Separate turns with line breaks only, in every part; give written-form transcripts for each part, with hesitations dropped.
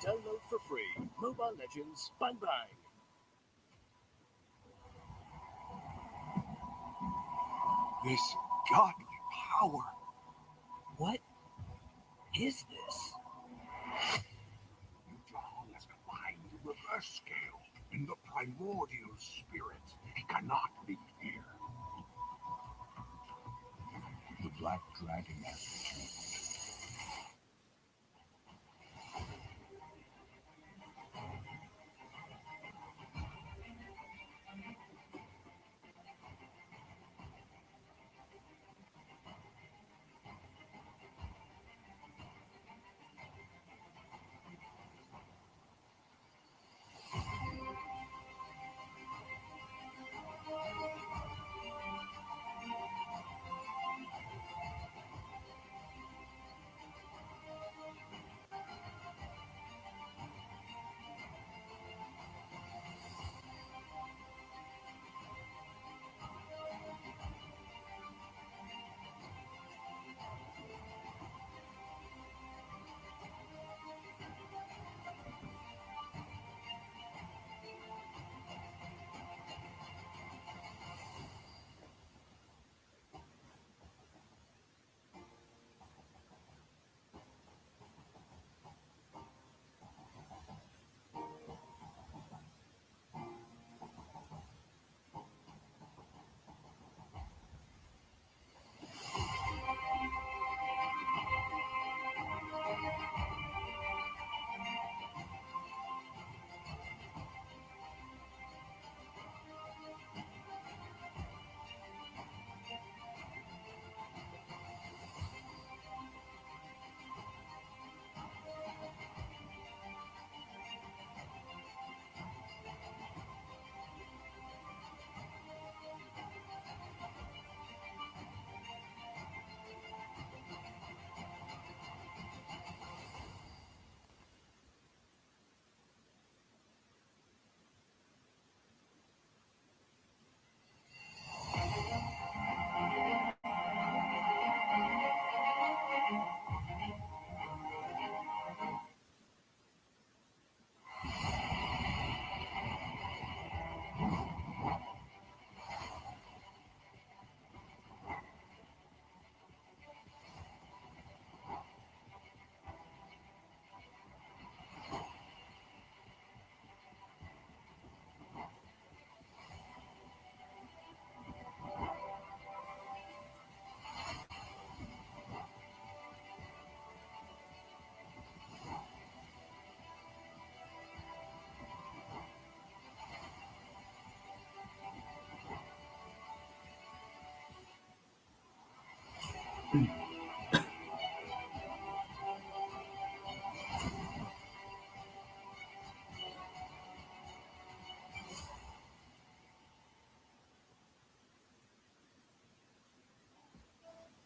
Download for free. Mobile Legends Bang Bang.
This godly power.
What is this?
Yujong has combined the reverse scale in the primordial spirit. It cannot be here. The Black Dragon has returned.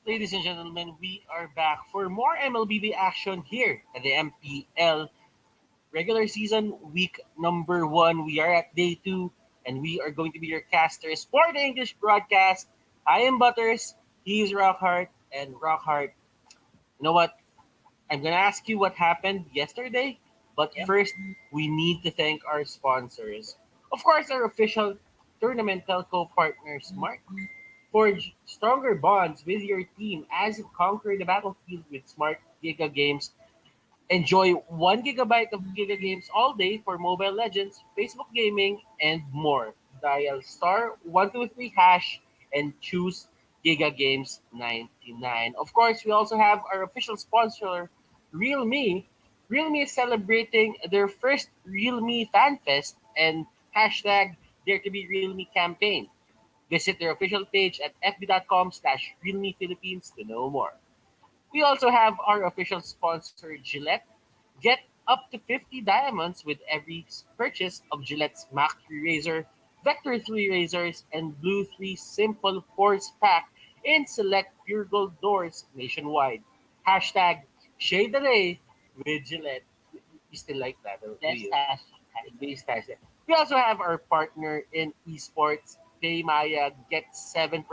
Ladies and gentlemen, we are back for more MLBB action here at the MPL regular season week number 1. We are at day 2, and we are going to be your casters for the English broadcast. I am Butters, he is Rockhart, and Rockhart, you know what? I'm gonna ask you what happened yesterday, but
Yep.
first we need to thank our sponsors. Of course, our official tournament telco partner, Smart. Forge stronger bonds with your team as you conquer the battlefield with Smart Giga Games. Enjoy 1 gigabyte of Giga Games all day for Mobile Legends, Facebook Gaming, and more. Dial star 123 hash and choose Giga Games 99. Of course, we also have our official sponsor, Realme. Realme is celebrating their first Realme Fan Fest and hashtag Dare to be Realme campaign. Visit their official page at fb.com/Realme Philippines to know more. We also have our official sponsor, Gillette. Get up to 50 diamonds with every purchase of Gillette's Mach 3 Razor, Vector 3 Razors, and Blue 3 Simple Force Pack in select Pure Gold doors nationwide. Hashtag Shade the Day with Gillette. You still like that, do
Best
you?
hashtag.
Base tax. We also have our partner in esports, Paymaya. Get 7%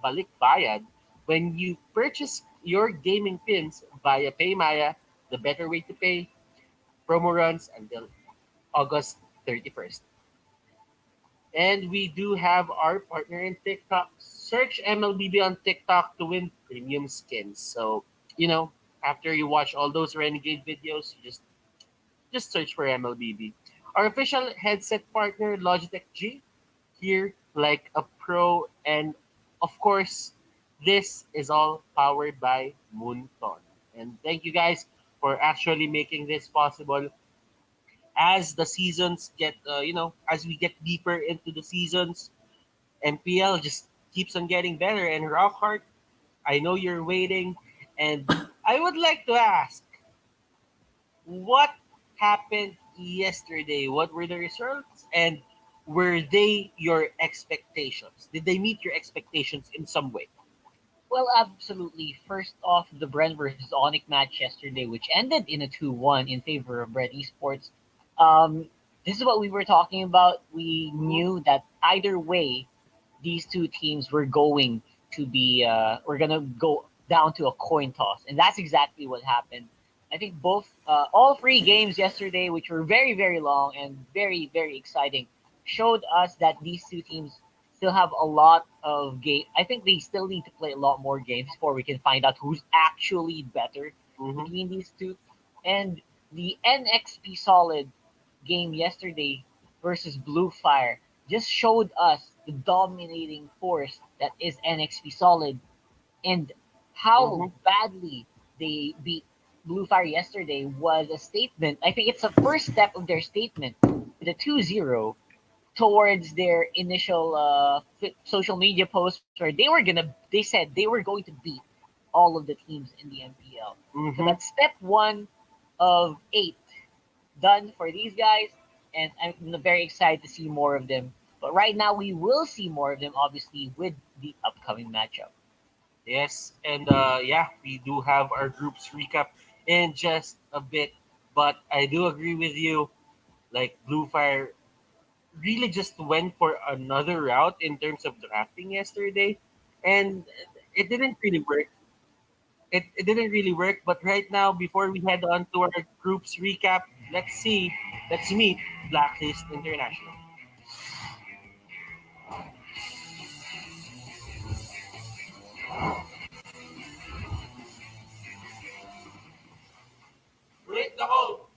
balik bayad when you purchase your gaming pins via Paymaya. The better way to pay. Promo runs until August 31st. And we do have our partner in TikTok. Search MLBB on TikTok to win premium skins. So, you know, after you watch all those Renegade videos, you just search for MLBB. Our official headset partner, Logitech G, here like a pro. And of course, this is all powered by Moonton. And thank you guys for actually making this possible. As the seasons get, as we get deeper into the seasons, MPL just keeps on getting better. And Rockhart, I know you're waiting. And I would like to ask, what happened yesterday? What were the results? And were they your expectations? Did they meet your expectations in some way?
Well, absolutely. First off, the Brent versus Onyx match yesterday, which ended in a 2-1 in favor of Brent Esports. Um, this is what we were talking about. We knew that either way, these two teams were going to be, we're going to go down to a coin toss. And that's exactly what happened. I think all three games yesterday, which were very, very long and very, very exciting, showed us that these two teams still have a lot of game. I think they still need to play a lot more games before we can find out who's actually better
Mm-hmm.
between these two. And the NXP Solid game yesterday versus Blue Fire just showed us the dominating force that is NXP Solid and how
Mm-hmm.
badly they beat Blue Fire yesterday was a statement. I think it's the first step of their statement with a 2-0 towards their initial social media post where they said they were going to beat all of the teams in the MPL. So
Mm-hmm.
that's step 1 of 8 done for these guys, and I'm very excited to see more of them. But right now, we will see more of them, obviously, with the upcoming matchup.
Yes, and yeah, we do have our groups recap in just a bit, but I do agree with you. Like Blue Fire really just went for another route in terms of drafting yesterday, and it didn't really work. It didn't really work. But right now, before we head on to our groups recap, let's meet Blacklist International. Break the hold!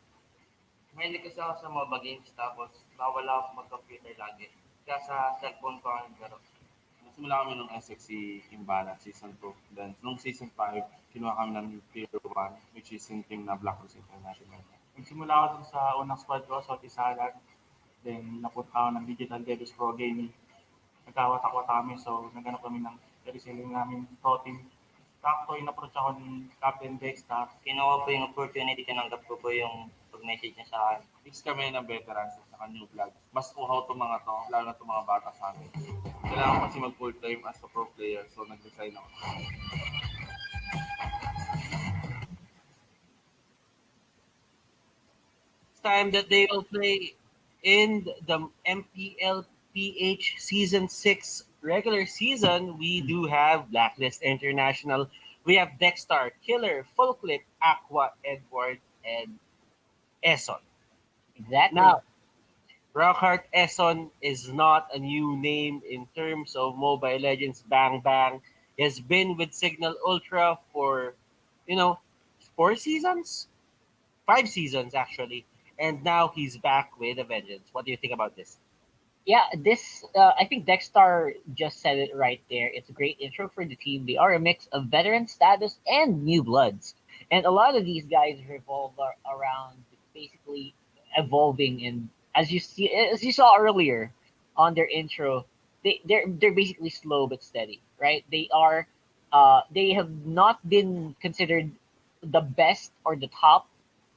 Mahilig kasi ako sa MOBA games tapos nawala ako mag-computer lagi. Kaya sa cellphone ko ako naglaro.
Nagsimula kami nung SXC Imbala Season 2. Then, nung Season 5, kinuha kami ng Tier 1, which is yung team na Blacklist International. Nagsimula ako dun sa unang squad ko, sa Tisalan. Then, napunta ako ng Digital Devils Pro Gaming. Nagkawatak-watak kami, so naghanap kami ng reselling namin pro team. Sakto, in-approach ako ni Captain Dexter.
Kinuha po yung opportunity, tinanggap ko po yung pag-message niya sa akin.
Fix kami ng veterans at saka new blood. Mas uhaw itong mga to, lalo na itong mga bata sa amin. Kailangan kasi mag-full time as a pro player, so nag-resign ako.
It's time that they will play in the MPL-PH Season 6 regular season. We do have Blacklist International. We have Dexter, Killer, Full Clip, Aqua, Edward, and Eson.
Exactly.
Now, Rockhart Eson is not a new name in terms of Mobile Legends Bang Bang. He has been with Cignal Ultra for, you know, 4 seasons? 5 seasons, actually. And now he's back with a vengeance. What do you think about this?
Yeah, this I think Dexter just said it right there. It's a great intro for the team. They are a mix of veteran status and new bloods, and a lot of these guys revolve around basically evolving. And as you saw earlier on their intro, they're basically slow but steady, right? They have not been considered the best or the top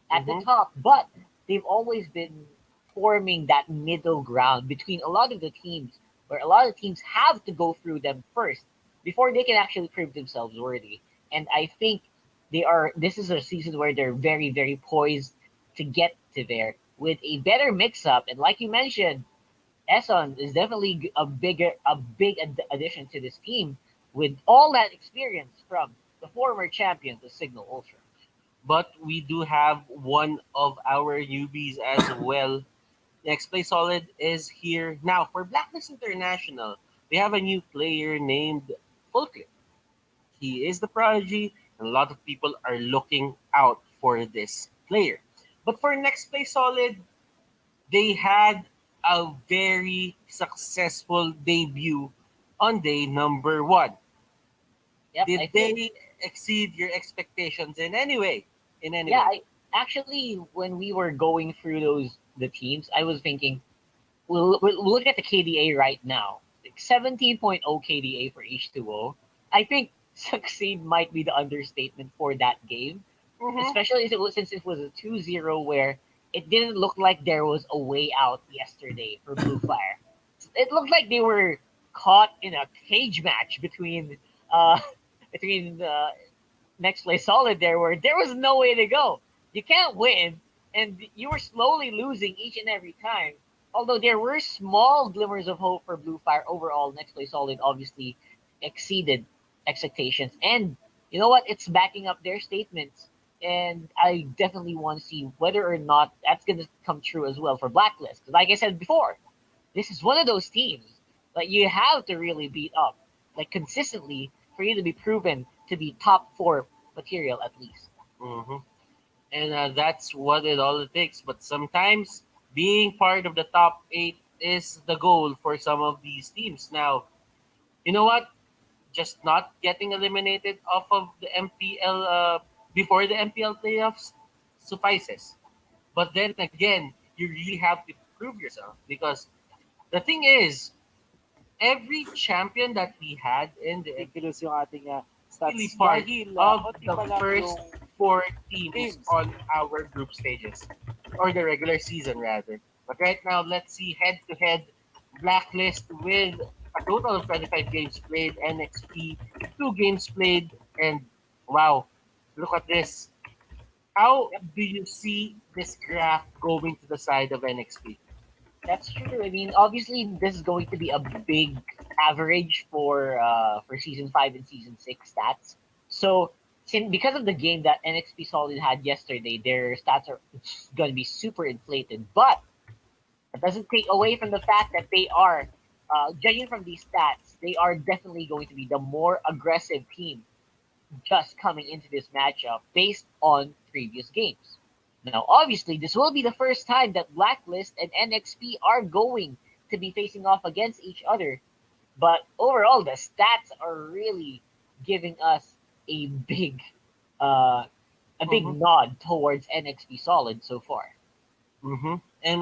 at the
Mm-hmm.
top, but they've always been forming that middle ground between a lot of the teams, where a lot of teams have to go through them first before they can actually prove themselves worthy. And I think this is a season where they're very, very poised to get to there with a better mix up. And like you mentioned, Eson is definitely a big addition to this team with all that experience from the former champions of Signal Ultra.
But we do have one of our newbies as well. Nexplay Solid is here. Now, for Blacklist International, we have a new player named Fulcrit. He is the prodigy, and a lot of people are looking out for this player. But for Nexplay Solid, they had a very successful debut on day number 1.
Yep, I
Did
think
they exceed your expectations in any way? In any
yeah,
way?
actually, when we were going through the teams, I was thinking, we'll look at the KDA right now, like 17.0 KDA for H2O. I think succeed might be the understatement for that game,
Mm-hmm.
especially since it was a 2-0 where it didn't look like there was a way out yesterday for Blue Fire. It looked like they were caught in a cage match uh between next play solid there where there was no way to go. You can't win, and you were slowly losing each and every time. Although there were small glimmers of hope for Blue Fire, overall, next play solid obviously exceeded expectations. And you know what? It's backing up their statements. And I definitely want to see whether or not that's going to come true as well for Blacklist. 'Cause like I said before, this is one of those teams that you have to really beat up, like consistently, for you to be proven to be top four material at least.
Mm-hmm. And that's what it all takes. But sometimes being part of the top 8 is the goal for some of these teams. Now, you know what? Just not getting eliminated off of the MPL before the MPL playoffs suffices. But then again, you really have to prove yourself because the thing is, every champion that we had in the
Ridiculous yung ating
really
stats.
part
Dahil
of
konti
the
pa lang
first
yung
4 teams
teams.
on our group stages, or the regular season rather. But right now, let's see head-to-head Blacklist with a total of 25 games played, NXP 2 games played, and wow, look at this. How do you see this graph going to the side of NXP?
That's true. I mean, obviously, this is going to be a big average for season 5 and season 6 stats. So, because of the game that NXP Solid had yesterday, their stats are going to be super inflated. But it doesn't take away from the fact that they are, judging from these stats, they are definitely going to be the more aggressive team just coming into this matchup based on previous games. Now, obviously, this will be the first time that Blacklist and NXP are going to be facing off against each other. But overall, the stats are really giving us a big, uh, a big
Mm-hmm.
nod towards NXP Solid so far.
Mm-hmm. And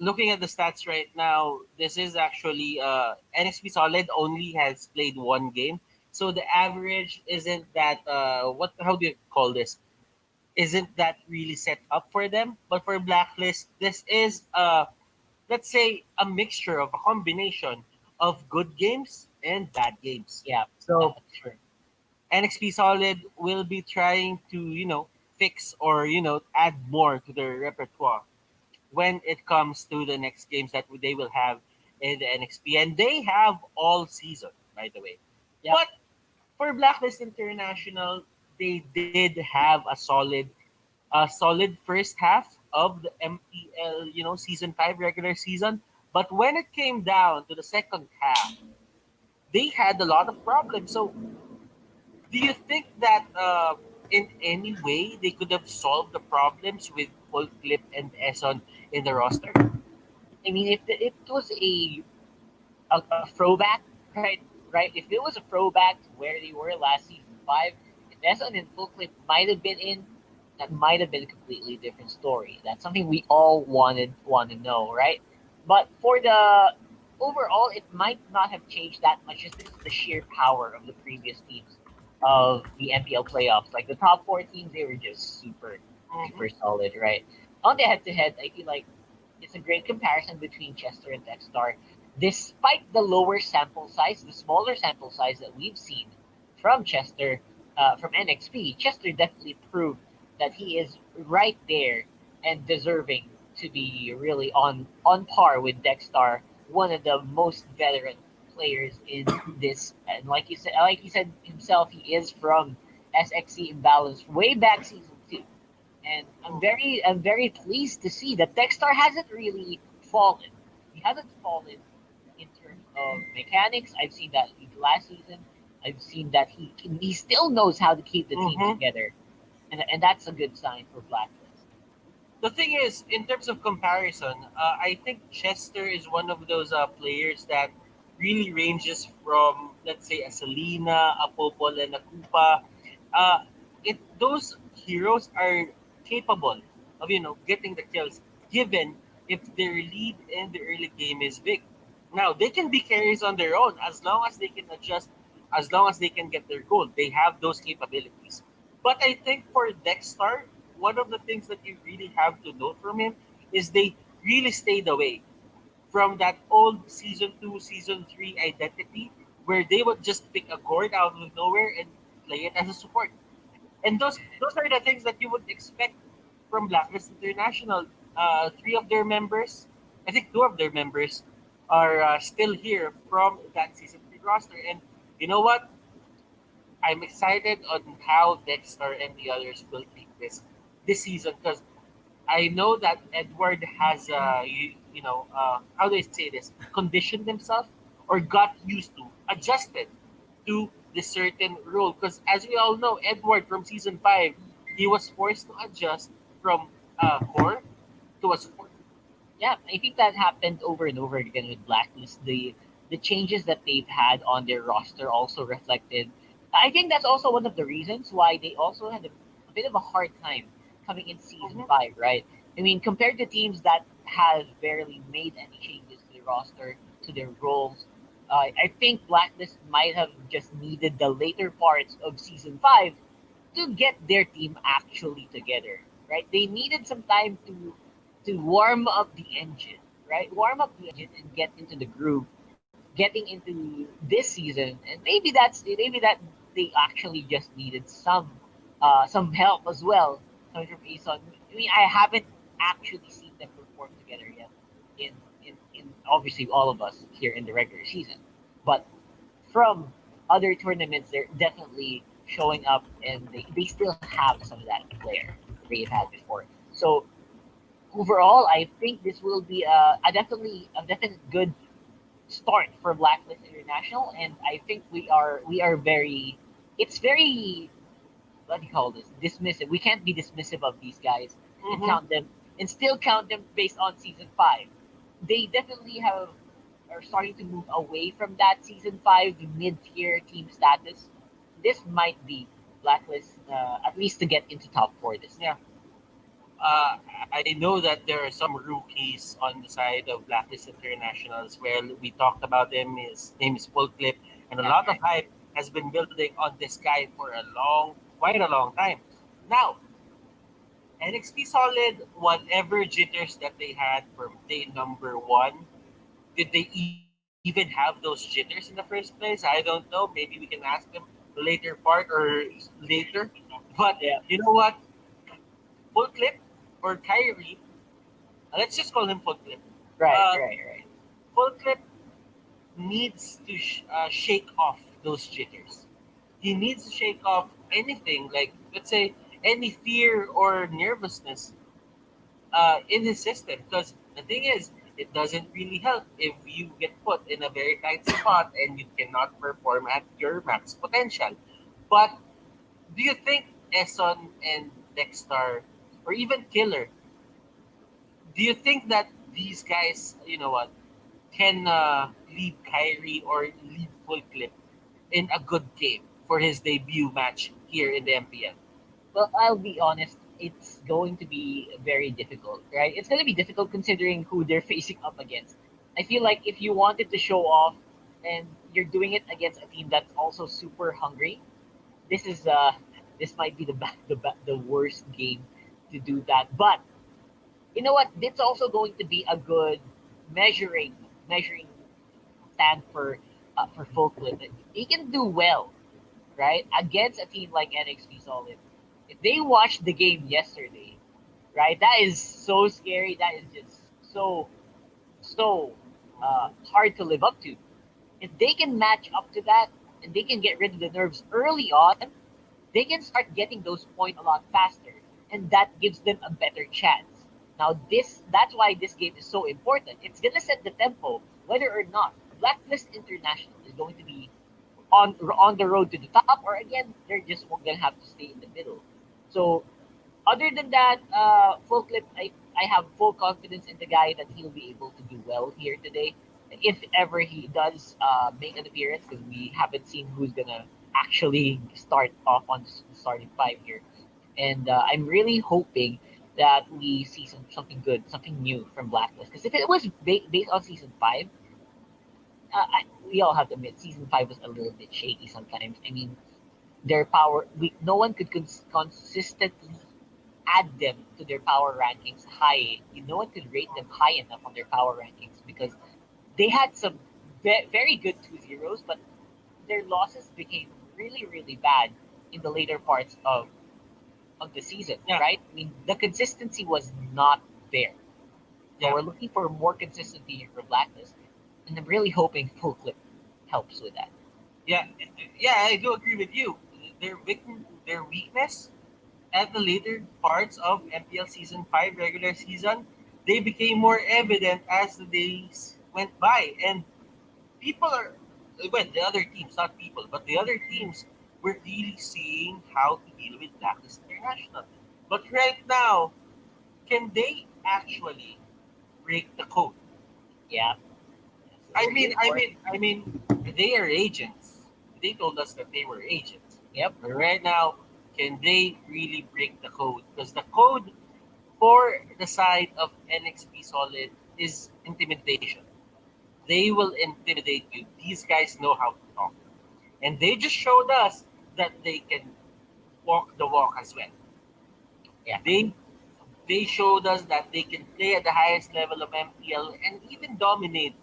looking at the stats right now, this is actually NXP Solid only has played 1 game. So the average isn't that what how do you call this? Isn't that really set up for them? But for Blacklist, this is let's say a mixture of a combination of good games and bad games.
Yeah,
So
that's true.
NXP Solid will be trying to, fix or, add more to their repertoire when it comes to the next games that they will have in the NXP. And they have all season, by the way.
Yep.
But for Blacklist International, they did have a solid first half of the MPL, season 5 regular season. But when it came down to the second half, they had a lot of problems. So do you think that in any way they could have solved the problems with Full Clip and Eson in the roster?
I mean, if it was a throwback, right? If it was a throwback to where they were last season 5, if Eson and Full Clip might have been in, that might have been a completely different story. That's something we all want to know, right? But for the overall, it might not have changed that much. Just because of the sheer power of the previous teams of the MPL playoffs, like the top 4 teams, they were just super
Mm-hmm.
solid, right? On the head to head, I feel like it's a great comparison between Chester and Techstar. Despite the lower sample size, the smaller sample size that we've seen from Chester, from NXP, Chester definitely proved that he is right there and deserving to be really on par with Dexstar, one of the most veteran players in this. And like he said himself, he is from SXC Imbalance way back season 2, and I'm very pleased to see that Techstar hasn't really fallen. He hasn't fallen in terms of mechanics. I've seen that last season. I've seen that he still knows how to keep the team
Mm-hmm.
together, and that's a good sign for Blacklist.
The thing is, in terms of comparison, I think Chester is one of those players that really ranges from, let's say, a Selena, a Popol, and a Koopa. Uh, those heroes are capable of, getting the kills, given if their lead in the early game is big. Now they can be carries on their own as long as they can adjust, as long as they can get their goal. They have those capabilities. But I think for Dexstar, one of the things that you really have to note from him is they really stayed away from that old season 2, season 3 identity where they would just pick a chord out of nowhere and play it as a support. And those are the things that you would expect from Blacklist International. Three of their members, I think two of their members, are still here from that season 3 roster. And you know what? I'm excited on how Dexter and the others will take this season because I know that Edward has how do I say this, conditioned himself or got used to, adjusted to this certain role. Because as we all know, Edward from season 5, he was forced to adjust from core to a support.
Yeah, I think that happened over and over again with Blacklist. The changes that they've had on their roster also reflected. I think that's also one of the reasons why they also had a bit of a hard time coming in season
Mm-hmm.
5, right? I mean, compared to teams that have barely made any changes to the roster, to their roles, I think Blacklist might have just needed the later parts of season 5 to get their team actually together, right? They needed some time to warm up the engine, right? Warm up the engine and get into the groove, getting into this season, and maybe that they actually just needed some help as well coming from Ason. I mean, I haven't actually seen them perform together yet in obviously all of us here in the regular season, but from other tournaments, they're definitely showing up, and they still have some of that flair they've had before. So overall, I think this will be a definite good start for Blacklist International, and I think we are very it's very, what do you call this, dismissive. We can't be dismissive of these guys and
Mm-hmm.
count them and still count them based on season 5. They definitely are starting to move away from that season 5 mid-tier team status. This might be Blacklist, at least to get into top 4 this time.
Yeah. uh, I know that there are some rookies on the side of Blacklist International as well. We talked about them. His name is Full Clip, and a
Yeah,
lot of hype. has been building on this guy for quite a long time. Now, NXT Solid, whatever jitters that they had from day number one, did they even have those jitters in the first place? I don't know. Maybe we can ask them later part or later. But
Yeah.
you know what? Full clip or Kyrie, let's just call him full clip.
Right,
Uh,
right, right.
full clip needs to shake off those jitters. He needs to shake off anything, like, let's say, any fear or nervousness in his system. Because the thing is, it doesn't really help if you get put in a very tight spot and you cannot perform at your max potential. But do you think Eson and Dexter, or even Killer, do you think that these guys, you know what, can lead Kyrie or lead Full Clip in a good game for his debut match here in the MPL?
Well, I'll be honest, it's going to be very difficult, right? It's going to be difficult considering who they're facing up against. I feel like if you wanted to show off and you're doing it against a team that's also super hungry, this is this might be the worst game to do that. But you know what? It's also going to be a good measuring stand for full clip. He can do well, right, against a team like NXT Solid. If they watched the game yesterday, right, that is so scary. That is just so hard to live up to. If they can match up to that and they can get rid of the nerves early on, they can start getting those points a lot faster, and that gives them a better chance. Now, that's why this game is so important. It's gonna set the tempo, whether or not Blacklist International is going to be on the road to the top, or again, they're just gonna have to stay in the middle. So, other than that, full clip, I have full confidence in the guy that he'll be able to do well here today. If ever he does make an appearance, because we haven't seen who's gonna actually start off on the starting five here, and I'm really hoping that we see something good, something new from Blacklist. Because if it was based on season five, we all have to admit season five was a little bit shaky sometimes. I mean, their power, no one could consistently add them to their power rankings high. No one could rate them high enough on their power rankings because they had some very good 2-0s, but their losses became really, really bad in the later parts of the season,
Yeah,
right? I mean, the consistency was not there. So
yeah,
we're looking for more consistency here for Blacklist, and I'm really hoping Full Clip helps with that.
yeah, yeah. I do agree with you. Their weakness at the later parts of MPL Season 5 regular season, they became more evident as the days went by. And people are, well, the other teams, not people, but the other teams were really seeing how to deal with Blacklist International. But right now, can they actually break the code?
Yeah,
I
very
mean, I
important.
mean, I mean, they are agents. They told us that they were agents.
Yep.
But right now, can they really break the code? Because the code for the side of NXP Solid is intimidation. They will intimidate you. These guys know how to talk. And they just showed us that they can walk the walk as well.
Yeah.
They showed us that they can play at the highest level of MPL and even dominate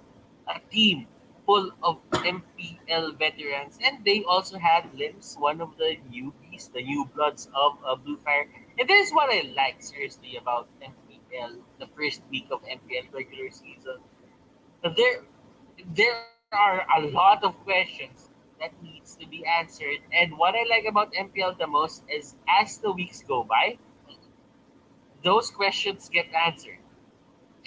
a team full of MPL veterans. And they also had Limbs, one of the newbies, the new bloods of Blue Fire. And this is what I like seriously about MPL, the first week of MPL regular season. There, there are a lot of questions that needs to be answered. And what I like about MPL the most is as the weeks go by, those questions get answered.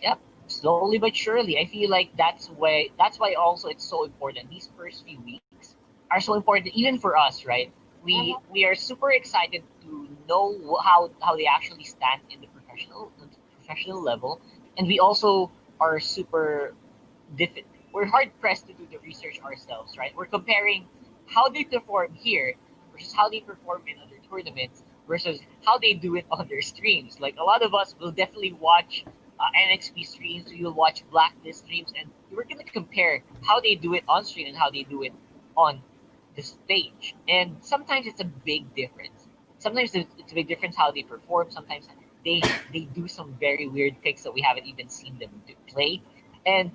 Yep, slowly but surely. I feel like that's why also it's so important. These first few weeks are so important, even for us, right? We are super excited to know how they actually stand in the professional level, and we also are super we're hard pressed to do the research ourselves, right? We're comparing how they perform here versus how they perform in other tournaments versus how they do it on their streams. Like a lot of us will definitely watch NXP streams, we will watch Blacklist streams, and we're gonna compare how they do it on stream and how they do it on the stage. And sometimes it's a big difference. Sometimes it's a big difference how they perform. Sometimes they do some very weird picks that we haven't even seen them play, and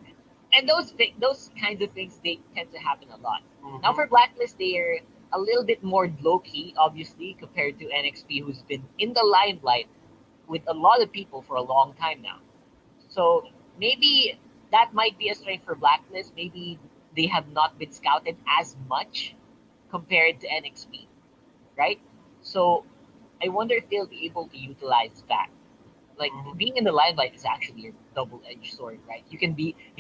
those kinds of things they tend to happen a lot. Now
Mm-hmm.
for Blacklist, they're a little bit more low key, obviously, compared to NXP, who's been in the limelight with a lot of people for a long time now. So maybe that might be a strength for Blacklist. Maybe they have not been scouted as much compared to NXP, right? So I wonder if they'll be able to utilize that. Like
Mm-hmm.
being in the limelight is actually a double-edged sword, right? You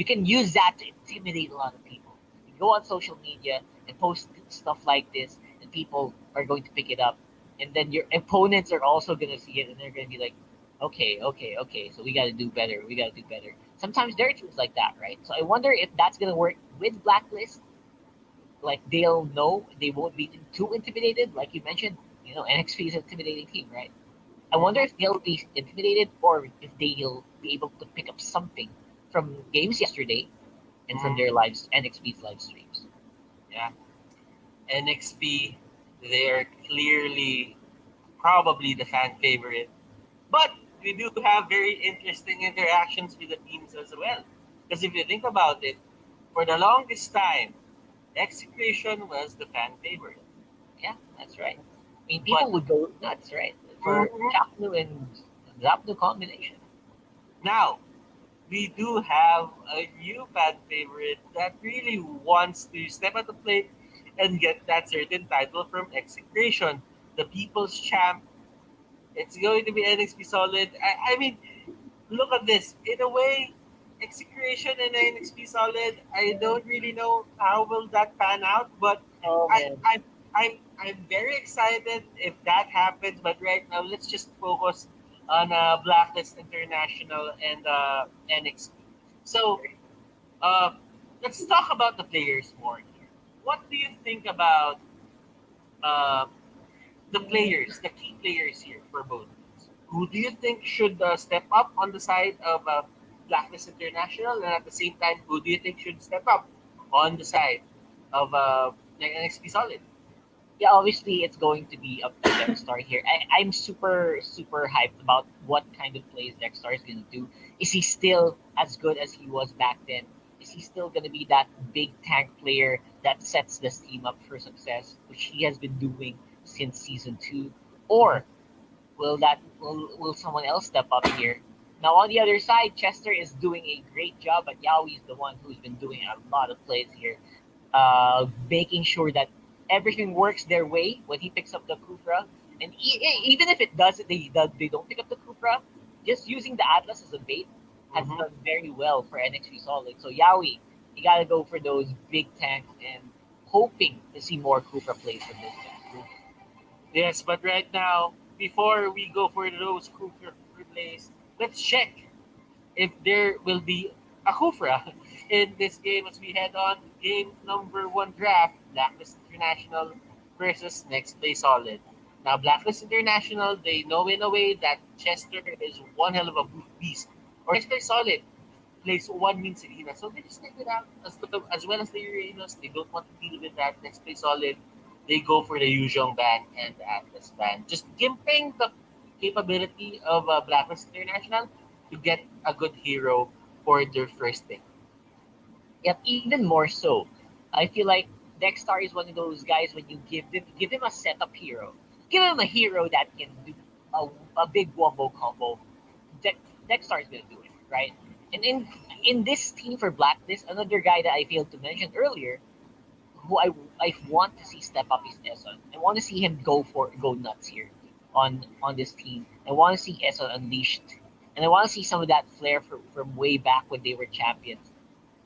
can use that to intimidate a lot of people. You go on social media and post stuff like this, and people are going to pick it up, and then your opponents are also going to see it, and they're going to be like, okay, okay, okay, so we got to do better. We got to do better. Sometimes there are teams like that, right? So I wonder if that's going to work with Blacklist. Like they'll know they won't be too intimidated, like you mentioned. NXP is an intimidating team, right? I wonder
Mm-hmm.
if they'll be intimidated or if they'll be able to pick up something from games yesterday and from
Mm-hmm.
their lives NXP's live streams.
Yeah. NXP, they're clearly probably the fan favorite. But we do have very interesting interactions with the teams as well. Because if you think about it, for the longest time, Execration was the fan favorite.
Yeah, that's right. I mean,
But
people would go nuts, right, for
mhm,
Chapnu and Zapnu combination.
now we do have a new fan favorite that really wants to step at the plate and get that certain title from Execration, the People's Champ. It's going to be NXP Solid. I mean, look at this. In a way, Execration and NXP Solid, I don't really know how will that pan out, but
Oh
I,
man,
I, I'm very excited if that happens. But right now, let's just focus on Blacklist International and NXP. So, uh, let's talk about the players more here. What do you think about uh, the players, the key players here for both teams? Who do you think should step up on the side of Blacklist International, and at the same time, who do you think should step up on the side of NXP Solid?
yeah, obviously it's going to be up to Dexstar here. I'm super super hyped about what kind of plays Dexstar is going to do. Is he still as good as he was back then? Is he still going to be that big tank player that sets this team up for success, which he has been doing since season 2?
Mhm.
Or will someone else step up here? Now on the other side, Chester is doing a great job, but Yaoi is the one who's been doing a lot of plays here, making sure that everything works their way when he picks up the Kufra. And even if it doesn't, they don't pick up the Kufra, just using the Atlas as a bait has
Mhm.
done very well for NXT Solid. So Yaoi, you gotta go for those big tanks and hoping to see more Kufra plays from this guy.
Yes, but right now, before we go for those Kufra plays, let's check if there will be a Kufra in this game as we head on to game number one draft, Blacklist International versus Next Play Solid. Now, Blacklist International, they know in a way that Chester is one hell of a beast. Or Next Play Solid plays one mean Selena. So they just stick it out as well as the Uranus. They don't want to deal with that. Next Play Solid, they go for the Yuzhong ban and the Atlas ban. Just gimping the capability of Blacklist International to get a good hero for their first pick.
Yet even more so, I feel like Dexstar is one of those guys when you give him a setup hero, give him a hero that can do a, a big wombo combo. De- Dexstar is gonna do it, right? And in this team for Blacklist, another guy that I failed to mention earlier, who I want to see step up is Eson. I want to see him go nuts here on this team. I want to see Eson unleashed, and I want to see some of that flair from way back when they were champions.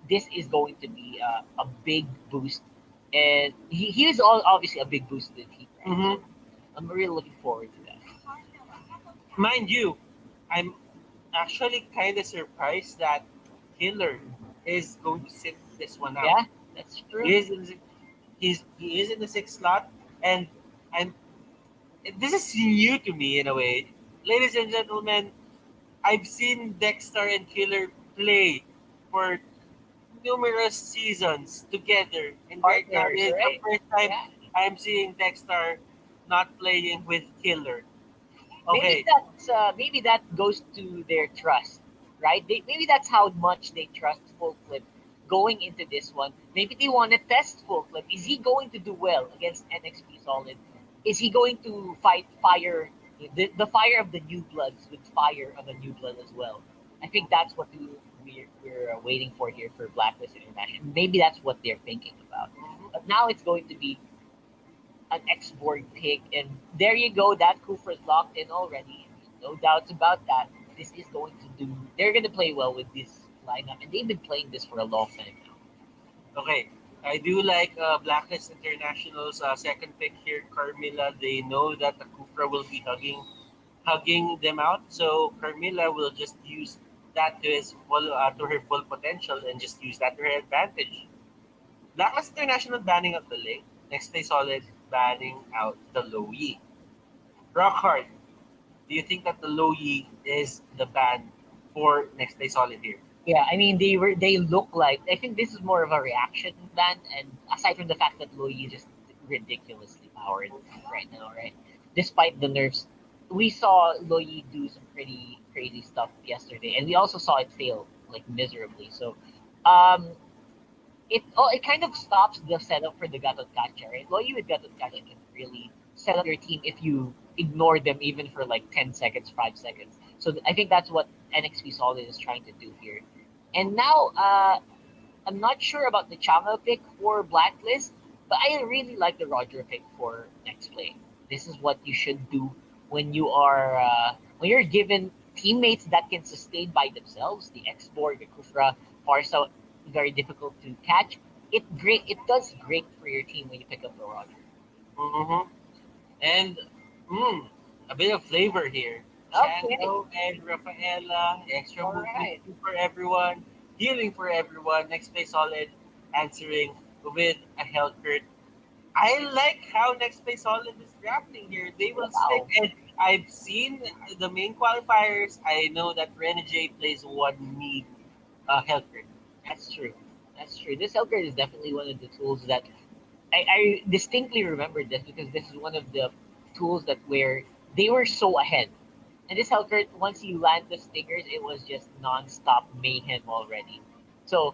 This is going to be a big boost, and he is all obviously a big boost to the team, right?
Mm-hmm.
So I'm really looking forward to that.
Mind you, I'm actually kind of surprised that Killer is going to sit this one out.
Yeah, that's
He
true.
is in the, he is in the sixth slot, and I'm this is new to me in a way. Ladies and gentlemen, I've seen Dexter and Killer play for numerous seasons together, and right now
Partners,
is the
right?
first time
Yeah.
I'm seeing Dexter not playing with Killer.
Maybe
Okay.
maybe that goes to their trust, right? Maybe that's how much they trust Full Clip going into this one. Maybe they want to test Full Clip. Is he going to do well against NXP Solid? Is he going to fight fire, the fire of the new bloods with fire of a new blood as well? I think that's what we're waiting for here for Blacklist International. Maybe that's what they're thinking about. But now it's going to be an X-Borg pick, and there you go. That Kufra's locked in already. No doubts about that. This is going to do. They're going to play well with this lineup, and they've been playing this for a long time now.
Okay. I do like Blacklist International's second pick here, Carmilla. They know that the Kufra will be hugging them out, so Carmilla will just use that to his full to her full potential and just use that to her advantage. Blacklist International banning out the link. Next Day Solid banning out the low yi. Rockhard, do you think that the low yi is the ban for Next Day Solid here?
Yeah, I mean they look like I think this is more of a reaction band, and aside from the fact that Loyi is just ridiculously powered right now, right? Despite the nerfs, we saw Loyi do some pretty crazy stuff yesterday, and we also saw it fail like miserably. So, um, it kind of stops the setup for the Gatot Kacha, right? Loyi with Gatot Kacha can really set up your team if you ignore them even for like 10 seconds, 5 seconds. So I think that's what NXP Solid is trying to do here. And now, I'm not sure about the Changa pick for Blacklist, but I really like the Roger pick for Nexplay. This is what you should do when you're given teammates that can sustain by themselves. The Xborg, the Kufra, Farsa, very difficult to catch. It does great for your team when you pick up the Roger.
Mm-hmm. And mm, a bit of flavor here.
Okay,
Chango and Rafaela, extra
all
movement
right.
for everyone, healing for everyone. Next Play Solid answering with a Hellcurt. I like how Next Play Solid is drafting here. They will stick,
Wow,
and I've seen the main qualifiers. I know that Renegade plays one need Hellcurt.
that's true. That's true. This Hellcard is definitely one of the tools that I distinctly remember this because this is one of the tools that where they were so ahead. And this Hellcurt, once you land the stickers, it was just non-stop mayhem already. So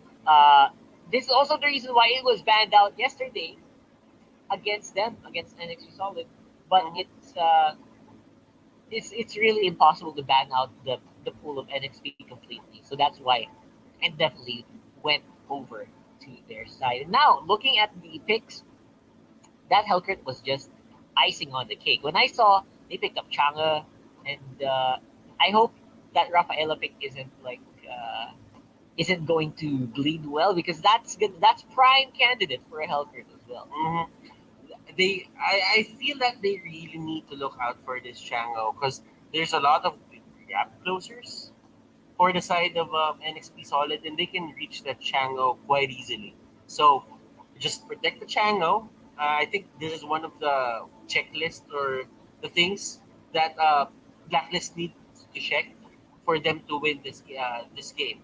this is also the reason why it was banned out yesterday against them, against NXT Solid. But
Mhm.
it's really impossible to ban out the pool of NXT completely. So that's why it definitely went over to their side. And now looking at the picks, that Hellcurt was just icing on the cake. When I saw they picked up Changa, and I hope that Rafaela pick isn't going to bleed well because that's good. That's prime candidate for a Hellcurt as well.
Mhm. I feel that they really need to look out for this Chango because there's a lot of grab closers for the side of NXP Solid, and they can reach that Chango quite easily. So just protect the Chango. I think this is one of the checklist or the things that Blacklist needs to check for them to win this game.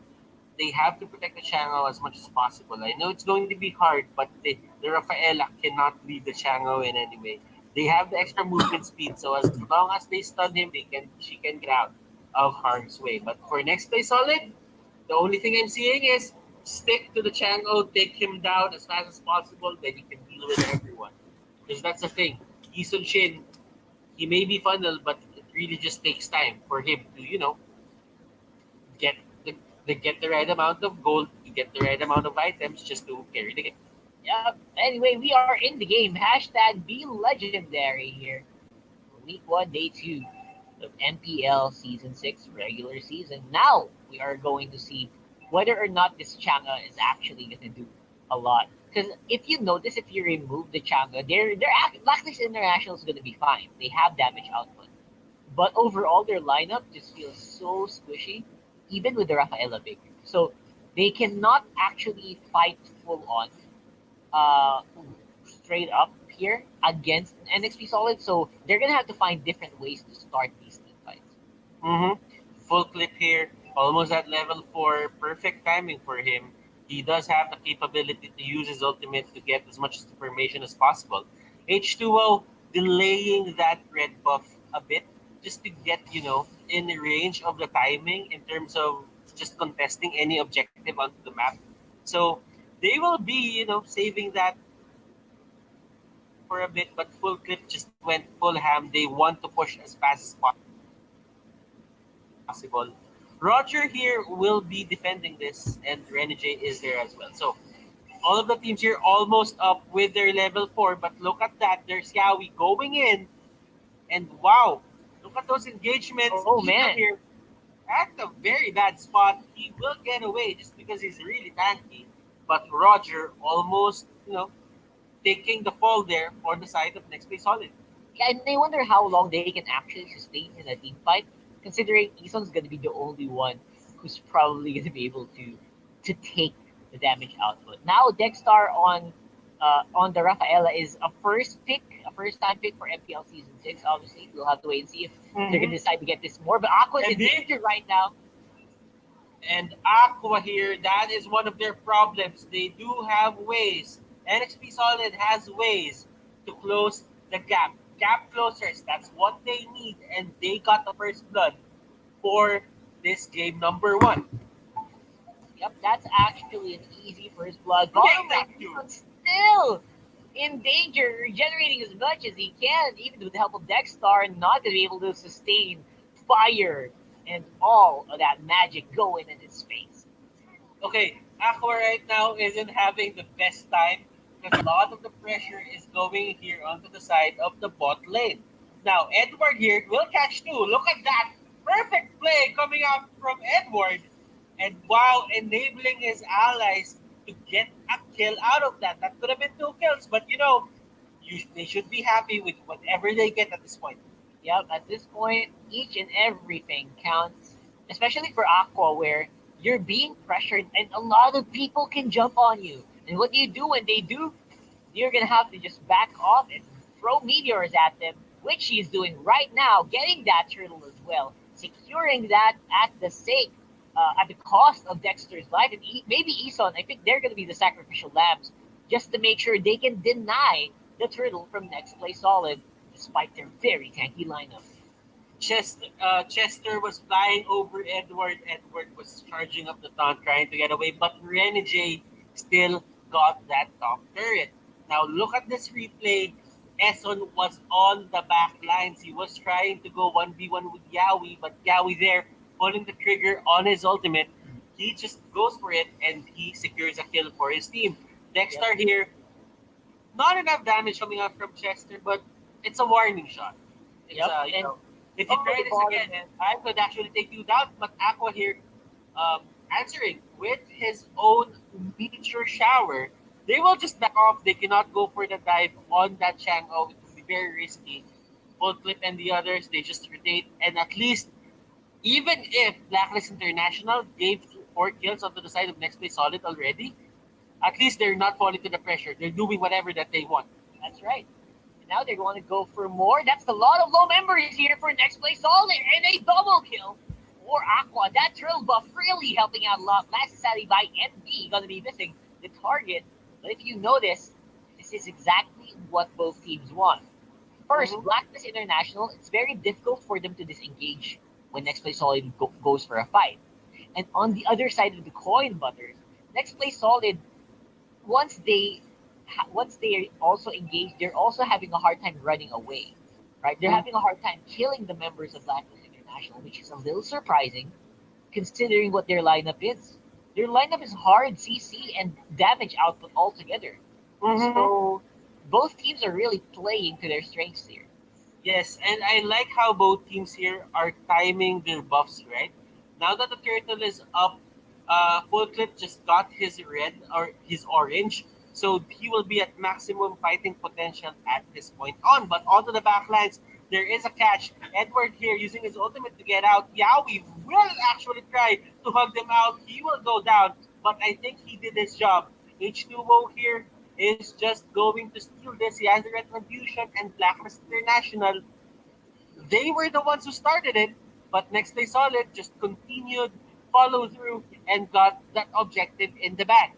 They have to protect the Chango as much as possible. I know it's going to be hard, but the Rafaela cannot lead the Chango in any way. They have the extra movement speed, so as long as they stun him, she can get out of harm's way. But for next play solid, the only thing I'm seeing is stick to the Chango, take him down as fast as possible, then you can deal with everyone. Because that's the thing. Isun Shin, he may be funnel, but it really just takes time for him to, get get the right amount of gold, to get the right amount of items just to carry the game.
Yep. Anyway, we are in the game. Hashtag be legendary here. Week 1, day 2 of MPL Season 6 regular season. Now we are going to see whether or not this Changa is actually going to do a lot. Because if you notice, if you remove the Changa, Blacklist International is going to be fine. They have damage output. But overall, their lineup just feels so squishy, even with the Rafaela pick. So they cannot actually fight full on uh, straight up here against NXP Solid. So they're gonna have to find different ways to start these team fights.
Mm-hmm. Full clip here, almost at level 4. Perfect timing for him. He does have the capability to use his ultimate to get as much information as possible. H2O delaying that red buff a bit just to get, in the range of the timing in terms of just contesting any objective onto the map. So they will be, saving that for a bit, but Full Clip just went full ham. They want to push as fast as possible. Roger here will be defending this, and Renegade is there as well. So all of the teams here almost up with their level 4, but look at that. There's Yawi going in, and wow, look at those engagements.
Oh,
Ethan
man.
here at a very bad spot. He will get away just because he's really tanky, but Roger almost, taking the fall there for the side of Next Play Solid.
Yeah, and I wonder how long they can actually sustain in a team fight, considering Ison's going to be the only one who's probably going to be able to take the damage output. Now, Dexstar on the Rafaela is a first time pick for MPL Season 6. Obviously, we'll have to wait and see if they're going to decide to get this more. But Aqua's in danger right now.
And Aqua here, that is one of their problems. They do have ways. NXP Solid has ways to close the gap. Gap closers, that's what they need. And they got the first blood for this game number 1.
Yep, that's actually an easy first blood. Bottleneck still in danger, regenerating as much as he can, even with the help of Dexstar, not going to be able to sustain fire and all of that magic going in his face.
Okay, Aqua right now isn't having the best time because a lot of the pressure is going here onto the side of the bot lane. Now, Edward here will catch 2. Look at that. Perfect play coming out from Edward. And wow, enabling his allies to get a kill out of that. That could have been 2 kills, but they should be happy with whatever they get at this point.
Yep, at this point, each and everything counts, especially for Aqua, where you're being pressured and a lot of people can jump on you. And what do you do when they do? You're going to have to just back off and throw meteors at them, which he's doing right now, getting that turtle as well, securing that at the cost of Dexter's life, and maybe Eson. I think they're going to be the sacrificial lambs just to make sure they can deny the turtle from Next Play Solid, despite their very tanky lineup.
Chester was flying over Edward. Edward was charging up the taunt, trying to get away, but Renegade still got that top turret. Now look at this replay. Eson was on the back lines. He was trying to go 1v1 with Yawi, but Yawi there pulling the trigger on his ultimate. He just goes for it and he secures a kill for his team. Dexter here, not enough damage coming out from Chester, but it's a warning shot. It's if you try this again, I could actually take you down. But Aqua here, answering with his own meteor shower, they will just back off. They cannot go for the dive on that Chang'o. It would be very risky. Full Clip and the others, they just rotate. And at least, even if Blacklist International gave 4 kills onto the side of Next Play Solid already, at least they're not falling to the pressure. They're doing whatever that they want.
That's right. And now they're going to go for more. That's a lot of low members here for Next Play Solid, and a double kill for Aqua. That turtle buff really helping out a lot. Last sadly by MB, going to be missing the target. But if you notice, this is exactly what both teams want. First, Blacklist International, it's very difficult for them to disengage when Next Play Solid goes for a fight. And on the other side of the coin, Butters, Next Play Solid, once they are also engaged, they're also having a hard time running away, right? They're having a hard time killing the members of Blacklist International, which is a little surprising considering what their lineup is. Their lineup is hard CC and damage output altogether. So both teams are really playing to their strengths here.
Yes, and I like how both teams here are timing their buffs, right? Now that the turtle is up, Full Clip just got his red or his orange, so he will be at maximum fighting potential at this point on. But onto the backlines, there is a catch. Edward here using his ultimate to get out. Yawi will actually try to hug them out. He will go down, but I think he did his job. H2O here is just going to steal this. He has the retribution, and Blacklist International, they were the ones who started it, but Next Play Solid just continued follow through and got that objective in the bag.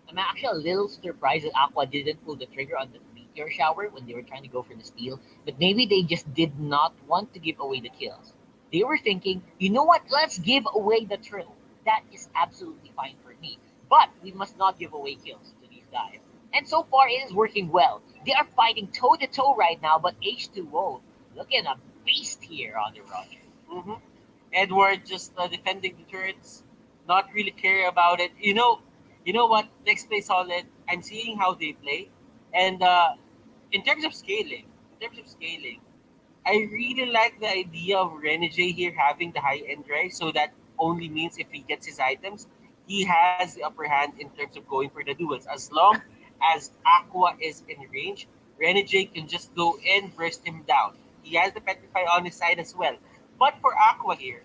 I'm actually a little surprised that Aqua didn't pull the trigger on the meteor shower when they were trying to go for the steal, but maybe they just did not want to give away the kills. They were thinking, you know what, let's give away the thrill. That is absolutely fine for me. But we must not give away kills to these guys. And so far, it is working well. They are fighting toe to toe right now, but H2O looking a beast here on the Roger.
Hmm. Edward just defending the turrets, not really care about it. You know what? Next play solid. I'm seeing how they play, and in terms of scaling, I really like the idea of Renegade here having the high end rise, so that only means if he gets his items, he has the upper hand in terms of going for the duels. As long as Aqua is in range, Renegade can just go in, burst him down. He has the Petrify on his side as well. But for Aqua here,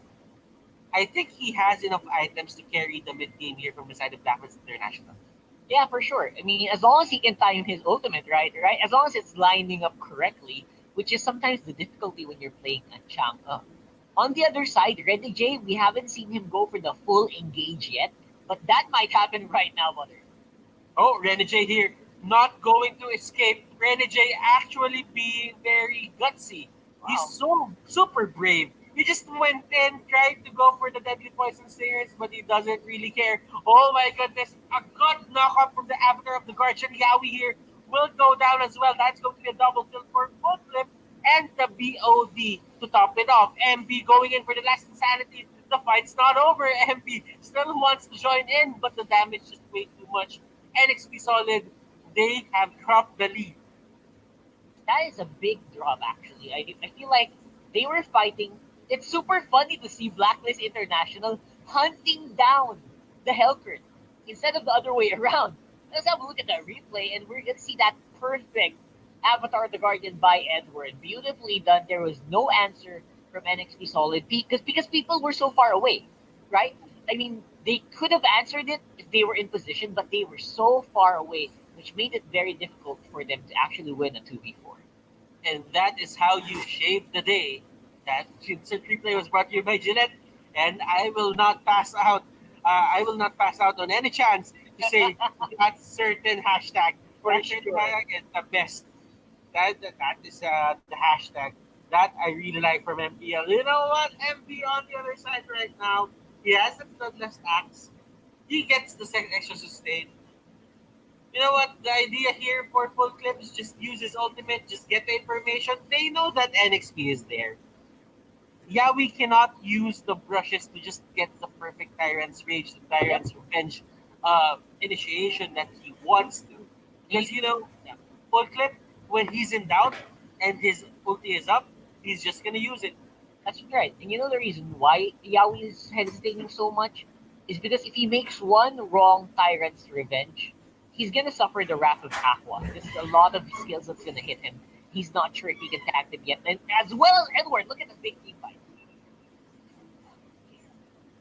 I think he has enough items to carry the mid game here from the side of Blacklist International.
Yeah, for sure. I mean, as long as he can time his ultimate right, right? As long as it's lining up correctly, which is sometimes the difficulty when you're playing a champ. On the other side, Red J, we haven't seen him go for the full engage yet, but that might happen right now, Mother.
Oh, Renegade here, not going to escape. Renegade actually being very gutsy. He's
Wow.
so super brave. He just went in, tried to go for the deadly poison stingers, but he doesn't really care. Oh my goodness, a good knockup from the avatar of the Guardian Yawi here will go down as well. That's going to be a double kill for full clip and the BOD to top it off. MB going in for the last insanity. The fight's not over. MB still wants to join in, but the damage just way too much. NXP Solid, they have dropped the lead.
That is a big drop, actually. I feel like they were fighting. It's super funny to see Blacklist International hunting down the Hellcurt instead of the other way around. Let's have a look at that replay, and we're going to see that perfect Avatar of the Guardian by Edward. Beautifully done. There was no answer from NXP Solid because people were so far away, right? I mean, they could have answered it if they were in position, but they were so far away, which made it very difficult for them to actually win a 2v4.
And that is how you shave the day. That insert replay was brought to you by Gillette, and I will not pass out. I will not pass out on any chance to say that certain hashtag.
For
That
sure.
certain hashtag is the best. That is the hashtag that I really like from MPL. You know what? MP on the other side right now, he has the bloodless axe. He gets the second extra sustain. You know what? The idea here for full clip is just use his ultimate, just get the information. They know that NXP is there. Yeah, we cannot use the brushes to just get the perfect Tyrant's Rage, the
Yep.
Tyrant's Revenge initiation that he wants to. Because,
Yeah,
full clip, when he's in doubt and his ulti is up, he's just gonna use it.
that's right. And you know the reason why Yaoi is hesitating so much is because if he makes one wrong Tyrant's Revenge, he's gonna suffer the wrath of Aqua. There's a lot of skills that's gonna hit him. He's not sure if he can tag them yet. And as well as Edward, look at the big team fight.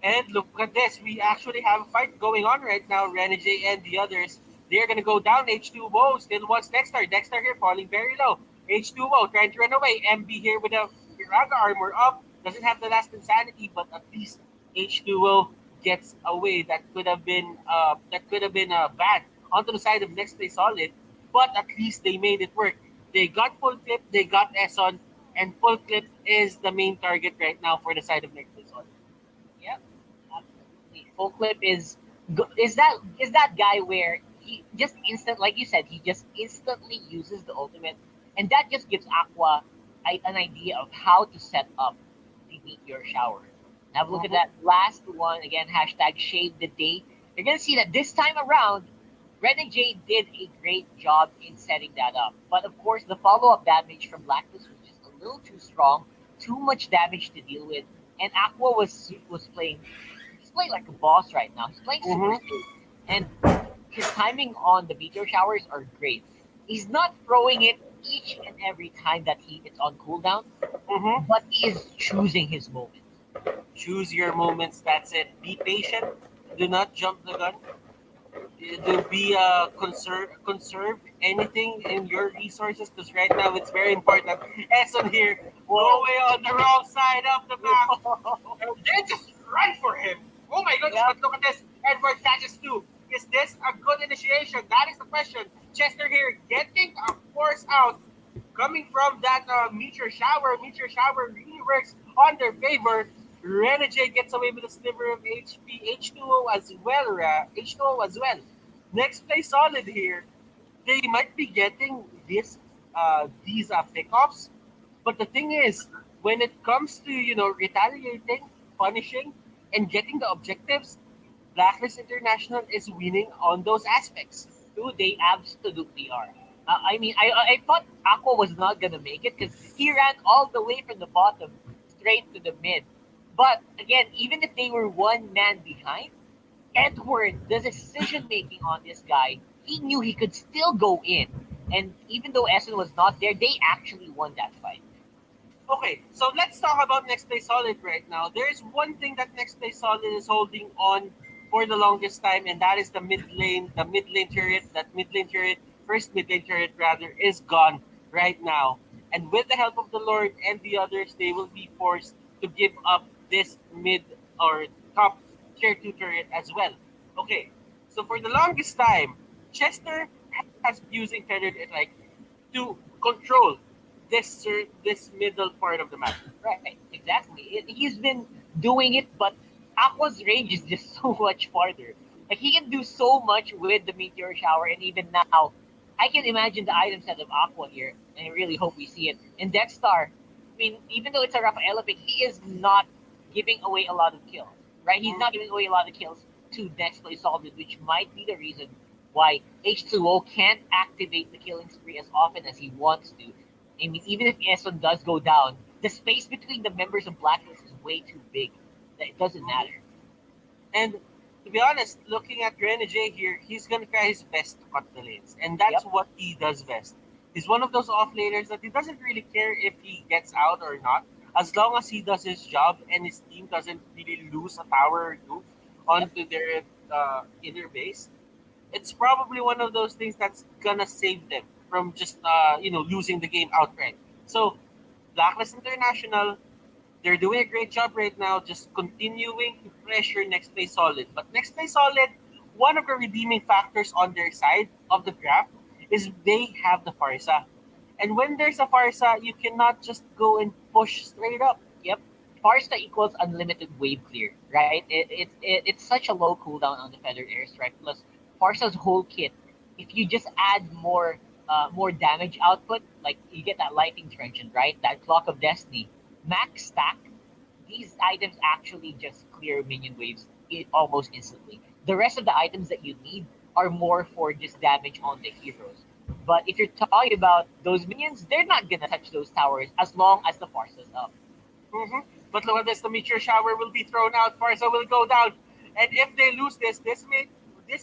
And look at this, we actually have a fight going on right now. Renegade and the others, they're gonna go down. H2O still wants Dexter. Dexter here falling very low. H2O trying to run away. MB here with a Piraga armor up. Doesn't have the last insanity, but at least H2O gets away. That could have been bad onto the side of next play solid, but at least they made it work. They got full clip, they got Eson, and full clip is the main target right now for the side of next play solid.
Yeah, absolutely. Full clip is that guy where he just like you said, he just instantly uses the ultimate, and that just gives Aqua an idea of how to set up the meteor shower. Have a look at that last one again. Hashtag shave the day. You're gonna see that this time around, Renegade did a great job in setting that up. But of course, the follow-up damage from Blacklist was just a little too strong, too much damage to deal with, and Aqua was playing. He's playing like a boss right now. He's playing super
Mm-hmm.
safe, and his timing on the meteor showers are great. He's not throwing it each and every time that it's on cooldown,
Mm-hmm.
but he is choosing his moment.
Choose your moments. That's it. Be patient. Do not jump the gun. Do be conserve anything in your resources because right now it's very important. Eson here, going on the wrong side of the map. They just run for him. Oh my goodness,
Yep.
but look at this. Edward catches two. Is this a good initiation? That is the question. Chester here getting a force out coming from that meteor shower. Meteor shower really works on their favor. Renegade gets away with a sliver of HP. H2O as well. H2O as well. Next play solid here. They might be getting these pickoffs, but the thing is, when it comes to retaliating, punishing, and getting the objectives, Blacklist International is winning on those aspects.
Dude, they absolutely are. I mean, I thought Aqua was not gonna make it because he ran all the way from the bottom straight to the mid. But again, even if they were one man behind, Edward, the decision making on this guy, he knew he could still go in. And even though Essen was not there, they actually won that fight.
Okay, so let's talk about Next Play Solid right now. There's one thing that Next Play Solid is holding on for the longest time, and that is the mid lane turret. That mid lane turret, first mid lane turret rather, is gone right now. And with the help of the Lord and the others, they will be forced to give up this mid or top tier 2 turret as well. Okay, so for the longest time, Chester has been using Feathered like to control this middle part of the map.
Right, exactly. He's been doing it, but Aqua's range is just so much farther. Like he can do so much with the meteor shower, and even now, I can imagine the item set of Aqua here, and I really hope we see it. And Dexstar, I mean, even though it's a Rafaela pick, he is not giving away a lot of kills, right? He's not giving away a lot of kills to Nexplay Solid, which might be the reason why H2O can't activate the killing spree as often as he wants to. I mean, even if Eson does go down, the space between the members of Blacklist is way too big that it doesn't matter.
And to be honest, looking at Renegade here, he's gonna try his best to cut the lanes, and that's
Yep.
what he does best. He's one of those off laners that he doesn't really care if he gets out or not, as long as he does his job and his team doesn't really lose a tower or two
Yep.
onto their inner base. It's probably one of those things that's gonna save them from just losing the game outright. So Blacklist International, they're doing a great job right now, just continuing to pressure Next Play Solid. But Next Play Solid, one of the redeeming factors on their side of the graph is they have the Farsa. And when there's a Farsa, you cannot just go and push straight up.
Yep. Farsta equals unlimited wave clear, right? It's such a low cooldown on the Feathered Airstrike. Plus, Farsa's whole kit, if you just add more damage output, like you get that Lightning Trenchant, right? That Clock of Destiny, max stack, these items actually just clear minion waves almost instantly. The rest of the items that you need are more for just damage on the heroes. But if you're talking about those minions, they're not gonna touch those towers as long as the Farsa's up.
hmm But look at this, the meteor shower will be thrown out, Farsa will go down. And if they lose this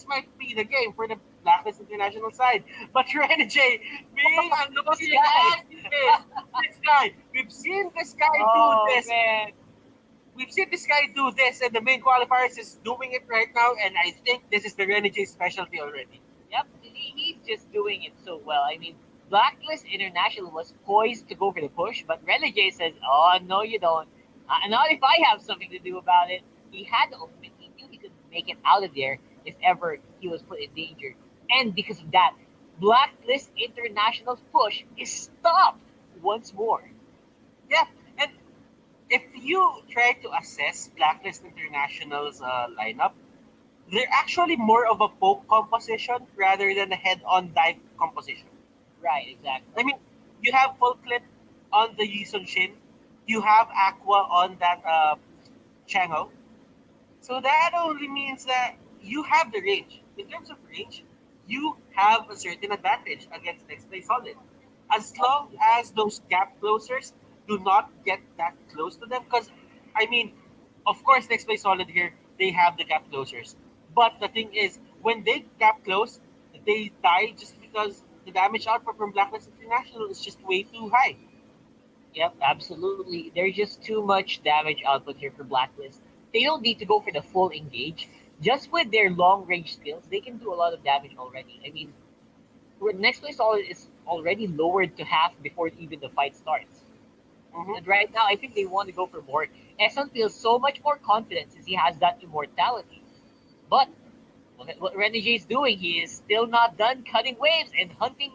might be the game for the Blacklist International side. But Renegade being
This
unlucky
guy.
as he is, this guy, we've seen this guy do
Oh
this.
man.
We've seen this guy do this, and the main qualifiers is doing it right now, and I think this is the Renegade specialty already.
Yep, he's just doing it so well. I mean, Blacklist International was poised to go for the push, but Renegade says, "Oh no, you don't. Not if I have something to do about it." He had the ultimate. He knew he could make it out of there if ever he was put in danger. And because of that, Blacklist International's push is stopped once more.
Yeah, and if you try to assess Blacklist International's lineup, they're actually more of a poke composition rather than a head-on dive composition.
Right, exactly.
I mean, you have full clip on the Yisun Shin, you have Aqua on that Chango, so that only means that you have the range. In terms of range, you have a certain advantage against Next Play Solid. As long as those gap closers do not get that close to them, because, I mean, of course, Next Play Solid here, they have the gap closers. But the thing is, when they gap close, they die just because the damage output from Blacklist International is just way too high.
Yep, absolutely. There's just too much damage output here for Blacklist. They don't need to go for the full engage. Just with their long range skills, they can do a lot of damage already. I mean, next place solid is already lowered to half before even the fight starts.
Mhm.
And right now, I think they want to go for more. Eson feels so much more confident since he has that immortality. But what Renegade is doing, he is still not done cutting waves and hunting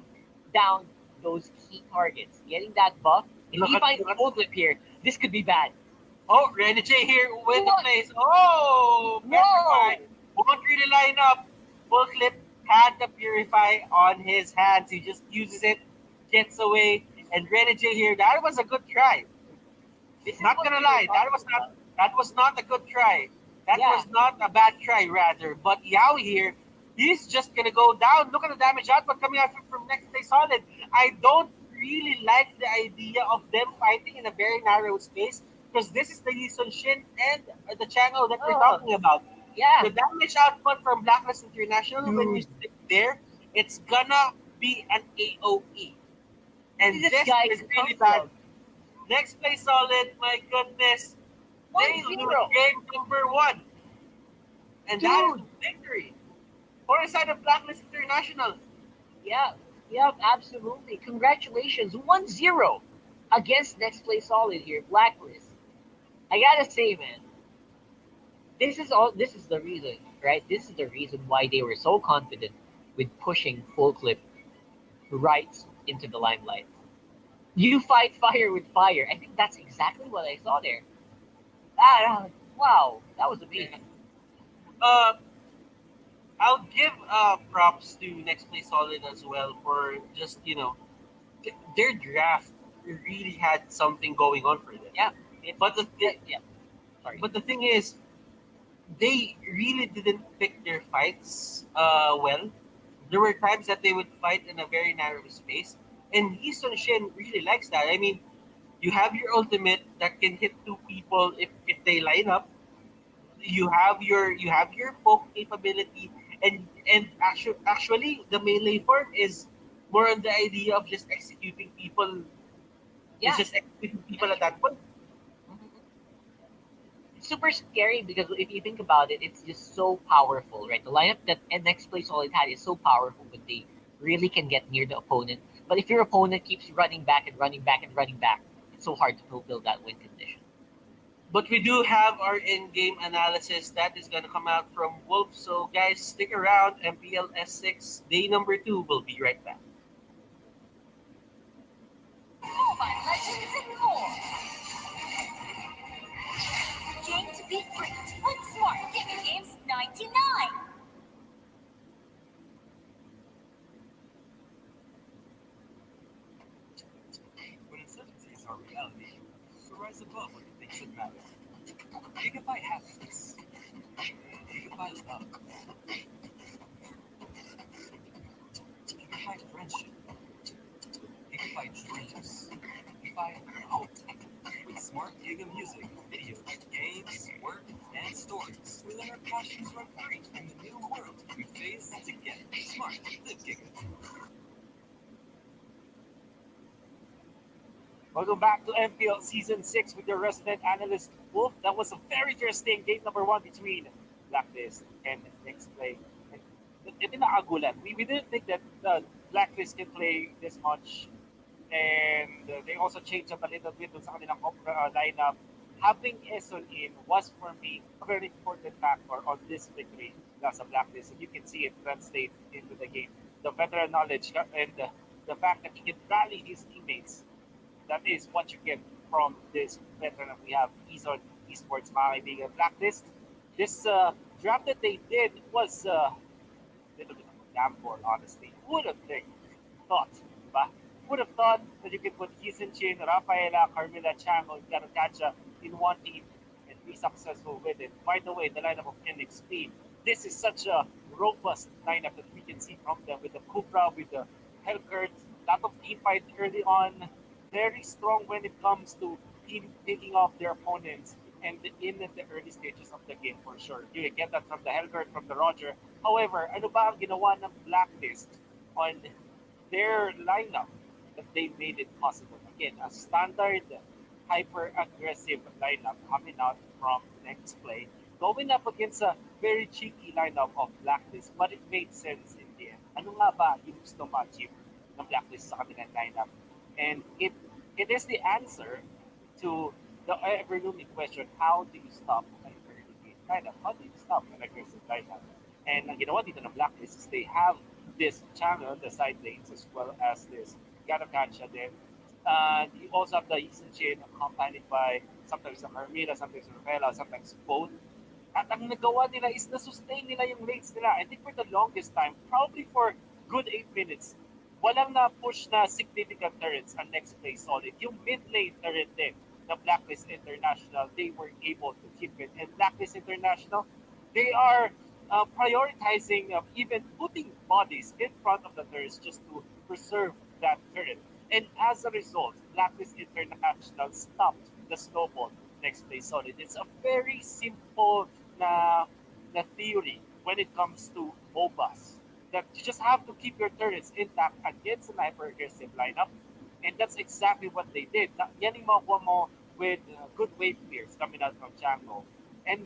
down those key targets, getting that buff. If
Look
he
at,
finds
look
the
at
full clip here, this could be bad.
oh, Renegade here with the
What?
plays. Oh,
Whoa!
Petrify won't really line up. Full clip had the Purify on his hands. He just uses it, gets away, and Renegade here. That was a good try.
This is
Not
what
gonna
we were
lie,
talking about.
that was not a good try. That
Yeah.
was not a bad try, rather. But Yao here, he's just gonna go down. Look at the damage output coming out from Nexplay Solid. I don't really like the idea of them fighting in a very narrow space because this is the Yisun Shin and the channel that we're
Oh,
talking about.
yeah.
The damage output from Blacklist International, when you
Dude.
stick there, it's gonna be an AOE.
Where
And
did this
this
guy
is
come
really bad.
from?
Next play solid, my goodness.
One
They lose
zero.
game number one. And that is
Dude.
the victory for the side of Blacklist International.
Yeah. Yep, absolutely. Congratulations. 1-0 against Next Play Solid here, Blacklist. I gotta say, man, this is the reason, right? This is the reason why they were so confident with pushing full clip right into the limelight. You fight fire with fire. I think that's exactly what I saw there. Wow, that was amazing.
Uh, I'll give props to Next Play Solid as well for just, their draft really had something going on for them.
Yeah, it's,
But the, thi-
yeah. Sorry.
but the thing is, they really didn't pick their fights well. There were times that they would fight in a very narrow space, and Lee Sun Shin really likes that. I mean, you have your ultimate that can hit two people if they line up. You have your poke capability, and actually the melee form is more on the idea of just executing people. It's
Yeah,
just executing people
that's
at
true.
that point.
Mhm. It's super scary because if you think about it, it's just so powerful, right? The lineup that NX Play Solid had is so powerful when they really can get near the opponent. But if your opponent keeps running back and running back and running back, it's so hard to fulfill that win condition.
But we do have our in-game analysis that is going to come out from Wolf. So guys, stick around. MPL S6 day number 2 will be right back.
Mobile Legends and more. Game to beat great with Smart Giving Games 99.
When uncertainties are reality, so rise above what you think should matter. Gigabyte happiness. Gigabyte love. Gigabyte friendship. Gigabyte dreams. Gigabyte hope. With smart Giga music, video, games, work, and stories, we let our passions run free in the new world we face together. Smart, live Giga.
Welcome back to MPL Season 6 with your resident analyst, Wolf. That was a very interesting game number 1 between Blacklist and Nexplay. And ito nakagulat. We didn't think that Blacklist can play this much. And they also changed up a little bit dun sa kanilang lineup. Having Eson in was, for me, a very important factor on this victory sa Blacklist. And you can see it translate into the game. The veteran knowledge and the fact that he can rally his teammates, that is what you get from this veteran that we have, Eson Esports, mga kaibigan. Blacklist, this draft that they did was a little bit of a gamble, honestly. Would have thought, diba? Would have thought that you could put Kisin Chin, Rafaela, Carmela, Chango, and Garokacha in one team and be successful with it. By the way, the lineup of NXP, this is such a robust lineup that we can see from them with the Cupra, with the Hellkurt, lot of team fight early on, very strong when it comes to team taking off their opponents and in the early stages of the game for sure. You get that from the Hellgurt, from the Roger. However, ano ba ang ginawa ng Blacklist on their lineup that they made it possible? Again, a standard hyper-aggressive lineup coming out from next play, going up against a very cheeky lineup of Blacklist, but it made sense in the end. Ano nga ba yung gusto ma-achieve ng Blacklist sa kanilang lineup? And it is the answer to the ever looming question: how do you stop an early game lineup? How do you stop an aggressive lineup? And ang ginawa dito ng Blacklist is they have this channel, the side lanes, as well as this Ganokacha din. You also have the Eastern Chain accompanied by sometimes the Carmilla, sometimes Rafaela, sometimes both. At ang nagawa nila is na-sustain nila yung lanes nila. I think for the longest time, probably for good 8 minutes, walang na-push na significant turrets ang next play solid. Yung mid lane turret din, the Blacklist International, they were able to keep it. And Blacklist International, they are prioritizing even putting bodies in front of the turrets just to preserve that turret. And as a result, Blacklist International stopped the snowball next play solid. It's a very simple na, na theory when it comes to MOBAs. That you just have to keep your turrets intact against an hyper-aggressive lineup. And that's exactly what they did. Yan yung makuha mo with good wave clears coming out from Jungle. And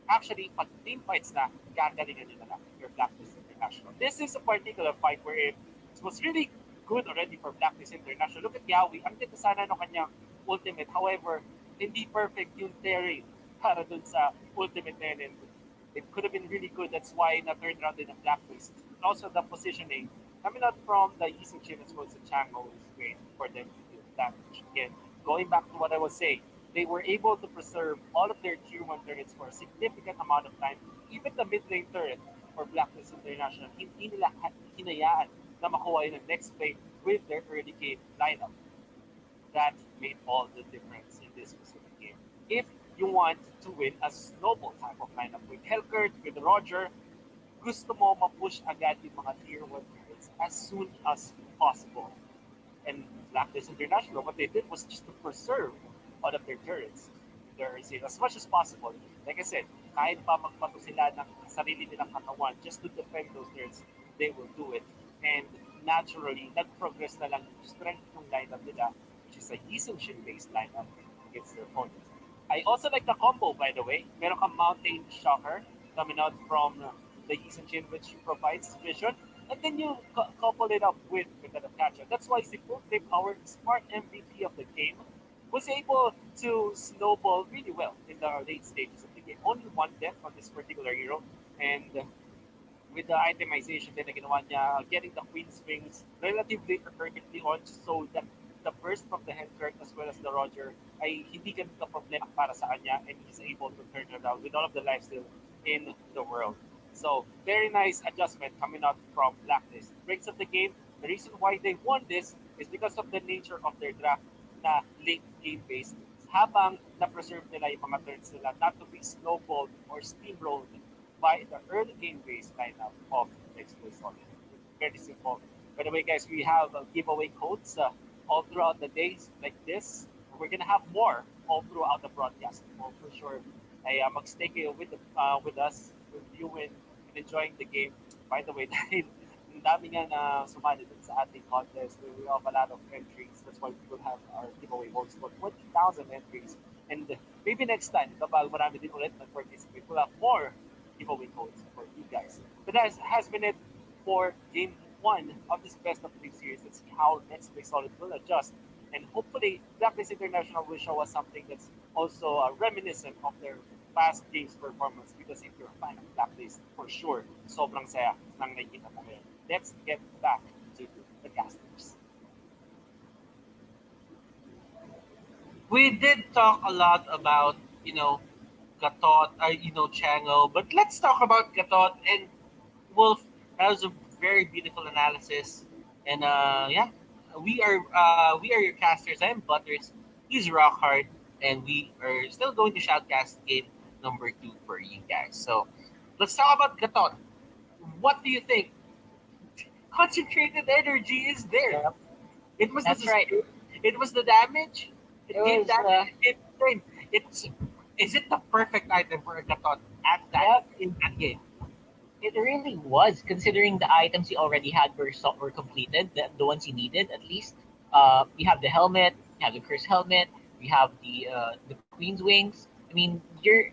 actually, pag team fights na, gagalingan nyo na lang your Blacklist International. This is a particular fight where it was really good already for Blacklist International. Look at Yawi. Ang ganda sana ng kanyang ultimate. However, hindi perfect yung Terry para dun sa ultimate na yun. And it could have been really good. That's why na-turn around in the Blacklist. And also the positioning coming out from the Eastern Chain as well as the Chango is great for them to do that. Again, going back to what I was saying, they were able to preserve all of their tier 1 turrets for a significant amount of time. Even the mid lane turret for Blacklist International, hindi nila hinayaan na makuha yun ang next play with their early game lineup. That made all the difference in this specific game. If you want to win a snowball type of lineup with Helkert, with Roger, gusto mo ma-push agad yung mga tier 1 turrets as soon as possible. And Blacklist International, what they did was just to preserve all of their turrets, their reserve, as much as possible. Like I said, kahit pa magpato sila ng sarili nilang katawan just to defend those turrets, they will do it. And naturally, nag-progress na lang yung strength ng lineup nila, which is a Yisun-based lineup against their opponents. I also like the combo, by the way. Meron kang Mountain Shocker coming out from the Yisun Chain, which provides vision. And then you couple it up with the catcher. That's why Cignal Ultra, our smart MVP of the game, was able to snowball really well in the late stages of the game. Only one death on this particular hero. And with the itemization din na ginawa niya, getting the Queen's Wings relatively early on so that the burst from the Headkirk as well as the Roger ay hindi ganun ka-problema para sa kanya and he's able to turn it around with all of the lifesteal in the world. So, very nice adjustment coming out from Blacklist. Breaks of the game, the reason why they won this is because of the nature of their draft na late game based. Habang na-preserve nila yung mga turns nila not to be snowballed or steamrolled by the early game based lineup of Nexplay Solid. Very simple. By the way, guys, we have giveaway codes all throughout the days like this. We're gonna have more all throughout the broadcast. Well, for sure, ay magstay kayo with us, reviewing and enjoying the game. By the way, dahil ang dami nga na sumali dun sa ating contest, we have a lot of entries. That's why we will have our giveaway votes for 20,000 entries. And maybe next time, kapag marami din ulit nag-participate, we'll have more giveaway codes for you guys. But that has been it for game 1 of this best of 3 series. Let's see how Nexplay Solid will adjust. And hopefully, Blacklist International will show us something that's also reminiscent of their past games performance. Because if you're a fan of Blacklist, for sure, sobrang saya ng nakikita mo ngayon. Let's get back to the casters.
We did talk a lot about, Gatot, Chango, but let's talk about Gatot and Wolf. That was a very beautiful analysis, and yeah, we are your casters. I'm Butters. He's Rockhard, and we are still going to shoutcast game number 2 for you guys. So let's talk about Gatot. What do you think? Concentrated energy is there.
Yep.
It was
That's
the
right.
it was the damage. It
It
gave
was,
damage. It gave It's is it the perfect item for a Gatot at that
Yep.
in that game?
It really was, considering the items he already had were completed, the ones he needed at least. You have the helmet, you have the curse helmet, you have the Queen's Wings. I mean, your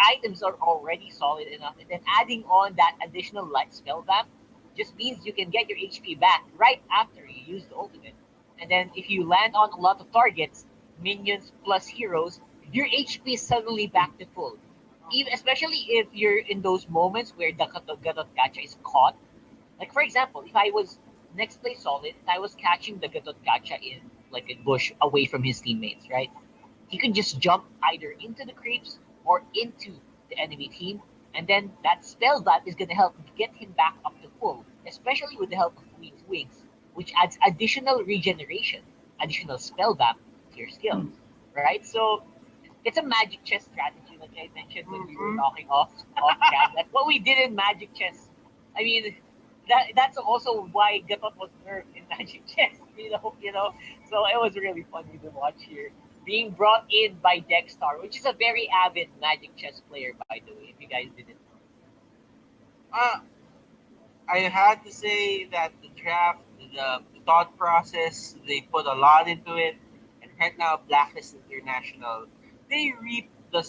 items are already solid enough, and then adding on that additional light spell vamp just means you can get your HP back right after you use the ultimate. And then if you land on a lot of targets, minions plus heroes, your HP is suddenly back to full. Even, especially if you're in those moments where the Gatot Gacha is caught. Like for example, if I was next play solid, and I was catching the Gatot Gacha in like a bush away from his teammates, right? He could just jump either into the creeps or into the enemy team, and then that spell that is going to help get him back up to full, especially with the help of Wings, which adds additional regeneration, additional spell back to your skills, right? So it's a magic chess strategy, like I mentioned when we were talking off cam. Like what we did in magic chess. I mean, that's also why Gatot was nerfed in magic chess. You know. So it was really funny to watch here. Being brought in by Dexstar, which is a very avid magic chess player, by the way, if you guys didn't know.
Uh, I had to say that the draft, the thought process, they put a lot into it, and right now, Blacklist International, they reap the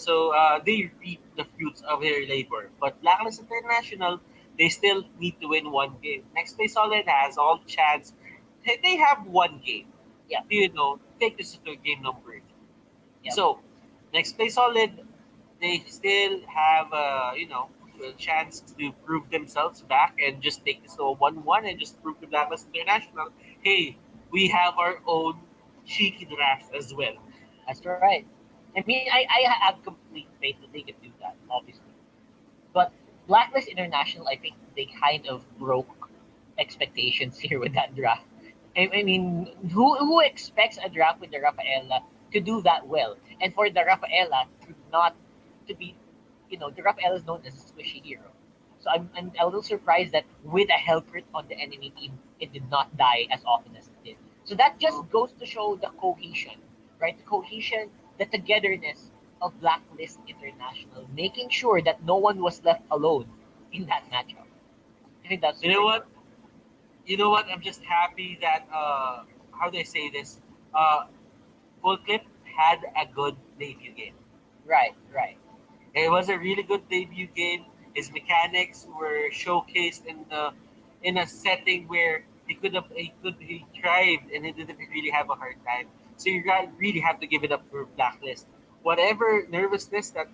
fruits of their labor. But Blacklist International, they still need to win one game. Next Play Solid has all the chance. They have one game.
Yeah,
Take this to game number 2.
yeah.
So, next Play Solid, they still have a chance to prove themselves back and just take this to a 1-1 and just prove to Blacklist International, hey, we have our own cheeky draft as well.
That's right. I mean, I have complete faith that they can do that, obviously. But Blacklist International, I think they kind of broke expectations here with that draft. I mean, who expects a draft with the Rafaela to do that well, and for the Rafaela to not to be, the Rafaela is known as a squishy hero. So I'm a little surprised that with a hell crit on the enemy team, it did not die as often as it did. So that just goes to show the cohesion, right? The cohesion, the togetherness of Blacklist International, making sure that no one was left alone in that matchup. I think that's
You know
super
what?
important.
I'm just happy that how do I say this? Uh, Full Clip had a good debut game.
Right, right.
It was a really good debut game. His mechanics were showcased in a setting where he thrived and he didn't really have a hard time. So really have to give it up for Blacklist. Whatever nervousness that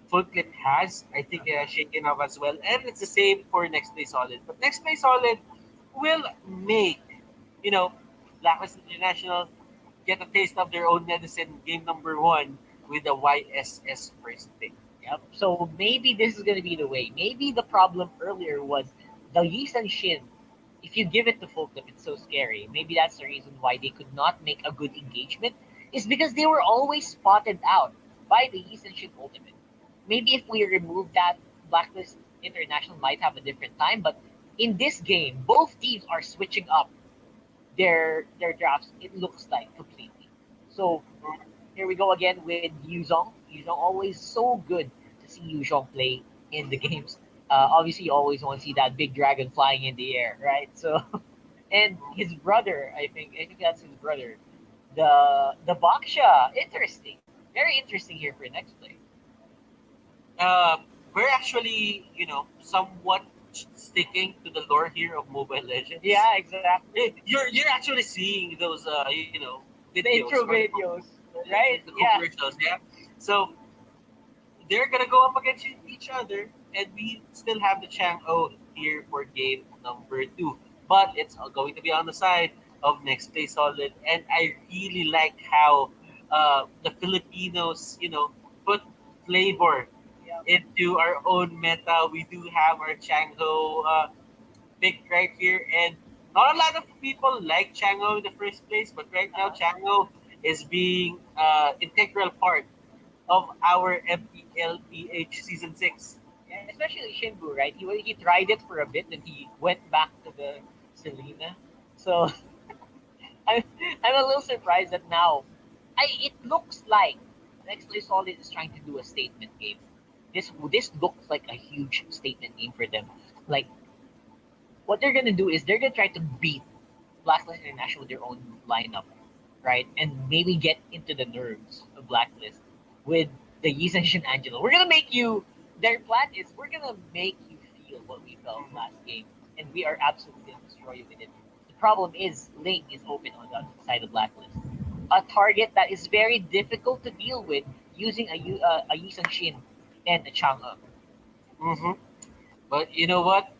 Full Clip has, I think it has shaken off as well. And it's the same for Next Play Solid. But Next Play Solid will make, you know, Blacklist International get a taste of their own medicine game number 1 with the YSS first pick.
Yep. So maybe this is gonna be the way. Maybe the problem earlier was the Yisan Shin. If you give it to full clip, it's so scary. Maybe that's the reason why they could not make a good engagement. Is because they were always spotted out by the Yisan Shin ultimate. Maybe if we remove that, Blacklist International might have a different time. But in this game, both teams are switching up their drafts. It looks like completely. So here we go again with Yuzong. Yuzong always so good to see Yuzong play in the games. Obviously, you always want to see that big dragon flying in the air, right? So, and his brother, I think that's his brother, the Baksha. Interesting, very interesting here for next play.
Uh, we're actually, somewhat sticking to the lore here of Mobile Legends.
Yeah, exactly.
You're actually seeing those,
The
videos,
intro
right?
videos, right?
The
Yeah,
commercials, yeah. So they're gonna go up against each other, and we still have the Chang'o here for game number 2. But it's going to be on the side of Next Play Solid, and I really like how the Filipinos, put flavor
yeah.
into our own meta. We do have our Chang'o pick right here, and not a lot of people like Chang'o in the first place, but right now
Uh-huh.
Chang'o is being integral part of our MPL-PH Season 6.
Yeah, especially Shinbu, right? He tried it for a bit, and he went back to the Selena. So I'm I'm a little surprised that now, it looks like Nexplay Solid is trying to do a statement game. This looks like a huge statement game for them. Like what they're gonna do is they're gonna try to beat Blacklist International with their own lineup, right? And maybe get into the nerves of Blacklist with the Yisan Shin Angelo. We're gonna make you. Their plan is we're gonna make you feel what we felt last game, and we are absolutely gonna destroy you with it. The problem is Link is open on the other side of Blacklist. a target that is very difficult to deal with using a Yi Shin and a Chang'e.
Mm-hmm. But you know what?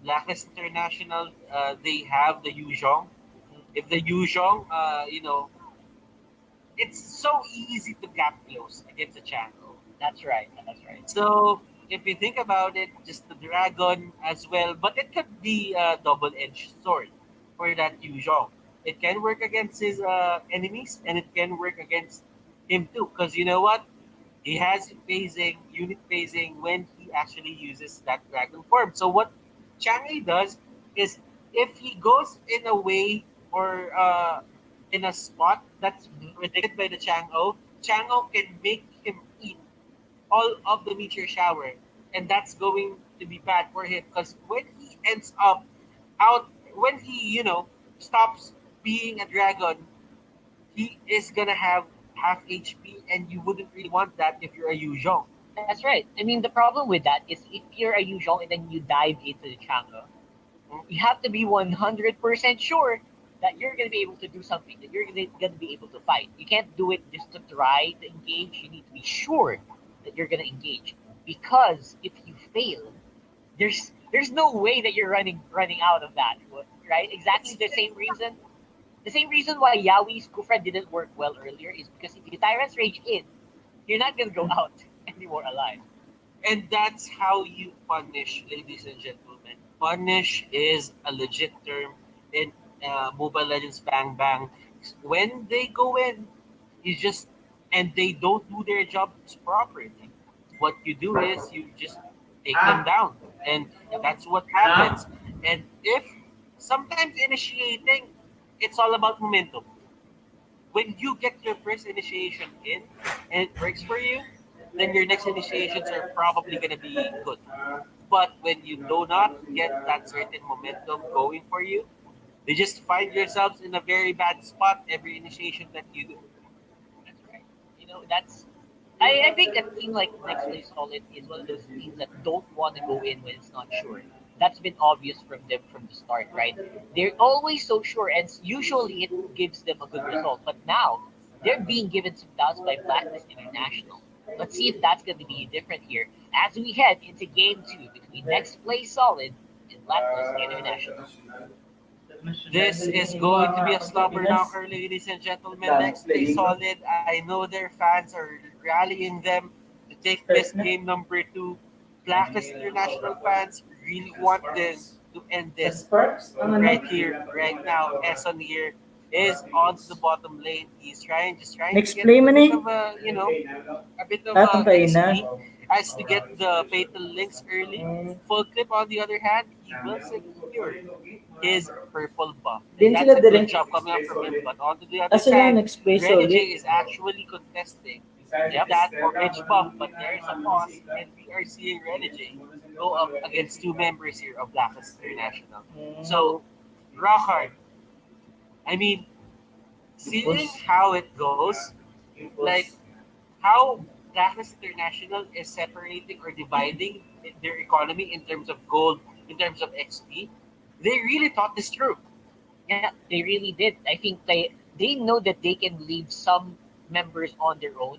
Blacklist International, they have the Yuzhong. If the Yuzhong, it's so easy to gap close against the Chango.
That's right. That's right.
So if you think about it, just the dragon as well, but it could be a double-edged sword for that Yuzhong. It can work against his enemies, and it can work against him too. Because you know what? He has unit phasing when he actually uses that dragon form. So what Chang'e does is if he goes in a way or in a spot that's predicted by the Chang'o can make him eat all of the meteor shower, and that's going to be bad for him because when he ends up out, when he stops being a dragon, he is gonna have half HP, and you wouldn't really want that if you're a Yuzhong.
That's right. I mean, the problem with that is if you're a Yuzhong and then you dive into the Chang'e, you have to be 100% sure that you're going to be able to do something, that you're going to be able to fight. You can't do it just to try to engage. You need to be sure that you're going to engage. Because if you fail, there's no way that you're running out of that, right? Exactly the same reason why Yawi's Kufra didn't work well earlier is because if you Tyrant's Rage in, you're not going to go out anymore alive.
And that's how you punish, ladies and gentlemen. Punish is a legit term in Mobile Legends Bang Bang. When they go in, you just and they don't do their jobs properly. What you do is you just take them down, and that's what happens. And if sometimes initiating, it's all about momentum. When you get your first initiation in and it works for you, then your next initiations are probably going to be good. But when you do not get that certain momentum going for you, you just find yourselves in a very bad spot every initiation that you do.
That's right. That's I think a team like Nexplay Solid is one of those teams that don't want to go in when it's not sure. That's been obvious from them from the start, right? They're always so sure, and usually it gives them a good result. But now they're being given some doubts by Blacklist International. Let's see if that's going to be different here as we head into Game 2 between Nexplay Solid and Blacklist International.
This is going to be a slobber knocker, ladies and gentlemen. Next play solid. I know their fans are rallying them to take this game number two. Blacklist International fans really want this to end this right here, right now. Eson here is on the bottom lane. He's just trying to
Next
get
play
a
man
bit
eh.
of a bit of
Tatantayin na.
XP as to get the fatal links early. Full clip on the other hand, he will secure his purple buff.
Din
And
sila
that's a good
direct.
job coming up from him. But on to the other
Sila
side,
next play
Renny
solid.
J is actually contesting that orange buff, but there is a pause, and we are seeing Renny J go up against two members here of Blacklist International. So, Rockhard, I mean, seeing how it goes, like how Blacklist International is separating or dividing their economy in terms of gold, in terms of XP, they really thought this through.
Yeah, they really did. I think they know that they can leave some members on their own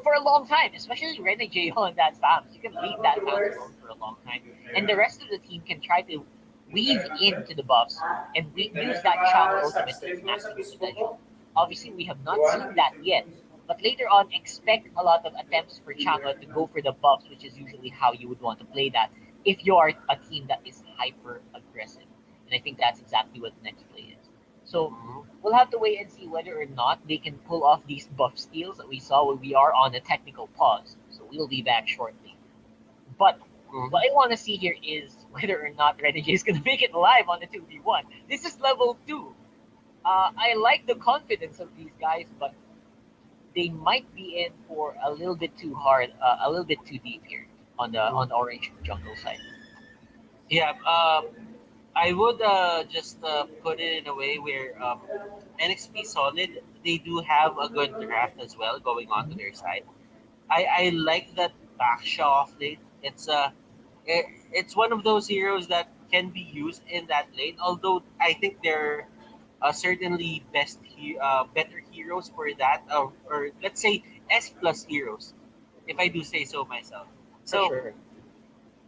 for a long time, especially Renegade on that farms. You can leave that farm alone for a long time, and the rest of the team can try to weave into the buffs and use that Chang ultimate to its maximum potential. Obviously, we have not seen that yet, but later on, expect a lot of attempts for Chang'e to go for the buffs, which is usually how you would want to play that if you are a team that is hyper aggressive. And I think that's exactly what the next play is. So we'll have to wait and see whether or not they can pull off these buff steals that we saw when we are on a technical pause. So we'll be back shortly. But what I want to see here is whether or not Renegade is going to make it live on the 2v1. This is level 2. I like the confidence of these guys, but they might be in for a little bit too hard, a little bit too deep here on the orange jungle side.
Yeah, I would just put it in a way where NXP Solid, they do have a good draft as well going on to their side. I like that Baksha off lane. It's one of those heroes that can be used in that lane. Although I think certainly better heroes for that, or let's say S plus heroes, if I do say so myself.
For
So
sure.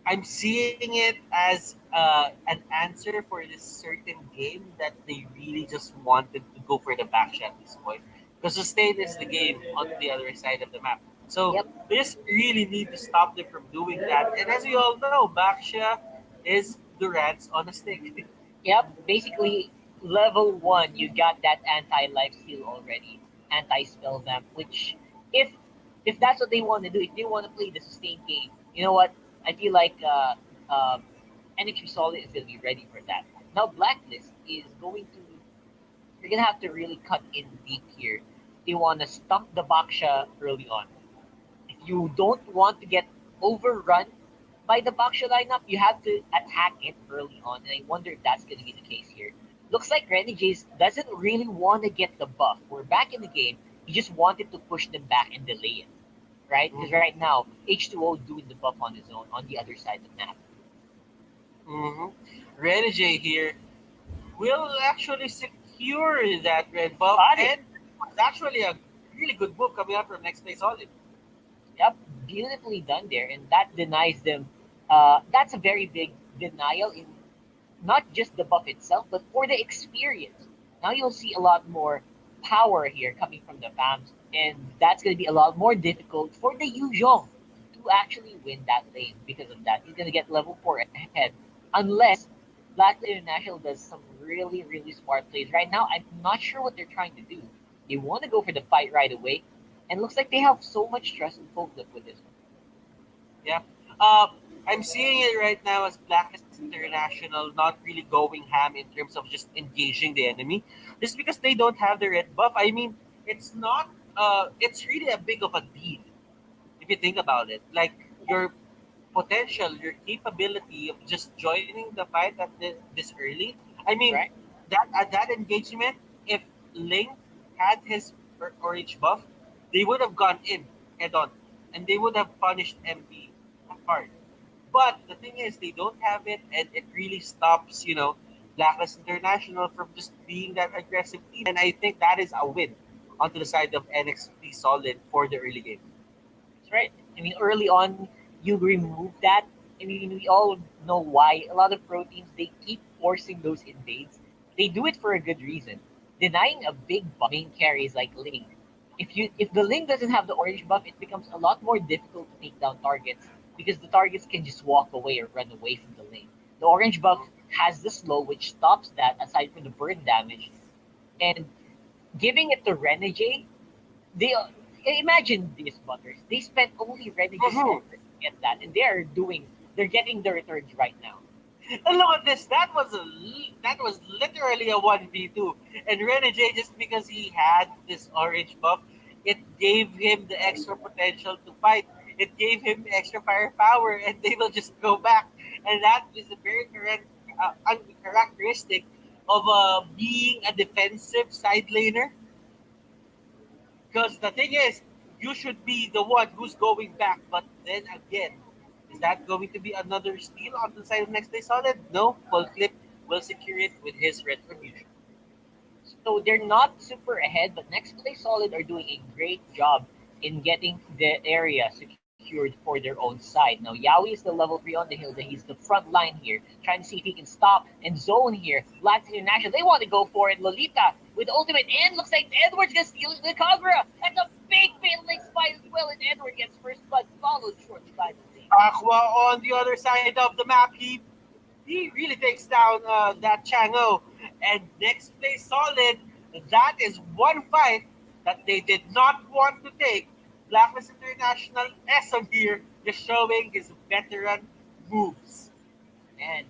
I'm seeing it as an answer for this certain game that they really just wanted to go for the backshot at this point. Because sustain is the game on the other side of the map. So
Yep.
they just really need to stop them from doing that. And as we all know, backshot is Durant's on a stick.
Yep. Basically, level one, you got that anti-life steal already, anti-spell vamp. Which, if if that's what they want to do, if they want to play the sustained game, you know what? I feel like NXT Solid is gonna be ready for that. Now, Blacklist is going to. You're gonna have to really cut in deep here. They want to stump the Baksha early on. If you don't want to get overrun by the Baksha lineup, you have to attack it early on. And I wonder if that's going to be the case here. Looks like Renegades doesn't really want to get the buff. We're back in the game. He just wanted to push them back and delay it, right? Because right now, H2O is doing the buff on his own on the other side of the map.
Mm-hmm. Renegade here will actually secure that red buff,
Got it.
and it's actually a really good move coming out from next place Solid.
Yep, beautifully done there. And that denies them. That's a very big denial in not just the buff itself, but for the experience. Now you'll see a lot more power here coming from the FAMs, and that's going to be a lot more difficult for the Yuzhong to actually win that lane because of that. He's going to get level 4 ahead, unless Black International does some really, really smart plays. Right now, I'm not sure what they're trying to do. They want to go for the fight right away, and looks like they have so much trust in Folklip with this one.
Yeah. Uh, I'm seeing it right now as Blacklist International not really going ham in terms of just engaging the enemy, just because they don't have the red buff. I mean, it's not. It's really a big of a deal if you think about it. Like your potential, your capability of just joining the fight at this early. I mean,
Right?
that at that engagement, if Ling had his orange buff, they would have gone in head on, and they would have punished MP hard. But the thing is, they don't have it, and it really stops, Blacklist International from just being that aggressive team. And I think that is a win onto the side of NXT Solid for the early game.
That's right. I mean, early on, you remove that. I mean, we all know why. A lot of pro teams, they keep forcing those invades. They do it for a good reason. Denying a big buff main carries like Ling. If the Ling doesn't have the orange buff, it becomes a lot more difficult to take down targets because the targets can just walk away or run away from the Ling. The orange buff has the slow, which stops that aside from the burn damage. And giving it to Renegade, they imagine these butters. They spent only Renegade
Mhm.
silver to get that, and they're getting the returns right now.
And look at this. That was literally a 1v2. And Renegade, just because he had this orange buff, it gave him the extra potential to fight. It gave him the extra firepower, and they will just go back. And that is a very characteristic of being a defensive side laner. Because the thing is, you should be the one who's going back. But then again, is that going to be another steal on the side of next day solid? No, full clip will secure it with his retribution.
So they're not super ahead, but Next Play Solid are doing a great job in getting the area secured for their own side. Now Yaoi is the level 3 on the hill, he's the front line here, trying to see if he can stop and zone here. Black International, they want to go for it. Lolita with the ultimate, and looks like Edward's gonna steal it with Kagura. That's a big link spy as well, and Edward gets first blood, followed shortly by the lead.
Aqua on the other side of the map, he really takes down that Chango. And next place solid, that is one fight that they did not want to take. Blacklist International Eson here, just showing his veteran moves.
And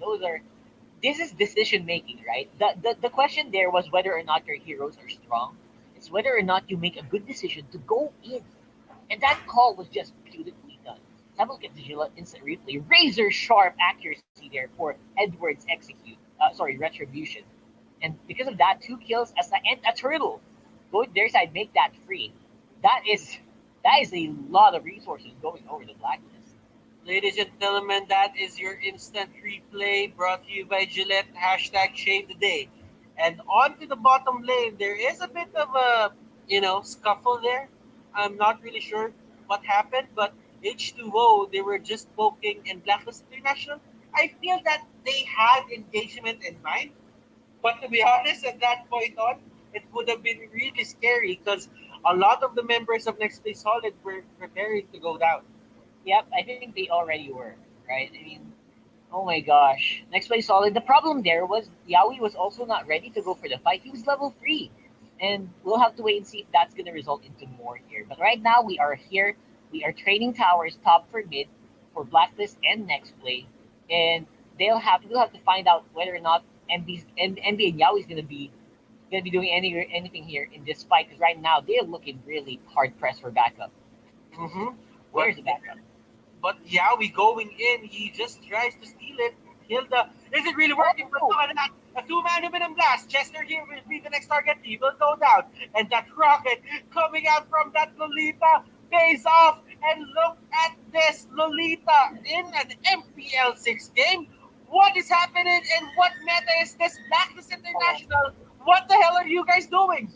this is decision making, right? The question there was whether or not your heroes are strong. It's whether or not you make a good decision to go in. And that call was just beautifully done. Let's have a look at the instant replay. Razor sharp accuracy there for Edwards retribution. And because of that, 2 kills and a turtle. Go to their side, make that free. That is a lot of resources going over the blacklist.
Ladies and gentlemen, that is your instant replay brought to you by Gillette. Hashtag shave the day. And on to the bottom lane, there is a bit of a scuffle there. I'm not really sure what happened, but H2O, they were just poking in Blacklist International. I feel that they had engagement in mind, but to be honest, at that point on, it would have been really scary because a lot of the members of Next Play Solid were preparing to go down.
Yep, I think they already were, right? I mean, oh my gosh. Next play solid. The problem there was Yaoi was also not ready to go for the fight. He was level 3. And we'll have to wait and see if that's going to result into more here. But right now, we are here. We are trading towers top for mid for Blacklist and Next play. And we'll have to find out whether or not MB and Yaoi is going to be doing anything here in this fight. Because right now, they're looking really hard pressed for backup.
Mm-hmm.
Where's the backup?
But Yaoi going in, he just tries to steal it. Hilda, is it really working? But look at that. A two-man Luminum Blast. Chester here will be the next target. He will go down. And that rocket coming out from that Lolita pays off. And look at this Lolita in an MPL-6 game. What is happening and what meta is this? Blacklist International. What the hell are you guys doing?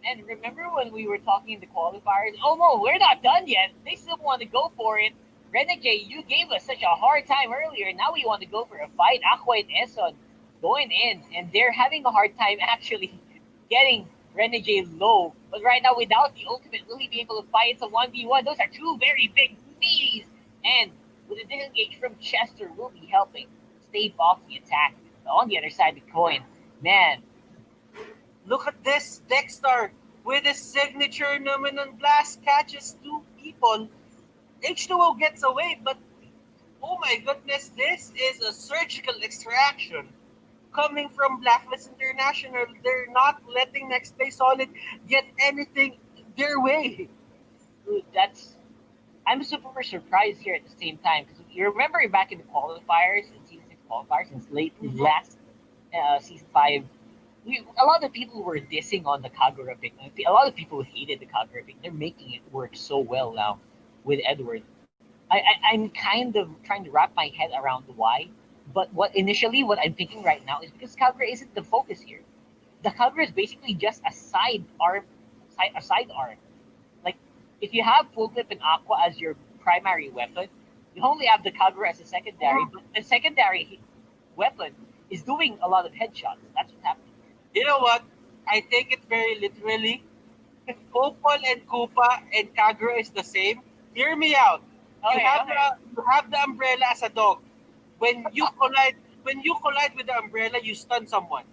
And remember when we were talking in the qualifiers? Oh no, we're not done yet. They still want to go for it. Renegade, you gave us such a hard time earlier. Now we want to go for a fight. Aqua and Eson going in, and they're having a hard time actually getting Renegade low. But right now, without the ultimate, will he be able to fight? It's a 1v1. Those are two very big meaties. And with a disengage from Chester, will be helping stave off the attack. But on the other side of the coin, man,
look at this. Dexter with his signature Numenon Blast catches two people. H2O gets away, but oh my goodness, this is a surgical extraction coming from Blacklist International. They're not letting Next Play Solid get anything their way.
dude, I'm super surprised here at the same time because you remember back in the qualifiers, in season 6 qualifiers, since late last season 5, a lot of people were dissing on the Kagura pick. A lot of people hated the Kagura pick. They're making it work so well now with Edward. I'm kind of trying to wrap my head around why, but what I'm thinking right now is because Kagura isn't the focus here. The Kagura is basically just a side arm, a side arm. Like if you have Full Clip and Aqua as your primary weapon, you only have the Kagura as a secondary, but the secondary weapon is doing a lot of headshots. That's what's happening.
You know what? I take it very literally. Popol and Koopa and Kagura is the same. Hear me out.
Okay,
You have the umbrella as a dog. When you collide with the umbrella, you stun someone.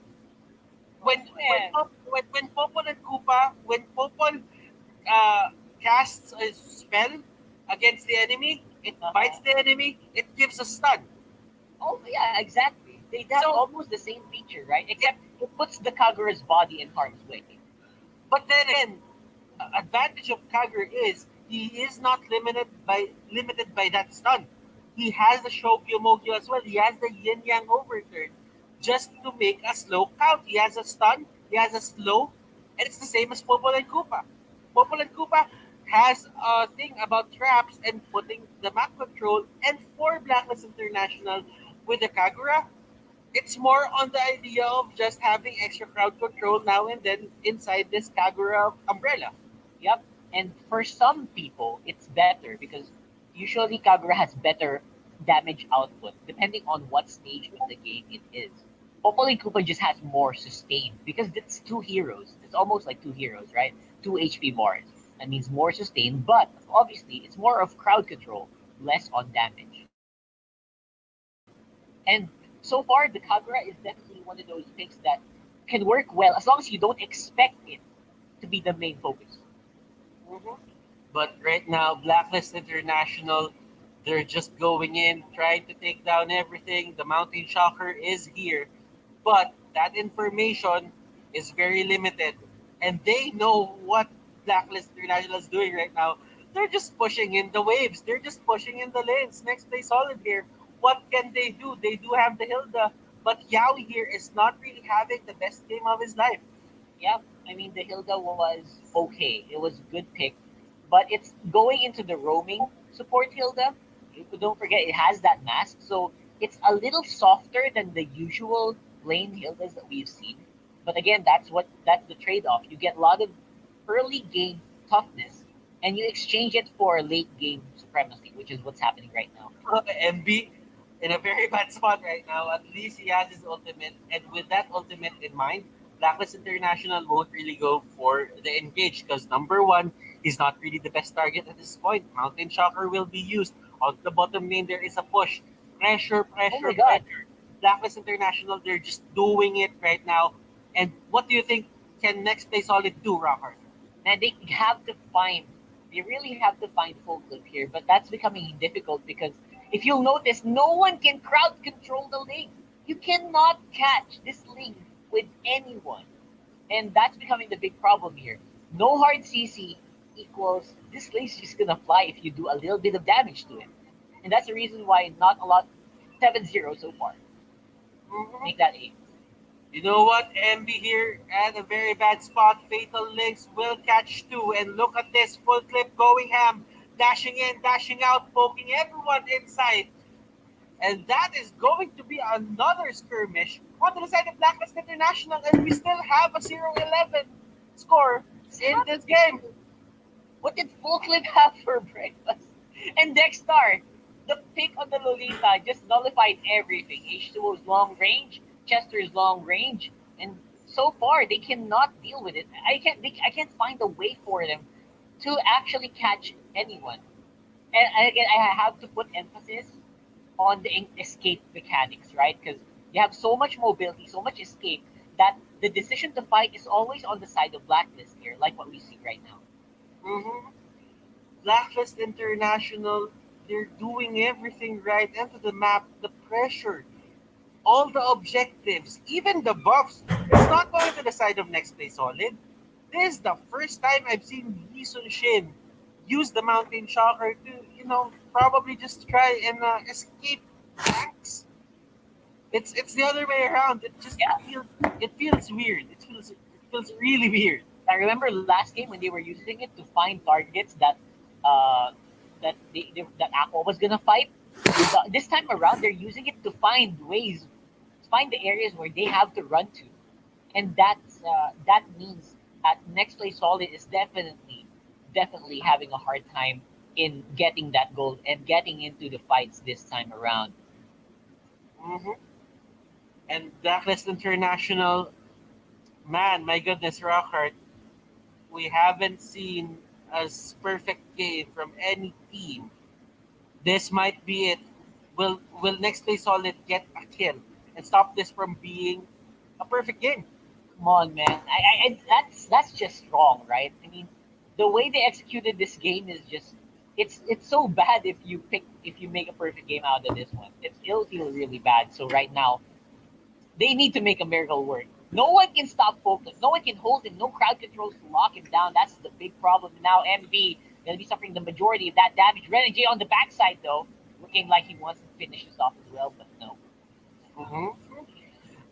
When Popol and Koopa, when Popol casts a spell against the enemy, it bites the enemy, it gives a stun.
Oh yeah, exactly. They have almost the same feature, right? Except it puts the Kagura's body in harm's way.
But then again, advantage of Kagura is he is not limited by that stun. He has the Shogyo Mogyo as well. He has the Yin Yang Overturn just to make a slow count. He has a stun, he has a slow, and it's the same as Popol and Koopa. Popol and Koopa has a thing about traps and putting the map control, and for Blacklist International with the Kagura, it's more on the idea of just having extra crowd control now and then inside this Kagura umbrella.
Yep. And for some people, it's better because usually Kagura has better damage output depending on what stage of the game it is. Popoli Koopa just has more sustain because it's two heroes. It's almost like two heroes, right? Two HP bars. That means more sustain, but obviously it's more of crowd control, less on damage. And so far, the Kagura is definitely one of those picks that can work well as long as you don't expect it to be the main focus.
Mhm. But right now, Blacklist International, they're just going in, trying to take down everything. The Mountain Shocker is here, but that information is very limited. And they know what Blacklist International is doing right now. They're just pushing in the waves. They're just pushing in the lanes. Next play solid here. What can they do? They do have the Hilda, but Yaoi here is not really having the best game of his life.
Yeah, I mean, the Hilda was okay. It was a good pick, but it's going into the roaming support Hilda. Don't forget, it has that mask, so it's a little softer than the usual lane Hildas that we've seen. But again, that's the trade-off. You get a lot of early game toughness, and you exchange it for late game supremacy, which is what's happening right now.
MB in a very bad spot right now. At least he has his ultimate, and with that ultimate in mind, Blacklist International won't really go for the engage because number one, he's not really the best target at this point. Mountain Shocker will be used on the bottom lane. There is a push, pressure,
Oh
pressure,
my god,
pressure. Blacklist International, they're just doing it right now. And what do you think can Next Play Solid do, Rocker?
man, they really have to find full clip here, but that's becoming difficult because if you'll notice, no one can crowd control the link. You cannot catch this link with anyone. And that's becoming the big problem here. No hard CC equals this lane's just gonna fly if you do a little bit of damage to it. And that's the reason why not a lot 7-0 so far. Make that 8.
You know what? MB here at a very bad spot. Fatal Links will catch two. And look at this full clip going ham. Dashing in, dashing out, poking everyone inside. And that is going to be another skirmish on the side of Blacklist International. And we still have a 0-11 score in this game.
What did Full Clip have for breakfast? And Dexter, the pick on the Lolita just nullified everything. H2O's long range, Chester's long range, and so far they cannot deal with it. I can't find a way for them to actually catch anyone. And again, I have to put emphasis on the escape mechanics, right? Because you have so much mobility, so much escape that the decision to fight is always on the side of Blacklist here, like what we see right now.
Mm-hmm. Blacklist International, they're doing everything right into the map, the pressure, all the objectives, even the buffs. It's not going to the side of Next Play Solid. This is the first time I've seen Lee Sun Shin use the Mountain Shocker to, probably just try and escape tanks. It's the other way around. It feels weird. It feels really weird.
I remember last game when they were using it to find targets uh, that Aqua was gonna fight. This time around, they're using it to find ways, find the areas where they have to run to, and that means that Next Play Solid is definitely having a hard time in getting that gold and getting into the fights this time around.
Hmm. And Blacklist International, man, my goodness, Rockhart, we haven't seen a perfect game from any team. This might be it. Will Next Play Solid get a kill and stop this from being a perfect game?
Come on, man. That's just wrong, right? I mean, the way they executed this game is just it's so bad if you make a perfect game out of this one. It'll feel really bad. So right now, they need to make a miracle work. No one can stop Focus. No one can hold him. No crowd controls to lock him down. That's the big problem. Now MB gonna be suffering the majority of that damage. Renegade on the backside though, looking like he wants to finish this off as well, but no.
Hmm.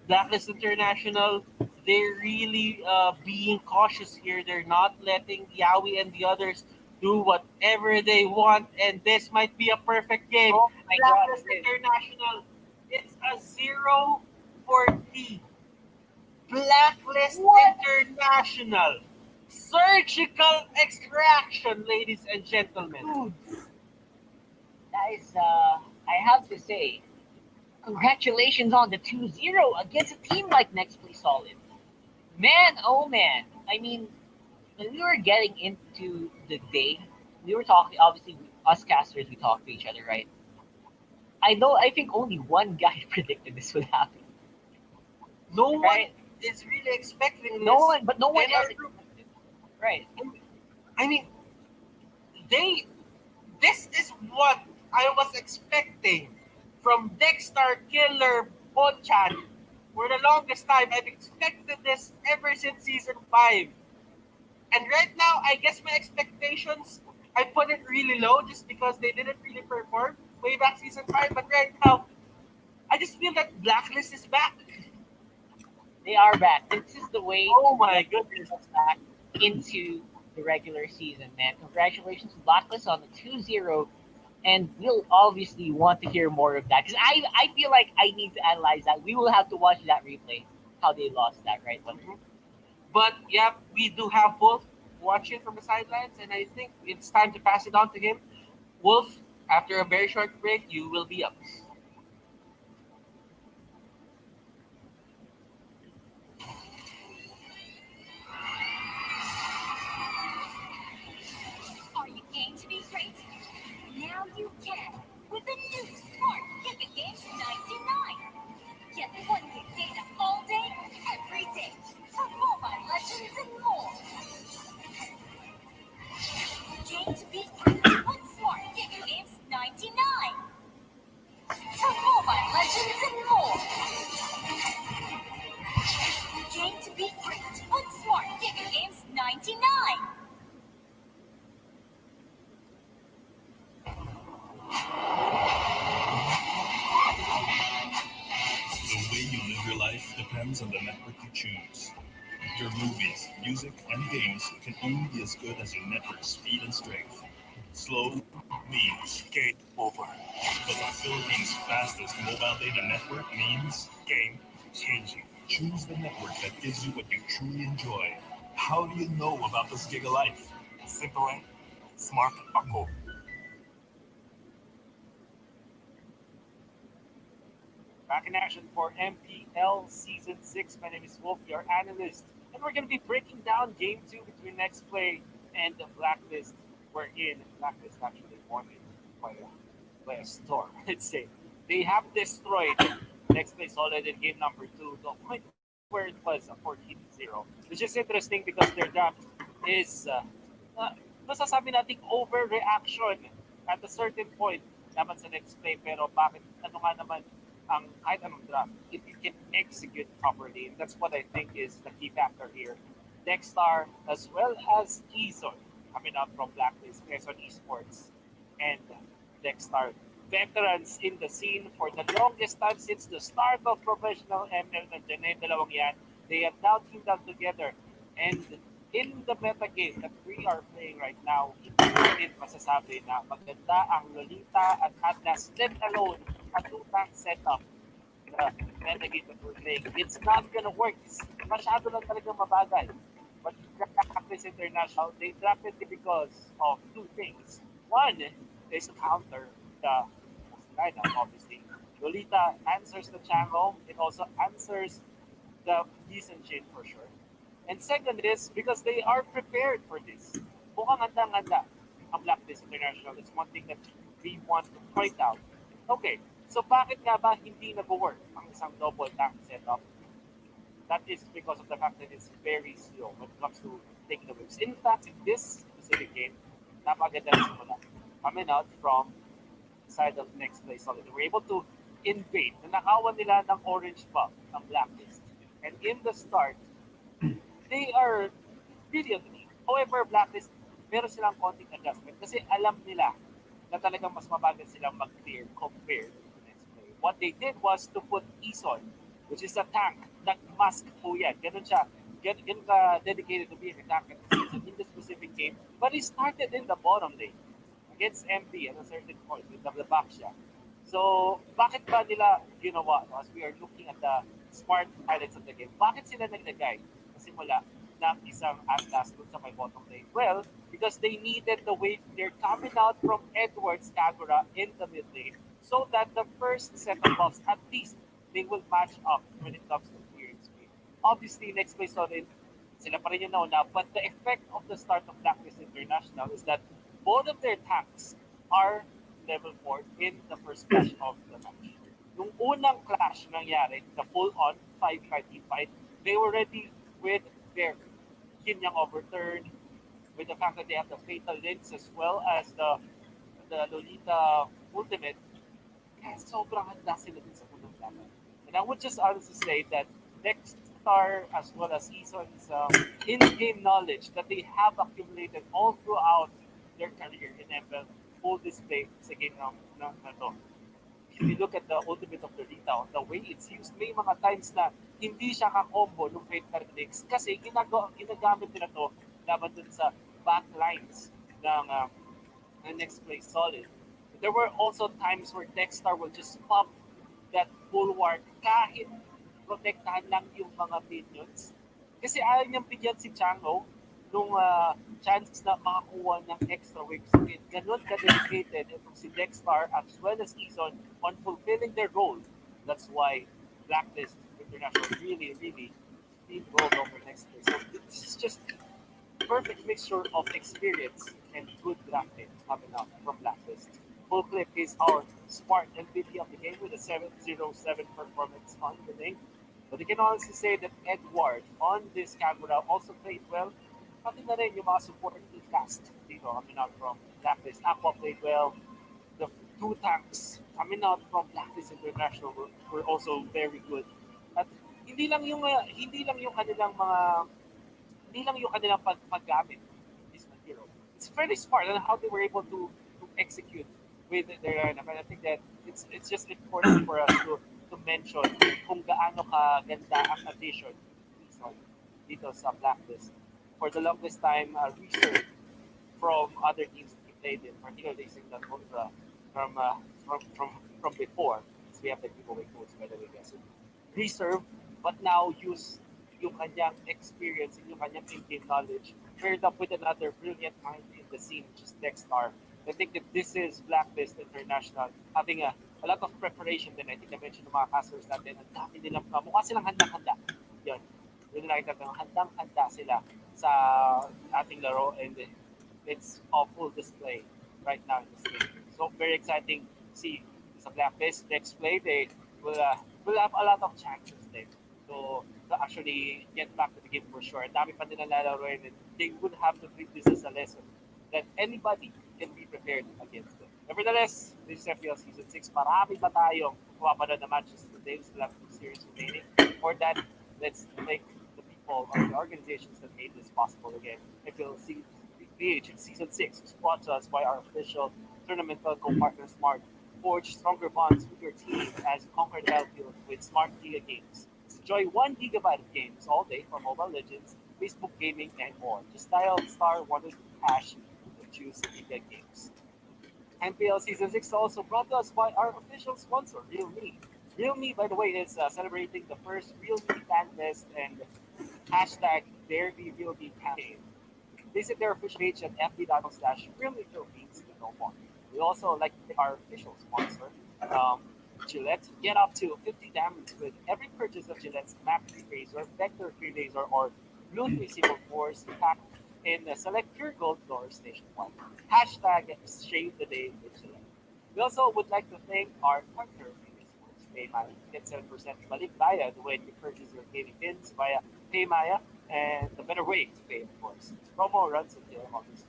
Blacklist International, they're really being cautious here. They're not letting Yawi and the others do whatever they want, and this might be a perfect game.
Oh my
Blacklist
god.
International, it's a 0-14. Blacklist
What?
International. Surgical extraction, ladies and gentlemen.
Dude, that is I have to say, congratulations on the 2-0 against a team like Next Play Solid. Man, oh man. I mean, when we were getting into the day, we were talking, obviously, us casters, we talk to each other, right? I think only one guy predicted this would happen,
No one
right?
is really expecting this.
No one
in
else
our group.
expected, right?
I mean, they. This is what I was expecting from Dexter Killer Bonchan. For the longest time, I've expected this ever since season 5. And right now, I guess my expectations, I put it really low just because they didn't really perform way back season 5. But right now, I just feel that Blacklist is back.
They are back. This is the way
Oh
to
my
get
goodness.
us back into the regular season, man. Congratulations to Blacklist on the 2-0. And we'll obviously want to hear more of that because I feel like I need to analyze that. We will have to watch that replay. how they lost that, right? But
But yeah, we do have Wolf watching from the sidelines, and I think it's time to pass it on to him. Wolf, after a very short break, you will be up.
Are you game to be great? Now you can with the new Smart Gigga Games 99. Get 1 gig data all day, every day for Mobile Legends and more. Game to be great with Smart Gigga Games 99 for Mobile Legends and more. Game to be great with Smart Gigga Games 99.
The way you live your life depends on the network you choose. Your movies, music, and games can only be as good as your network speed and strength. Slow means game over. But the Philippines' fastest mobile data network means game changing. Choose the network that gives you what you truly enjoy. How do you know about this Giga Life? Simple and smart ako.
Back in action for MPL Season 6. My name is Wolf, your analyst. And we're going to be breaking down Game 2 between Nexplay and the Blacklist. We're in Blacklist actually won it by a storm, let's say. They have destroyed Nexplay Solid in game number 2 to a point where it was a 14-0. Which is interesting because their draft is, masasabi nating overreaction at a certain point naman sa Nexplay. Pero bakit, ano nga naman, kahit anong draft, if you can execute properly. And that's what I think is the key factor here. Dexstar as well as Eson coming up from Blacklist, Quezon Esports, and Dexstar. Veterans in the scene for the longest time since the start of professional ML. Nandiyan na yung dalawang yan. They have now teamed up together. And in the meta game that we are playing right now, hindi natin masasabi na maganda ang Lolita at Atlas, let alone a two-tank setup. The meta game that we're playing. It's not gonna work. It's masyado lang talaga mabagal. But Blacklist International, they drafted it because of two things. One is to counter the lineup, obviously. Lolita answers the channel. It also answers the decent chain for sure. And second is because they are prepared for this. Mukhang handa-handa ang Blacklist International. It's one thing that we want to point out. Okay, so bakit nga ba hindi nag-work ang isang double tank setup? That is because of the fact that it's very slow when it comes to taking the waves. In fact, in this specific game, napaganda na simula. Coming out from the side of Nexplay Solid. They were able to invade. Nanakawan nila ng orange buff, ng Blacklist. And in the start, they are brilliantly. However, Blacklist, meron silang konting adjustment kasi alam nila na talagang mas mabagal silang mag-clear compared to Nexplay. What they did was to put Eson, which is a tank, nag-mask po yan. Ganun siya. Ganun ka dedicated to being a tank in this specific game. But he started in the bottom lane against MP at a certain point with the back siya. So, bakit ba nila ginawa as we are looking at the smart highlights of the game? Bakit sila naglagay sa simula ng isang Atlas dun sa may bottom lane? Well, because they needed the wave. They're coming out from Edwards Kagura in the mid lane so that the first set of buffs, at least, they will match up when it comes to clearance speed. Obviously, next place on it, sila pa rin yung nauna, but the effect of the start of Blacklist International is that both of their tanks are level 4 in the first clash of the match. Nung unang clash nangyari, the full-on 5-5 team fight, they were ready with their Yin Yang overturn, with the fact that they have the Fatal Links as well as the Lolita Ultimate. Kaya sobrang handa sila din sa unang laban. And I would just honestly say that Dexstar as well as Eson's in-game knowledge that they have accumulated all throughout their career in ML full display sa game na to. If you look at the ultimate of the Lolita, the way it's used, may mga times na hindi siya ka-combo ng Fatal Links kasi ginagamit nila to laban dun sa backlines ng Nexplay Solid. There were also times where Dexstar will just pop that bulwark kahit protektahan lang yung mga minions. Kasi ayaw niyang bigyan si Chango nung chances na makakuha ng extra wave speed. Ganun ka-dedicated itong si Dexstar as well as Eason on fulfilling their role. That's why Blacklist International really, really need rolled over next year. So this is just perfect mixture of experience and good graphics coming out from Blacklist. Full clip is our smart MVP of the game with a 707 performance on the link. But you can honestly say that Edward on this camera also played well. Pati na rin yung mga supporting cast dito coming out from Blacklist. Aqua played well. The two tanks coming out from Blacklist International were also very good. At hindi lang yung kanilang mga hindi lang yung kanilang paggamit is hero. It's very smart on how they were able to execute with their lineup. And I think that it's just important for us to mention kung gaano kaganda ang addition dito sa Blacklist. For the longest time, research from other teams that he played in, particularly Cignal Ultra from before. So we have the giveaway codes by the way, guys. Reserve, but now use yung kanyang experience and yung kanyang in-game knowledge paired up with another brilliant mind in the scene, which is Dexstar. I think that this is Blacklist International having a lot of preparation din. I think I mentioned ng mga casters natin, ang dami nilang, mukha silang handang-handa. Yun. Yun nakita ko, handang-handa sila sa ating laro and it's a full display right now in this game. So very exciting to see sa Blacklist Nexplay. They will have a lot of chances there to actually get back to the game for sure. Ang dami pa din lalaro and they would have to treat this as a lesson that anybody can be prepared against them. Nevertheless, this is FPL Season 6. Marami pa tayong kumapanood na matches today. We still have 2 series remaining. For that, let's thank the people or the organizations that made this possible again. MPL-PH in Season 6 is brought to us by our official tournament telco partner Smart. Forge stronger bonds with your team as you conquer the battlefield with Smart Giga Games. Enjoy 1 gigabyte of games all day for Mobile Legends, Facebook Gaming, and more. Just dial star 100 hash and choose Giga Games. MPL Season 6 is also brought to us by our official sponsor, Realme. Realme, by the way, is celebrating the first Realme fan fest and hashtag DareBeRealme campaign. Visit their official page at fb.com/Realme Philippines to know more. We also like our official sponsor, Gillette. Get up to 50 damage with every purchase of Gillette's Map 3 Razor, Vector 3 Razor, or Blue 3 Single Force pack in select Pure Gold stores nationwide. Hashtag Shave the Day with Gillette. We also would like to thank our partner in Esports, Paymaya. Get 7% balik bayad when you purchase your gaming pins via Paymaya, and the better way to pay, of course. Promo runs until August.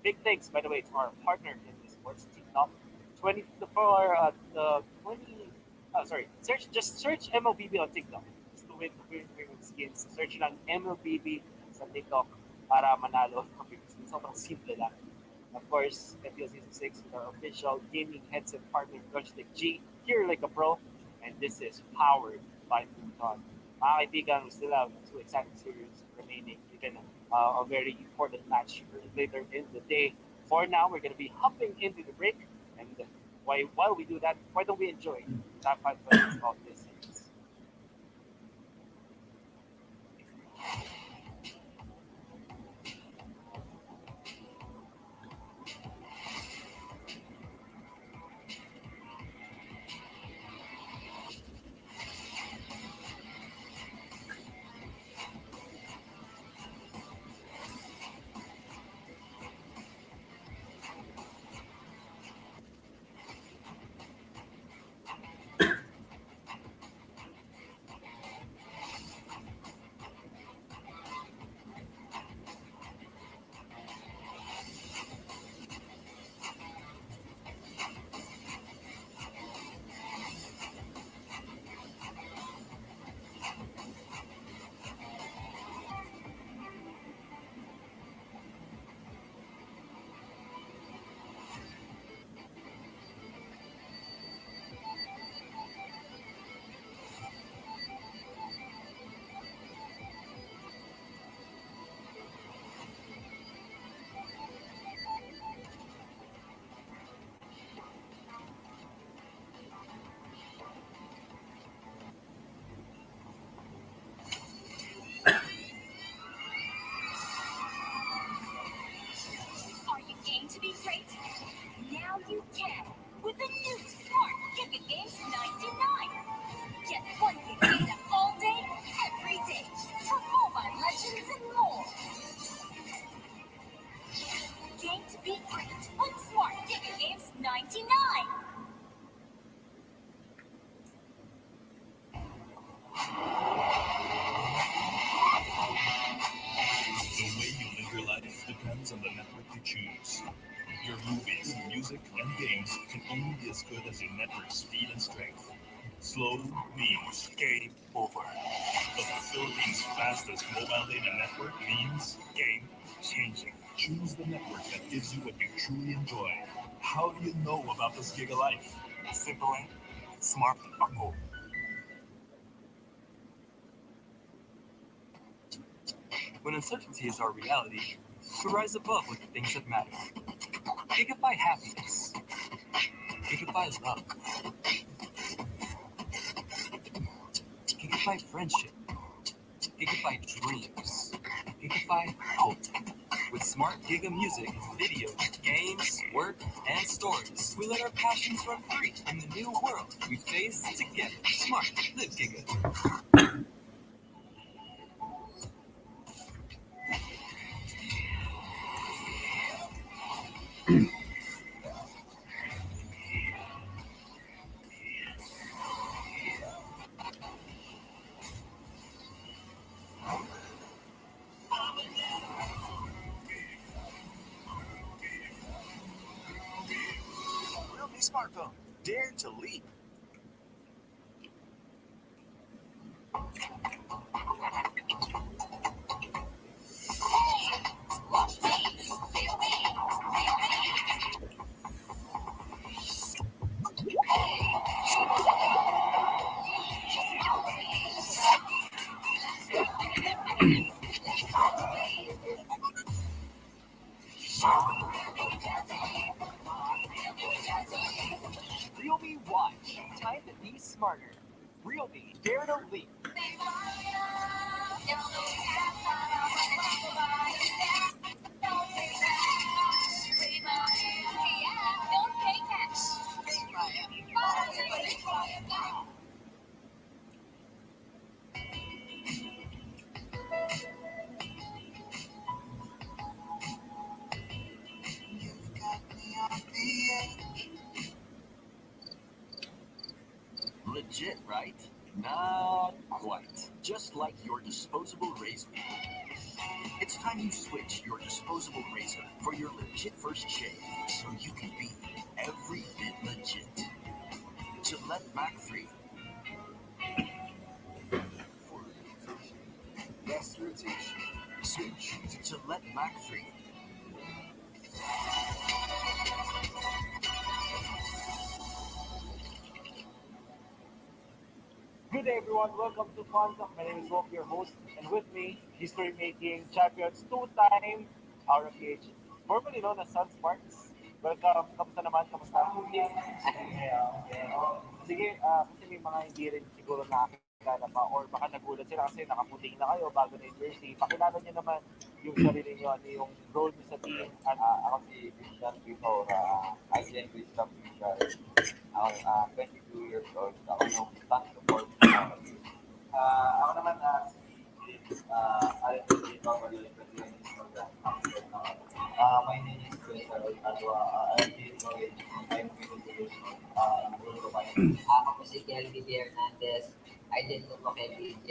Big thanks, by the way, to our partner in Esports, Cignal 20 for the 20. Oh, sorry. Search MLBB on TikTok. Just to win premium skins. Search lang MLBB sa TikTok para manalo ng premium skins. Sobrang simple lang. Of course, FPL Season 6 with our official gaming headset partner, Logitech G. Here like a pro. And this is powered by Pluton. Mga kaibigan, we still have 2 exciting series remaining. Even a very important match later in the day. For now, we're going to be hopping into the break. And while we do that, why don't we enjoy top 5 minutes of this series?
only be as good as your network speed and strength. Slow means game over. But the Philippines' fastest mobile data network means game changing. Choose the network that gives you what you truly enjoy. How do you know about this Giga Life? Simple and smart ako.
When uncertainty is our reality, we rise above with the things that matter. Gigabyte happiness. Gigabyte love. Gigabyte friendship. Gigabyte dreams. Gigabyte hope. With smart Giga music, video, games, work, and stories, we let our passions run free in the new world we face together. Smart, live Giga.
Realme smartphone. Dare to leap.
Realme Watch. Time to be smarter. Realme Dare to Leap.
Don't pay cash.
Legit, right? Not quite. Just like your disposable razor. It's time you switch your disposable razor for your legit first shave so you can be every bit legit. Gillette Mac 3. For less irritation. Switch to Gillette Mac 3.
Good day, everyone. Welcome to Fun Talk. My name is Wolf, your host, and with me, history-making champions, two-time MLBB, formerly known as Sun Sparks. Welcome. Kamusta naman? Kamusta? Sige, kasi may mga hindi rin siguro nakakilala pa or baka nagulat sila kasi nakaputing na kayo bago na yung jersey. Pakilala nyo naman yung sarili nyo, ano yung role nyo sa team.
Ako si Christian before, IGN Christian Fisher. Ako, 22 years old. Ako yung tank support. Ako naman si RFC dito, president program. My name is Cesar Oitadua. I'm the college. I'm with
Ako po si Kelvin Hernandez. I did po kay BJ.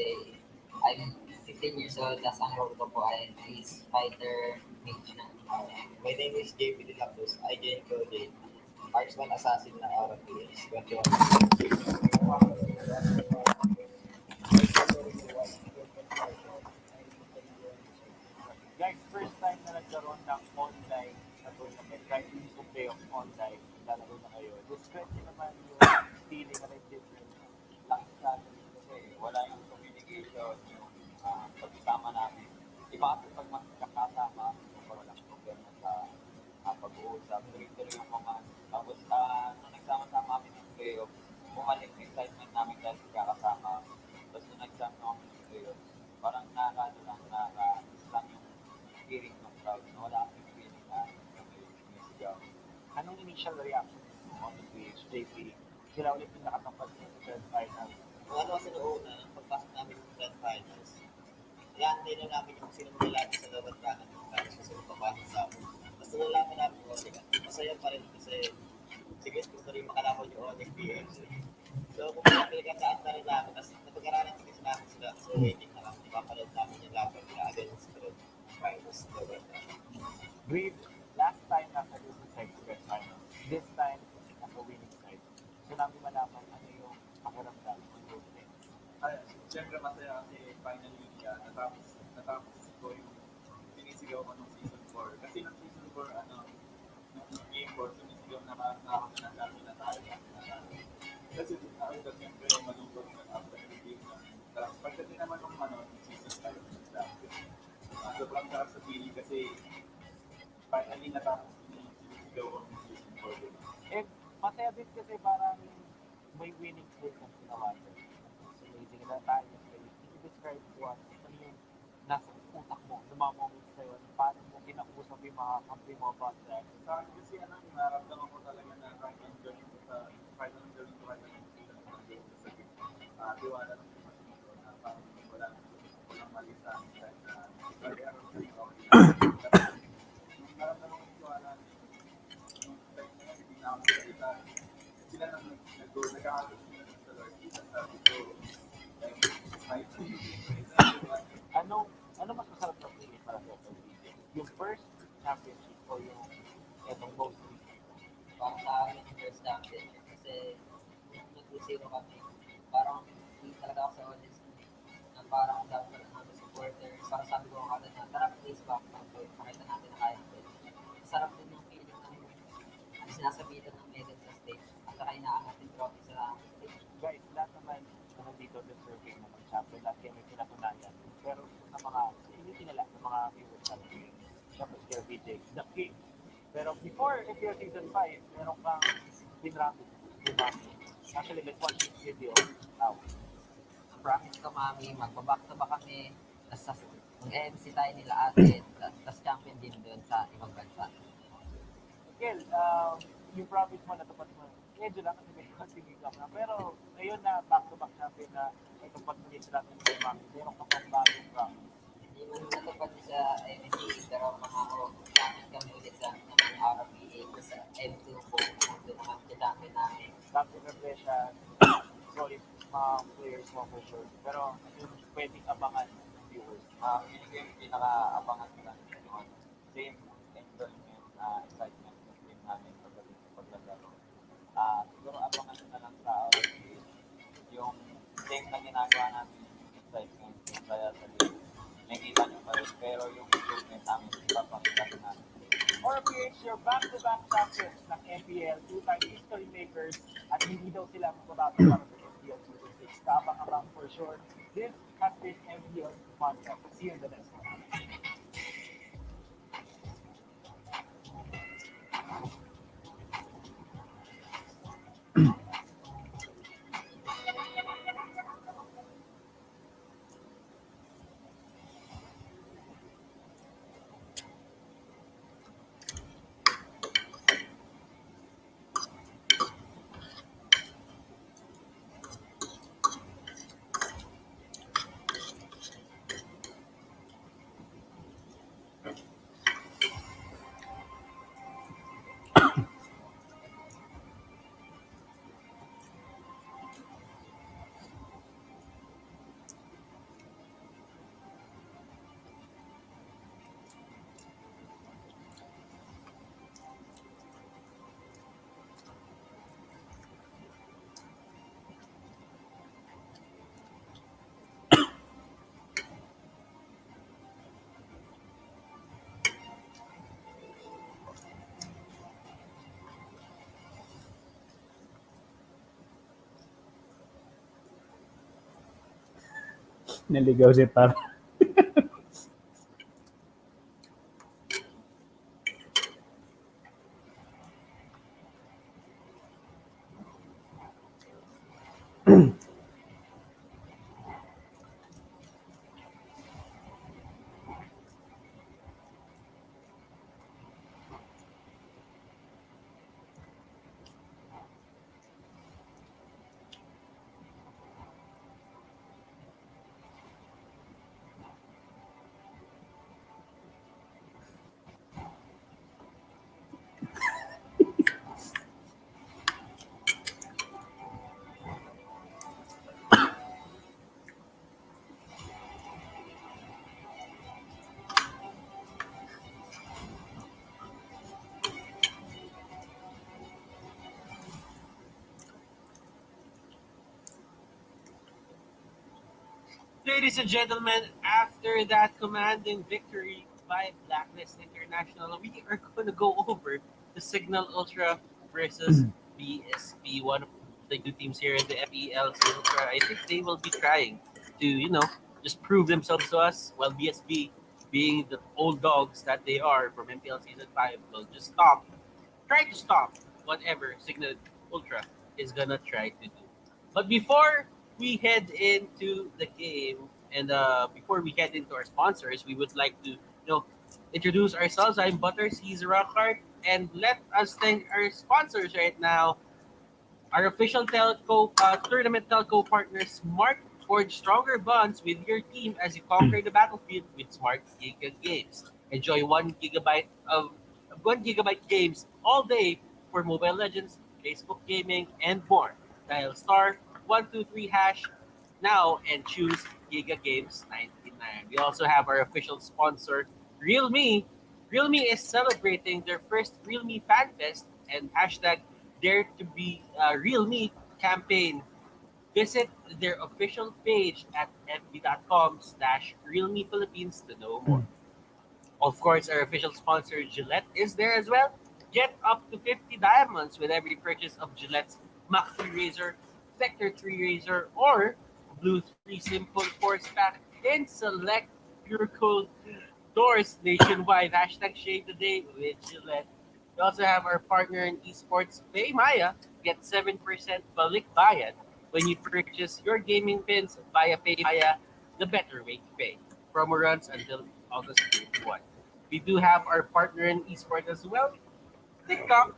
I'm 15 years old. Nasang role ko po ay police fighter mage na.
My name is JP De La Cruz. I joined Code. Marksman Assassin na RFPH. 21.
Guys, first time na nagkaroon ng online na tournament, kahit hindi ko playoff online, lalaro na kayo. Describe nyo naman yung feeling na may difference.
Lakas natin kasi wala yung communication, yung pagsama namin. Iba kasi pag magkakasama, walang problema sa pag-uusap. Tuloy-tuloy yung mga tapos nung nagsama-sama kami ng playoff, bumalik yung excitement namin dahil kakasama. Tapos nung nagsama kami ng playoff, parang nakaka lang yung hearing ng crowd. Wala akong feeling na may sigaw.
Anong initial reaction mo on the PH, JP? Sila ulit yung nakatapat sa third final.
Kung ano kasi noon na, pagpasok namin ng grand finals, i-antay na namin yung sino malalaki sa loob at kanan ng finals kasi magpapasok sa amin. Basta nalaman namin kung sila. Masaya pa rin kasi sige, gusto rin makalaman yung MPL-PH. So, kung pinagkaktaan na rin namin, tapos napag-aralan kasi namin sila. So, waiting na lang. Ipapanood namin yung laban nila against the finals.
Breathe, last time nasa Luzon Tech Grand Finals. This time, nasa win
Siyempre masaya kasi finally natapos ko yung sinisigaw ko nung season 4. Kasi nung season 4, nung game 4, sumisigaw na ako na nasabi na tayo. Kasi ako kasi siyempre malungkot na after the game na. Tapos pagdating naman nung nung season 5, sobrang sarap sa feeling kasi finally natapos yung sinisigaw ko nung season 4.
And masaya din kasi parang may winning streak na tinawagan. It's amazing na tayo. Can you describe to us ano yung nasa utak mo, ng mga moments na yun? Paano mo kinakusap yung mga kampi mo about that?
Sa akin kasi nararamdaman ko talaga na kahit ang gawin ko sa kahit anong gawin ko kahit anong season ko ang gawin ko sa game. Tiwala ng team dito na parang walang mali sa akin kahit na bali araw sa iyo ako nung naramdaman ko yung tiwala nung time na yun, hindi na ako salita. Sila nang nagkakagusto nila sa Lord. Sabi ko, like, fight.
Ano mas masarap na feeling para sa LBJ? Yung first championship o yung etong most recent?
Para sa akin, first championship. Kasi nung nag-0 kami, parang hindi talaga ako sa audience na parang dami pa rin mga supporters. Parang sabi ko kada na, tara please back up. Pakita natin na kaya natin. Masarap din yung feeling ng sinasabitan ng medal sa stage. At saka inaangat yung trophy sa stage.
Guys, lahat naman na nandito deserving na mag-champion. Lahat kayo may pinatunayan. Pero sa mga, hindi nila, ng mga viewers natin. Siyempre si LBJ, the king. Pero before MPL Season 5, meron kang pinrapid. Diba? Actually, may one video out.
Promise ko mami, magbaback to back kami. Tapos mag-MC tayo nila atin. Tapos champion din doon sa ibang bansa.
Miguel, yung promise mo natupad mo, medyo lang kasi may konting hiccup na. Pero ngayon na back-to-back champion na natupad mo yung natin kay Mami, meron ka pang bagong promise.
Hindi mo natupad sa MLB, pero ako, champion kami ulit sa MLBB sa M2 po. Doon naman champion namin.
Back to repression, solid mga players mo for sure. Pero yung pwedeng abangan ng viewers.
Feeling ko yung pinaka-abangan ko lang yung same enjoyment, excitement ng team namin pagdating sa paglalaro. Siguro abangan nyo na lang sa PH yung same na ginagawa namin yung excitement, yung saya sa game. Nakikita nyo pa rin, pero yung improvement namin, ipapakita ko namin.
Or PH, your back-to-back champions ng MPL, two-time history makers, at hindi daw sila magbabago para sa MPL Season 6. Kabang-abang for sure. This has been MPL Podcast. See you in the next one.
Naligaw si Par.
ladies and gentlemen, after that commanding victory by Blacklist International, we are going to go over the Cignal Ultra versus BSB, one of the new teams here in the MPL Ultra. I think they will be trying to, just prove themselves to us, while BSB, being the old dogs that they are from MPL Season 5, will just try to stop whatever Cignal Ultra is going to try to do. But before we head into the game, and before we head into our sponsors, we would like to introduce ourselves. I'm Butters, he's Rockhart, and let us thank our sponsors right now. Our official tournament telco partner, Smart. Forge stronger bonds with your team as you conquer the battlefield with Smart Giga Games. Enjoy 1 gigabyte games all day for Mobile Legends, Facebook Gaming, and more. Dial star 123 hash now and choose Giga Games 99. We also have our official sponsor, Realme. Realme is celebrating their first Realme Fan Fest and hashtag Dare to be Realme campaign. Visit their official page at fb.com/Realme Philippines to know more. Of course, our official sponsor, Gillette, is there as well. Get up to 50 diamonds with every purchase of Gillette's Mach 3 Razor, Sector 3 Razor, or Blue 3 Simple Force Pack in select Pure Cold doors nationwide. Hashtag Shade the Day with Gillette. We also have our partner in esports, Paymaya. Get 7% balik bayad when you purchase your gaming pins via Paymaya, the better way to pay. Promo runs until August 31. We do have our partner in esports as well, TikTok.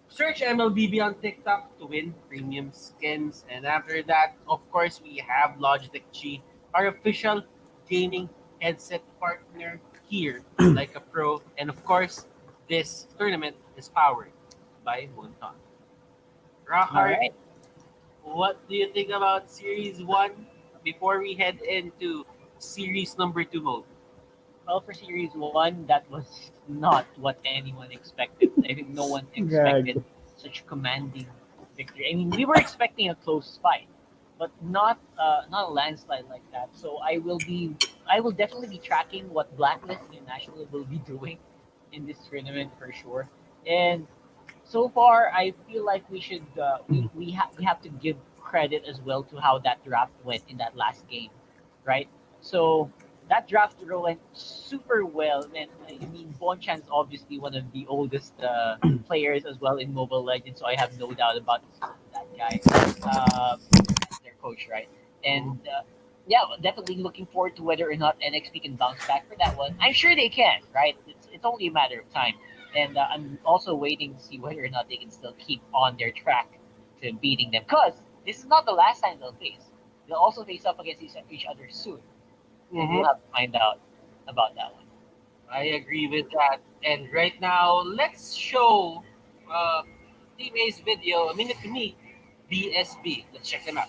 Search MLBB on TikTok to win premium skins. And after that, of course, we have Logitech G, our official gaming headset partner here, like a pro. And of course, this tournament is powered by Moonton.
All
Rockhard,
right.
what do you think about Series 1 before we head into Series number 2 mode?
Well, for Series 1, that was not what anyone expected. I think no one
Right.
expected such commanding victory. I mean, we were expecting a close fight, but not a landslide like that. So I will definitely be tracking what Blacklist International will be doing in this tournament for sure. And so far, I feel like we should we have to give credit as well to how that draft went in that last game, right? So that draft went super well. And I mean, Bonchan's obviously one of the oldest players as well in Mobile Legends, so I have no doubt about that guy as their coach, right? And yeah, definitely looking forward to whether or not NXT can bounce back for that one. I'm sure they can, right? It's only a matter of time. And I'm also waiting to see whether or not they can still keep on their track to beating them. Because this is not the last time they'll face. They'll also face up against each other soon. And we'll have to find out about that one.
I agree with that. And right now, let's show uh, Team A's video, A Minute to Me, BSB. Let's check them out.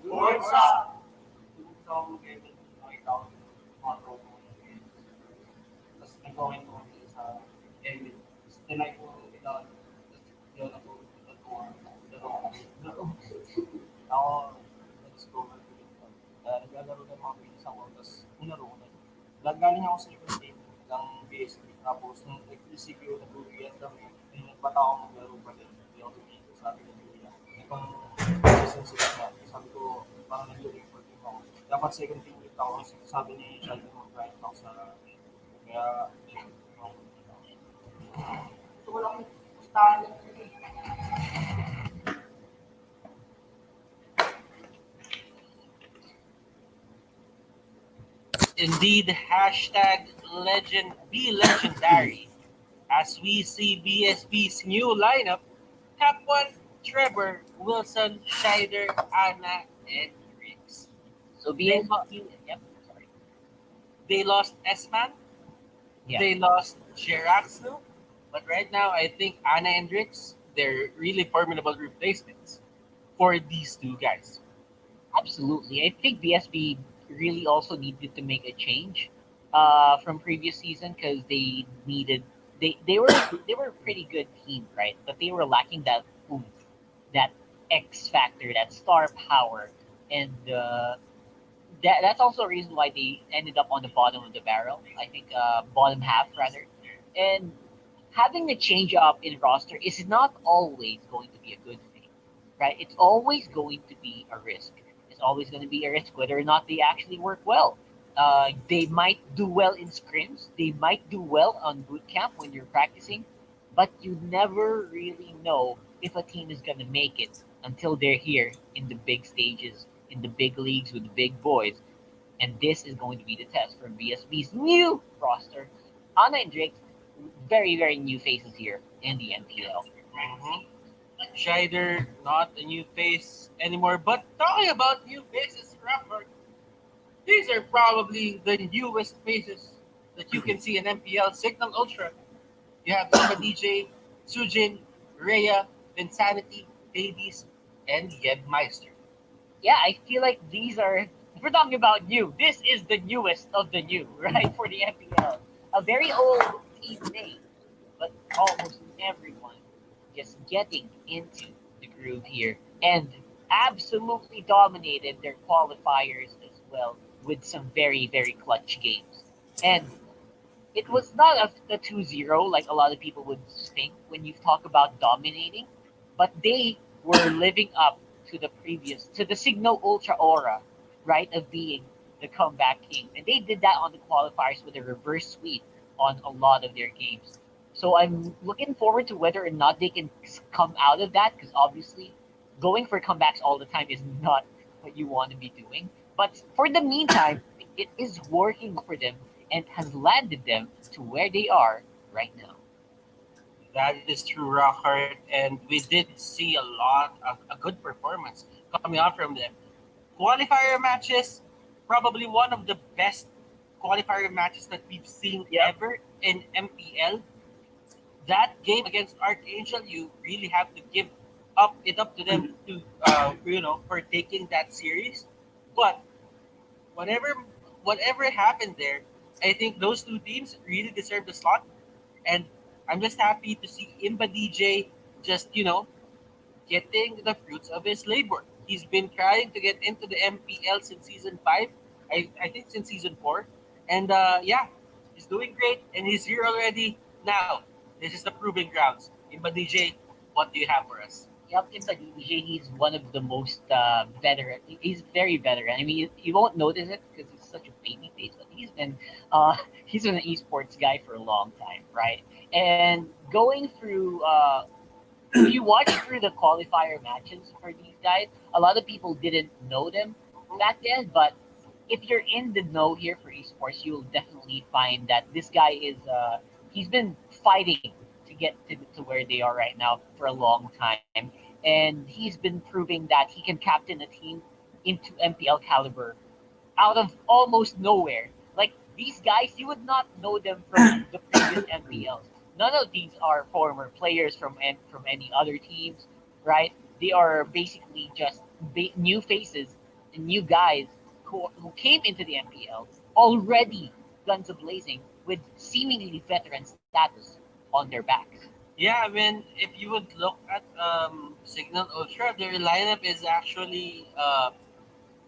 What's up? Tapos nag-comment ko sa Edwin. Tinay ko ito. Yun ako. Ako, nag-discover ko dito. Naglalaro ng mga pinisang ko. Tapos, unaro ko na. Galing ako sa second team ng BSB. Tapos, nung nag-receive ko na Lugia, bata ako maglaro pa din. Hindi ako dito. Sabi ng Lugia. Itong season sila na. Sabi ko, parang nag-report din ako. Dapat second team ulit ako. Sabi ni Sheldon mag-grind ako sa kaya, yun. Ito ko lang.
Indeed, hashtag legend be legendary. As we see BSB's new lineup, top one, Trevor, Wilson, Scheider, Anna, and Riggs.
So BSB, yep, sorry.
They lost S-Man,
Yeah.
they lost Jeraxnu, but right now I think Anna and Riggs, they're really formidable replacements for these two guys.
Absolutely. I think BSB really also needed to make a change from previous season because they needed they were a pretty good team, right? But they were lacking that oomph that X factor, that star power, and that's also a reason why they ended up on the bottom of the barrel. I think bottom half rather, and having a change up in roster is not always going to be a good thing, right? It's always going to be a risk. It's always going to be a risk whether or not they actually work well. They might do well in scrims. They might do well on boot camp when you're practicing, but you never really know if a team is going to make it until they're here in the big stages, in the big leagues with the big boys. And this is going to be the test for BSB's new roster. Anna and Drake, very, very new faces here in the MPL.
Mhm. Scheider, not a new face anymore. But talking about new faces, Rafford, these are probably the newest faces that you can see in MPL. Cignal Ultra. You have Emma DJ, Sujin, Rhea, Insanity, Hades, and Yed Meister.
Yeah, I feel like these are, if we're talking about new, this is the newest of the new, right, for the MPL. A very old team name, but almost everyone just getting into the groove here and absolutely dominated their qualifiers as well with some very, very clutch games. And it was not a 2-0 like a lot of people would think when you talk about dominating, but they were living up to the previous, to the Cignal Ultra aura, right, of being the comeback king. And they did that on the qualifiers with a reverse sweep on a lot of their games. So I'm looking forward to whether or not they can come out of that, because obviously going for comebacks all the time is not what you want to be doing. But for the meantime, it is working for them and has landed them to where they are right now.
That is true, Rockhart, and we did see a lot of a good performance coming out from them. Qualifier matches, probably one of the best qualifier matches that we've seen
Yep.
ever in MPL. That game against Archangel, you really have to give up to them to for taking that series. But whatever whatever happened there, I think those two teams really deserve the slot, and I'm just happy to see Imba DJ just getting the fruits of his labor. He's been trying to get into the MPL since season 5. I think since season 4, and yeah, he's doing great, and he's here already now. This is the proving grounds. Imba DJ, what do you have for us?
Yep, in Padilla, he's one of the most veteran. He's very veteran. I mean, you won't notice it because he's such a baby face, but he's been an esports guy for a long time, right? And going through, if you watch through the qualifier matches for these guys, a lot of people didn't know them back then, but if you're in the know here for esports, you'll definitely find that this guy is he's been fighting to get to where they are right now for a long time, and he's been proving that he can captain a team into MPL caliber out of almost nowhere. Like these guys, you would not know them from the previous MPLs. None of these are former players from any other teams, right? They are basically just new faces and new guys who came into the MPL already guns a blazing with seemingly veteran status on their backs.
Yeah, I mean, if you would look at Signal Ultra, their lineup is actually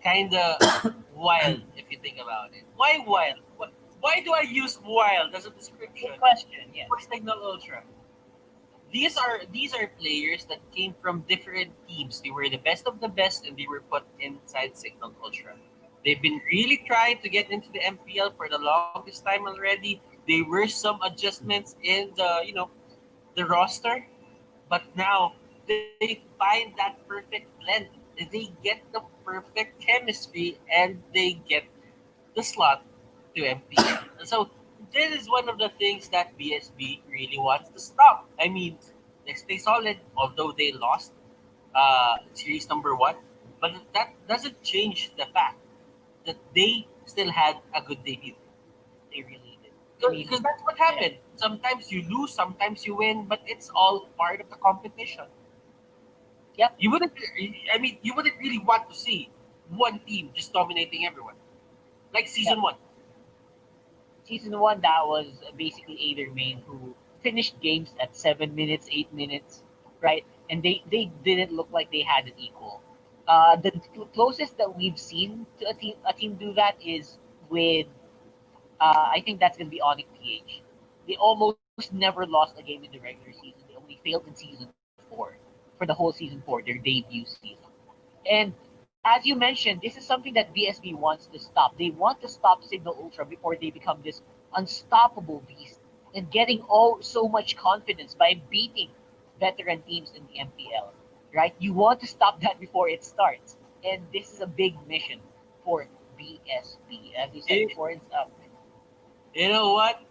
kind of wild if you think about it. Why wild? Why do I use wild as a description
Good question. Yes.
for Signal Ultra? These are players that came from different teams. They were the best of the best, and they were put inside Signal Ultra. They've been really trying to get into the MPL for the longest time already. There were some adjustments in the roster, but now they find that perfect blend. They get the perfect chemistry, and they get the slot to MPL. So this is one of the things that BSB really wants to stop. I mean, they stay solid, although they lost series number 1, but that doesn't change the fact that they still had a good debut.
They really did. I mean,
Because that's what happened. Sometimes you lose, sometimes you win, but it's all part of the competition.
yep.
You wouldn't. I mean, you wouldn't really want to see one team just dominating everyone, like
Yep.
season 1.
Season one, that was basically Aether Main who finished games at 7 minutes, 8 minutes, right? and they didn't look like they had an equal. The closest that we've seen to a team do that is with I think that's gonna be Onyx PH. They almost never lost a game in the regular season. They only failed in season 4 for the whole season 4, their debut season. And as you mentioned, this is something that BSB wants to stop. They want to stop Signal Ultra before they become this unstoppable beast and getting all so much confidence by beating veteran teams in the MPL. Right? You want to stop that before it starts, and this is a big mission for BSB. As you said
You,
before, it's
you know what?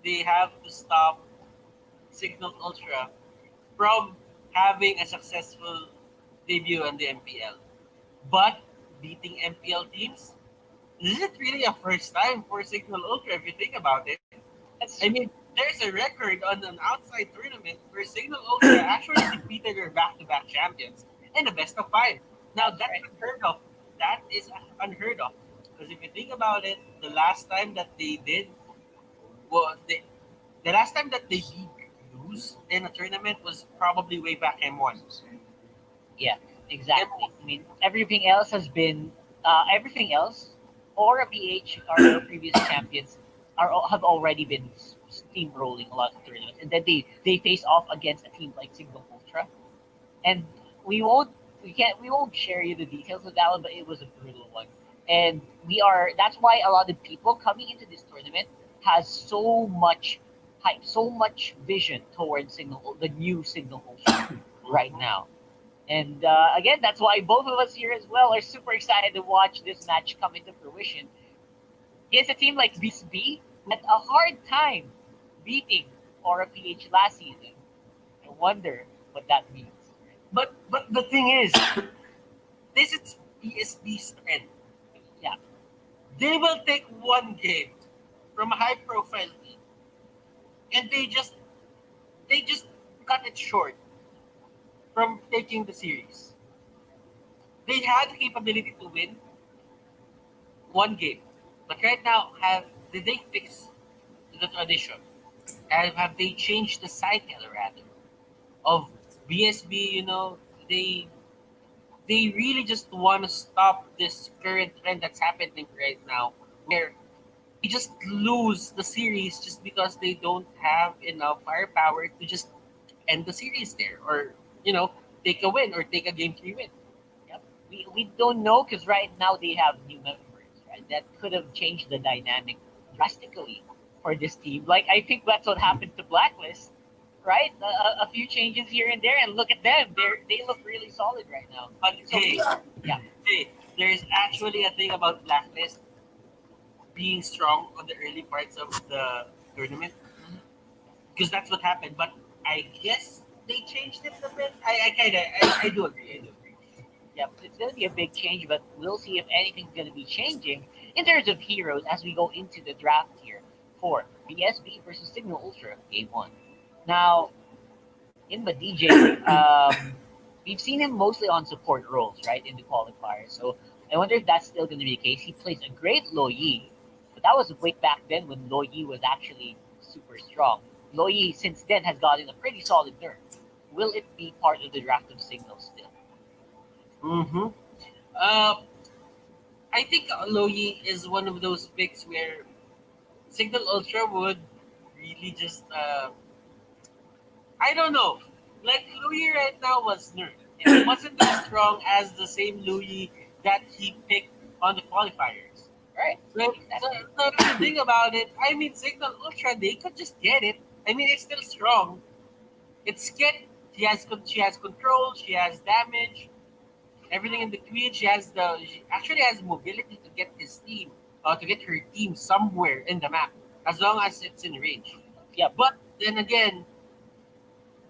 They have to stop Signal Ultra from having a successful debut on the MPL. But beating MPL teams, this is really a first time for Signal Ultra if you think about it.
that's
I mean, there's a record on an outside tournament where Signal Ultra actually defeated their back-to-back champions in the best of five. Now
that's
that's
right.
unheard of. That is unheard of. Because if you think about it, the last time that they did, well, the last time that they did lose in a tournament was probably way back M1.
Yeah, exactly. I mean, everything else has been everything else. Aura PH, our previous champions, have already been steamrolling a lot of tournaments, and then they face off against a team like Signal Ultra, and we won't we won't share you the details of that one, but it was a brutal one, and we are that's why a lot of people coming into this tournament has so much hype, so much vision towards the new Signal Ultra right now. And again, that's why both of us here as well are super excited to watch this match come into fruition. Against a team like BSB, who had a hard time beating Aura PH last season. I wonder what that means.
But the thing is, this is PSB's strength.
Yeah,
They will take one game from a high profile team and they just cut it short from taking the series. They had the capability to win one game. But right now, did they fix the tradition? Have they changed the cycle rather of BSB? They really just want to stop this current trend that's happening right now, where they just lose the series just because they don't have enough firepower to just end the series there, or take a win or take a game 3 win.
yep. We don't know because right now they have new members, right? That could have changed the dynamic drastically for this team. Like I think that's what happened to Blacklist, right? A few changes here and there, and look at them. They look really solid right now.
But
So yeah,
hey, there's actually a thing about Blacklist being strong on the early parts of the tournament, because that's what happened. But I guess they changed it a bit. I do agree. I do agree.
yeah, it's going to be a big change, but we'll see if anything's going to be changing in terms of heroes as we go into the draft here for BSB versus Signal Ultra Game 1. Now, in the DJ, we've seen him mostly on support roles, right, in the qualifiers. So I wonder if that's still going to be the case. He plays a great Lo Yi, but that was way back then when Lo Yi was actually super strong. Lo Yi, since then, has gotten a pretty solid nerf. Will it be part of the draft of Signal still?
Mm-hmm. Uh, I think Loyi is one of those picks where Signal Ultra would really just I don't know. Like Louis right now was nerfed. It wasn't as strong as the same Louis that he picked on the qualifiers.
Right.
So, so,
Exactly.
so the thing about it, I mean, Signal Ultra, they could just get it. I mean, it's still strong. It's get. She has control. She has damage. Everything in between. She actually has mobility to get his team, to get her team somewhere in the map, as long as it's in range.
Yep.
But then again,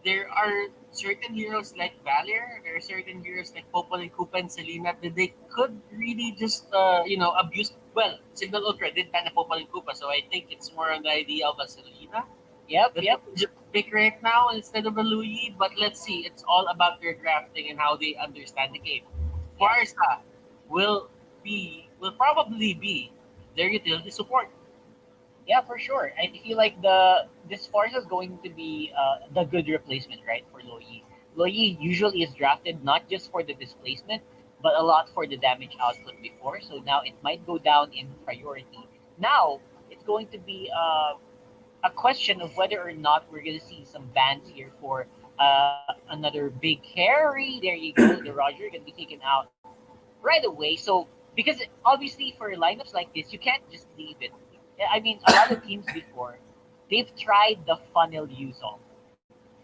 there are certain heroes like Valir, there are certain heroes like Popol and Koopa and Selena that they could really just abuse. Well, Signal Ultra did ban a Popol and Koopa, so I think it's more on the idea of a Selena
Yep.
that they
Yep.
could just pick right now instead of a Louis. But let's see, it's all about their drafting and how they understand the game.
Yeah.
Farsa will probably be their utility support.
Yeah, for sure. I feel like the this Force is going to be the good replacement, right, for Loyi. Loyi usually is drafted not just for the displacement, but a lot for the damage output before. So now it might go down in priority. Now it's going to be a question of whether or not we're going to see some bans here for another big carry. There you go. The Roger going to be taken out right away. So because obviously for lineups like this, you can't just leave it. I mean, a lot of teams before they've tried the funnel Yuzong,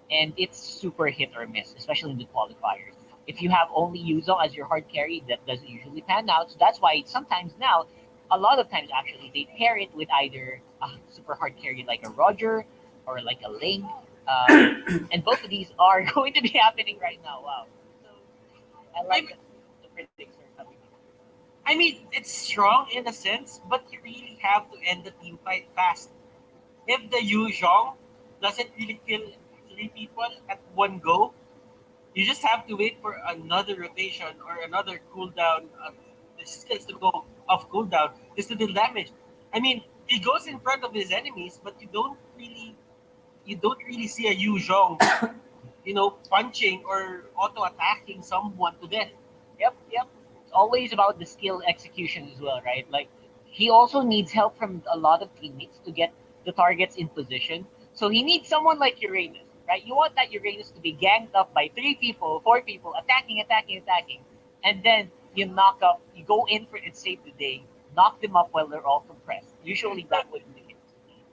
and it's super hit or miss, especially in the qualifiers. If you have only Yuzong as your hard carry, that doesn't usually pan out. So that's why sometimes now, a lot of times actually, they pair it with either a super hard carry like a Roger or like a Ling. And both of these are going to be happening right now. Wow. So I like that the predicts are coming in.
I mean, it's strong in a sense, but you really have to end the team fight fast. If the Yu Zhong doesn't really kill three people at one go, you just have to wait for another rotation or another cooldown. The skills to go off cooldown just to deal damage. I mean, he goes in front of his enemies, but you don't really see a Yu Zhong, punching or auto attacking someone to death.
Yep, yep. It's always about the skill execution as well, right? Like he also needs help from a lot of teammates to get the targets in position. So he needs someone like Uranus, right? You want that Uranus to be ganged up by 3 people, 4 people, attacking, attacking, attacking, and then you go in for and save the day, knock them up while they're all compressed. Usually that would be it.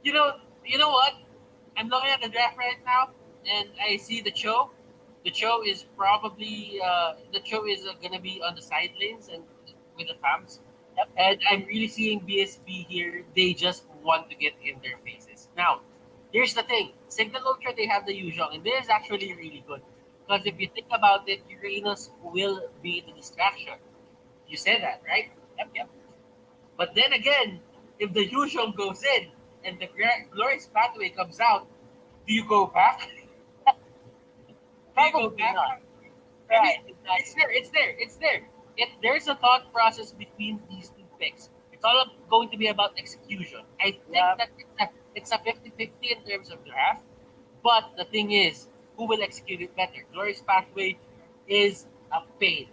You know, you know what? I'm looking at the draft right now, and I see the Cho. The Cho is probably gonna be on the side lanes and with the fams.
Yep.
And I'm really seeing BSP here. They just want to get in their faces. Now, here's the thing: Signal Ultra they have the usual, and this is actually really good because if you think about it, Uranus will be the distraction. You said that, right?
Yep, yep.
But then again, if the usual goes in and the glorious pathway comes out, do you go back? Do you go
Probably
back?
not.
I
Right,
mean, it's
exactly.
there, it's there, it's there. There's a thought process between these two picks. It's all going to be about execution. I think
Yep.
that it's a 50-50 in terms of draft, but the thing is, who will execute it better? Glorious Pathway is a pain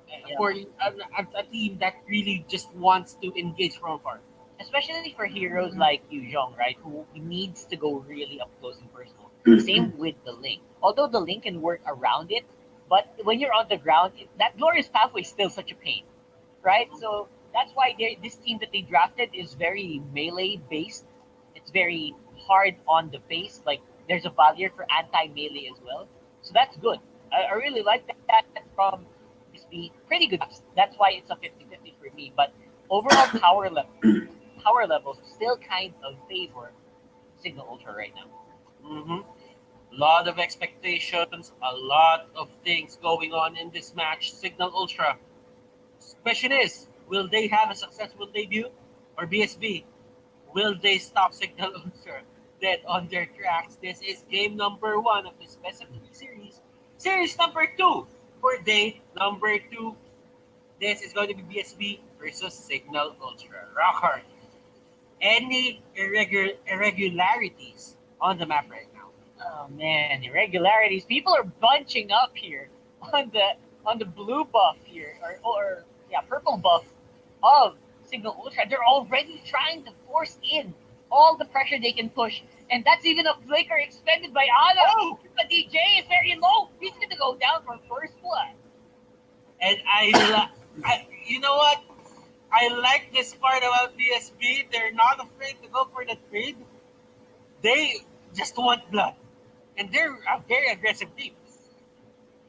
Yep.
for a team that really just wants to engage from afar.
Especially for heroes like Yu Zhong, right, who needs to go really up close and personal. Same with the Link. Although the Link can work around it, but when you're on the ground, that glorious pathway is still such a pain, right? So that's why this team that they drafted is very melee based. It's very hard on the base. Like there's a Valier for anti melee as well, so that's good. I really like that from BSB. Pretty good. That's why it's a 50-50 for me. But overall power levels still kind of favor Signal Ultra right now.
Hmm. Lot of expectations, a lot of things going on in this match. Signal Ultra. Question is, will they have a successful debut? Or BSB, will they stop Signal Ultra dead on their tracks? This is game number 1 of this best of 3 series. Series number 2 for day number 2. This is going to be BSB versus Signal Ultra. Rocker, any irregularities on the map right now?
Oh man, irregularities. People are bunching up here on the blue buff here, or yeah, purple buff of Signal Ultra. They're already trying to force in all the pressure they can push, and that's even a flicker expended by Ana.
Oh!
The DJ is very low. He's gonna go down for first blood.
And you know what? I like this part about BSB. They're not afraid to go for the trade. They just want blood. And they're a very aggressive team.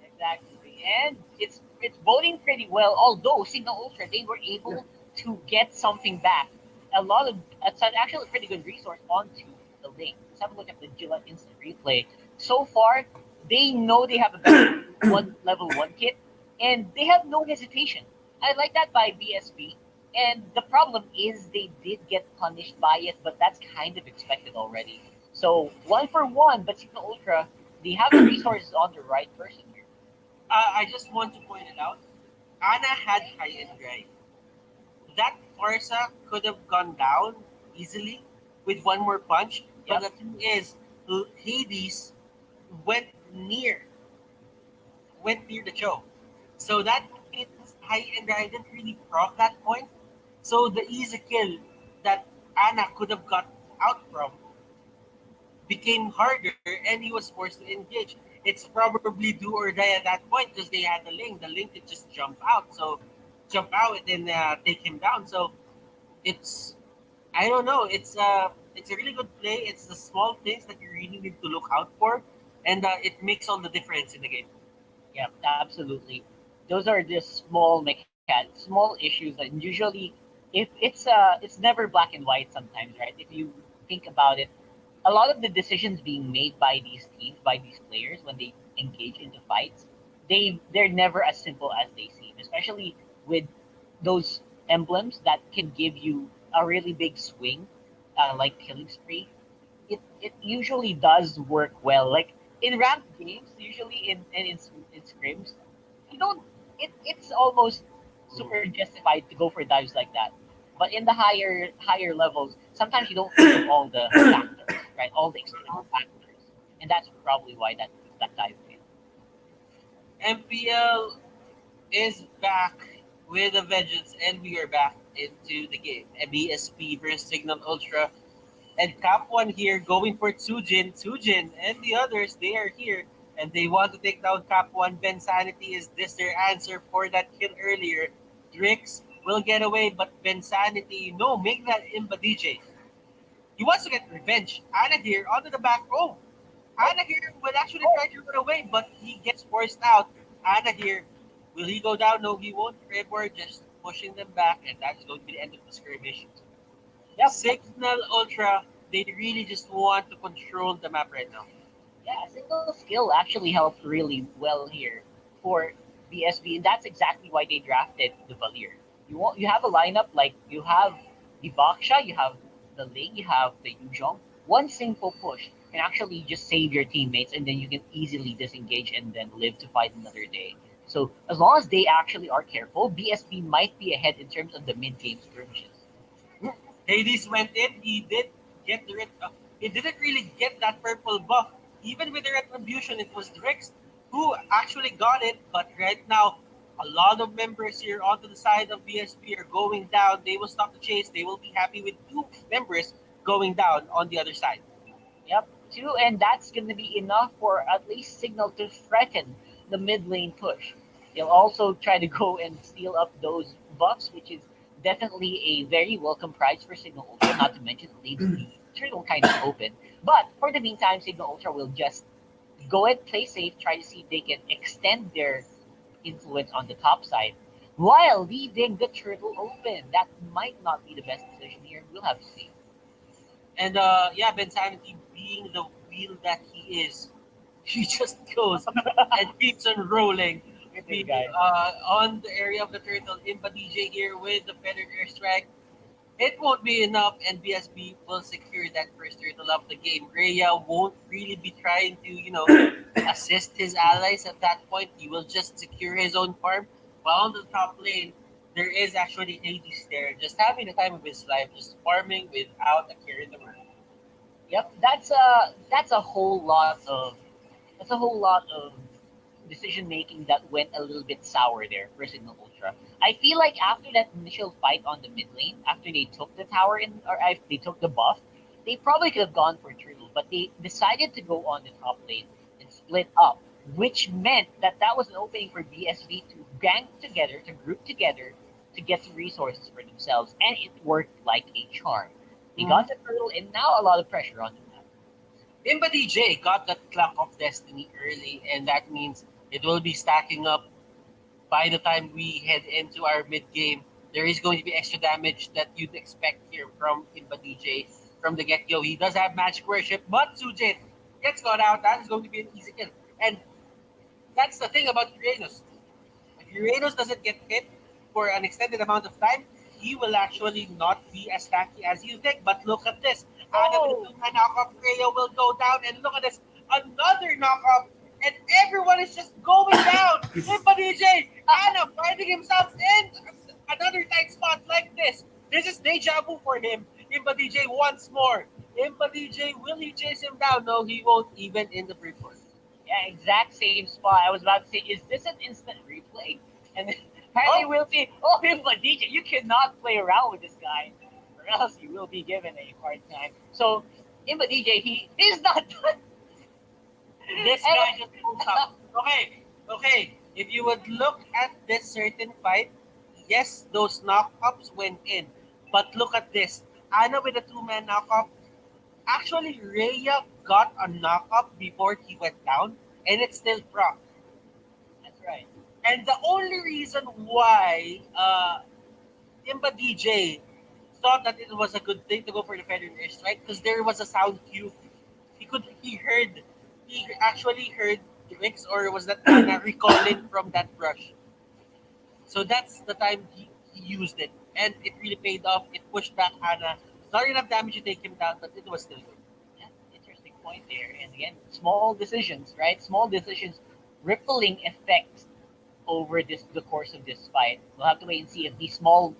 Exactly, and it's voting pretty well. Although Signal Ultra, they were able to get something back. A lot of it's actually a pretty good resource onto the link. Let's have a look at the Gillette instant replay. So far, they know they have a better one level 1 kit, and they have no hesitation. I like that by BSB. And the problem is they did get punished by it, but that's kind of expected already. So 1 for 1, but Signal Ultra, they have the resources on the right person here.
I just want to point it out. Ana had high end drive. That Farsa could have gone down easily with one more punch. But
Yep.
the thing is, Hades went near went near the choke. So that means high-end guy didn't really proc that point. So the easy kill that Anna could have got out from became harder and he was forced to engage. It's probably do or die at that point because they had the link. The link could just jump out. So jump out and take him down. So it's I don't know. It's a really good play. It's the small things that you really need to look out for, and it makes all the difference in the game.
Yeah, absolutely. Those are just small issues that usually, if it's never black and white sometimes, right? If you think about it, a lot of the decisions being made by these teams, by these players, when they engage into fights, they're never as simple as they seem. Especially with those emblems that can give you a really big swing, like killing spree. It usually does work well. Like in ranked games, usually in scrims, you don't. It's almost super justified to go for dives like that. But in the higher levels, sometimes you don't think of all the factors, right? All the external factors, and that's probably why that dive failed.
MPL is back with a vengeance, and we are back into the game. BSP versus Signal Ultra. And Cap One here going for Tsujin. Tsujin and the others, they are here. And they want to take down Cap One. Ben Sanity, is this their answer for that kill earlier? Drix will get away, but Ben Sanity, no, make that Imba DJ. He wants to get revenge. Anna here onto the back row. Anna here will actually try to run away, but he gets forced out. Anna here, will he go down? No, he won't. Trevor just pushing them back, and that's going to be the end of the skirmish.
Yep.
Signal Ultra, they really just want to control the map right now.
Yeah, a single skill actually helped really well here for BSB, and that's exactly why they drafted the Valir. You have a lineup like you have the Baksha, you have the Ling, you have the Yuzhong. One simple push can actually just save your teammates, and then you can easily disengage and then live to fight another day. So as long as they actually are careful, BSB might be ahead in terms of the mid game skirmishes.
Hades went in. He did get the he didn't really get that purple buff. Even with the retribution, it was Drix who actually got it. But right now, a lot of members here onto the side of BSP are going down. They will stop the chase. They will be happy with two members going down on the other side.
Yep, two, and that's going to be enough for at least Signal to threaten the mid lane push. They'll also try to go and steal up those buffs, which is definitely a very welcome prize for Signal Ultra, not to mention it leaves the turtle kind of open. But for the meantime, Signal Ultra will just go and play safe, try to see if they can extend their influence on the top side while leaving the turtle open. That might not be the best decision here. We'll have to see.
And yeah, Ben Sanity being the wheel that he is, he just goes and keeps on rolling.
Good guy.
On the area of the turtle, Imba DJ here with the feathered airstrike. It won't be enough, and BSB will secure that first turtle of the game. Rhea won't really be trying to, assist his allies at that point. He will just secure his own farm. While on the top lane, there is actually Hades there, just having the time of his life, just farming without a care in the world.
Yep, that's a whole lot of decision making that went a little bit sour there for Signal Ultra. I feel like after that initial fight on the mid lane, after they took the tower in or if they took the buff, they probably could have gone for Turtle, but they decided to go on the top lane and split up, which meant that that was an opening for BSV to gang together, to group together, to get some resources for themselves, and it worked like a charm. They got the turtle, and now a lot of pressure on them.
Imba DJ got that clock of destiny early, and that means it will be stacking up by the time we head into our mid game. There is going to be extra damage that you'd expect here from Imba DJ from the get go. He does have magic worship, but Sujin gets caught out. That is going to be an easy kill. And that's the thing about Uranus. If Uranus doesn't get hit for an extended amount of time, he will actually not be as tanky as you think. But look at this.
Oh.
A knockoff Rhea will go down, and look at this. Another knockoff, and everyone is just going down. Impa DJ, Anna finding himself in another tight spot like this. This is deja vu for him. Impa DJ once more. Impa DJ, will he chase him down? No, he won't, even in the pre-course.
Yeah, exact same spot. I was about to say, is this an instant replay? And then apparently
Oh,
we'll see, oh, but DJ, you cannot play around with this guy, or else you will be given a hard time. So, Imba DJ, he's not done.
this guy just pulls up. Okay, okay. If you would look at this certain fight, yes, those knockups went in. But look at this. Ana with a two-man knockup. Actually, Rhea got a knockup before he went down, and it's still proc.
That's right.
And the only reason why Imba DJ thought that it was a good thing to go for the Federal Airstrike because there was a sound cue. He actually heard Rix, or was that Anna recalling from that brush. So that's the time he used it. And it really paid off. It pushed back Anna. Not enough damage to take him down, but it was still good.
Yeah, interesting point there. And again, small decisions, right? Small decisions, rippling effects over the course of this fight. We'll have to wait and see if these small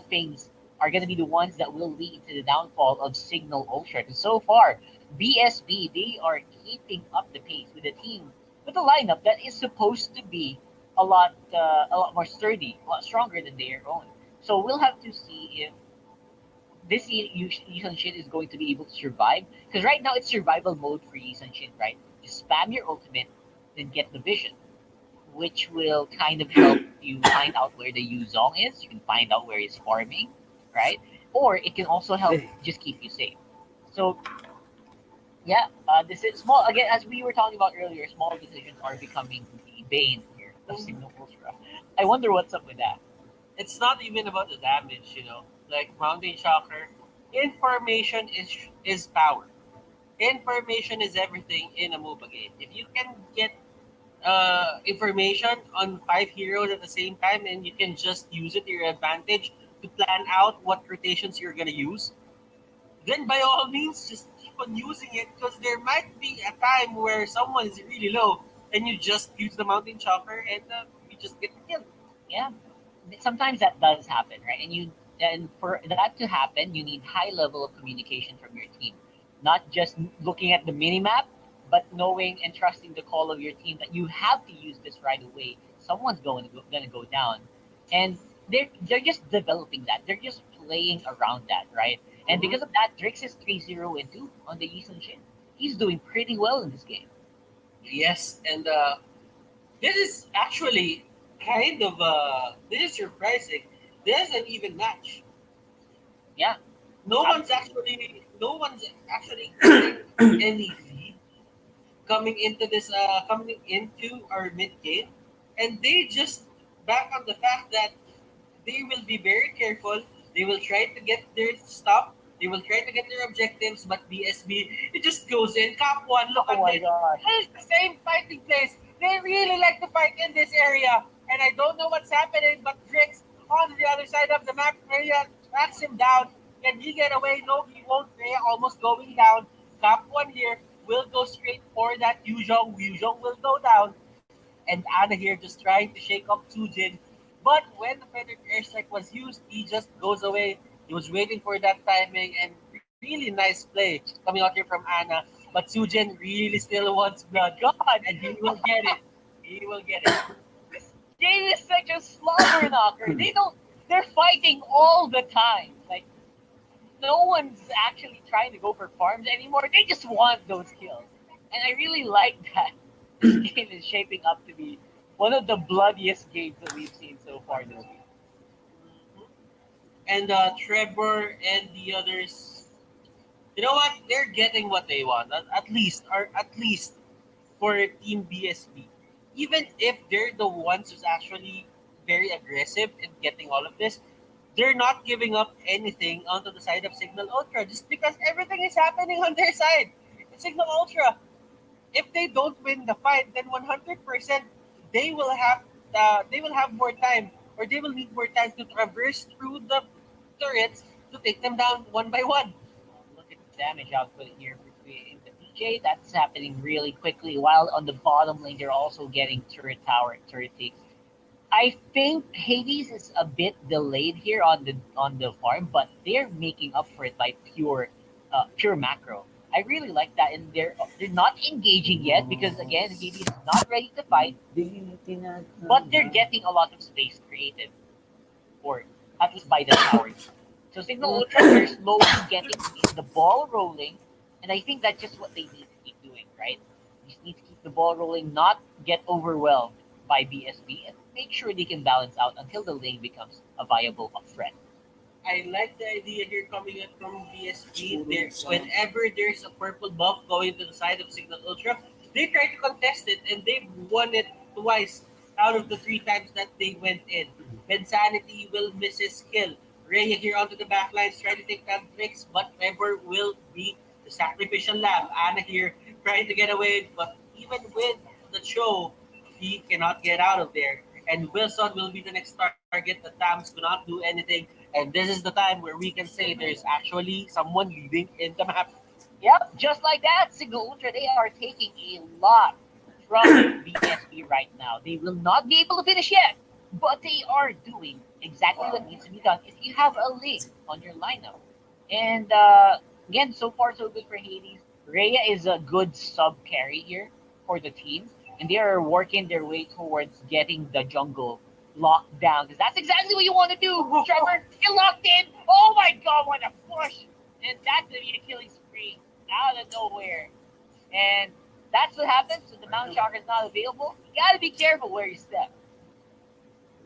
things are going to be the ones that will lead to the downfall of Cignal Ultra. Because so far, BSB, they are keeping up the pace with a team with a lineup that is supposed to be a lot more sturdy, a lot stronger than their own. So we'll have to see if this Yisun Shin is going to be able to survive. Because right now it's survival mode for Yisun Shin, right? You spam your ultimate, then get the vision, which will kind of help you find out where the Yuzong is. You can find out where he's farming, right? Or it can also help just keep you safe. So yeah, this is small again, as we were talking about earlier. Small decisions are becoming the bane here of Signal Ultra. I wonder what's up with that.
It's not even about the damage, you know. Like Mountain Shocker, information is power. Information is everything in a MOBA game. If you can get information on five heroes at the same time and you can just use it to your advantage to plan out what rotations you're gonna use, then by all means just keep on using it because there might be a time where someone is really low and you just use the Mountain Chopper and you just get the kill.
Yeah, sometimes that does happen, right? And for that to happen, you need high level of communication from your team, not just looking at the mini map, but knowing and trusting the call of your team that you have to use this right away. Someone's going to go down, and they're just developing that. They're just playing around that, right? And
Mhm.
because of that, Drix is 3-0-2 on the Yisun Shin. He's doing pretty well in this game.
Yes, and this is actually kind of this is surprising. There's an even match.
Yeah,
No one's actually getting any lead coming into our mid game, and they just back on the fact that they will be very careful. They will try to get their stuff. They will try to get their objectives, but BSB, it just goes in. Cap one, look
oh
at
my
this.
gosh.
It's the same fighting place. They really like to fight in this area. And I don't know what's happening, but Drix on the other side of the map, Rhea tracks him down. Can he get away? No, he won't. Rhea almost going down. Cap one here will go straight for that Yuzhong. Yuzhong will go down. And Anna here just trying to shake up Sujin. But when the Feathered Airstrike was used, he just goes away. He was waiting for that timing and really nice play coming out here from Anna. But Sujin really still wants blood.
God,
And he will get it. He will get it.
this game is such a slobber knocker. They're fighting all the time. Like, no one's actually trying to go for farms anymore. They just want those kills. And I really like that. This game is shaping up to be one of the bloodiest games that we've seen so far this week.
And Trevor and the others, you know what? They're getting what they want. At least for Team BSB. Even if they're the ones who's actually very aggressive in getting all of this, they're not giving up anything onto the side of Signal Ultra just because everything is happening on their side. Signal Ultra, if they don't win the fight, then 100% they will have more time, or they will need more time to traverse through the turrets to take them down one by one.
Look at the damage output here between the DJ. That's happening really quickly. While on the bottom lane, they're also getting turret tower, turret takes. I think Hades is a bit delayed here on the farm, but they're making up for it by pure macro. I really like that, and they're not engaging yet because again, Hades is not ready to fight, but they're getting a lot of space created, or at least by the towers. So Signal Ultra, they're slowly getting the ball rolling, and I think that's just what they need to keep doing, right? They just need to keep the ball rolling, not get overwhelmed by BSB, and make sure they can balance out until the lane becomes a viable threat.
I like the idea here coming in from BSB. Whenever there's a purple buff going to the side of Signal Ultra, they try to contest it and they've won it twice out of the three times that they went in. Insanity will miss his kill. Rhea here onto the backlines trying to take down tricks, but Trevor will be the sacrificial lamb. Anna here trying to get away, but even with the show, he cannot get out of there. And Wilson will be the next target. The Tams cannot do anything. And this is the time where we can say there's actually someone leading in the map.
Yep, just like that, Signal Ultra, they are taking a lot from BSB right now. They will not be able to finish yet, but they are doing exactly what needs to be done if you have a link on your lineup. And again, so far so good for Hades. Rhea is a good sub carry here for the team, and they are working their way towards getting the jungle locked down because that's exactly what you want to do. Trevor, get locked in. Oh my God, what a push! And that's gonna be a killing spree out of nowhere. And that's what happens when the Mount Chakra is not available. You gotta be careful where you step.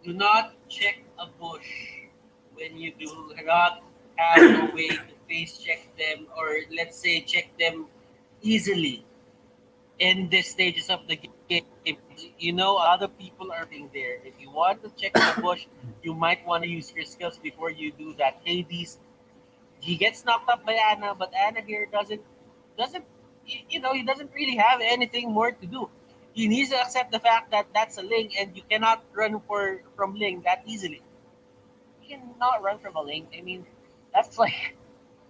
Do not check a bush when you do not have a way to face check them, or let's say check them easily in the stages of the game. You know, a lot of people are being there. If you want to check the bush, you might want to use your skills before you do that. Hades, he gets knocked up by Anna, but Anna here doesn't he doesn't really have anything more to do. He needs to accept the fact that that's a Ling, and you cannot run from Ling that easily.
You cannot run from a link. I mean, that's like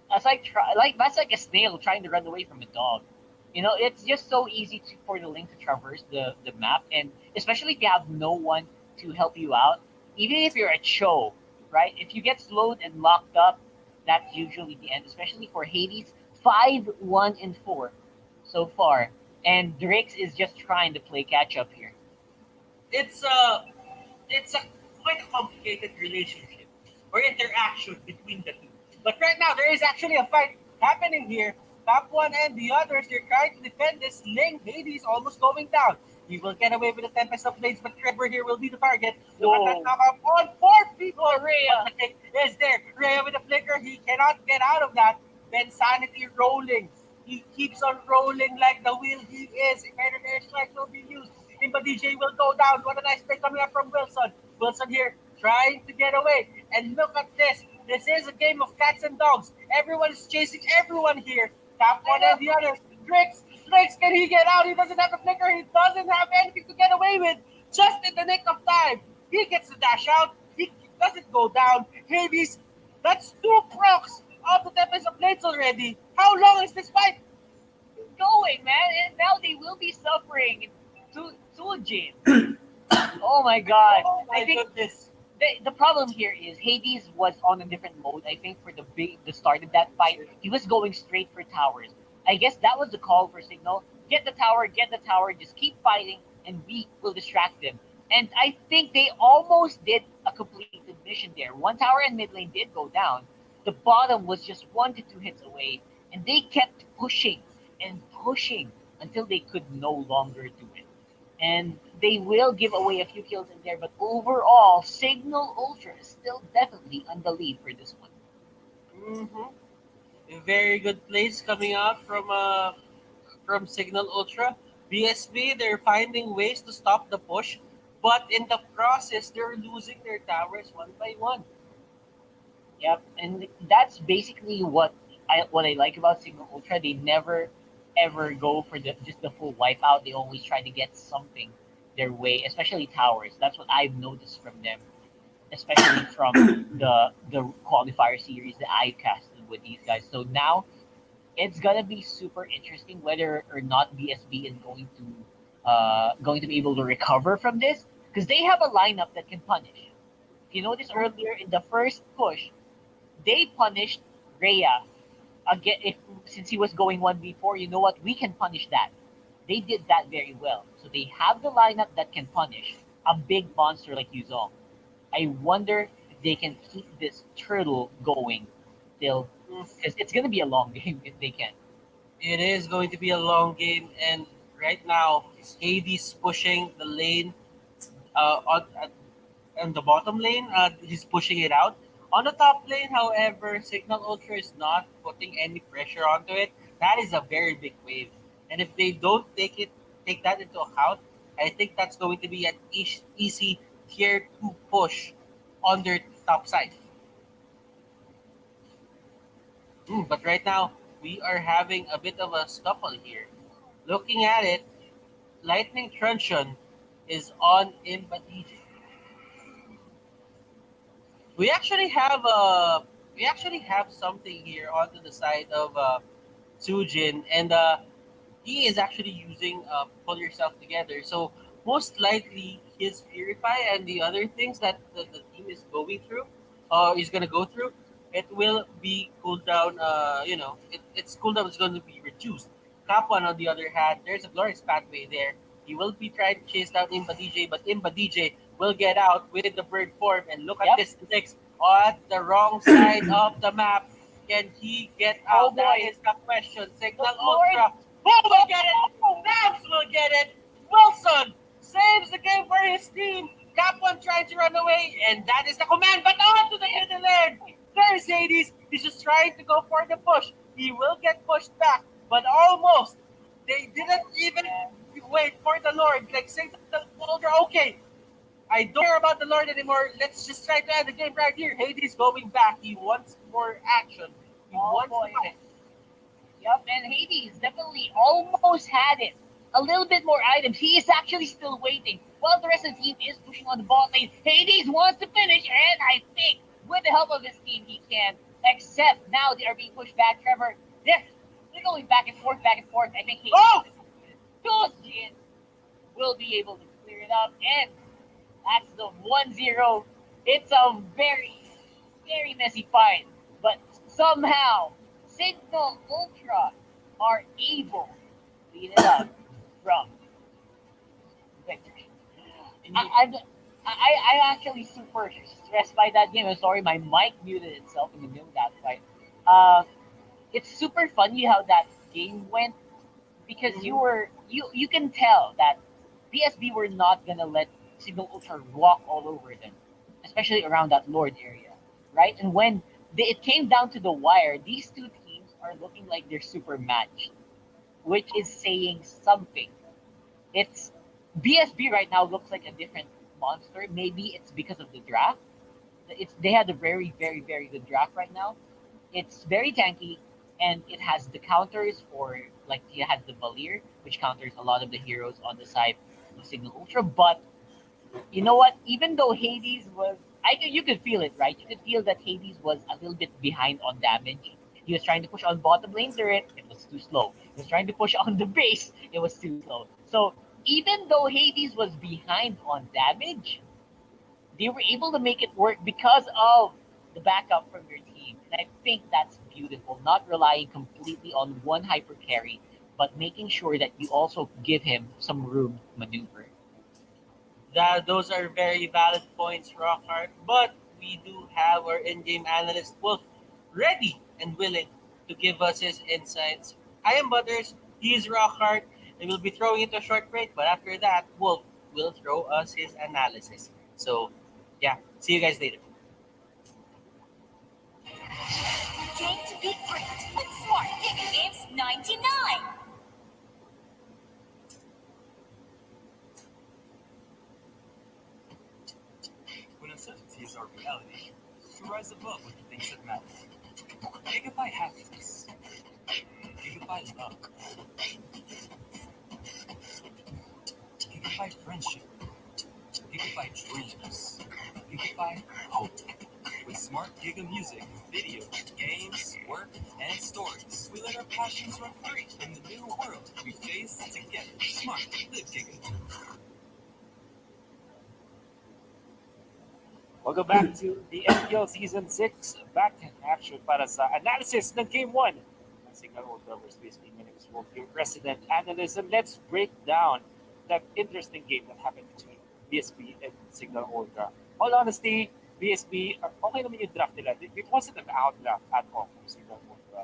that's like a snail trying to run away from a dog. It's just so easy for the link to traverse the map, and especially if you have no one to help you out. Even if you're a Cho, right? If you get slowed and locked up, that's usually the end. Especially for Hades, 5-1-4 so far, and Drix is just trying to play catch up here.
It's a quite a complicated relationship or interaction between the two. But right now there is actually a fight happening here. Top one and the others, they're trying to defend this lane. Hades almost going down. He will get away with the Tempest of Blades, but Trevor here will be the target. Look at that knockout on four people.
Rhea.
But the kick is there. Rhea with a flicker. He cannot get out of that. Then Sanity rolling. He keeps on rolling like the wheel he is. If any airstrikes will be used, Timba DJ will go down. What a nice play coming up from Wilson. Wilson here trying to get away. And look at this. This is a game of cats and dogs. Everyone is chasing everyone here. Top one and the others. Drix, can he get out? He doesn't have a flicker. He doesn't have anything to get away with. Just in the nick of time. He gets the dash out. He doesn't go down. Hades, that's two procs of the Tempest of Blades already. How long is this fight?
Going, man, and now they will be suffering. Sujin. Oh my God!
Oh my
I think
goodness.
the problem here is Hades was on a different mode. I think for the start of that fight, he was going straight for towers. I guess that was the call for Signal. Get the tower, just keep fighting, and we will distract them. And I think they almost did a completed mission there. One tower and mid lane did go down. The bottom was just 1 to 2 hits away, and they kept pushing and pushing until they could no longer do it. And they will give away a few kills in there, but overall, Signal Ultra is still definitely on the lead for this one.
A very good plays coming out from Signal Ultra. BSB, they're finding ways to stop the push, but in the process, they're losing their towers one by one.
Yep, and that's basically what I like about Signal Ultra. They never ever go for just the full wipeout. They always try to get something their way, especially towers. That's what I've noticed from them, especially from the qualifier series that I casted with these guys. So now it's gonna be super interesting whether or not BSB is going to be able to recover from this because they have a lineup that can punish. If you noticed earlier in the first push, they punished Rhea again, if since he was going 1v4, you know what? We can punish that. They did that very well. So they have the lineup that can punish a big monster like Yuzong. I wonder if they can keep this turtle going till, because it's gonna be a long game if they can.
It is going to be a long game, and right now, Hades pushing the lane on the bottom lane. He's pushing it out. On the top lane, however, Cignal Ultra is not putting any pressure onto it. That is a very big wave, and if they don't take that into account, I think that's going to be an easy tier 2 push on their top side. But right now, we are having a bit of a scuffle here. Looking at it, Lightning Truncheon is on Imba DJ. We actually have something here onto the side of Sujin, and he is actually using pull yourself together. So most likely his purify and the other things that the team is going through, is gonna go through, it will be cooled down. Its cooldown is going to be reduced. Kapwan, on the other hand, there's a glorious pathway there. He will be trying to chase down Imba DJ, but Imba DJ will get out with the bird form. And look at
Yep.
this Nyx on the wrong side of the map. Can he get
Oh,
out? That
boy.
is the question. Signal
The Lord.
Ultra. Who will get it? Nams will get it. Wilson saves the game for his team. Kaplan trying to run away, and that is the command. But on to the middle lane. There's Hades. He's just trying to go for the push. He will get pushed back, but almost. They didn't even wait for the Lord. Like Signal Ultra, okay, I don't care about the Lord anymore. Let's just try to end the game right here. Hades going back. He wants more action. He
Oh,
wants
boy.
to fight.
Yep, and Hades definitely almost had it. A little bit more items. He is actually still waiting while the rest of the team is pushing on the bot lane. Hades wants to finish, and I think with the help of his team, he can. Except now they are being pushed back. Trevor, they're going back and forth, back and forth. I think Hades will be able to clear it up, and that's the 1-0. It's a very, very messy fight, but somehow Signal Ultra are able to clean it up from victory. I'm actually super stressed by that game. I'm sorry, my mic muted itself in the middle of that fight. Uh, it's super funny how that game went because you can tell that BSB were not gonna let Signal Ultra walk all over them, especially around that Lord area, right? And when it came down to the wire, these two teams are looking like they're super matched, which is saying something. It's BSB right now looks like a different monster. Maybe it's because of the draft. They had a very very very good draft right now. It's very tanky, and it has the counters for like it has the Valir, which counters a lot of the heroes on the side of Signal Ultra. But you know what? Even though Hades was, you could feel it, right? You could feel that Hades was a little bit behind on damage. He was trying to push on bottom lane turret, it was too slow. He was trying to push on the base, it was too slow. So even though Hades was behind on damage, they were able to make it work because of the backup from your team. And I think that's beautiful. Not relying completely on one hyper carry, but making sure that you also give him some room to maneuver.
Those are very valid points, Rockhart. But we do have our in-game analyst Wolf ready and willing to give us his insights. I am Butters. He is Rockhart, and we'll be throwing it to a short break. But after that, Wolf will throw us his analysis. So, yeah, see you guys later.
Game to be great with Smart Giga Games 99.
When uncertainty is our reality, to rise above with the things that matter. Gigabyte happiness. Gigabyte love. Gigabyte friendship. Gigabyte dreams. Gigabyte hope. With smart Giga music, video, games, work, and stories, we let our passions run free in the new world we face together. Smart, live Giga.
Welcome back to the MPL Season 6. Back in action para sa analysis ng Game 1 Cignal Ultra versus BSP. My name is Wolf, your resident analyst, and let's break down that interesting game that happened between BSP and Cignal Ultra. All honesty, BSP, okay naman yung draft nila. It wasn't an outdraft at all from Cignal Ultra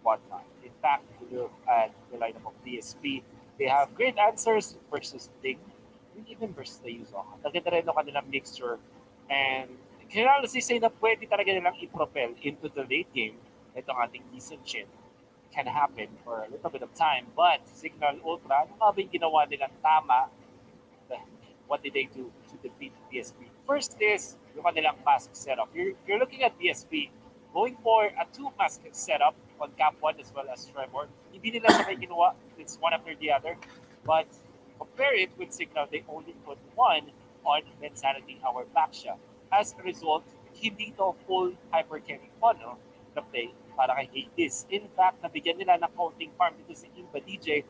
whatnot. In fact, if you look at the lineup of BSP, they have great answers versus Dig, and even versus the Yuzo. Naganda rin ang kanilang mixture, and kailangan na say na pwede talaga nilang i-propel into the late game itong ating decent shit. Can happen for a little bit of time, but Signal Ultra, ano nga ba yung ginawa nilang tama? What did they do to defeat BSP? First is yung kanilang mask setup. You're looking at BSP going for a two mask setup on Cap 1 as well as Trevor. Hindi nila sabay ginawa. It's one after the other. But compare it with Signal, they only put one on Mensanity, our Baksha. As a result, hindi to full hypercarry funnel na play para kay Hades. In fact, nabigyan nila ng counting farm dito si Imba DJ.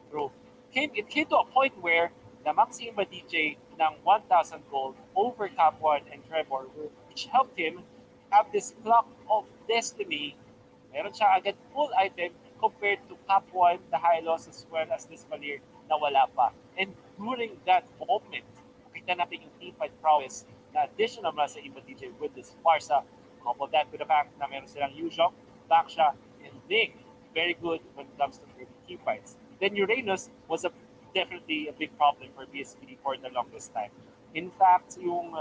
Bro, it came to a point where lamang si Imba DJ ng 1,000 gold over Cap 1 and Trevor, which helped him have this clock of destiny. Meron siya agad full item compared to Cap 1, the high loss as well as this Valir na wala pa. And during that moment, kita natin yung teamfight prowess na additional mula sa Imba DJ with this Barca. Couple that with the fact na meron silang Yuzhong, Baksha, and Ning. Very good when it comes to team fights. Then Uranus was definitely a big problem for BSP for the longest time. In fact, yung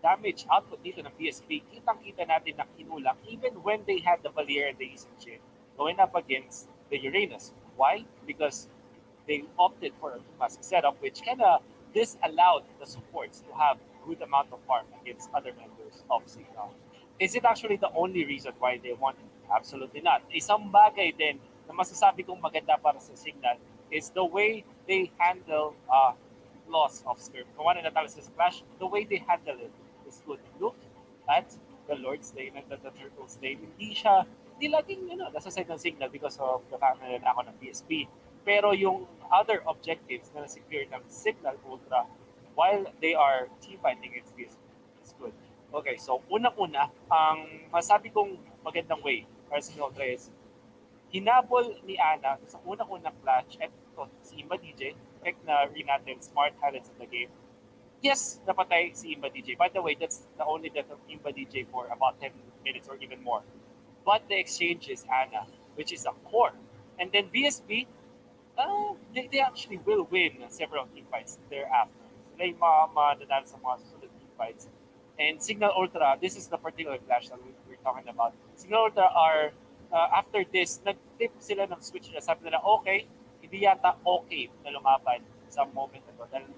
damage output dito ng BSP, kitang-kita natin na kinulang even when they had the Valier and the Isenche going up against the Uranus. Why? Because they opted for a two-mask setup which kind of disallowed the supports to have good amount of farm against other members of Signal. Is it actually the only reason why they won? Absolutely not. Isang bagay din na masasabi kong maganda para sa Signal is the way they handle loss of Skirp. Kung ano natalo sa Splash, the way they handle it is good. Look at the Lord's Lane and the Turtle's Lane. Hindi laging nasa side ng Signal because of the fact na ako ng PSP. Pero yung other objectives na na-secure ng Signal Ultra while they are team fighting against BSP is good. Okay, so unang-una, ang masabi kong magandang way para sa Signal Ultra is hinabol ni Ana sa unang-unang flash at ito, si Imba DJ, check na rin natin smart highlights of the game. Yes, napatay si Imba DJ. By the way, that's the only death of Imba DJ for about 10 minutes or even more. But the exchange is Ana, which is a core. And then BSP, they actually will win several team fights thereafter. Sila yung mananalo sa mga susunod team fights. And Signal Ultra, this is the particular clash that we're talking about. Signal Ultra are, after this, nag-tip sila ng switch na sabi nila, okay, hindi yata okay na lumaban sa moment na to. Dahil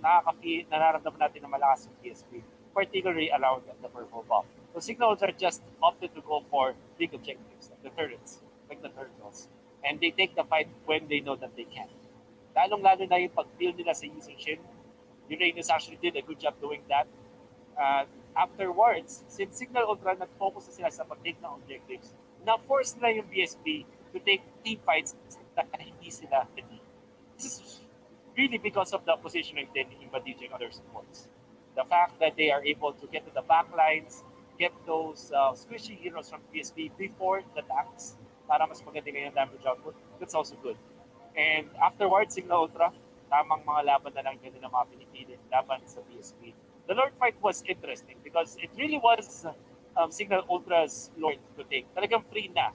nararamdaman natin na malakas yung PSP, particularly around the purple buff. So Signal Ultra just opted to go for big objectives, like the turrets, like the turtles. And they take the fight when they know that they can. Lalong-lalo na yung pag-build nila sa using Shin. Uranus actually did a good job doing that. Afterwards, since Signal Ultra nag-focus na sila sa pag-take ng objectives, na-force nila yung BSP to take team fights na hindi sila ready. This is really because of the positioning din in Badij and other supports. The fact that they are able to get to the backlines, get those squishy heroes from BSP before the tanks para mas maganda yung damage output, that's also good. And afterwards, Signal Ultra, tamang mga laban na lang ganun na mga pinipili laban sa BSP. The Lord fight was interesting because it really was Signal Ultra's Lord to take. Talagang free na.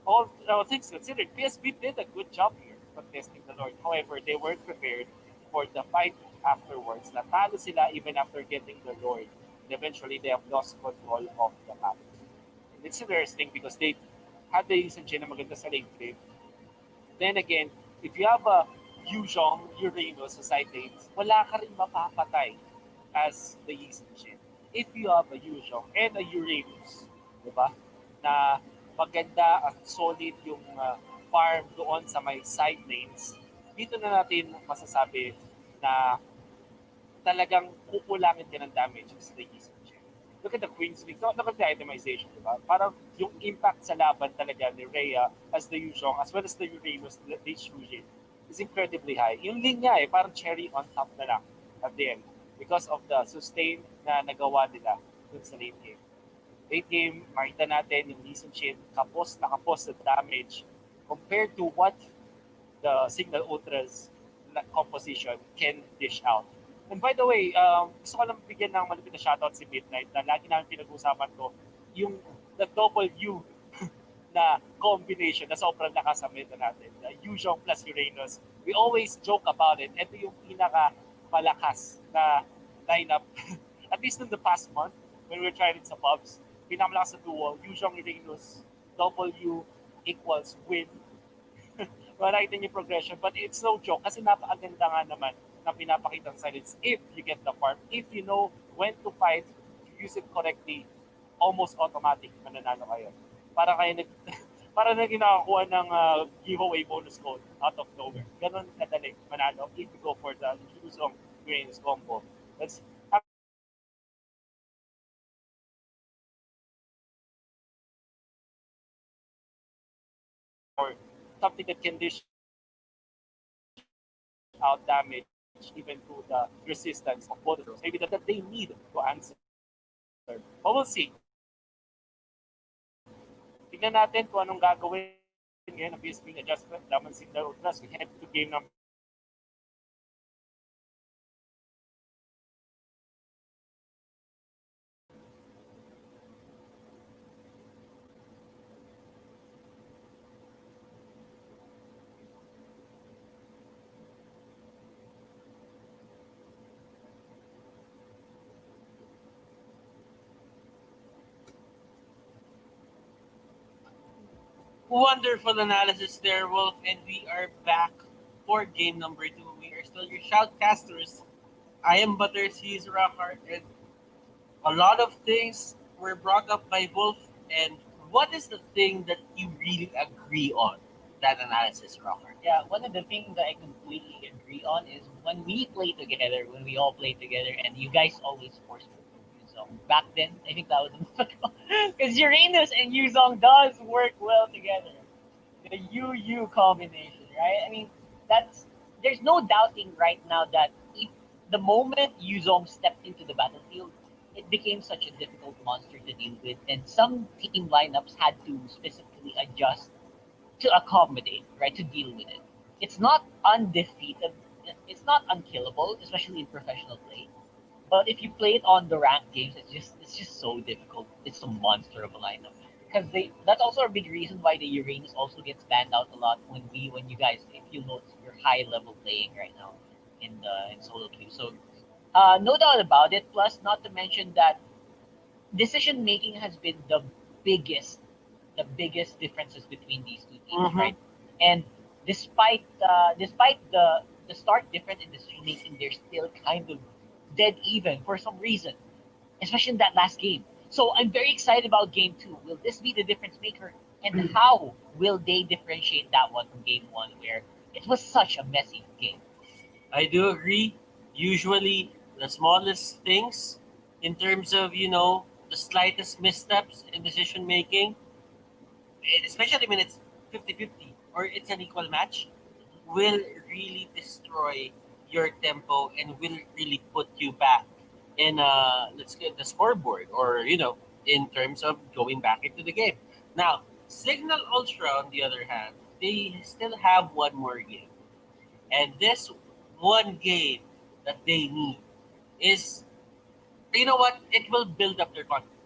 All things considered, PSP did a good job here contesting the Lord. However, they weren't prepared for the fight afterwards. Natalo sila even after getting the Lord. And eventually, they have lost control of the map. And it's interesting because they had the Yusen na maganda sa lane flip. Then again, if you have a Yuzhong, Uranus sa side lanes, wala ka rin mapapatay as the Yusen. If you have a Yuzhong and a Uranus, di ba, na maganda at solid yung farm doon sa may side lanes, dito na natin masasabi na talagang kukulangin ka ng damage sa the Yusen. Look at the Queen's League. Look at the itemization, di ba? Parang yung impact sa laban talaga ni Rhea as the Yuzhong, as well as the Uranus, the Shujin, is incredibly high. Yung linya parang cherry on top na lang at the end because of the sustain na nagawa nila dun sa late game. late game, makita natin yung Lee Shin kapos na kapos sa damage compared to what the Cignal Ultra's composition can dish out. And by the way, gusto ko lang bigyan ng malapit na shoutout si Midnight na lagi namin pinag-usapan ko yung the double U na combination na sobrang lakas sa meta natin. The Yuzhong plus Uranus. We always joke about it. Ito yung pinaka malakas na lineup. At least in the past month, when we were trying it sa pubs, pinakamalakas na duo, Yuzhong Uranus, W equals win. Nakita niyo yung progression. But it's no joke kasi napakaganda nga naman na pinapakita ng silence if you get the farm. If you know when to fight, if you use it correctly, almost automatic mananalo kayo. Para kayo nag para na ginakakuha ng giveaway bonus code out of nowhere. Ganon kadali manalo if you go for the Yuzong Grains combo. That's or something that can dish out damage even to the resistance of both of those. Maybe that they need to answer. But we'll see. Tignan natin kung anong gagawin ngayon ng BSP adjustment. Laman Cignal Ultra. We head to game number
Wonderful analysis there, Wolf, and we are back for game number 2. We are still your shoutcasters. I am Butters, he is Rockhart, and a lot of things were brought up by Wolf. And what is the thing that you really agree on? That analysis, Rockhart.
Yeah, one of the things that I completely agree on is when we play together, when we all play together, and you guys always force me to Yuzong. Back then, I think that was because Uranus and Yuzong does work well together. The UU combination, right? I mean, that's there's no doubting right now that if the moment Yuzong stepped into the battlefield, it became such a difficult monster to deal with, and some team lineups had to specifically adjust to accommodate, right, to deal with it. It's not undefeated. It's not unkillable, especially in professional play. But if you play it on the ranked games, it's just so difficult. It's a monster of a lineup because they. That's also a big reason why the Uranus also gets banned out a lot when you guys, if you notice, you're high level playing right now in solo queue. So no doubt about it. Plus, not to mention that decision making has been biggest the biggest differences between these two teams,
Mm-hmm.
right? And despite the start different in decision making, they're still kind of dead even for some reason, especially in that last game. So I'm very excited about game two. Will this be the difference maker? And how will they differentiate that one from game one, where it was such a messy game?
I do agree. Usually, the smallest things, in terms of, the slightest missteps in decision making, especially when it's 50-50 or it's an equal match, will really destroy your tempo and will really put you back in let's get the scoreboard or in terms of going back into the game. Now, Signal Ultra on the other hand, they still have one more game. And this one game that they need is, you know what, it will build up their confidence.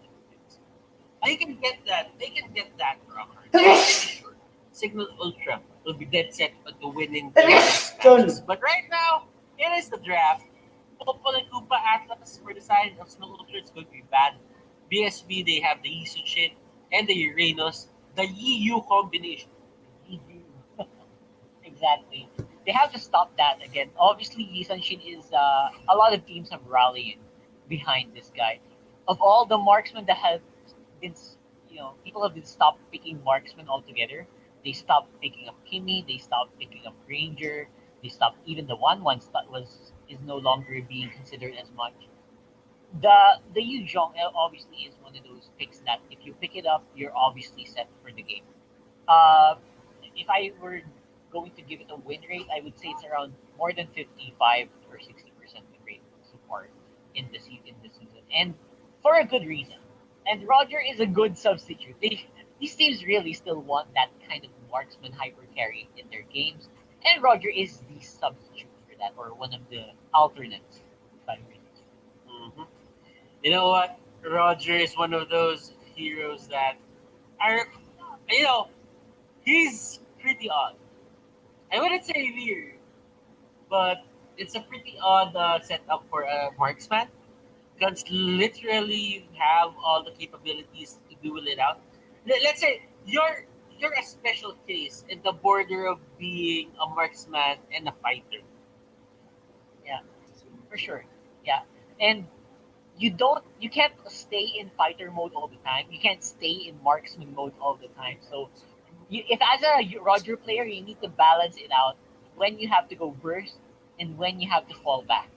They can get that. They can get that from her. I'm pretty sure. Signal Ultra will be dead set to winning their next matches. But right now, it is the draft. Opal and Koopa Atlas were decided of Signal Ultra. It's going to be bad. BSB, they have the Isushin and the Uranus, the EU combination.
Exactly. They have to stop that again. Obviously, Yi Shin is a lot of teams have rallied behind this guy. Of all the marksmen that have been, people have been stopped picking marksmen altogether. They stopped picking up Kimmy. They stopped picking up Ranger. They stopped even the one that was is no longer being considered as much. The Yu Zhong obviously is one of those picks that if you pick it up, you're obviously set for the game. Uh, if I were going to give it a win rate, I would say it's around more than 55 or 60% win rate so far in the season, and for a good reason. And Roger is a good substitute. These teams really still want that kind of marksman hyper carry in their games, and Roger is the substitute for that, or one of the alternates. By the way.
Hmm. You know what? Roger is one of those heroes that are, you know, he's pretty odd. I wouldn't say weird, but it's a pretty odd setup for a marksman because literally you have all the capabilities to duel it out. Let's say you're a special case in the border of being a marksman and a fighter.
Yeah, for sure. Yeah, and you can't stay in fighter mode all the time. You can't stay in marksman mode all the time. So if as a Roger player, you need to balance it out when you have to go burst and when you have to fall back.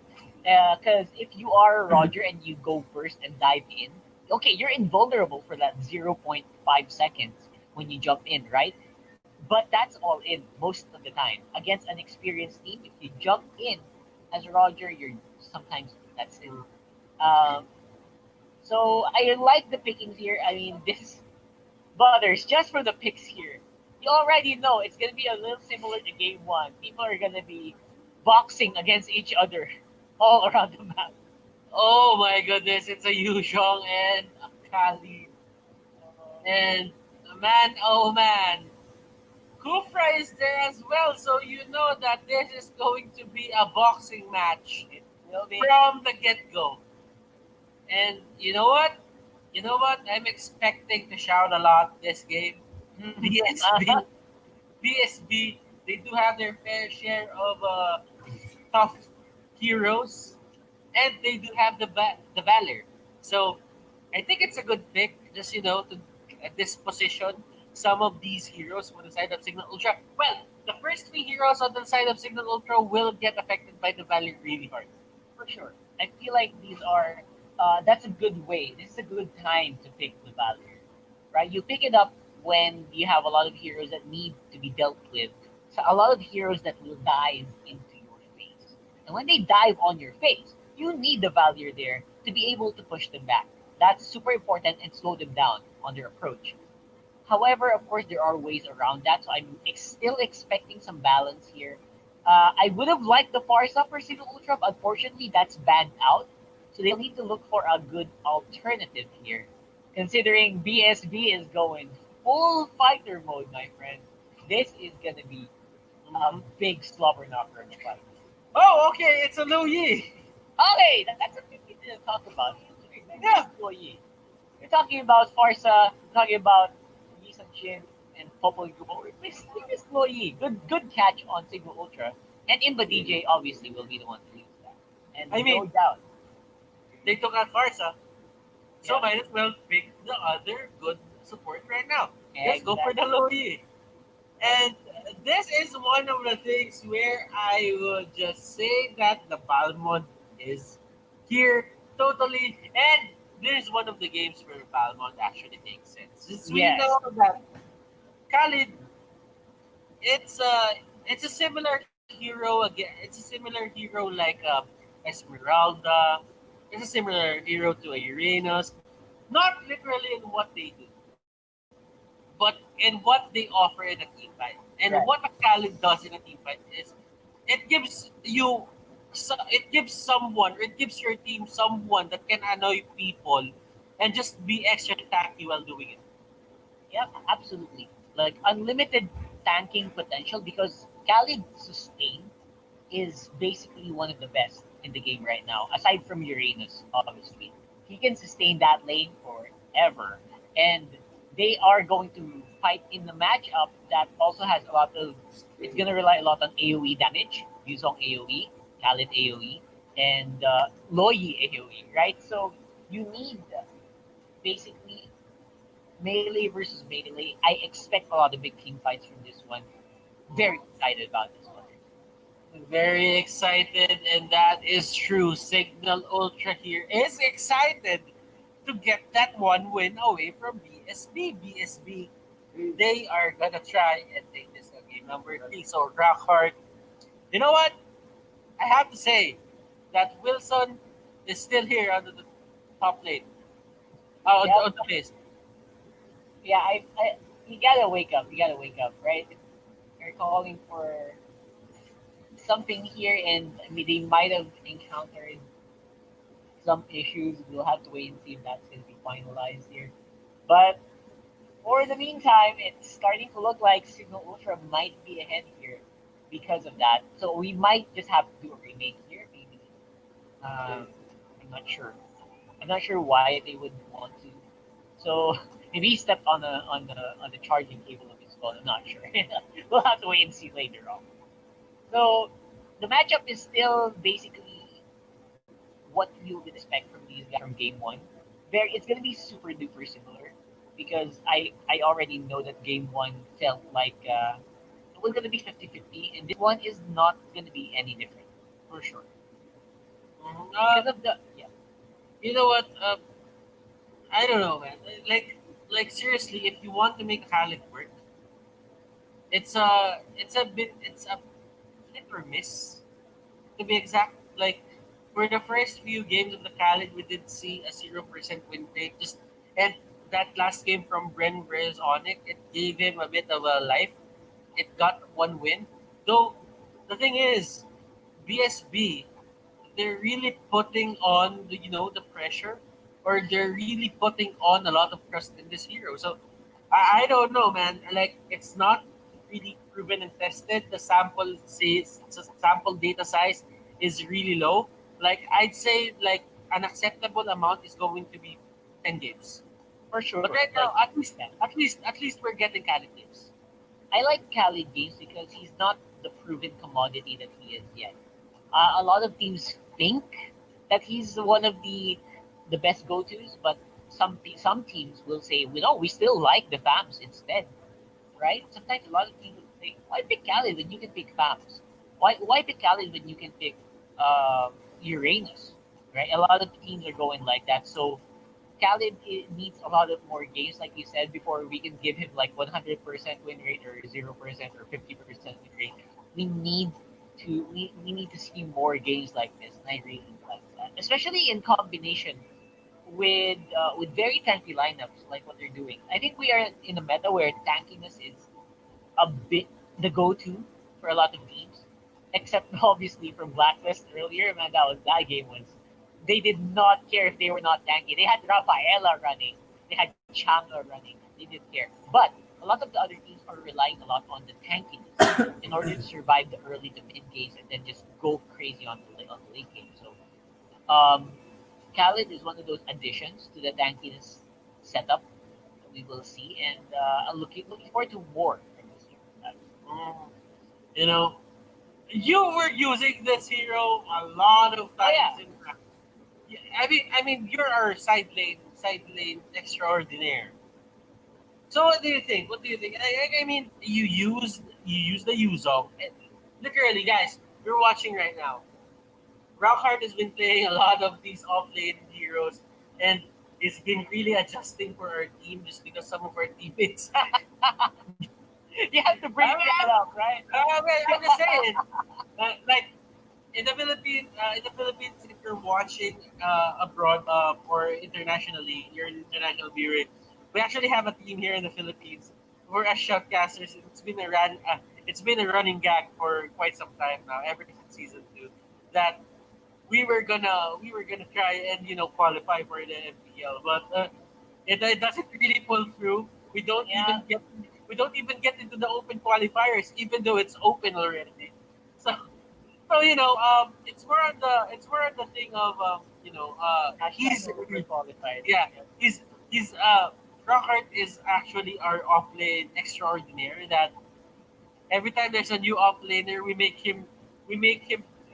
Because if you are a Roger and you go burst and dive in, okay, you're invulnerable for that 0.5 seconds when you jump in, right? But that's all in most of the time. Against an experienced team, if you jump in as a Roger, you're sometimes that's it. Um, so I like the pickings here. I mean, this Butters, just for the picks here, you already know it's gonna be a little similar to game one. People are gonna be boxing against each other all around the map.
Oh my goodness, it's a Yuzhong and a Kali. And man, oh man, Kufra is there as well, so you know that this is going to be a boxing match
It will be.
from the get go. And you know what? You know what? I'm expecting to shout a lot this game.
Uh-huh.
BSB, BSB, they do have their fair share of tough heroes, and they do have the valor. So I think it's a good pick, just to at this position some of these heroes on the side of Signal Ultra. Well, the first three heroes on the side of Signal Ultra will get affected by the valor really hard.
For sure. I feel like these are that's a good way. This is a good time to pick the value, right? You pick it up when you have a lot of heroes that need to be dealt with. So a lot of heroes that will dive into your face, and when they dive on your face, you need the value there to be able to push them back. That's super important and slow them down on their approach. However, of course, there are ways around that. So I'm still expecting some balance here. I would have liked the Farsa for Single Ultra, but unfortunately, that's banned out. So they'll need to look for a good alternative here. Considering BSB is going full fighter mode, my friend, this is going to be a
Mhm.
big slobber knocker in the fight.
Oh, okay, it's a Lu Yi.
Okay, that's a thing we didn't talk about.
Yeah.
Employee. You're talking about Farsa, you're talking about Yisan Chin and Popol Gubo. We missed Loyi. Good catch on Signal Ultra. And Imba DJ obviously will be the one to use that. And
I
no
mean,
doubt.
they took out Farsa, so
Yeah,
might as well pick the other good support right now. Let's go for the
exactly.
Lu Yi. And this is one of the things where I would just say that the Balmond is here totally. And this is one of the games where Balmond actually makes sense. Since we
Yes.
know that Khalid, it's a similar hero again. It's a similar hero like Esmeralda. It's a similar hero to a Uranus. Not literally in what they do, but in what they offer in a team fight. And what a
Right.
Khalid does in a team fight is it gives you it gives someone, or it gives your team someone that can annoy people and just be extra tacky while doing it.
Yeah, absolutely. Like unlimited tanking potential because Khalid sustain is basically one of the best in the game right now, aside from Uranus, obviously. He can sustain that lane forever. And they are going to fight in the matchup that also has a lot of, it's going to rely a lot on AoE damage, Yuzong AoE, Khalid AoE, and Loyi AoE, right? So you need basically melee versus melee. I expect a lot of big team fights from this one. Very excited about this one.
Very excited, and that is true. Signal Ultra here is excited to get that one win away from BSB. BSB, they are gonna try and take this to game number three. So rock hard. You know what? I have to say that Wilson is still here under the top lane.
Yep.
on the list.
Yeah, you gotta wake up. You gotta wake up, right? If you're calling for something here, and I mean they might have encountered some issues. We'll have to wait and see if that's gonna be finalized here. But for the meantime, it's starting to look like Signal Ultra might be ahead here because of that. So we might just have to do a remake here, maybe. Um, I'm not sure. I'm not sure why they would want to. So maybe he stepped on the charging cable of his phone. I'm not sure. We'll have to wait and see later on. So the matchup is still basically what you would expect from these guys from game one. It's gonna be super duper similar because I already know that game one felt like it was gonna be 50-50, and this one is not gonna be any different for sure
Mhm.
because of the yeah.
You know what? I don't know, man. Like seriously, if you want to make a Khaled work, it's a hit or miss to be exact. Like for the first few games of the Khaled, we did see a 0% win rate. Just and that last game from Bren Brez Onic, it gave him a bit of a life. It got one win. Though the thing is, BSB, they're really putting on the pressure, or they're really putting on a lot of trust in this hero. So I don't know, man. Like it's not really proven and tested. The sample data size is really low. Like I'd say like an acceptable amount is going to be 10 games.
For sure.
But right
Like
now, at least
yeah.
we're getting Khaled games.
I like Khalid Games because he's not the proven commodity that he is yet. A lot of teams think that he's one of the best go tos, but some teams will say, "We no, we still like the FAMs instead." Right? Sometimes a lot of teams will say, "Why pick Khalid when you can pick FAMs? Why pick Khalid when you can pick Uranus?" Right? A lot of teams are going like that. So Khalid needs a lot of more games, like you said, before we can give him like 100% win rate or 0% or 50% win rate. We need to see more games like this, and I really like that, especially in combination with very tanky lineups like what they're doing. I think we are in a meta where tankiness is a bit the go-to for a lot of teams, except obviously from Blacklist earlier. Man, that game was. They did not care if they were not tanky. They had Rafaela running. They had Changa running. They didn't care. But a lot of the other teams are relying a lot on the tankiness in order to survive the early to mid games and then just go crazy on the late game. So Khaled is one of those additions to the tankiness setup that we will see, and I'm looking forward to more from this year.
Mm, you know, you were using this hero a lot of
Oh
times
yeah,
in practice. Yeah, I mean, you're our side lane extraordinaire. So what do you think? What do you think? I mean, you use the Uzong. Literally, guys, you're watching right now. Rockhart has been playing a lot of these off-lane heroes, and he's been really adjusting for our team just because some of our teammates.
you have to bring that up, right?
I'm just saying, like in the Philippines, if you're watching abroad or internationally, you're an international viewer. We actually have a team here in the Philippines. We're as shoutcasters. It's been a running gag for quite some time now, ever since season 2, that we were gonna try and qualify for the MPL, but it doesn't really pull through.
Yeah,
We don't even get into the open qualifiers, even though it's open already. So it's more on the thing of
hashtag
he's
over qualified.
yeah
Yeah.
he's Rockhart is actually our offlane extraordinaire that every time there's a new offlaner, we make him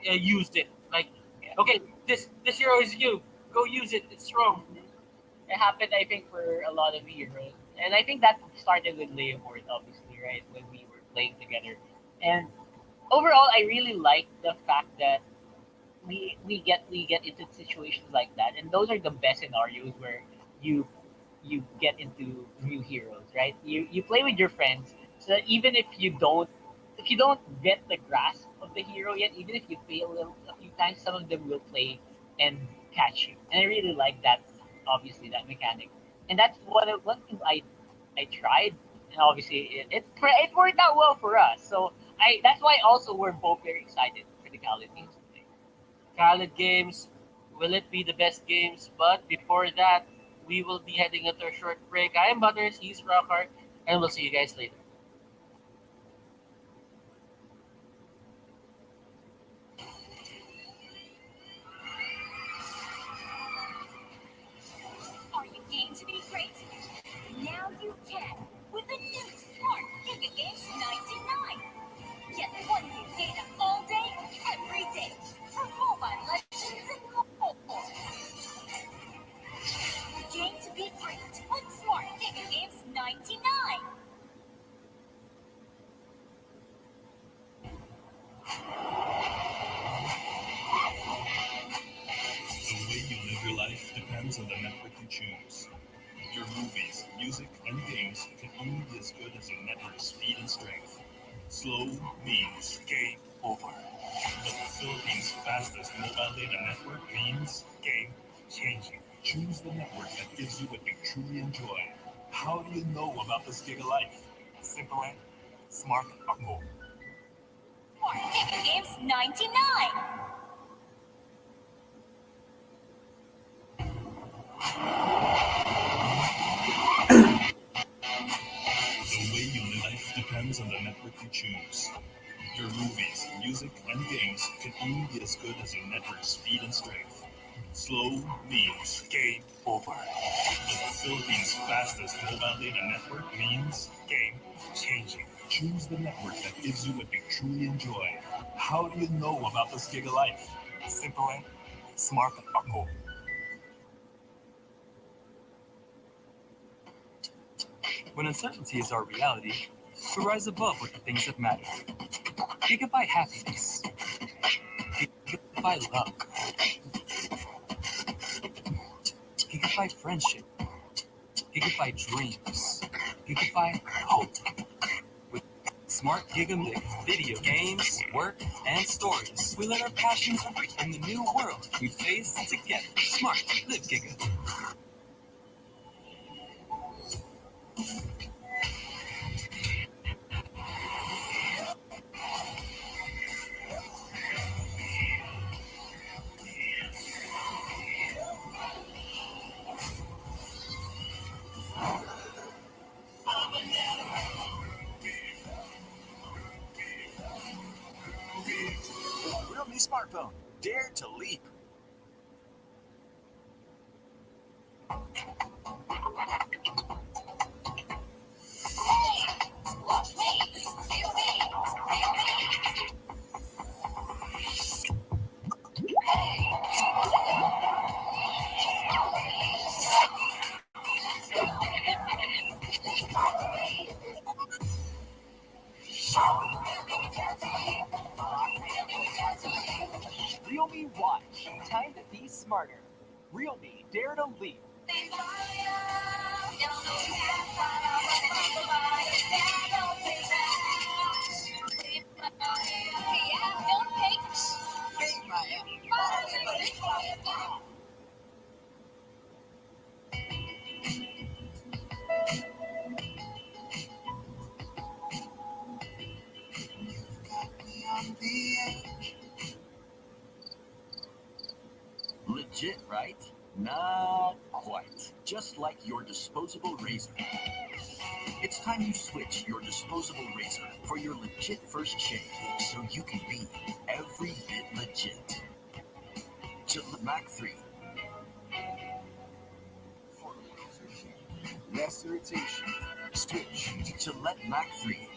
use it. Like,
Yeah.
okay, this hero is you. Go use it. It's strong.
Mhm. It happened, I think, for a lot of heroes, and I think that started with Leomord, obviously, right, when we were playing together. And overall, I really like the fact that we get into situations like that, and those are the best scenarios where you you get into new heroes, right? You play with your friends, so that even if you don't get the grasp of the hero yet, even if you fail a few times, some of them will play and catch you, and I really like that. obviously that mechanic, and that's one thing I tried, and obviously it worked out well for us. So I that's why also we're both very excited for the Khaled games today.
Khaled games, will it be the best games? But before that, we will be heading into a short break. I am Butters, he's Rockhart, and we'll see you guys later.
Are you game to be great? Now you can with the new Smart Giga 99. Get 1 gig data all day, every day for mobile legends and more. Game to be great with Smart Giga 99.
The way you live your life depends on the network you choose. Your movies, music, and games can only be as good as your network speed and strength. Slow means game over. But the Philippines' fastest mobile data network means game changing. Choose the network that gives you what you truly enjoy. How do you know about this Giga Life? Simple and smart ako.
Smart Giga 99.
The way you live life depends on the network you choose. Your movies, music, and games can only be as good as your network speed and strength. Slow means game over. But the Philippines' fastest mobile data network means game changing. Choose the network that gives you what you truly enjoy. How do you know about this Giga Life? Simple and smart ako.
When uncertainty is our reality, we rise above with the things that matter. Gigabyte happiness. Gigabyte love. Gigabyte friendship. Gigabyte dreams. Gigabyte hope. With smart gigamic video games, work, and stories, we let our passions free in the new world we face together. Smart, live Giga.
Realme smartphone. Dare to leap.
Realme Watch. Time to be smarter. Realme Dare to Leap.
Legit, right? Not quite. Just like your disposable razor. It's time you switch your disposable razor for your legit first shave so you can be every bit legit. Gillette Mac 3. For less irritation, switch to Gillette Mac 3.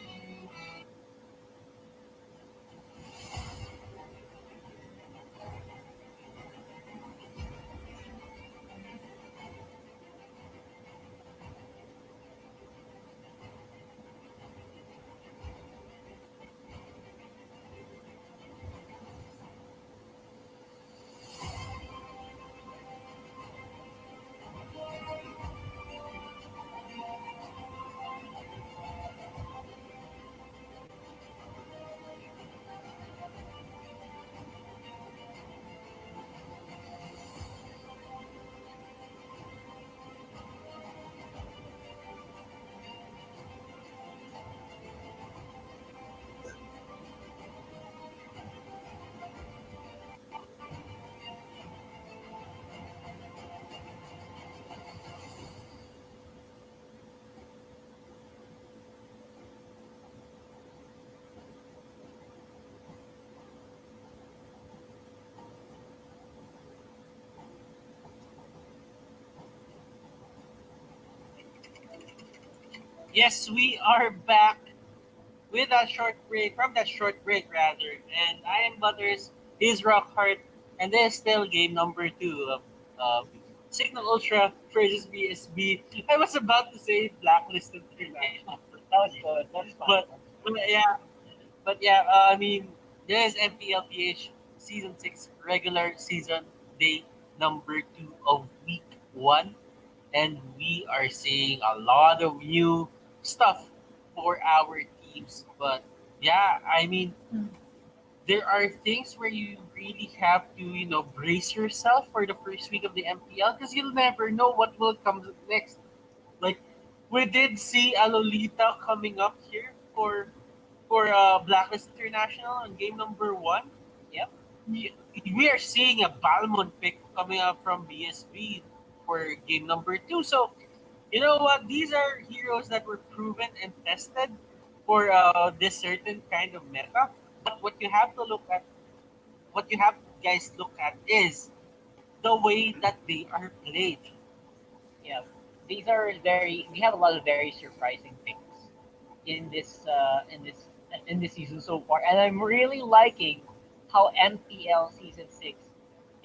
Yes, we are back with a short break, from that short break rather. And I am Butters, he's Rockhart, and this is still game number two of Signal Ultra versus BSB. I was about to say Blacklist International,
That was good. That's fine.
but yeah, I mean, this is MPL-PH Season 6 regular season day number 2 of week 1. And we are seeing a lot of new stuff for our teams. But yeah, I mean, there are things where you really have to, brace yourself for the first week of the MPL because you'll never know what will come next. Like, we did see a Lolita coming up here for Blacklist International on game number 1.
Yep.
We are seeing a Balmond pick coming up from BSB for game number 2. So, you know what? These are heroes that were proven and tested for this certain kind of meta. But what you have guys look at is the way that they are played.
Yeah. These are very. We have a lot of very surprising picks in this season so far, and I'm really liking how MPL season 6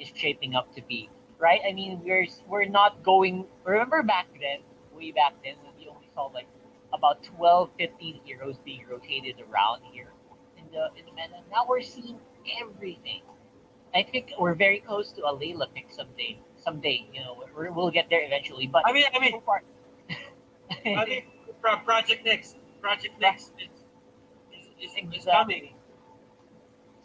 is shaping up to be. Right? I mean, we're not going. Remember back then, way back then, when we only saw like about 12, 15 heroes being rotated around here in the meta. Now we're seeing everything. I think we're very close to a Layla pick someday. Someday, we'll get there eventually. But
I mean,
so far,
I mean, Project Next is coming.
exactly.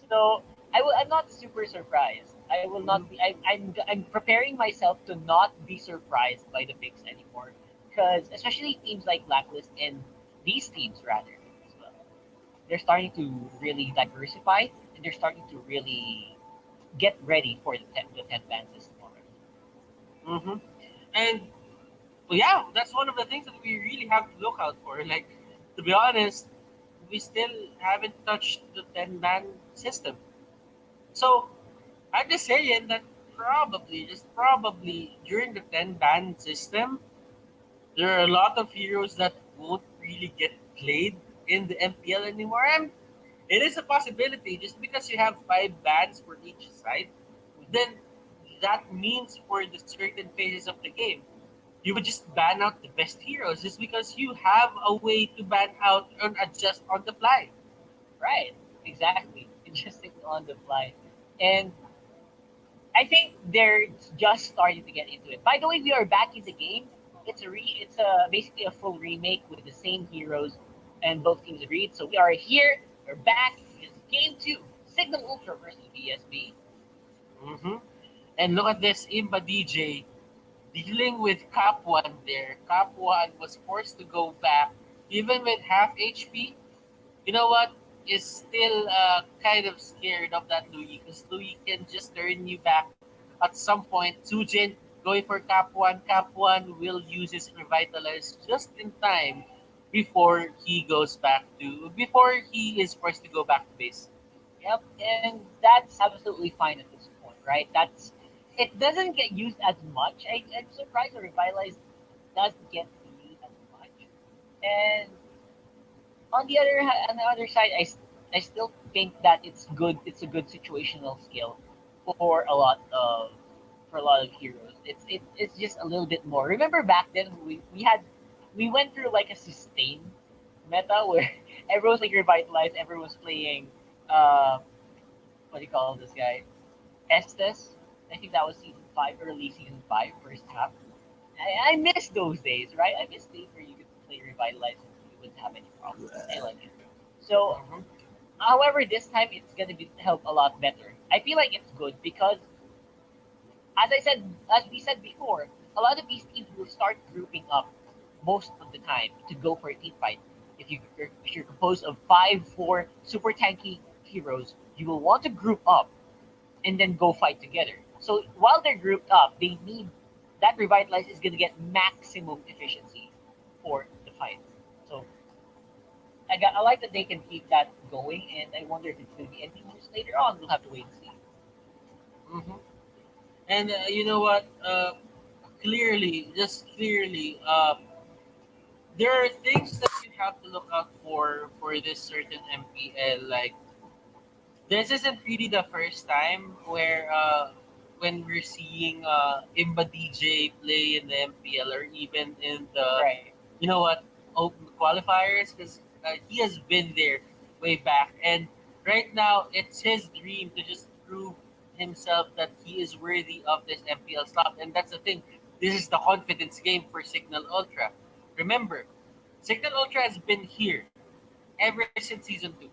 So I'm not super surprised. I will not be. I'm preparing myself to not be surprised by the picks anymore, because especially teams like Blacklist and these teams rather as well, they're starting to really diversify and they're starting to really get ready for the 10 band system already.
Hmm. And well, yeah, that's one of the things that we really have to look out for. Like, to be honest, we still haven't touched the 10 man system. So I'm just saying that just probably during the 10 ban system, there are a lot of heroes that won't really get played in the MPL anymore. And it is a possibility just because you have 5 bans for each side, then that means for the certain phases of the game, you would just ban out the best heroes just because you have a way to ban out and adjust on the fly.
Right? Exactly. Adjusting on the fly, and I think they're just starting to get into it. By the way, we are back in the game. It's a basically a full remake with the same heroes, and both teams agreed. So we are here. We're back. It's game 2, Signal Ultra versus BSB.
Hmm. And look at this Imba DJ dealing with Cap 1 there. Cap 1 was forced to go back even with half HP. You know what? Is still kind of scared of that Louis because Louis can just turn you back at some point. Sujin going for Cap 1. Cap 1 will use his Revitalize just in time before he is forced to go back to base.
Yep, and that's absolutely fine at this point, right? It doesn't get used as much. I'm surprised the Revitalize doesn't get used as much. And on the other side, I still think that it's good. It's a good situational skill for a lot of for a lot of heroes. It's just a little bit more. Remember back then we went through like a sustain meta where everyone's like revitalized. Everyone's playing what do you call this guy? Estes. I think that was season 5, early season 5, first half. I miss those days, right? I miss days where you could play revitalize and you wouldn't have any problems. I like it. So,
Mhm.
however, this time it's gonna be help a lot better. I feel like it's good because, as we said before, a lot of these teams will start grouping up most of the time to go for a team fight. If you're composed of 5, 4 super tanky heroes, you will want to group up and then go fight together. So while they're grouped up, they need that revitalize is gonna get maximum efficiency for the fight. So I like that they can keep that going, and I wonder if it's gonna be any moves later on. We'll have to wait and see.
Mhm. And you know what? Just clearly, there are things that you have to look out for this certain MPL. Like this isn't really the first time where when we're seeing Imba DJ play in the MPL or even in the
Right.
you know what open qualifiers because he has been there way back and right now it's his dream to just prove himself that he is worthy of this MPL slot and that's the thing. This is the confidence game for Signal Ultra. Remember, Signal Ultra has been here ever since season 2.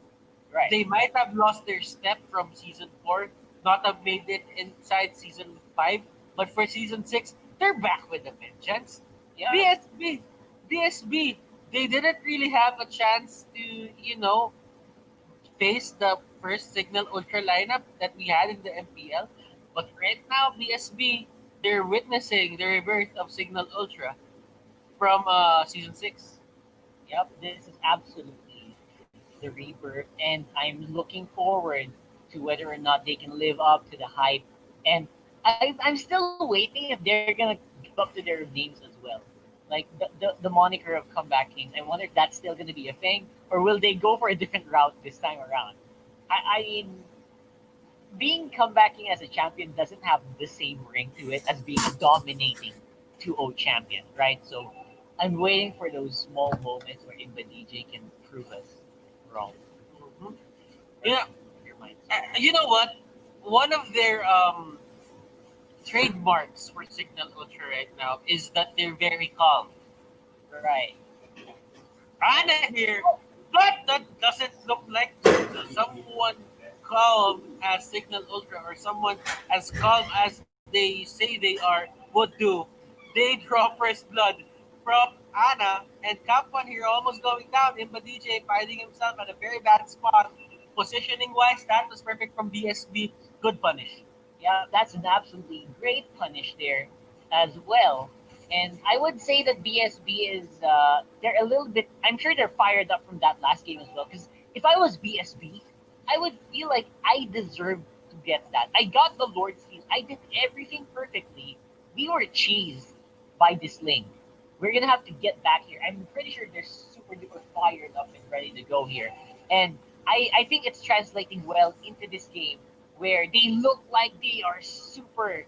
Right.
They might have lost their step from season 4, not have made it inside season 5, but for season 6, they're back with a vengeance.
Yeah.
BSB, BSB, they didn't really have a chance to, face the first Signal Ultra lineup that we had in the MPL. But right now, BSB, they're witnessing the rebirth of Signal Ultra from season 6.
Yep. This is absolutely the rebirth, and I'm looking forward to whether or not they can live up to the hype. And I'm still waiting if they're gonna live up to their names as well. Like the moniker of Comeback Kings. I wonder if that's still gonna be a thing, or will they go for a different route this time around? I mean, being Comeback King as a champion doesn't have the same ring to it as being a dominating 2-0 champion, right? So I'm waiting for those small moments where Imba DJ can prove us wrong.
Mhm. You know,
Your mind.
you know what? One of their trademarks for Signal Ultra right now is that they're very calm.
Right.
Ana here, but that doesn't look like someone calm as Signal Ultra or someone as calm as they say they are would do. They draw first blood from Ana and Kapwan here almost going down. Imba DJ finding himself at a very bad spot. Positioning wise, that was perfect from BSB. Good punish.
Yeah, that's an absolutely great punish there as well. And I would say that BSB is they're a little bit. I'm sure they're fired up from that last game as well. Because if I was BSB, I would feel like I deserved to get that. I got the Lord Seal. I did everything perfectly. We were cheesed by this lane. We're gonna have to get back here. I'm pretty sure they're super duper fired up and ready to go here. And I think it's translating well into this game where they look like they are super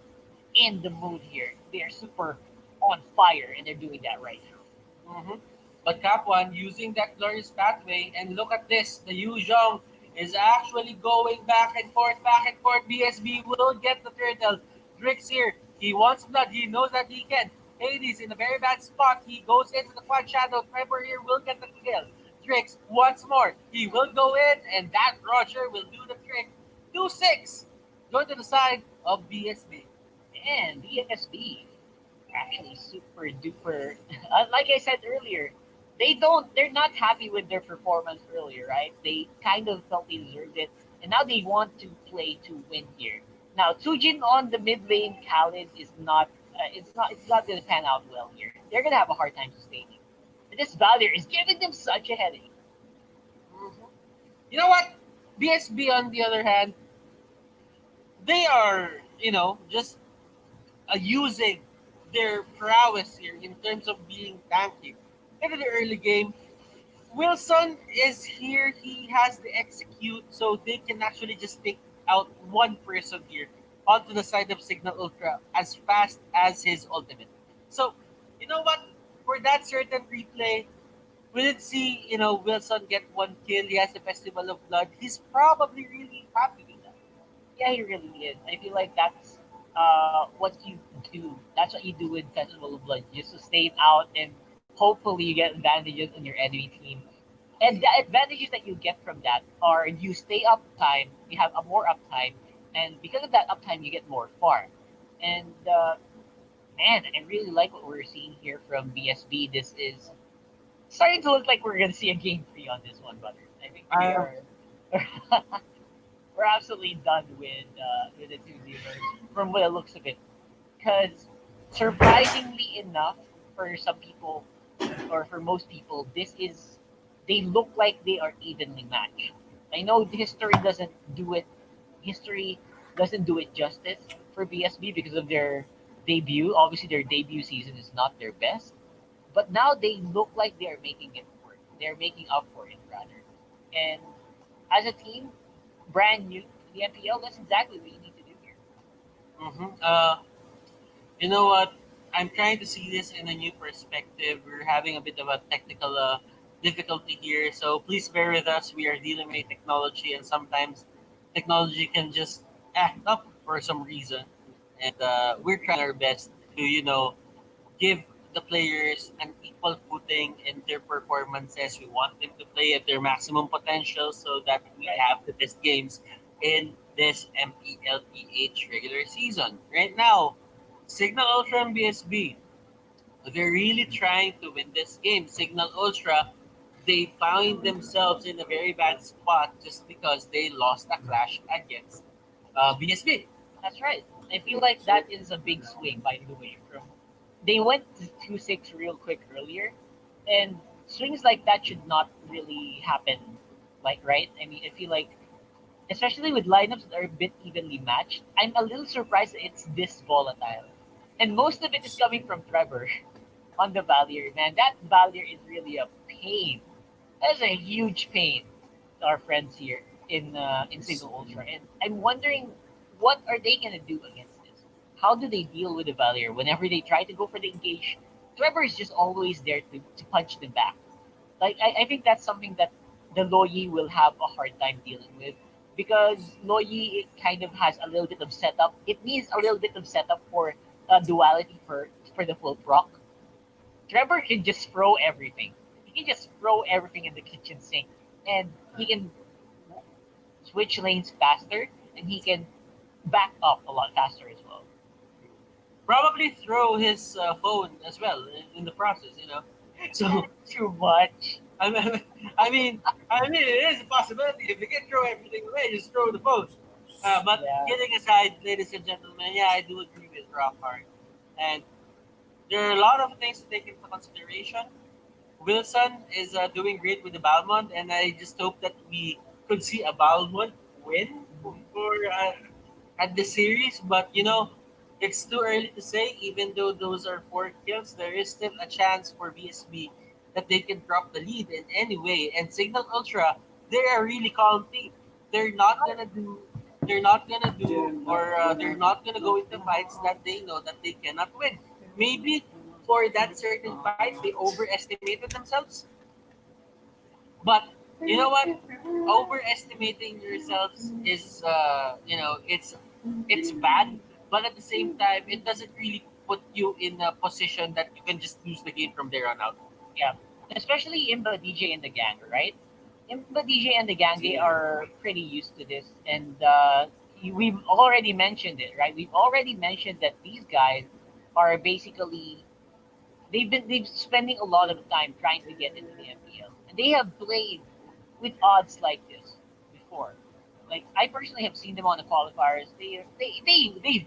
in the mood here. They are super on fire, and they're doing that right now.
Mhm. But Kapwan using that glorious pathway, and look at this, the Yu Zhong is actually going back and forth, back and forth. BSB will get the turtle. Drix here, he wants blood, he knows that he can. Hades in a very bad spot, he goes into the quad shadow. Trevor here will get the kill. Drix once more, he will go in, and that Roger will do the trick. 2-6, go to the side of BSB.
And BSB actually super duper. Like I said earlier, they're not happy with their performance earlier, right? They kind of felt they deserved it, and now they want to play to win here. Now Tsujin on the mid lane, Khalid is not. It's not going to pan out well here. They're going to have a hard time sustaining. And this Valor is giving them such a headache.
Mhm. You know what? BSB, on the other hand, they are, just using their prowess here in terms of being tanky. In the early game, Wilson is here. He has the execute, so they can actually just take out one person here onto the side of Signal Ultra as fast as his ultimate. So, you know what? For that certain replay, we did see, Wilson get one kill. He has the Festival of Blood. He's probably really happy with that.
Yeah, he really is. I feel like that's what you do. That's what you do with Festival of Blood. You sustain out, and hopefully you get advantages on your enemy team. And the advantages that you get from that are you stay uptime, you have a more uptime, and because of that uptime, you get more farm. And man, I really like what we're seeing here from BSB. This is starting to look like we're gonna see a game three on this one, brother. I think we
Um,
are. We're absolutely done with the 2-0 from what it looks of it. Because surprisingly enough, for some people or for most people, this is they look like they are evenly matched. I know history doesn't do it. History doesn't do it justice for BSB because of their debut. Obviously, their debut season is not their best, But now they look like they are making it work. They're making up for it rather. And as a team, brand new to the MPL, that's exactly what you need to do here.
You know what? I'm trying to see this in a new perspective. We're having a bit of a technical difficulty here, so please bear with us. We are dealing with technology, and sometimes technology can just act up for some reason. And we're trying our best to, give the players an equal footing in their performances. We want them to play at their maximum potential so that we have the best games in this MPL-PH regular season. Right now, Cignal Ultra and BSB, they're really trying to win this game. Cignal Ultra, they found themselves in a very bad spot just because they lost a clash against BSB.
That's right. I feel like that is a big swing, by the way. From they went to 2-6 real quick earlier, and swings like that should not really happen. Like right? I mean, I feel like especially with lineups that are a bit evenly matched, I'm a little surprised that it's this volatile. And most of it is coming from Trevor on the Valier. Man, that Valier is really a pain. That's a huge pain to our friends here in Signal Ultra. And I'm wondering what are they gonna do against this? How do they deal with the Valier whenever they try to go for the engage? Trevor is just always there to punch them back. Like I think that's something that the Loyi will have a hard time dealing with because Loyi it kind of has a little bit of setup. It needs a little bit of setup for duality for the full proc. Trevor can just throw everything. He can just throw everything in the kitchen sink, and he can switch lanes faster, and he can back up a lot faster as well.
Probably throw his phone as well in the process, So
Too much.
I mean, I mean, it is a possibility. If you can throw everything away, just throw the phone. But
Yeah.
kidding aside, ladies and gentlemen, yeah, I do agree with Rockhart. And there are a lot of things to take into consideration. Wilson is doing great with the Balmond, and I just hope that we could see a Balmond win for at the series. But it's too early to say. Even though those are 4 kills, there is still a chance for BSB that they can drop the lead in any way. And Signal Ultra, they're a really calm team. They're not gonna do. They're not gonna do, or they're not gonna go into fights that they know that they cannot win. Maybe for that certain fight, they overestimated themselves. But you know what? Overestimating yourselves is, it's bad. But at the same time, it doesn't really put you in a position that you can just lose the game from there on out.
Yeah, especially Imba DJ and the gang, right? Imba DJ and the gang, they are pretty used to this, and we've already mentioned it, right? We've already mentioned that these guys are basically they've spending a lot of time trying to get into the MPL, and they have played with odds like this before. Like I personally have seen them on the qualifiers. They've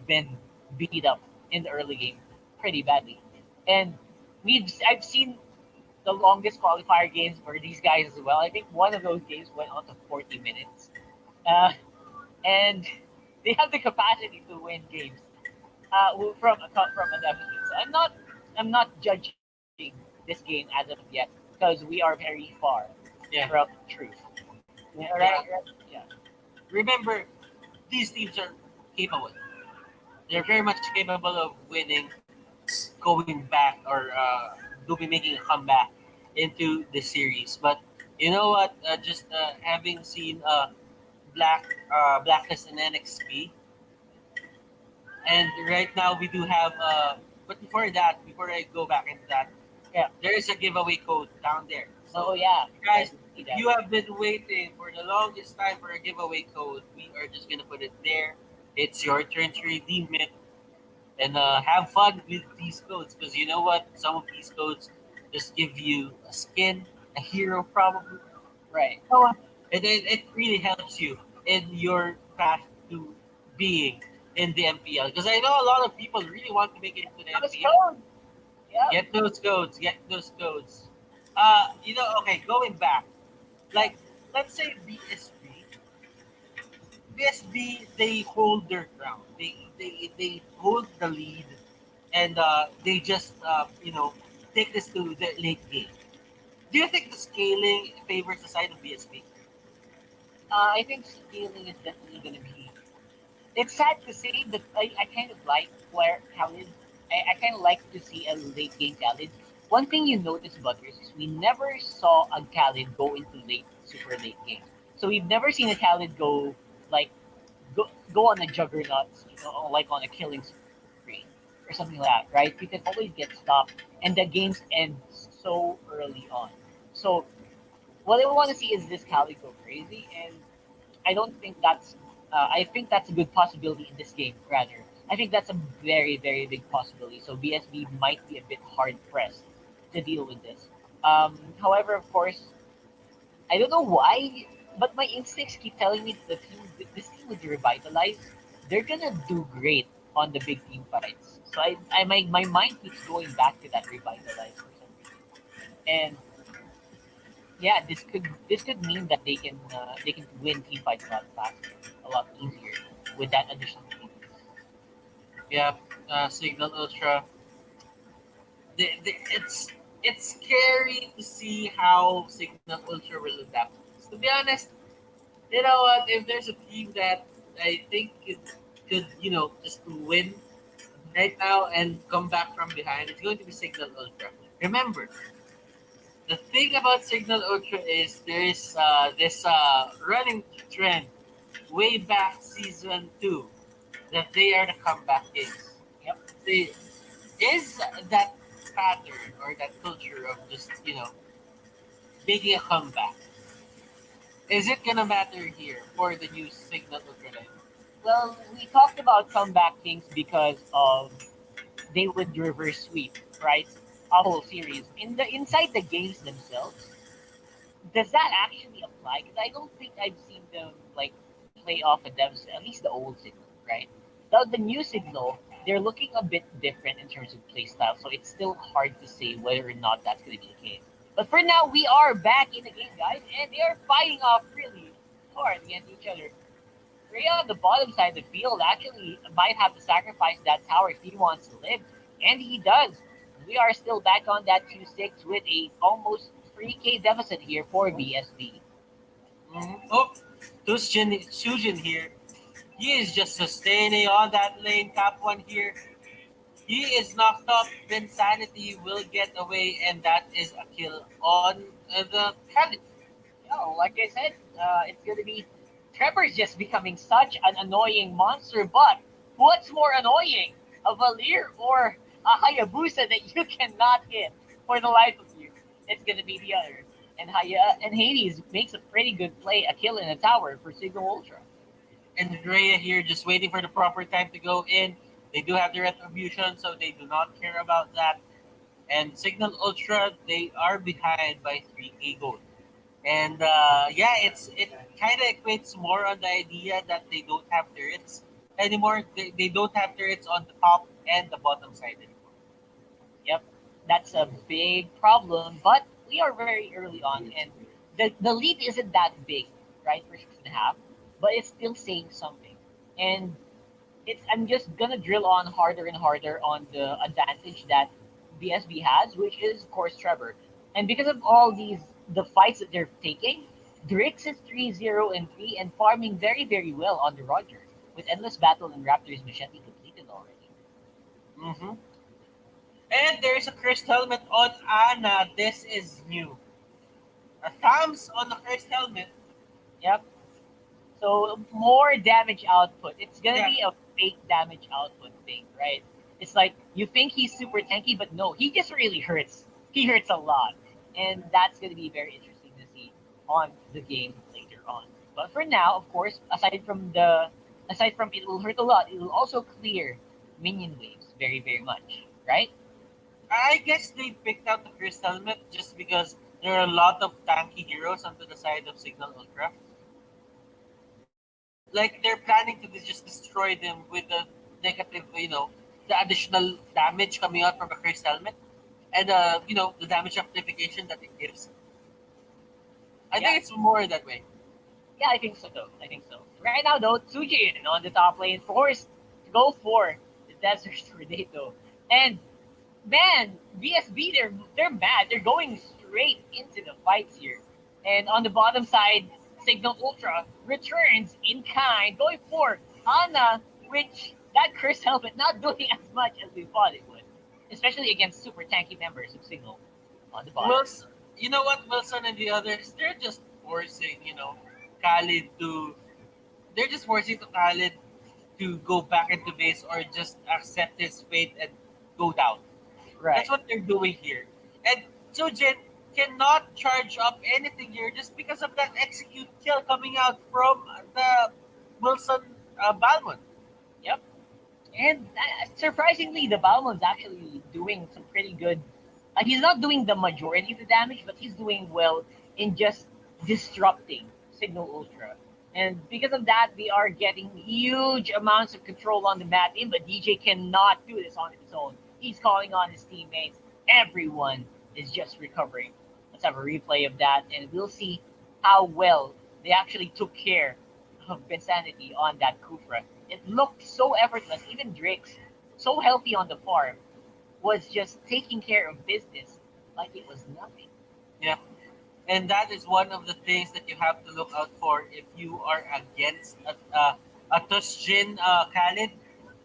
been beat up in the early game pretty badly, and I've seen the longest qualifier games for these guys as well. I think one of those games went on to 40 minutes, uh, and they have the capacity to win games from a deficit. So I'm not judging this game as of yet because we are very far
Yeah.
from truth. Yeah, right,
Yeah.
right, yeah.
Remember, these teams are capable. They're very much capable of winning, going back, or do be making a comeback into the series. But you know what? Just having seen Blacklist and NXP, and right now we do have. But before that, before I go back into that,
Yeah.
there is a giveaway code down there.
Oh
So
yeah,
guys,
see that.
you have been waiting for the longest time for a giveaway code. We are just gonna put it there. It's your turn to redeem it, and have fun with these codes because you know what? Some of these codes just give you a skin, a hero, probably.
Right.
Oh, and it really helps you in your path to being in the MPL. Because I know a lot of people really want to make it into the
Let's
MPL.
go. Yeah.
Get those codes. Get those codes. Okay, going back, like let's say BSB, they hold their ground. They hold the lead, and they just take this to the late game. Do you think the scaling favors the side of BSP?
I think scaling is definitely going to be. It's sad to say, but I kind of like where Khalid. I kind of like to see a late game Khalid. One thing you notice, Butters, is we never saw a Khalid go into super late games. So we've never seen a Khalid like go on a juggernaut, like on a killing spree or something like that, right? You can always get stopped, and the games end so early on. So what I want to see is this Khalid go crazy, and I don't think that's. I think that's a good possibility in this game. Rather, I think that's a very very big possibility. So BSB might be a bit hard pressed to deal with this. However, of course, I don't know why, but my instincts keep telling me that this team would revitalize. They're gonna do great on the big team fights. So my mind keeps going back to that revitalize for some reason. And yeah, this could mean that they can win team fights a lot faster, a lot easier with that additional team.
Yeah, Signal Ultra. It's scary to see how Signal Ultra will adapt. So to be honest, you know what? If there's a team that I think could just win right now and come back from behind, it's going to be Signal Ultra. Remember, the thing about Signal Ultra is there is this running trend way back season 2 that they are the comeback kings.
Yep.
They is that pattern or that culture of just making a comeback. Is it gonna matter here for the new Signal Ultra?
Well, we talked about comeback kings because of they would reverse sweep, right? A whole series. Inside the games themselves, does that actually apply? Because I don't think I've seen them like play off a them, at least the old signal, right? The new signal, they're looking a bit different in terms of play style, so it's still hard to say whether or not that's going to be the case. But for now, we are back in the game, guys, and they are fighting off really hard against each other. Rhea on the bottom side of the field actually might have to sacrifice that tower if he wants to live, and he does. We are still back on that 2-6 with a almost 3K deficit here for BSB.
Oh, Sujin here. He is just sustaining on that lane. Top one here. He is knocked up. Insanity will get away, and that is a kill on the Khalid.
Like I said, it's going to be Trevor's just becoming such an annoying monster. But what's more annoying, a Valir or a Hayabusa that you cannot hit for the life of you? It's going to be the other. And Hades makes a pretty good play, a kill in a tower for Cignal Ultra.
And Rhea here just waiting for the proper time to go in. They do have the retribution, so they do not care about that. And Signal Ultra, they are behind by 3K gold. And yeah, it kind of equates more on the idea that they don't have turrets anymore. They don't have turrets on the top and the bottom side anymore.
Yep, that's a big problem. But we are very early on, and the lead isn't that big, right? For 6.5, but it's still saying something. And I'm just gonna drill on harder and harder on the advantage that BSB has, which is of course Trevor. And because of all the fights that they're taking, Drix is 3-0-3 and farming very, very well on the Roger, with Endless Battle and Raptors Machete completed already.
Mm-hmm. And there is a cursed helmet on Ana. This is new. A thumbs on the cursed helmet.
Yep. So more damage output. It's gonna be a fake damage output thing, right? It's like you think he's super tanky, but no, he just really hurts. He hurts a lot, and that's gonna be very interesting to see on the game later on. But for now, of course, aside from it will hurt a lot, it will also clear minion waves very very much, right?
I guess they picked out the cursed helmet just because there are a lot of tanky heroes onto the side of Signal Ultra. Like they're planning to just destroy them with the negative, the additional damage coming out from the cursed helmet, and the damage amplification that it gives. I think it's more that way.
Yeah, I think so. I think so. Right now, though, Tsujin on the top lane, forced to go for the Desert Tornado. And man, VSB, they're mad. They're going straight into the fights here. And on the bottom side, Signal Ultra returns in kind, going for Ana, which that cursed helmet not doing as much as we thought it would, especially against super tanky members of Signal on the bottom.
Wilson, you know what? Wilson and the others, they're just forcing, Khalid to. They're just forcing to Khalid to go back into base or just accept his fate and go down.
Right.
That's what they're doing here. And Sujin cannot charge up anything here just because of that execute kill coming out from the Wilson Balmond.
Yep. And surprisingly, the Balmon's actually doing some pretty good. He's not doing the majority of the damage, but he's doing well in just disrupting Signal Ultra. And because of that, they are getting huge amounts of control on the map. But DJ cannot do this on his own. He's calling on his teammates. Everyone is just recovering. Let's have a replay of that, and we'll see how well they actually took care of Bensanity on that Kufra. It looked so effortless. Even Drake's so healthy on the farm was just taking care of business like it was nothing.
Yeah. And that is one of the things that you have to look out for if you are against a Tusjin Khalid.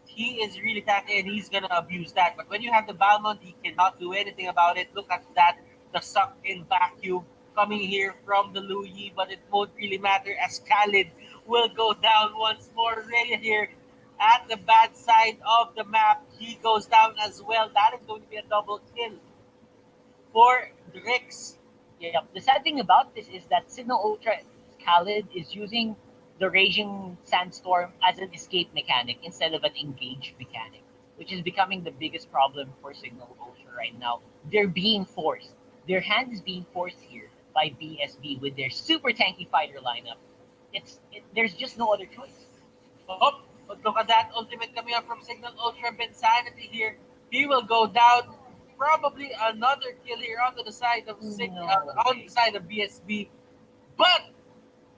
He is really tacky and he's gonna abuse that. But when you have the Balmond, he cannot do anything about it. Look at that, the suck in vacuum coming here from the Louis, but it won't really matter as Khalid will go down once more right here at the bad side of the map. He goes down as well. That is going to be a double kill for Drix.
Yeah, the sad thing about this is that Signal Ultra Khalid is using the Raging Sandstorm as an escape mechanic instead of an engage mechanic, which is becoming the biggest problem for Signal Ultra right now. They're being forced. Their hand is being forced here by BSB with their super tanky fighter lineup. There's just no other choice.
Oh, but look at that ultimate coming up from Signal Ultra Bensanity here. He will go down. Probably another kill here onto the side of on the side of BSB. But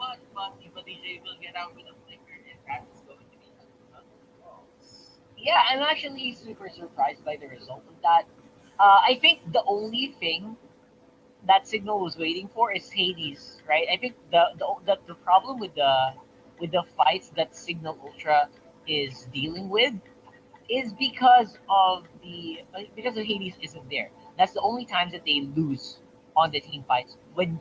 Iba DJ will get out with a flicker, and that's going to be another loss.
Yeah, I'm actually super surprised by the result of that. I think the only thing that Signal was waiting for is Hades, right? I think the problem with the fights that Signal Ultra is dealing with is because of Hades isn't there. That's the only times that they lose on the team fights. When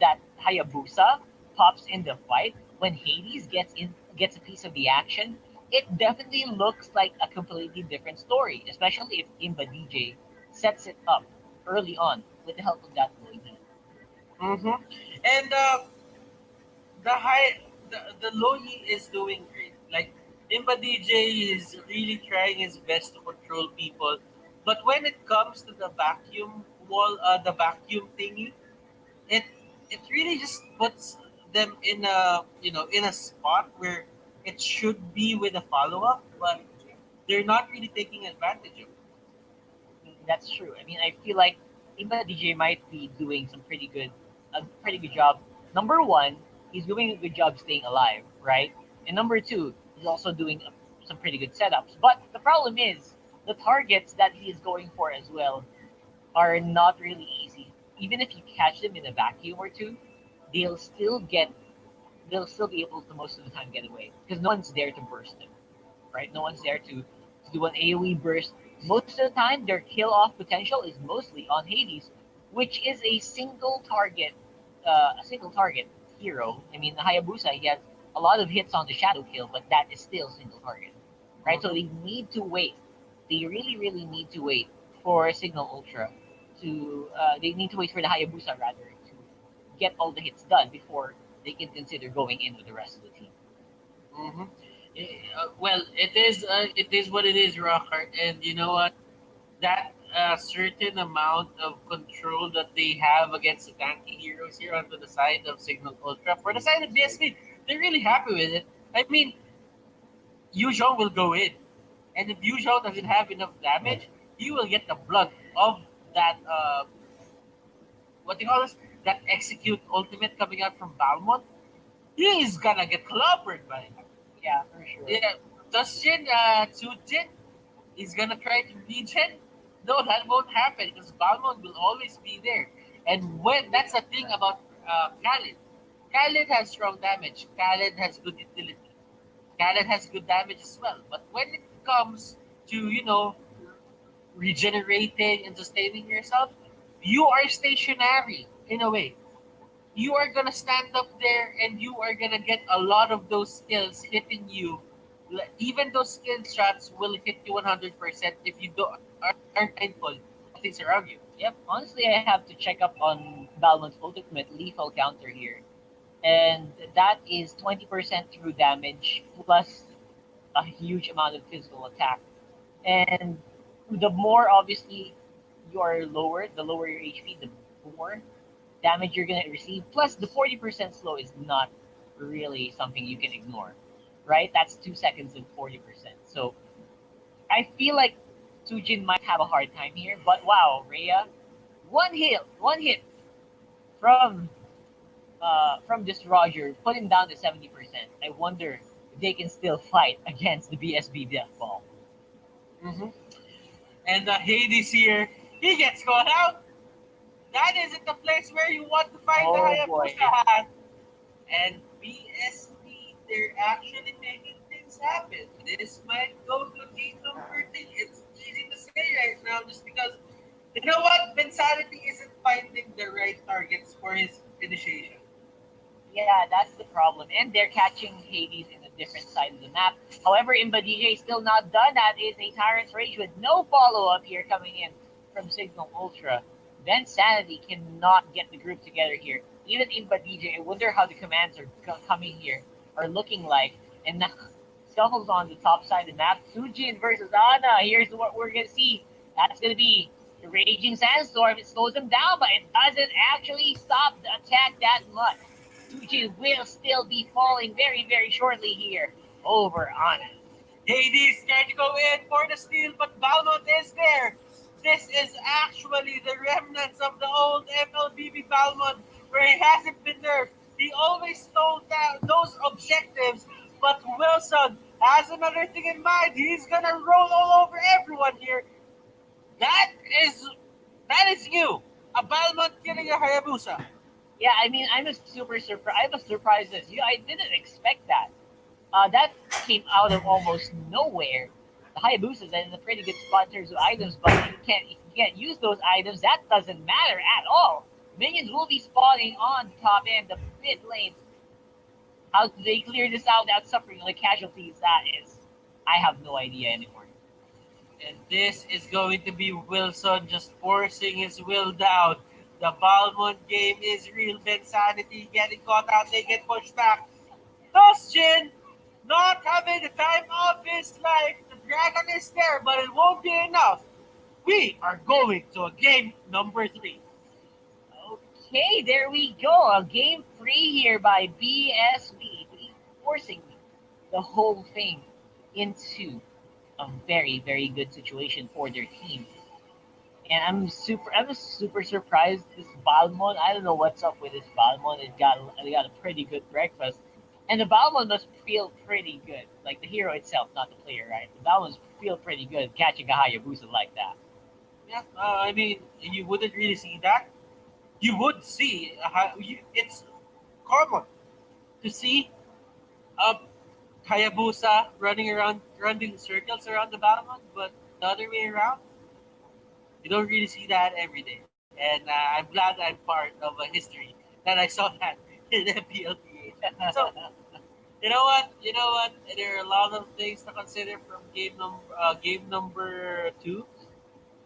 that Hayabusa pops in the fight, when Hades gets a piece of the action, it definitely looks like a completely different story, especially if Imba DJ sets it up early on with the help of that lady.
Mm-hmm. And the high the Loyi is doing great. Like Imba DJ is really trying his best to control people, but when it comes to the vacuum wall, the vacuum thingy, it it really just puts them in a in a spot where it should be with a follow up, but they're not really taking advantage of it.
That's true. I mean, I feel like Imba DJ might be doing a pretty good job. Number one, he's doing a good job staying alive, right? And number two, he's also doing some pretty good setups. But the problem is the targets that he is going for as well are not really easy. Even if you catch them in a vacuum or two, they'll still get they'll still be able to most of the time get away because no one's there to burst them, right? No one's there to do an AoE burst. Most of the time, their kill off potential is mostly on Hades, which is a single target hero. I mean, the Hayabusa, he has a lot of hits on the shadow kill, but that is still single target, right? So they need to wait. They really, really need to wait for Signal Ultra they need to wait for the Hayabusa rather to get all the hits done before they can consider going in with the rest of the team.
Mm-hmm. Well, it is what it is, Rockhart, and you know what? That certain amount of control that they have against the tanky heroes here onto the side of Signal Ultra. For the side of BSB, they're really happy with it. I mean, Yuzhong will go in, and if Yuzhong doesn't have enough damage, he will get the blunt of that what do you call this? That execute ultimate coming out from Balmont. He is gonna get clobbered by it.
Yeah, for sure.
Yeah, Dustin Tsujin is gonna try to regen
No, that won't happen because Balmond will always be there. And when that's the thing about Khalid. Khalid has strong damage. Khalid has good utility. Khalid has good damage as well. But when it comes to, regenerating and sustaining yourself, you are stationary in a way. You are gonna stand up there and you are gonna get a lot of those skills hitting you. Even those skill shots will hit you 100% if you aren't mindful of things around you.
Yep. Honestly, I have to check up on Balmond's ultimate lethal counter here, and that is 20% through damage plus a huge amount of physical attack. And the more obviously you are lower, the lower your HP, the more damage you're gonna receive. Plus, the 40% slow is not really something you can ignore, right? That's 2 seconds and 40%. So I feel like Sujin might have a hard time here, but wow, Rhea, one hit from this Roger, put him down to 70%. I wonder if they can still fight against the BSB Death Ball.
Hmm. And Hades here, he gets caught out. That isn't the place where you want to find the
Oh boy.
Hayabusa hat. And BSB, they're actually making things happen. This might go to game number 3. It's easy to say right now just because, you know what? Mentality isn't finding the right targets for his initiation.
Yeah, that's the problem. And they're catching Hades in a different side of the map. However, Imba DJ is still not done. That is a Tyrant's Rage with no follow-up here coming in from Cignal Ultra. Then Sanity cannot get the group together here. Even Imba DJ, I wonder how the commands are coming here, are looking like. And now, Scuffles on the top side of the map. Sujin versus Ana. Here's what we're going to see. That's going to be the Raging Sandstorm. It slows them down, but it doesn't actually stop the attack that much. Suji will still be falling very, very shortly here over Ana.
Hades trying to go in for the steal, but Balmont is there. This is actually the remnants of the old MLBB Balmont, where he hasn't been nerfed. He always stole down those objectives, but Wilson has another thing in mind. He's gonna roll all over everyone here. That is that is you, a Balmont killing a Hayabusa.
Yeah, I mean, I'm a super surprised. I'm as surprised as you. I didn't expect that. That came out of almost nowhere. The Hayabusas are in a pretty good spot in terms of items, but if you can't use those items, that doesn't matter at all. Minions will be spawning on the top end, the mid lane. How do they clear this out without suffering like casualties? That is, I have no idea anymore.
And this is going to be Wilson just forcing his will down. The Balmont game is real. Ben Sanity getting caught out. They get pushed back. Toshin not having the time of his life. The dragon is there, but it won't be enough. We are going to a game number 3.
Okay, there we go. A game 3 here by BSB, forcing the whole thing into a very, very good situation for their team. And I'm super surprised this Balmon. I don't know what's up with this Balmon. It got a pretty good breakfast, and the Balmon must feel pretty good. Like the hero itself, not the player, right? The Balmon feel pretty good catching a Hayabusa like that.
Yeah, I mean, you wouldn't really see that. You would see it's common to see a Hayabusa running circles around the Balmon, but the other way around, you don't really see that every day. And I'm glad I'm part of a history that I saw that in MPL-PH. So, you know what? You know what? There are a lot of things to consider from game number 2.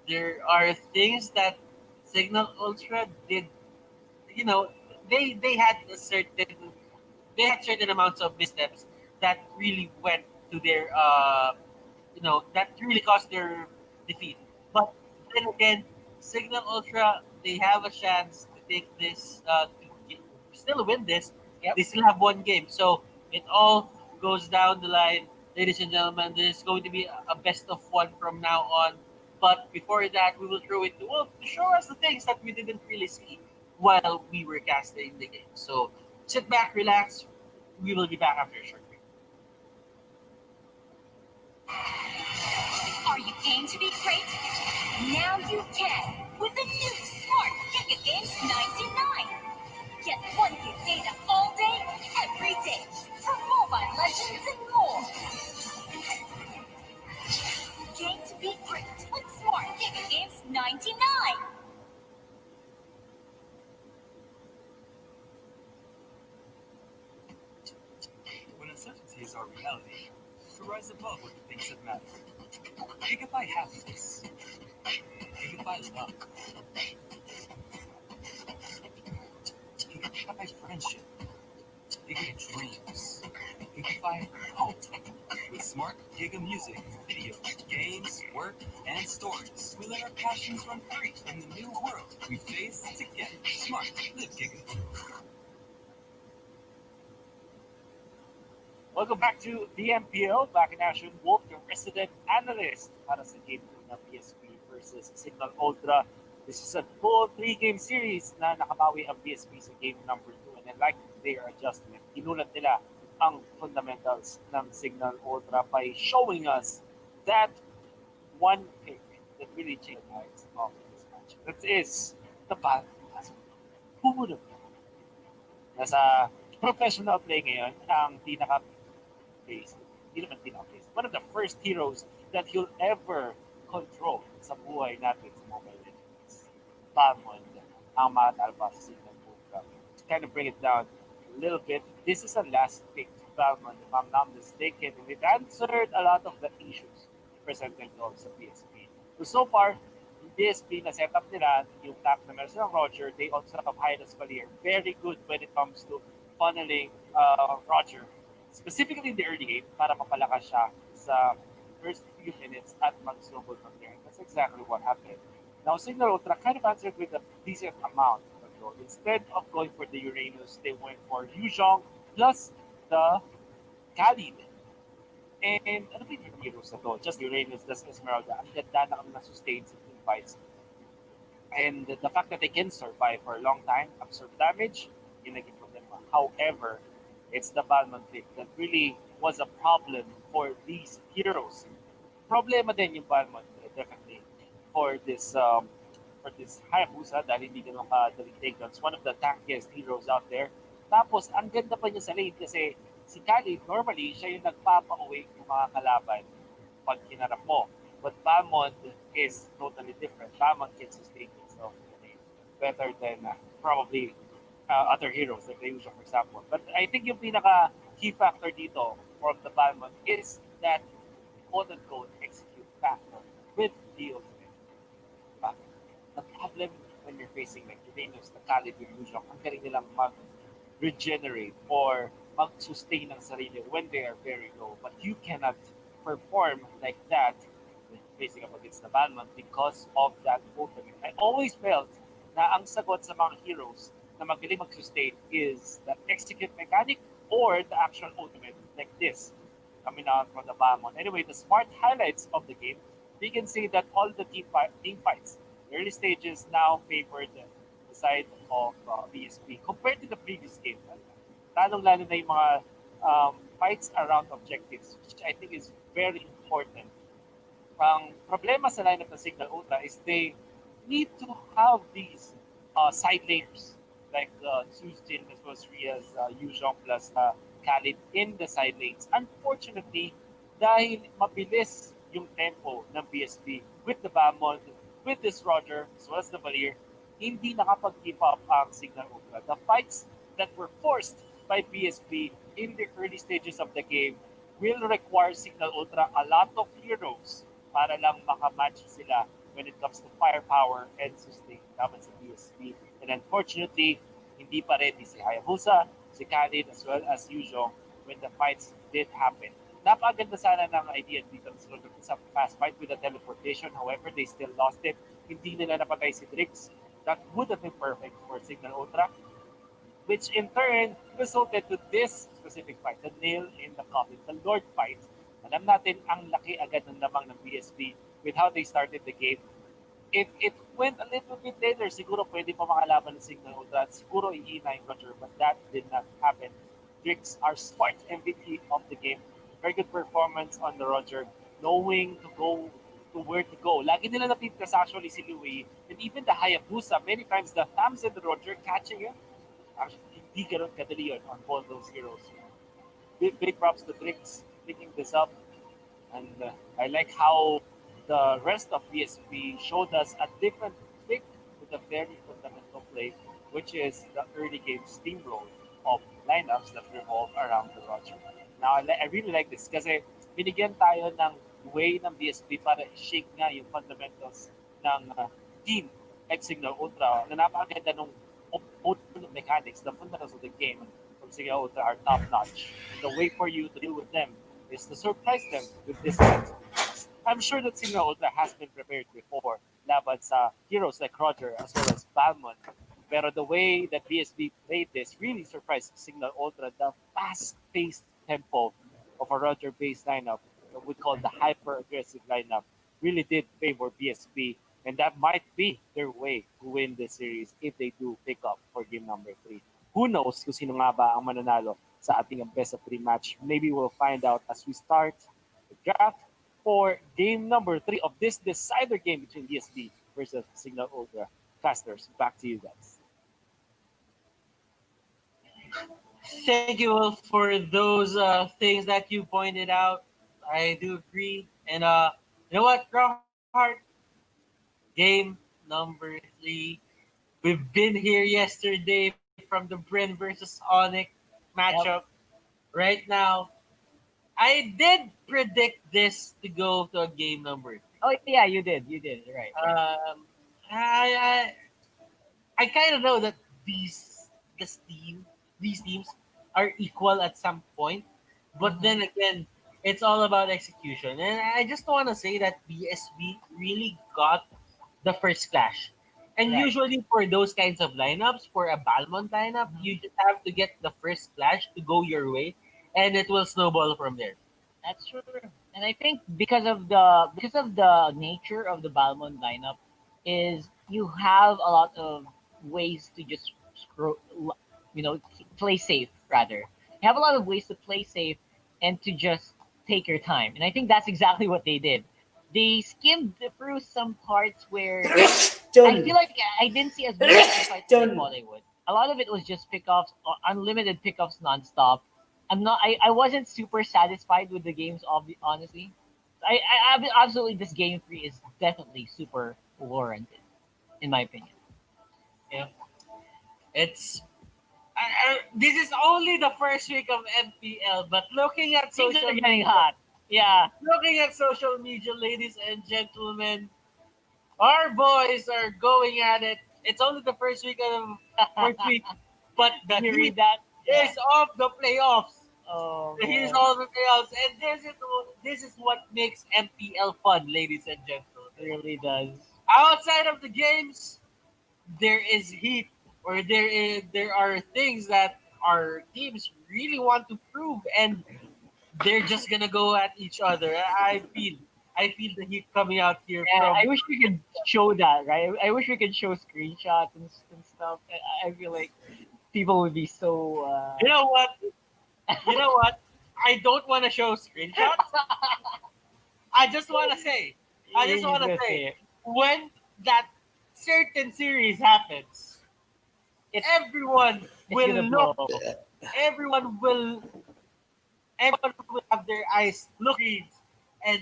There are things that Cignal Ultra did. You know, they had certain amounts of missteps that really went to their that really caused their defeat. But then again, Cignal Ultra, they have a chance to take this, still win this.
Yep.
They still have one game. So it all goes down the line. Ladies and gentlemen, this is going to be a best of 1 from now on. But before that, we will throw it to Wolf to show us the things that we didn't really see while we were casting the game. So sit back, relax. We will be back after a short break.
Are you game to be great? Now you can with the new Smart Giga 99. Get 1 gig data all day, every day for Mobile Legends and more. Game to be great with Smart Giga 99.
When uncertainty is our reality, to rise above with the things that matter. Gigabyte happiness. Gigabyte love. Gigabyte friendship. Gigabyte dreams. Gigabyte hope. With smart Giga music, video, games, work, and stories, we let our passions run free in the new world we face together. Smart, live Giga.
Welcome back to the MPL, back in action. Wolf, your resident analyst para sa game 2 ng PSP versus Cignal Ultra. This is a full 3-game series na nakabawi ang PSP sa game number 2. And then like their adjustment, inulat nila ang fundamentals ng Cignal Ultra by showing us that one pick that really changed the minds of this match. That is the Battle Pass. Who would have thought? Nasa professional play ngayon, ang pinaka-based, hindi naman pinaka-based, one of the first heroes that you'll ever control sa buhay natin sa Mobile Legends. Balmond, ang matalpa sa Cignal Ultra. To kind of bring it down a little bit, this is a last pick to Balmond, if I'm not mistaken, and it answered a lot of the issues presented doon sa PSP. So far, yung PSP na setup nila, yung tap na meron silang Roger, they also have Hydas Valier. Very good when it comes to funneling Roger, specifically in the early game, para mapalakas siya sa first few minutes at mag-snowball from there. That's exactly what happened. Now, Cignal Ultra kind of answered with a decent amount of control. Instead of going for the Uranus, they went for Yuzhong plus the Khalid. And ano ba yung heroes na to? Just Uranus, plus Esmeralda. Ang ganda na kami na-sustain sa team fights. And the fact that they can survive for a long time, absorb damage, yun naging problema. However, it's the Balmond pick that really was a problem for these heroes. Problema din yung Balmond, definitely, for this Hayabusa dahil hindi ganun kadaling takedowns. One of the tankiest heroes out there. Tapos, ang ganda pa niya sa lane kasi si Khalid, normally, siya yung nagpapa-away ng mga kalaban pag kinarap mo. But Balmond is totally different. Balmond can sustain himself better than probably other heroes like Ryuja, for example. But I think yung pinaka-key factor dito from the Balmond is that quote-unquote execute factor with the ultimate. But the problem when you're facing like Uranus, the Khalid, yung Ryuja, ang galing nilang mag-regenerate or mag-sustain ng sarili when they are very low. But you cannot perform like that facing up against the Balmond because of that ultimate. I always felt na ang sagot sa mga heroes na magaling mag-sustain is the execute mechanic or the actual ultimate like this coming out from the Balmond. Anyway, the smart highlights of the game, we can see that all the team fights, early stages now favored the side of BSP compared to the previous game. Lalong-lalo na yung mga fights around objectives, which I think is very important. Ang problema sa lineup ng Cignal Ultra is they need to have these side lanes like Sustin as well as Ria's Yuzhong plus Khalid in the side lanes. Unfortunately, dahil mabilis yung tempo ng BSP with the Balmond, with this Roger, as well as the Valier, hindi nakapag-keep up ang Cignal Ultra. The fights that were forced by BSP in the early stages of the game will require Cignal Ultra a lot of heroes para lang makamatch sila when it comes to firepower and sustain laban sa BSP. And unfortunately, hindi pa ready si Hayabusa, si Khalid, as well as Yuzhong when the fights did happen. Napaganda sana ng idea dito sa fast fight with the teleportation. However, they still lost it. Hindi nila napatay si Drix. That would have been perfect for Cignal Ultra, which in turn resulted to this specific fight, the nail in the coffin, the Lord fight. Alam natin ang laki agad ng lamang ng BSP with how they started the game. If it went a little bit later, siguro pwede pa makalaban ng Cignal Ultra at siguro i-E9 Roger, but that did not happen. Drix, our smart MVP of the game, very good performance on the Roger, knowing to go to where to go. Lagi nila napipras actually si Louis, and even the Hayabusa, many times the Tams and Roger catching him, actually, hindi ganun kadali yun on both those heroes. Big props to Trix picking this up. And I like how the rest of BSP showed us a different pick with a very fundamental play, which is the early game steamroll of lineups that revolve around the Roger. Now, I really like this kasi binigyan tayo ng way ng BSP para shake nga yung fundamentals ng team at Cignal Ultra na napakaganda ng mechanics, the fundamentals of the game from Cignal Ultra are top notch. The way for you to deal with them is to surprise them with this kind of things. I'm sure that Cignal Ultra has been prepared before laban sa heroes like Roger as well as Balmon. Pero the way that BSB played this really surprised Cignal Ultra. The fast-paced tempo of a Roger-based lineup, what we call the hyper-aggressive lineup, really did favor BSB. And that might be their way to win this series if they do pick up for game number 3. Who knows kung sino nga ba ang mananalo sa ating best of 3 match. Maybe we'll find out as we start the draft for game number 3 of this decider game between DSB versus Cignal Ultra. Casters, back to you guys.
Thank you all for those things that you pointed out. I do agree. And you know what, Rawhart? Game number 3. We've been here yesterday from the Bryn versus Onyx matchup.
Yep.
Right now, I did predict this to go to a game number 3.
Oh yeah, you did. You did. Right.
I I kind of know that this team these teams are equal at some point, but then again, it's all about execution. And I just want to say that BSB really got the first clash. And
Right.
usually for those kinds of lineups, for a Balmont lineup, you just have to get the first clash to go your way, and it will snowball from there.
That's true. And I think because of the nature of the Balmond lineup is you have a lot of ways to just scroll, play safe rather. You have a lot of ways to play safe and to just take your time. And I think that's exactly what they did. They skimmed through some parts where I feel like I didn't see as many fights as I thought I would. A lot of it was just pickoffs, unlimited pickoffs nonstop. I wasn't super satisfied with the games, honestly. Absolutely, this game 3 is definitely super warranted, in my opinion.
Yeah, it's this is only the first week of MPL, but
Things are getting hot. Yeah.
looking at social media, ladies and gentlemen, our boys are going at it. It's only the first week of fourth week, but the
Did you
heat
read that?
is of the playoffs.
Oh,
The heat is
man.
all the playoffs, and this is what makes MPL fun, ladies and gentlemen.
It really does.
Outside of the games, there is heat, or there are things that our teams really want to prove, and they're just gonna go at each other. I feel the heat coming out here
Yeah,
from.
I wish we could show that, right? I wish we could show screenshots and stuff. I feel like people would be so.
You know what? You know what? I don't want to show screenshots. I just want to say, I
You're
just
just
want to
gonna say
say,
it.
when that certain series happens,
It's
everyone
it's
will
gonna
look.
blow.
Everyone will. Everyone will have their eyes looking, and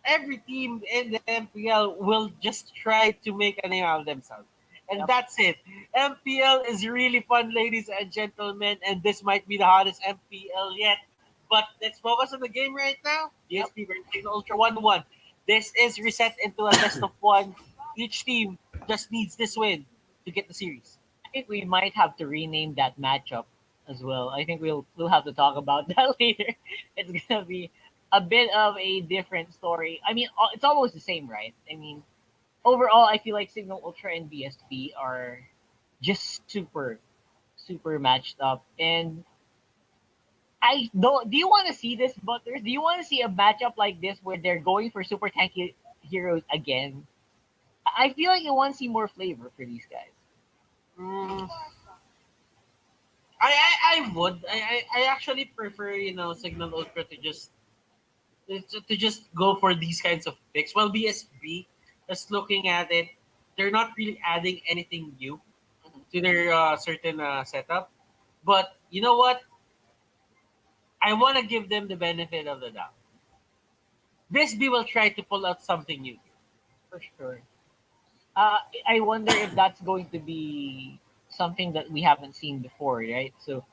every team in the MPL will just try to make a name out of themselves. And
Yep.
that's it. MPL is really fun, ladies and gentlemen, and this might be the hottest MPL yet. But let's focus on the game right now.
Yep.
DSP versus Cignal Ultra 1-1. This is reset into a best of one. Each team just needs this win to get the series.
I think we might have to rename that matchup as well. I think we'll have to talk about that later. It's gonna be a bit of a different story. I mean, it's almost the same, right? I mean, overall, I feel like Signal Ultra and BSP are just super matched up. And I don't. Do you want to see this, Butters? Do you want to see a matchup like this where they're going for super tanky heroes again? I feel like you want to see more flavor for these guys.
Mm, I would. I actually prefer, Signal Ultra to just to just go for these kinds of picks. Well, BSB, just looking at it, they're not really adding anything new to their certain setup. But you know what? I want to give them the benefit of the doubt. BSB will try to pull out something new.
For sure. I wonder if that's going to be something that we haven't seen before, right? So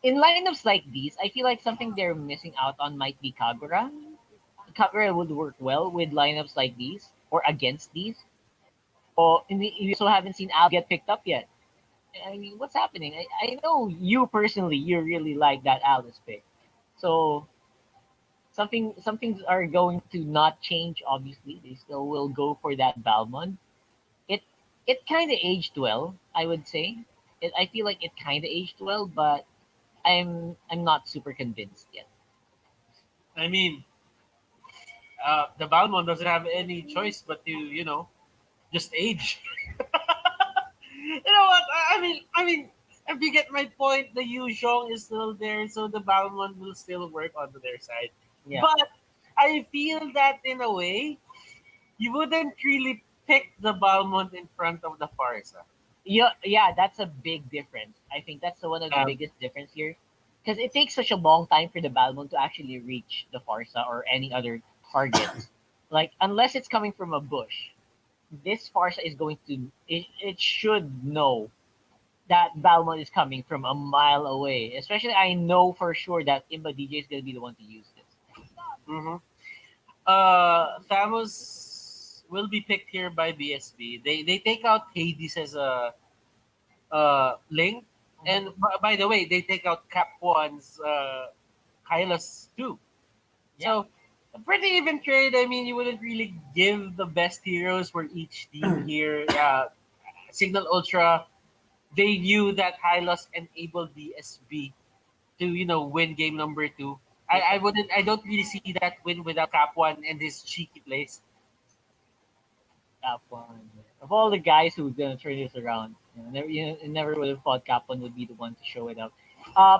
in lineups like these, I feel like something they're missing out on might be Kagura. Kagura would work well with lineups like these or against these. Or we also haven't seen Al get picked up yet. I mean, what's happening? I know you personally, you really like that Alice pick. So some things are going to not change. Obviously, they still will go for that Balmond. It it kind of aged well, I would say. I feel like it kind of aged well, but I'm not super convinced yet.
I mean, the Balmond doesn't have any choice but to just age. You know what? I mean, if you get my point, the Yu Zhong is still there, so the Balmond will still work onto their side.
Yeah.
But I feel that in a way, you wouldn't really pick the Balmond in front of the Farsa.
Yeah, that's a big difference. I think that's the one of the
Um,
biggest difference here, because it takes such a long time for the Balmond to actually reach the Farsa or any other targets. Like unless it's coming from a bush, this Farsa is going to it should know that Balmond is coming from a mile away. Especially, I know for sure that Imba DJ is going to be the one to use this.
mhm. Thamos will be picked here by BSB. They take out Hades as a link, and by the way, they take out Cap One's Hylas too.
Yeah.
So a pretty even trade. I mean, you wouldn't really give the best heroes for each team here. Signal Ultra, they knew that Hylos enabled BSB to win game number two. I don't really see that win without Cap One and his cheeky plays.
Capone. Of all the guys who gonna turn this around, never would have thought Capone would be the one to show it up.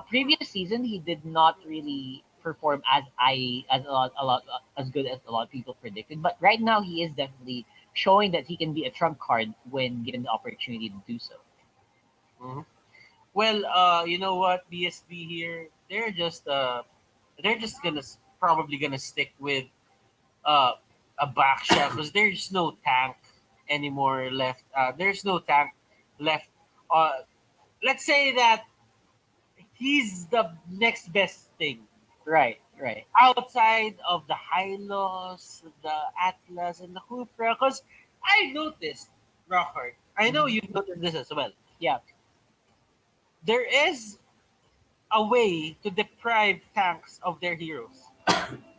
Previous season he did not really perform as a lot as good as a lot of people predicted, but right now he is definitely showing that he can be a trump card when given the opportunity to do so.
Mhm. Well, you know what, BSB here, they're just probably gonna stick with uh, a back shot because there's no tank anymore left. There's no tank left. Uh, let's say that he's the next best thing
Right, right.
outside of the Hylos, the Atlas, and the Cupra. Because I noticed, Rockhart, I know you noticed this as well.
Yeah,
There is a way to deprive tanks of their heroes.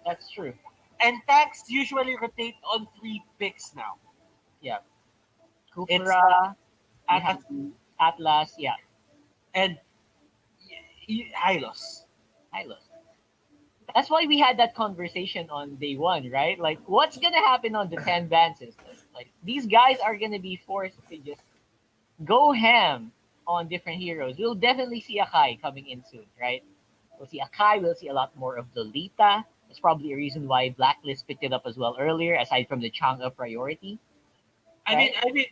that's true.
And tanks usually rotate on three picks now.
Yeah,
It's
Kufra, we have
At-
Atlas. Yeah,
and Hylos.
Hylos. That's why we had that conversation on day one, right? Like, what's gonna happen on the 10 ban system? Like, these guys are gonna be forced to just go ham on different heroes. We'll definitely see Akai coming in soon, right? We'll see Akai. We'll see a lot more of Lolita. That's probably a reason why Blacklist picked it up as well earlier, aside from the Chang'e priority,
I mean,
right?
I mean,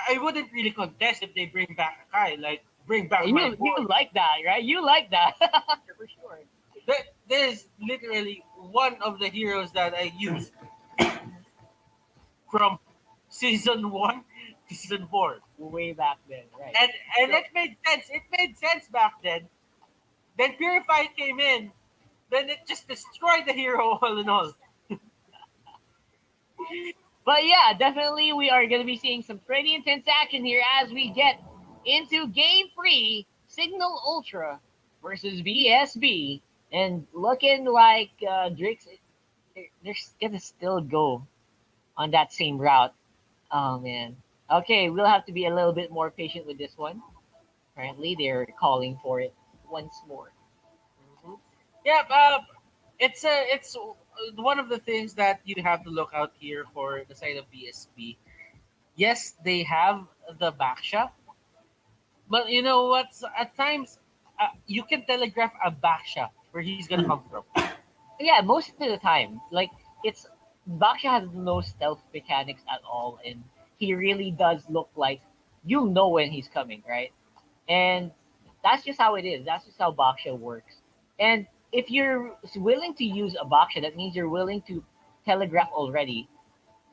I wouldn't really contest if they bring back Akai, like bring back my
You
boy.
like that, right? You like that for sure.
That is literally one of the heroes that I used from season one to season four,
Way back then, right?
and it made sense. It made sense back then. Then Purify came in, then it just destroyed the hero all in all.
But yeah, definitely we are going to be seeing some pretty intense action here as we get into game three, Signal Ultra versus BSB. And looking like Drake's, they're going to still go on that same route. Oh, man. Okay, we'll have to be a little bit more patient with this one. Apparently, they're calling for it once more.
Mhm. Yeah, it's one of the things that you have to look out here for the side of BSB. Yes, they have the backshot, but you know what? At times, you can telegraph a backshot where he's gonna come from.
Yeah, most of the time, like it's Baksha has no stealth mechanics at all, and he really does look like you know when he's coming, right? And that's just how it is. That's just how Baksha works. And if you're willing to use a Baksha, that means you're willing to telegraph already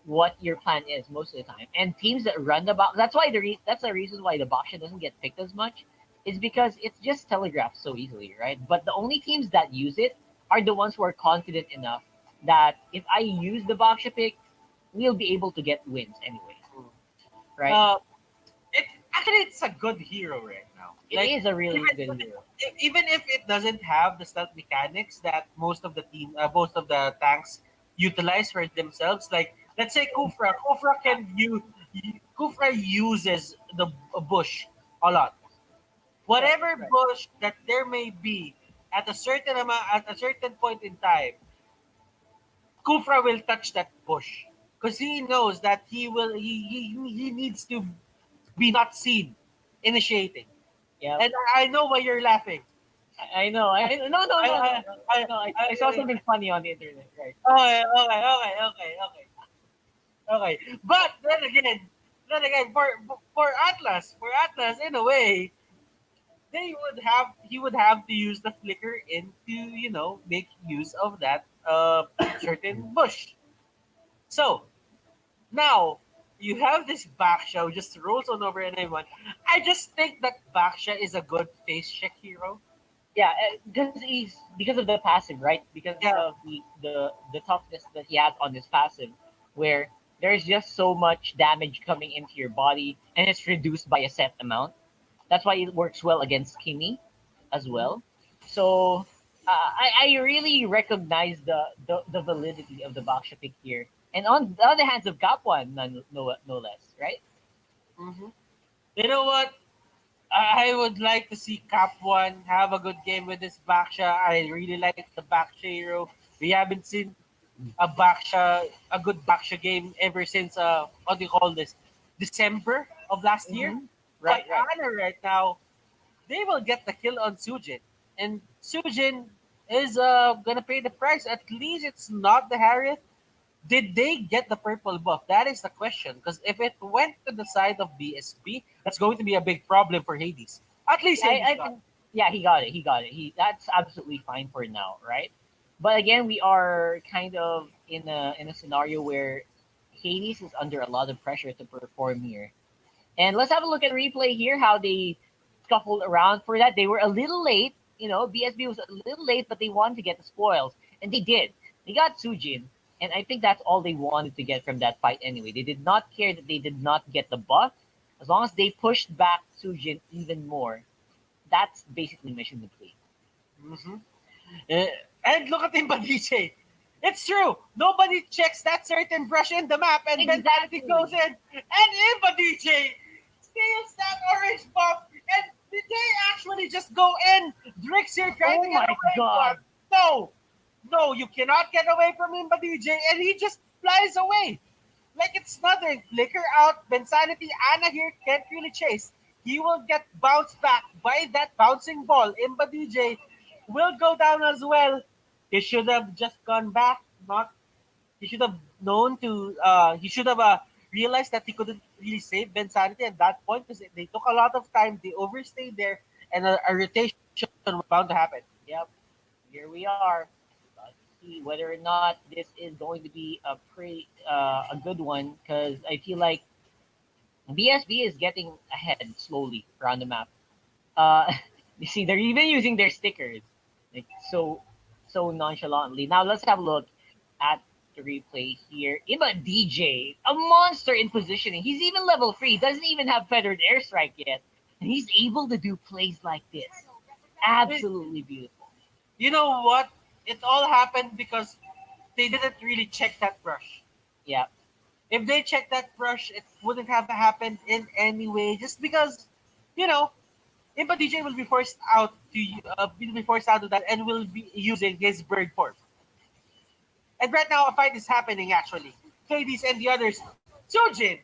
what your plan is most of the time. And teams that run the box, that's why that's the reason why the Baksha doesn't get picked as much, is because it's just telegraphed so easily, right? But the only teams that use it are the ones who are confident enough that if I use the Baksha pick, we'll be able to get wins anyway, right?
Uh, it actually it's a good hero right now.
It
Like
is a really
even
good hero.
even if it doesn't have the stealth mechanics that most of the tanks utilize for themselves. Like let's say Kufra uses the bush a lot.
Right,
Whatever
right.
bush that there may be at a certain point in time, Kufra will touch that bush because he knows that he needs to be not seen initiating.
Yep.
And I know why you're laughing.
I know. No, no, no,
I
no,
I
no.
I,
No, I saw
I
something funny on the internet, right?
okay. But then again, for Atlas, in a way, he would have to use the flicker in to make use of that certain bush. So now you have this Baksha who just rolls on over anyone. I just think that Baksha is a good face check hero.
Yeah, because of the passive, right? Because
Yeah.
of the toughness that he has on his passive, where there's just so much damage coming into your body, and it's reduced by a set amount. That's why it works well against Kimi as well. So I really recognize the validity of the Baksha pick here. And on the other hands of Kapwan, no less, right?
hmm You know what? I would like to see Cap One have a good game with this Baksha. I really like the Baksha hero. We haven't seen a good Baksha game ever since what do you call this? December of last year.
Mm-hmm.
But
Right, right.
Honor right now, they will get the kill on Sujin. And Sujin is gonna pay the price. At least it's not the Harriet. Did they get the purple buff? That is the question. Because if it went to the side of BSP, that's going to be a big problem for Hades. At least Hades
I
got.
think yeah, he got it. He got it. He That's absolutely fine for now, right? But again, we are kind of in a scenario where Hades is under a lot of pressure to perform here. And let's have a look at replay here. How they scuffled around for that. They were a little late. BSB was a little late, but they wanted to get the spoils, and they did. They got Sujin, and I think that's all they wanted to get from that fight anyway. They did not care that they did not get the buff, as long as they pushed back Sujin even more. That's basically mission complete.
hmm and look at Imba DJ. It's true. Nobody checks that certain brush in the map, and Mentality
Exactly.
goes in, and Imba DJ steals that orange buff. And did they actually just go in? Drix here trying to
Oh
get
my
away,
god.
but no, no, you cannot get away from Imba DJ, and he just flies away. Like it's nothing. Flicker out. Bensanity, Anna here can't really chase. He will get bounced back by that bouncing ball. Imba DJ will go down as well. He should have just gone back. Not. He should have known to. He should have realized that he couldn't really save Bensanity at that point because they took a lot of time. They overstayed there, and a rotation was bound to happen.
Yep. Here we are. Let's see whether or not this is going to be a good one, because I feel like BSB is getting ahead slowly around the map. Uh, you see, they're even using their stickers, like so nonchalantly. Now let's have a look at the replay here. Iba DJ, a monster in positioning. He's even level 3. Doesn't even have feathered airstrike yet, and he's able to do plays like this. Absolutely beautiful.
You know what? It all happened because they didn't really check that brush.
Yeah,
If they checked that brush, it wouldn't have happened in any way. Just because, you know, Impa DJ will be forced out to that and will be using his bird form. And right now, a fight is happening actually. Hades and the others. Sujin,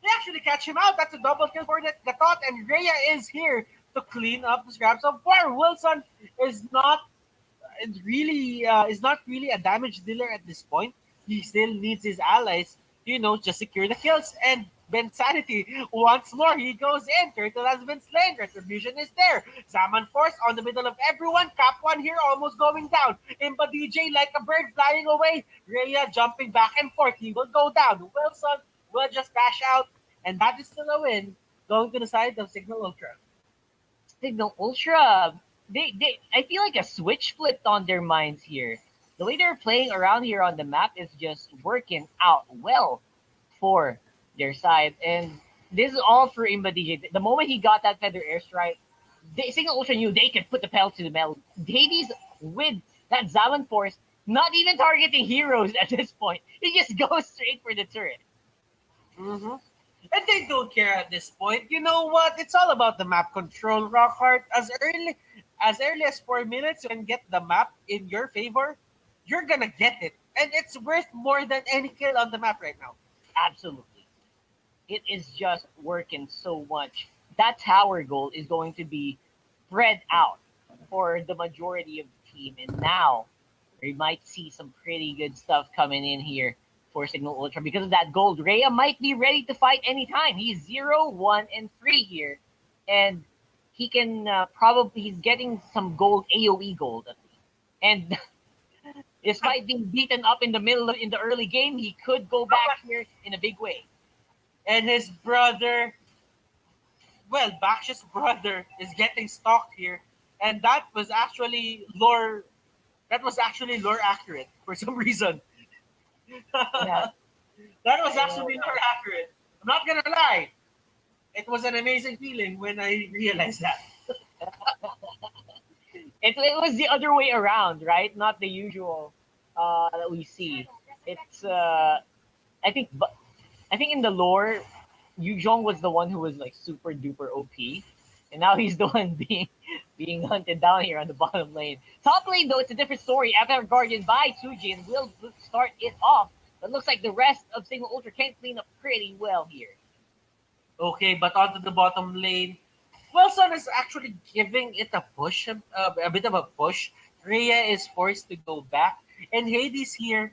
they actually catch him out. That's a double kill for the thought, and Rhea is here to clean up the scraps of war. Wilson is not
is not really a damage dealer at this point. He still needs his allies, just secure the kills. And Ben Sanity, once more, he goes in. Turtle has been slain. Retribution is there. Zaman Force on the middle of everyone. Cap 1 here almost going down. Imba DJ like a bird flying away. Rhea jumping back and forth. He will go down. Wilson will just dash out. And that is still a win. Going to the side of Cignal Ultra.
Signal Ultra, they I feel like a switch flipped on their minds here. The way they're playing around here on the map is just working out well for their side. And this is all for Imba DJ. The moment he got that feather airstrike, Signal Ultra knew they could put the pedal to the metal. Hades with that Zaman Force, not even targeting heroes at this point. He just goes straight for the turret.
Mm-hmm. And they don't care at this point. You know what? It's all about the map control, Rockhart. As early as 4 minutes, you can get the map in your favor. You're gonna get it, and it's worth more than any kill on the map right now.
Absolutely. It is just working so much. That tower goal is going to be spread out for the majority of the team. And now we might see some pretty good stuff coming in here for Signal Ultra because of that gold. Rhea might be ready to fight anytime. He's 0, 1, and 3 here. And he can he's getting some gold, AoE gold at least. And despite being beaten up in the early game, he could go back here in a big way.
And his brother, Baksh's brother, is getting stalked here. And that was actually lore accurate for some reason.
Yeah.
That was actually lore accurate. I'm not gonna lie. It was an amazing feeling when I realized that.
It was the other way around, right? Not the usual that we see. It's I think, but I think in the lore, Yu Zhong was the one who was like super duper OP, and now he's the one being hunted down here on the bottom lane. Top lane though, it's a different story. Avatar Guardian by Sujin will start it off, but looks like the rest of Signal Ultra can clean up pretty well here.
Okay, but onto the bottom lane. Wilson is actually giving it a bit of a push. Rhea is forced to go back, and Hades here,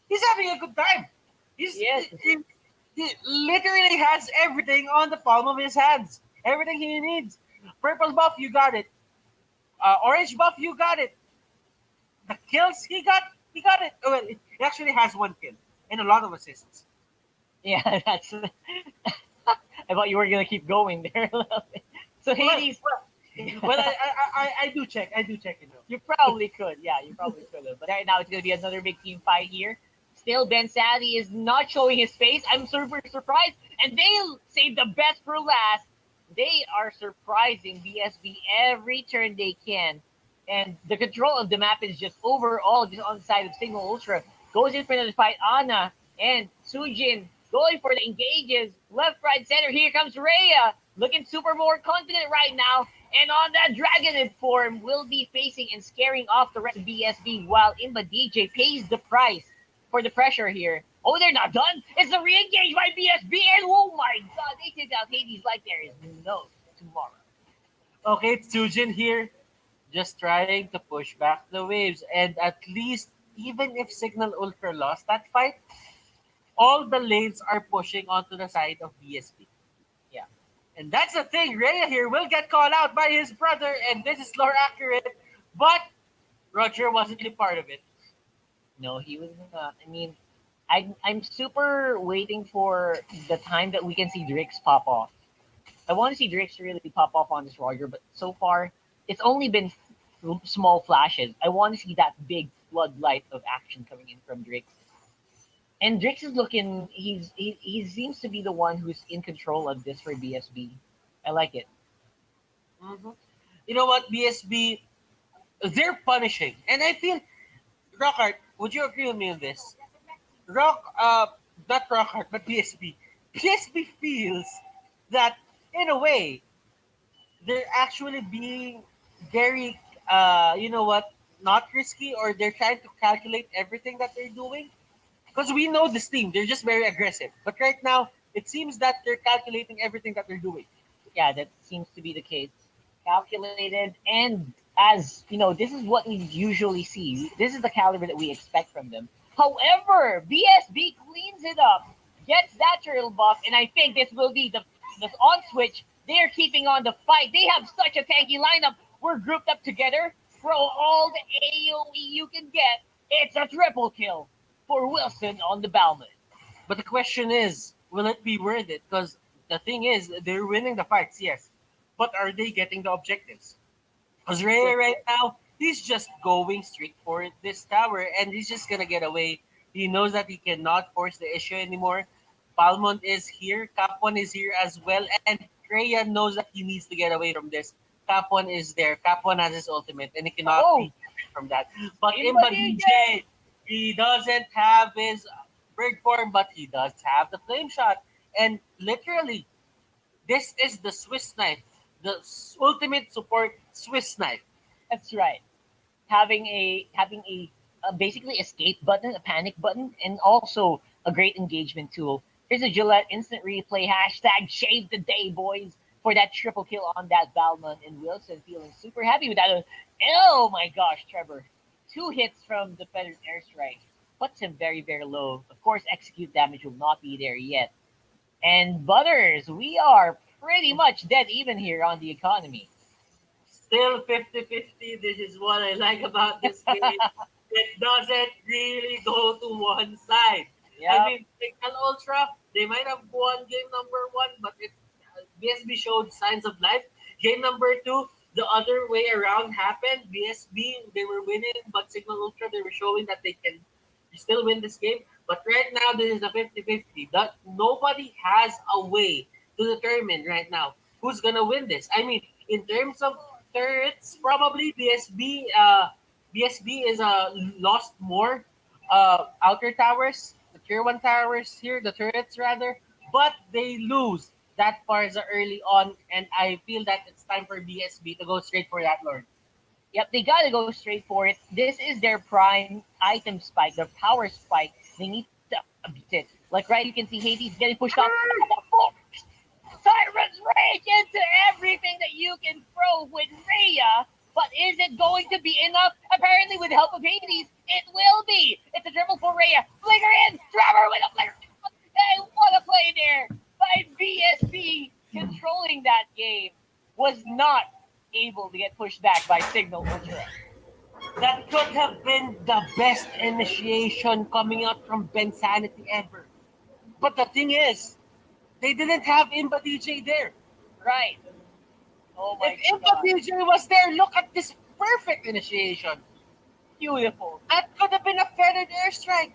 he's having a good time.
Yes.
He literally has everything on the palm of his hands. Everything he needs. Purple buff, you got it. Orange buff, you got it. The kills, he got it. Oh, well, he actually has 1 kill and a lot of assists.
Yeah, that's. I thought you were gonna keep going there. So Hades.
Well, I do check.
You probably could. Yeah, you probably could have. But right now it's gonna be another big team fight here. Still, Ben Savvy is not showing his face. I'm super surprised. And they'll save the best for last. They are surprising BSB every turn they can. And the control of the map is just overall just on the side of Signal Ultra. Goes in for the fight. Ana and Sujin going for the engages. Left, right, center. Here comes Rhea. Looking super more confident right now. And on that Dragon form will be facing and scaring off the rest of BSB while Imba DJ pays the price for the pressure here. Oh, they're not done. It's a re-engage by BSB, and oh my god, they take out Hades like there is no tomorrow.
Okay, it's Sujin here, just trying to push back the waves. And at least, even if Signal Ultra lost that fight, all the lanes are pushing onto the side of BSB.
Yeah.
And that's the thing. Rhea here will get called out by his brother, and this is lore accurate, but Roger wasn't really part of it.
No, he was not. I mean, I'm super waiting for the time that we can see Drix pop off. I want to see Drix really pop off on this Roger, but so far it's only been small flashes. I want to see that big floodlight of action coming in from Drix. And Drix is looking. He seems to be the one who's in control of this for BSB. I like it.
Mm-hmm. You know what, BSB, they're punishing, and I feel Rockhart, would you agree with me on this? Not Rockhart, but PSB. PSB feels that, in a way, they're actually being very, not risky, or they're trying to calculate everything that they're doing. Because we know this team, they're just very aggressive. But right now, it seems that they're calculating everything that they're doing.
Yeah, that seems to be the case. Calculated, and as you know, this is what we usually see. This is the caliber that we expect from them. However, BSB cleans it up, gets that turtle buff, and I think this will be the on switch. They are keeping on the fight. They have such a tanky lineup. We're grouped up together. Throw all the AoE you can get. It's a triple kill for Wilson on the Balmond.
But the question is, will it be worth it? Because the thing is, they're winning the fights, yes, but are they getting the objectives? Because Ray right now, he's just going straight for this tower, and he's just gonna get away. He knows that he cannot force the issue anymore. Palmont is here, Capone is here as well, and Rhea knows that he needs to get away from this. Capone is there. Capone has his ultimate, and he cannot
Oh,
be from that. But Imba
Imba
DJ, he doesn't have his bird form, but he does have the flame shot. And literally, this is the Swiss knife, the ultimate support Swiss knife.
That's right. Having a basically escape button, a panic button, and also a great engagement tool. Here's a Gillette instant replay hashtag shave the day, boys, for that triple kill on that Balmond and Wilson feeling super happy with that. Oh my gosh, Trevor. Two hits from the feathered airstrike puts him very, very low. Of course, execute damage will not be there yet. And Butters, we are pretty much dead even here on the economy.
Still 50-50. This is what I like about this game. It doesn't really go to one side.
Yeah.
I mean, Cignal Ultra, they might have won game number one, but BSB showed signs of life. Game number two, the other way around happened. BSB, they were winning, but Cignal Ultra, they were showing that they can still win this game. But right now, this is a 50-50. That nobody has a way to determine right now who's gonna win this. I mean, in terms of turrets, probably BSB is lost more outer towers, the tier one towers here, the turrets rather, but they lose that Farza early on, and I feel that it's time for BSB to go straight for that Lord.
Yep, they gotta go straight for it. This is their prime item spike, their power spike. They need to beat it. Like right, you can see Hades getting pushed off. Tyrant's Rage into everything that you can throw with Rhea. But is it going to be enough? Apparently, with the help of Hades, it will be. It's a triple for Rhea. Flicker in. Trevor with a flicker. Hey, what a play there by BSB. Controlling that game was not able to get pushed back by Cignal Ultra.
That could have been the best initiation coming out from Ben Sanity ever. But the thing is, they didn't have Imba DJ there.
Right. Oh my
If Imba
god.
DJ was there, look at this perfect initiation.
Beautiful.
That could have been a feathered airstrike.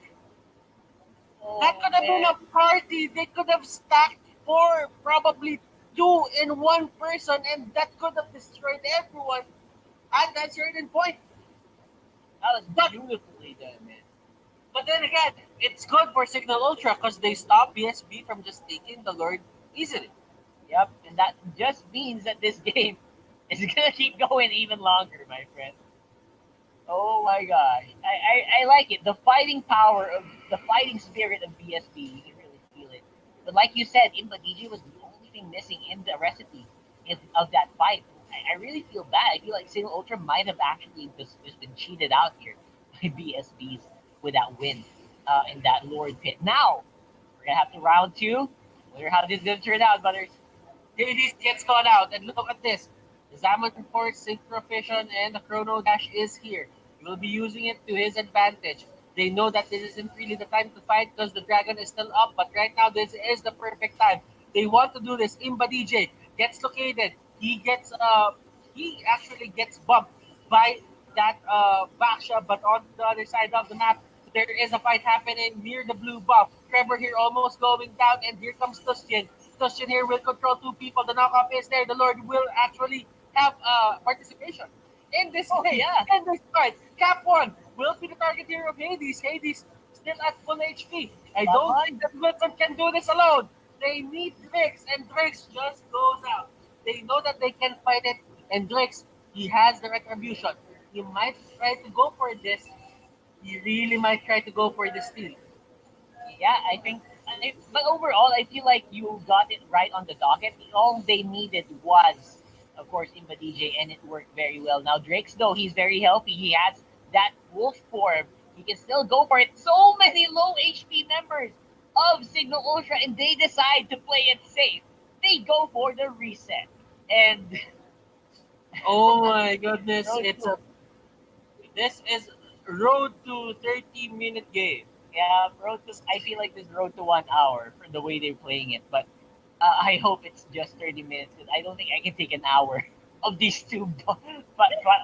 Oh,
That could have been
man.
a party. They could have stacked four, probably two in one person, and that could have destroyed everyone at that certain point.
That was
But
beautifully done, man.
But then again, it's good for Cignal Ultra because they stop BSB from just taking the Lord easily.
Yep, and that just means that this game is gonna keep going even longer, my friend. Oh my gosh, I like it. The fighting power of the fighting spirit of BSB, you can really feel it. But like you said, Imba DJ was the only thing missing in the recipe of that fight. I really feel bad. I feel like Single Ultra might have actually just been cheated out here by BSBs with that win in that Lord pit. Now we're gonna have to round two. Wonder how this is gonna turn out, brothers.
Hades gets caught out, and look at this. The Zaman Force Synchrovision and the Chrono Dash is here. He will be using it to his advantage. They know that this isn't really the time to fight because the dragon is still up, but right now this is the perfect time. They want to do this. Imba DJ gets located. He actually gets bumped by that Baksha, but on the other side of the map, there is a fight happening near the blue buff. Trevor here almost going down, and here comes Tustin. Tustin here will control two people. The knockoff is there. The Lord will actually have participation in this game,
yeah.
in this fight. Cap 1 will be the target here of Hades. Hades still at full HP. I don't think that Wilson can do this alone. They need Drix, and Drix just goes out. They know that they can fight it, and Drix, he has the retribution. He might try to go for this. He really might try to go for the steal.
Yeah, I think. But overall, I feel like you got it right on the docket. All they needed was of course, Imba DJ, and it worked very well. Now Drake's though, he's very healthy. He has that wolf form. He can still go for it. So many low HP members of Signal Ultra, and they decide to play it safe. They go for the reset. And
Oh my goodness!
road
It's
to,
a This is road to 30-minute game.
yeah, road to, I feel like this road to 1 hour for the way they're playing it, but I hope it's just 30 minutes because I don't think I can take an hour of these two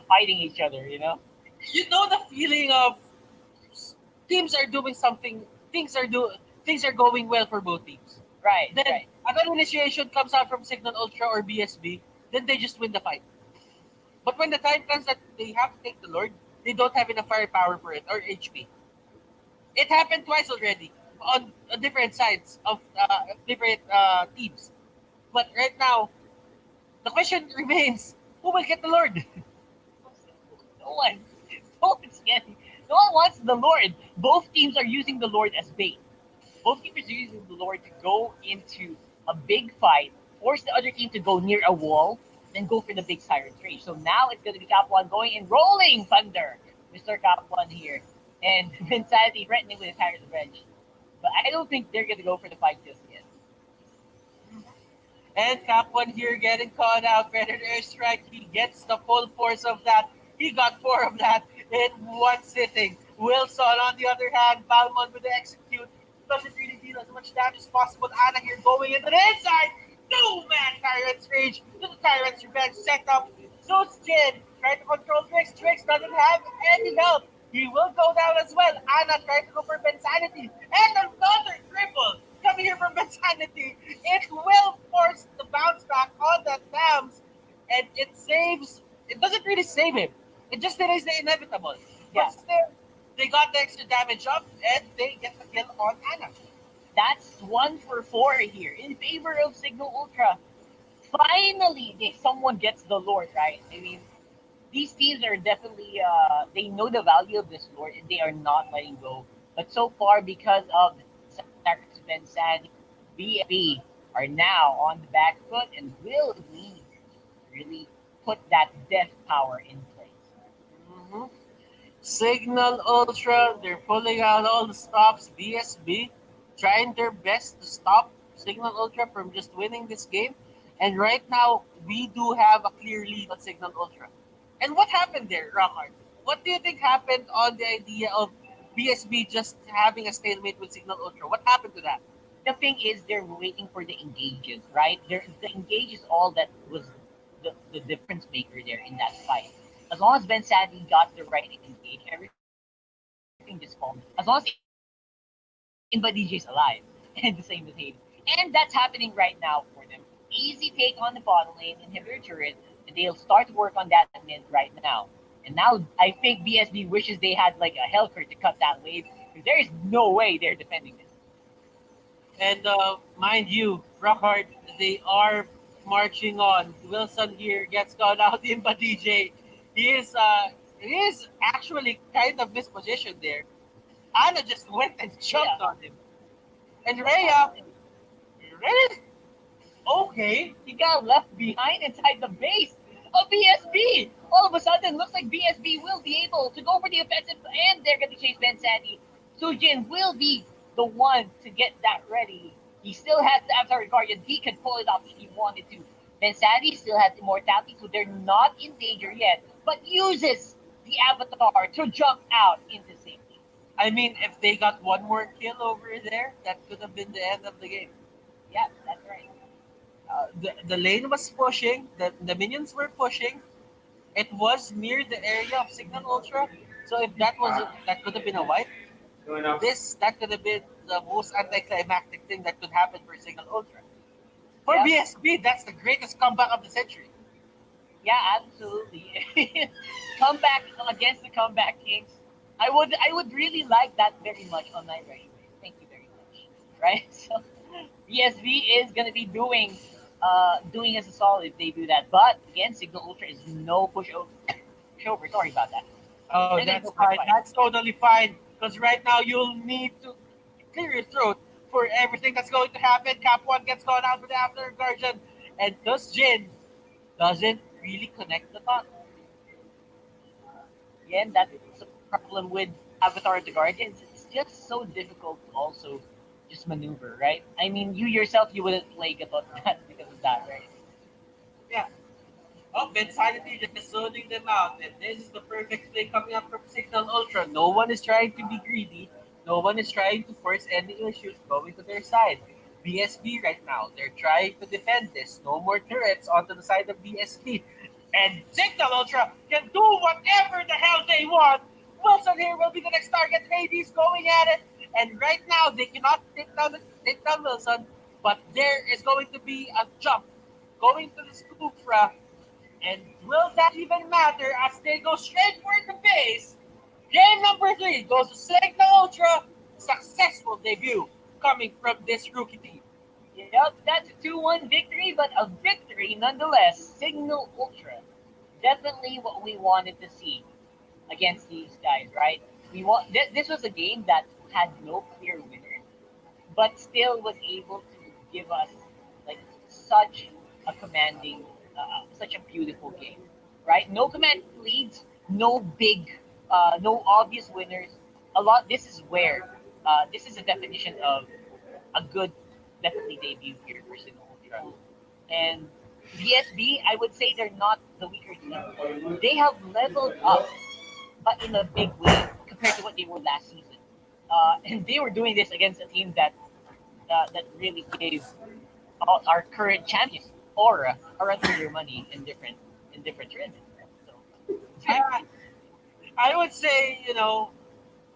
fighting each other.
You know the feeling of teams are doing something. Things are going well for both teams.
Right,
Then
right.
another initiation comes out from Signal Ultra or BSB. Then they just win the fight. But when the time comes that they have to take the Lord, they don't have enough firepower for it or HP. It happened twice already on different sides of different teams. But right now, the question remains: who will get the Lord?
No one, no one's getting. No one wants the Lord. Both teams are using the Lord as bait. Both teams are using the Lord to go into a big fight, force the other team to go near a wall, then go for the big Siren's Rage. So now it's going to be Cap One going and rolling Thunder, Mr. Cap One here, and Insanity threatening with his Siren's Rage. But I don't think they're going to go for the fight just yet.
And Cap One here getting caught out. Predator Airstrike. He gets the full force of that. He got four of that in one sitting. Wilson, on the other hand, Balmond with the execute. Doesn't really deal as much damage as possible. Anna here going into the inside. Two-man Tyrant's Rage. The Tyrant's Revenge set up. Zeus Jin trying to control Trix. Trix doesn't have any help. He will go down as well. Anna trying to go for Bensanity. And another triple coming here from Bensanity. It will force the bounce back on the Tams. And it saves. It doesn't really save him. It just delays the inevitable.
Yeah.
But still, they got the extra damage up and they get the kill on Anna.
That's 1 for 4 here in favor of Signal Ultra. Finally, someone gets the Lord, right? I mean, these teams are definitely, they know the value of this Lord and they are not letting go. But so far, because of the sacrifice of Insanity, BFB are now on the back foot and will need to really put that death power in place.
Mhm. Signal Ultra, they're pulling out all the stops. BSB trying their best to stop Signal Ultra from just winning this game. And right now, we do have a clear lead on Signal Ultra. And what happened there, Rockard? What do you think happened on the idea of BSB just having a stalemate with Signal Ultra? What happened to that?
The thing is, they're waiting for the engages, right? The engage is all that was the difference maker there in that fight. As long as Ben Sandy got the right engage, everything just falls. As long as Inba DJ's alive, and the same with Hayden. And that's happening right now for them. Easy take on the bottom lane, inhibitor turret, and they'll start to work on that mid right now. And now I think BSB wishes they had like a Hellcurt to cut that wave, because there is no way they're defending this.
And mind you, Rockard, they are marching on. Wilson here gets caught out in DJ. He is actually kind of mispositioned there. Anna just went and jumped on him. And Rhea, okay.
He got left behind inside the base of BSB. All of a sudden, looks like BSB will be able to go for the offensive, and they're going to chase Ben Sandy. Sujin will be the one to get that ready. He still has the Avatar Guardian. He can pull it off if he wanted to. Ben Sandy still has immortality, so they're not in danger yet, but uses the Avatar to jump out into safety.
I mean, if they got one more kill over there, that could have been the end of the game.
Yeah, that's right.
The lane was pushing, the minions were pushing. It was near the area of Signal Ultra. So if that could have been a wipe. That could have been the most anticlimactic thing that could happen for Signal Ultra. For BSB, that's the greatest comeback of the century.
Yeah, absolutely. Comeback against the Comeback Kings. I would really like that very much on Night Rider. Thank you very much. Right? So BSB is gonna be doing us a solid if they do that. But again, Signal Ultra is no pushover. Sorry about that.
Oh,
And
that's
then-
fine. That's totally fine. Because right now you'll need to clear your throat for everything that's going to happen. Cap 1 gets gone out with the After Guardian. And thus Jin
doesn't really connect the dots. Again, that's a problem with Avatar the Guardians. It's just so difficult to also just maneuver, right? I mean, you yourself, you wouldn't play Gatot that because of that, right?
Yeah. Oh, mentality just zoning them out. And this is the perfect play coming up from Cignal Ultra. No one is trying to be greedy. No one is trying to force any issues going to their side. BSB right now, they're trying to defend this. No more turrets onto the side of BSB. And Cignal Ultra can do whatever the hell they want. Wilson here will be the next target. Hades going at it. And right now, they cannot take down Wilson. But there is going to be a jump going to the Scoopra. And will that even matter as they go straight for the base? Game number 3 goes to Cignal Ultra. Successful debut coming from this rookie team.
Yep, that's a 2-1 victory, but a victory nonetheless. Signal Ultra. Definitely what we wanted to see against these guys, right? This was a game that had no clear winner, but still was able to give us like such a commanding, such a beautiful game, right? No commanding leads, no big, no obvious winners. A lot. This is where this is a definition of a good, definitely debut here for Sinnoh Ultra. And VSB, I would say they're not the weaker team. They have leveled up, but in a big way compared to what they were last season. And they were doing this against a team that really gave our current champions aura a run for their money in different tournaments. So it's good.
I, I would say,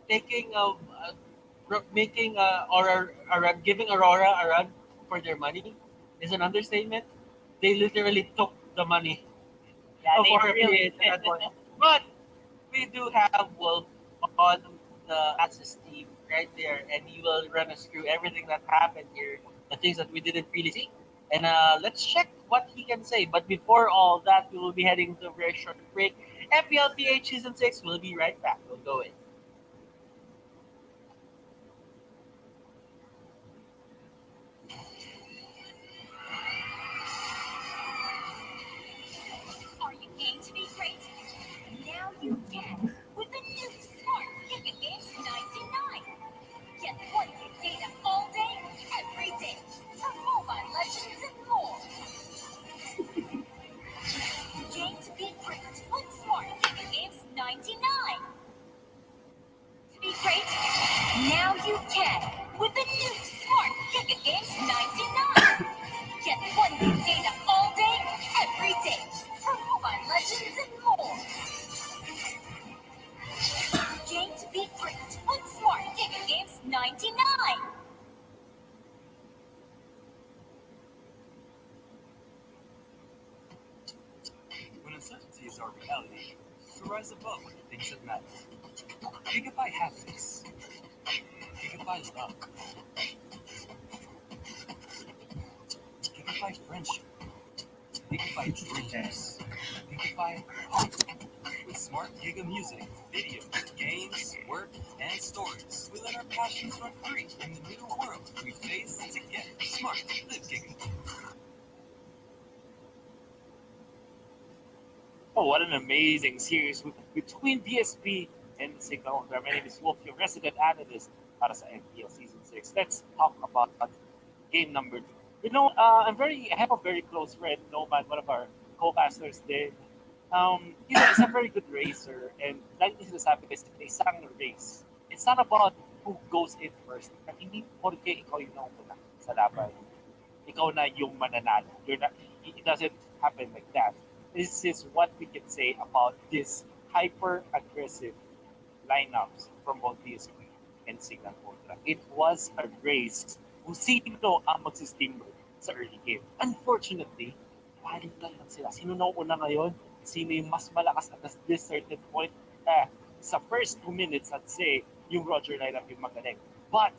taking making a run, giving Aurora a run for their money is an understatement. They literally took the money
Yeah,
of
they
Aura
really.
PH at that point. But we do have Wolf on the assist team right there, and he will run us through everything that happened here, the things that we didn't really see. And let's check what he can say. But before all that, we will be heading to a very short break. MPL-PH Season 6 will be right back. We'll go in.
Are you game to be great? Now you can with the new Smart Gigabit Games 99. Get 1 gig data all day, every day for Mobile Legends and more. Game to be great with Smart Gigabit Games 99. To be great? Now you can with the new Smart Gigabit Games 99. Get 1 gig data all day, every day for Mobile Legends and more. Game to be great with Smart Gigabit Games 99.
When uncertainty is our reality, to rise above are the things that matter. Gigabyte happiness. Gigabyte love. Gigabyte friendship. Gigabyte dreams. Gigabyte home. With smart Giga music, video, games, work, and stories, we let our passions run free in the new world we face together. Smart, live Giga.
Oh, what an amazing series between DSP and Cignal Ultra. My name is Wolf, your resident analyst para sa MPL Season 6. Let's talk about game number 2. I have a very close friend, Noman, one of our co-casters there. He's a very good racer, and like this sinasabi kasi, isang race. It's not about who goes in first. Hindi porke ikaw yung nauna sa laban. Ikaw na yung mananalo. It doesn't happen like that. This is what we can say about this hyper-aggressive lineups from both DSP and Cignal Ultra. It was a race kung sino ang magsisteamroll sa early game. Unfortunately, balikan lang sila. Sino na una ngayon? Sino yung mas malakas at this certain point? Sa first 2 minutes, I'd say, yung Roger lineup yung magaling. But,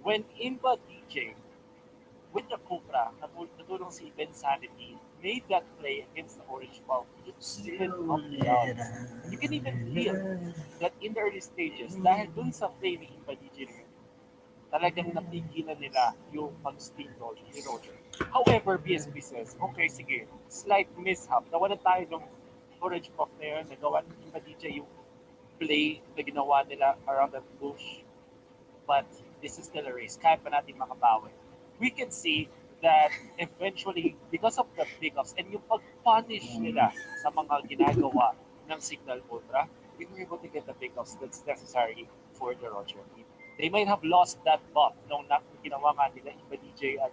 when Imba DJ with the Cobra, natulong si Ben Sanity, made that play against the Orange Ball, it slid up the odds. And you can even feel that in the early stages, dahil dun sa play ni Imba DJ, talagang napigilan nila yung pag-steamroll ni Roger. However, BSB says, okay, sige, slight mishap. Nawalan tayo ng orange puff na yun. Nagawa ni Team DJ yung play na ginawa nila around that bush. But this is still a race. Kaya pa natin makabawi. We can see that eventually, because of the pickups and yung pag-punish nila sa mga ginagawa ng Signal Ultra, we were able to get the pickups that's necessary for the Roger team. They might have lost that buff nung ginawa nga nila Iba DJ at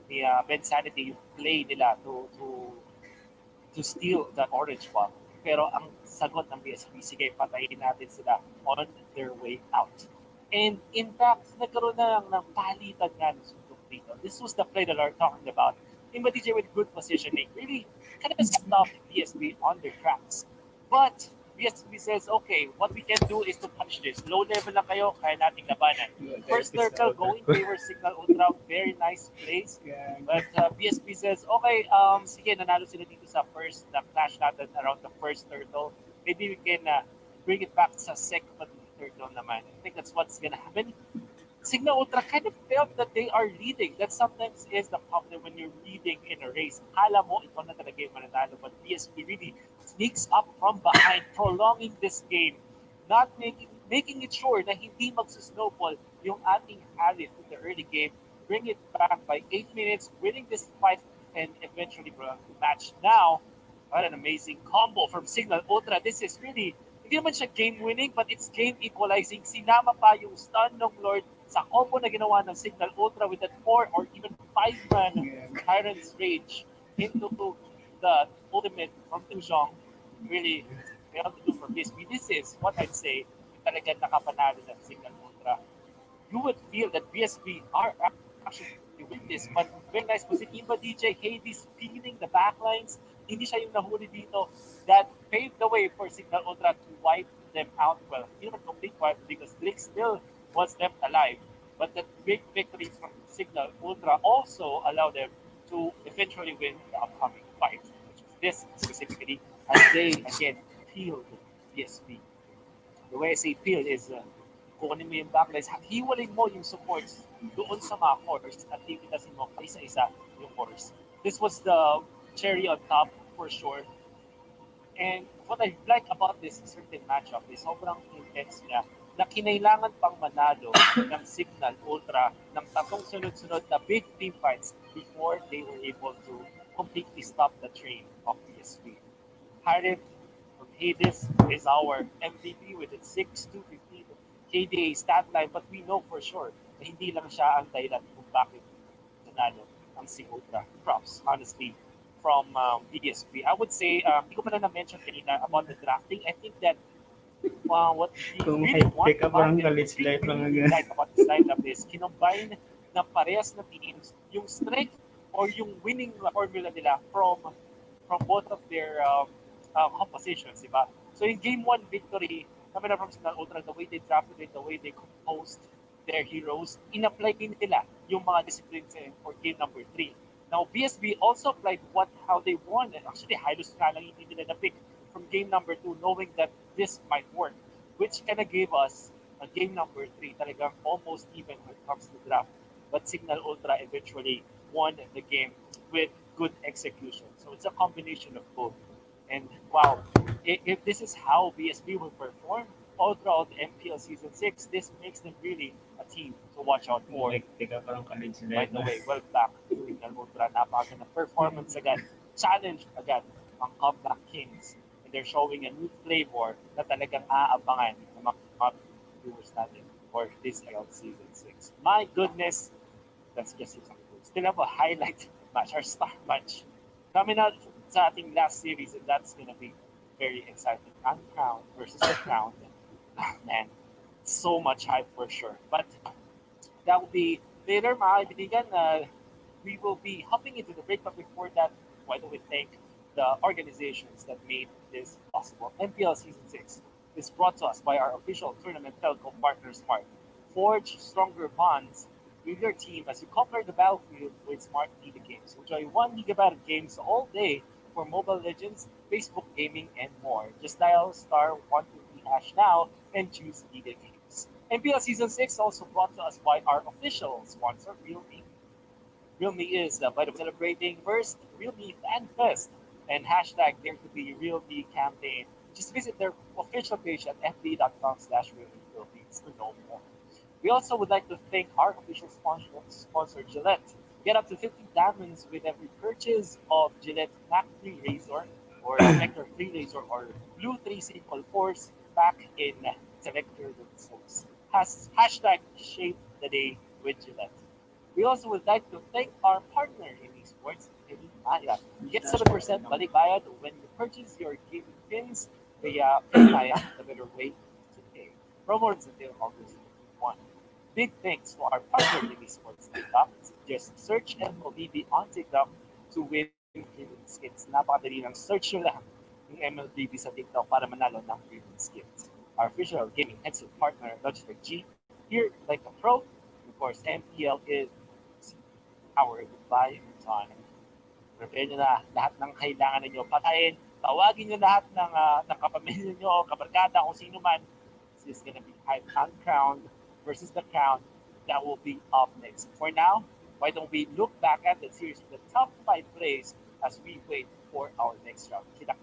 ni Ben Sanity yung play nila to steal that orange buff. Pero ang sagot ng BSP, sige, patayin natin sila on their way out. And in fact, nagkaroon na lang ng palitan nga ng suntok dito. This was the play that we're talking about. Imba DJ with good positioning really kind of stopped BSB on their tracks. But BSB says, okay, what we can do is to punch this. Low level lang kayo, kaya nating labanan. First circle, going favor Cignal Ultra, very nice plays. But BSB says, okay, sige, nanalo sila dito sa first, na clash natin around the first turtle. Maybe we can bring it back sa second turtle naman. I think that's what's gonna happen. Cignal Ultra kind of felt that they are leading. That sometimes is the problem when you're leading in a race. Akala mo, ikaw na talaga yung mananalo. But BSP really sneaks up from behind, prolonging this game. Not making it sure na hindi magsusnowball yung ating Alif in the early game. Bring it back by 8 minutes, winning this fight, and eventually prolong the match. Now, what an amazing combo from Cignal Ultra. This is really, hindi naman siya game-winning, but it's game-equalizing. Sinama pa yung stun ng Lord sa combo na ginawa ng Cignal Ultra with that 4 or even 5-man Tyrant's Rage into the ultimate from Tujong. Really, well to do for BSB. This is what I'd say talagang nakapanalo ng Cignal Ultra. You would feel that BSB are actually with this, but very nice position. Iba DJ, Hades feeling the backlines. Hindi siya yung nahuli dito. That paved the way for Cignal Ultra to wipe them out. Well, hindi naman complete wipe because Drake still was left alive. But that big victory from Cignal Ultra also allowed them to eventually win the upcoming fight, which is this specifically, as they again peeled BSB. The way I say peel is kukunin mo yung backlines, hiwalay mo yung supports doon sa mga cores at lilitasin mo isa-isa yung cores. This was the cherry on top for sure. And what I like about this certain matchup is sobrang intense niya na kinailangan pang manalo ng Cignal Ultra ng tatlong sunod-sunod na big team fights before they were able to completely stop the train of PSV. Harif from Hades is our MVP with its 6,250 KDA stat line, but we know for sure na hindi lang siya ang dahilan kung bakit nanalo ang Ultra. Props, honestly, from PSV. I would say, hindi ko pa na na-mention kanina about the drafting. I think that what we
Kung
really want
pick up
about
ang
it,
college life lang
really
agad.
like about this lineup is kinombine ng parehas na teams yung strength or yung winning formula nila from both of their compositions, di ba? So in game 1 victory, kami na from Cignal Ultra, the way they drafted it, the way they composed their heroes, in-apply nila yung mga disciplines for game number 3. Now, BSB also applied how they won. And actually, halos nga lang hindi nila na-pick from game number 2, knowing that this might work, which kind of gave us a game number 3, talagang almost even when it comes to draft. But Cignal Ultra eventually won the game with good execution. So it's a combination of both. And wow, if this is how BSB will perform all throughout the MPL Season 6, this makes them really a team to watch out for.
Pick up ang college
By
life.
the way, well back to Cignal Ultra. Napakaganda performance agad. Challenge agad ang Comeback Kings. And they're showing a new flavor na talagang aabangan ng mga viewers natin for this Season 6. My goodness, that's just it. Still have a highlight match, our star match. Coming out sa ating last series, and that's gonna be very exciting. Uncrowned versus the Crowned. Man, so much hype for sure. But that will be later, mga kaibigan. We will be hopping into the break, but before that, why don't we thank the organizations that made this possible. MPL Season 6 is brought to us by our official tournament telco partner, Smart. Forge stronger bonds with your team as you conquer the battlefield with Smart Liga games. Enjoy 1 gigabyte of games all day for Mobile Legends, Facebook gaming, and more. Just dial *123# now and choose Liga games. MPL Season 6 also brought to us by our official sponsor, Realme. Realme is, by the way, celebrating first Realme Fan Fest and hashtag Dare to be Realme campaign. Just visit their official page at fb.com/Realme Philippines to know more. We also would like to thank our official sponsor Gillette. Get up to 50 diamonds with every purchase of Gillette Mac 3 Razor or Vector 3 Razor or Blue 3 Simple Force back in Selector Source. Hashtag Shape the Day with Gillette. We also would like to thank our partner in esports, Maya. Get 7% balik bayad when you purchase your gaming pins via Maya, the better way to pay. Promo runs until August 1. Big thanks to our partner in esports TikTok. Just search MLBB on TikTok to win premium skins. Napakadali ng search nyo lang ng MLBB sa TikTok para manalo ng premium skins. Our official gaming headset partner, Logitech G, here like a pro. Of course, MPL is our goodbye time. Prepare nyo na lahat ng kailangan ninyo patayin. Tawagin nyo lahat ng kapamilya nyo o kabarkada kung sino man. This is gonna be Hype Uncrowned versus the Crown. That will be up next. For now, why don't we look back at the series with the top 5 plays as we wait for our next round. Kita.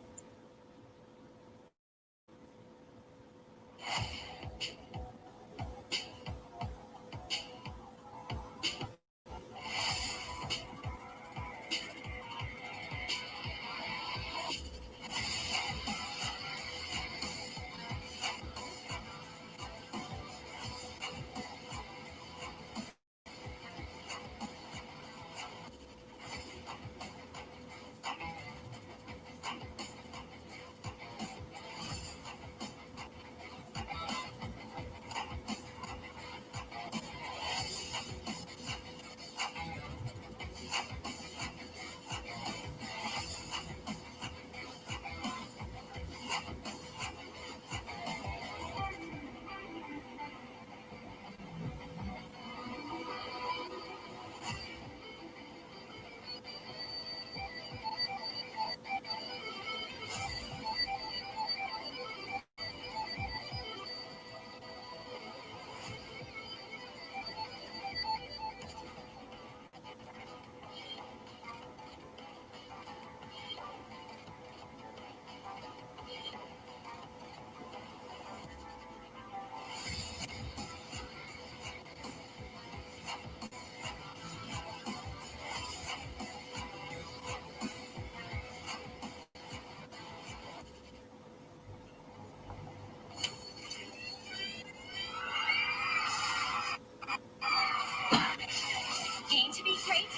Game to be great?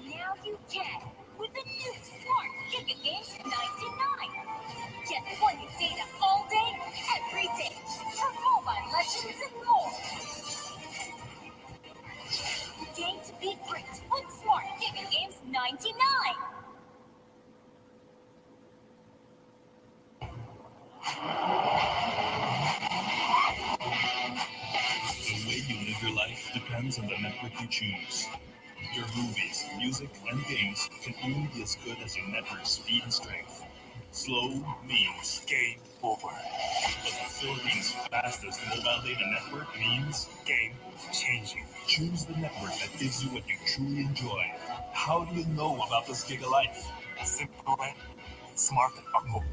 Now you can with the new Smart Giga Games 99. Get 1 gig data all day, every day for Mobile Legends and more. Game to be great with Smart Giga Games 99.
The way you live your life depends on the network you choose. Your movies, music, and games can only be as good as your network's speed and strength. Slow means game over. But the Philippines' fastest mobile data network means game changing. Choose the network that gives you what you truly enjoy. How do you know about this Giga Life? Simple and smart ako.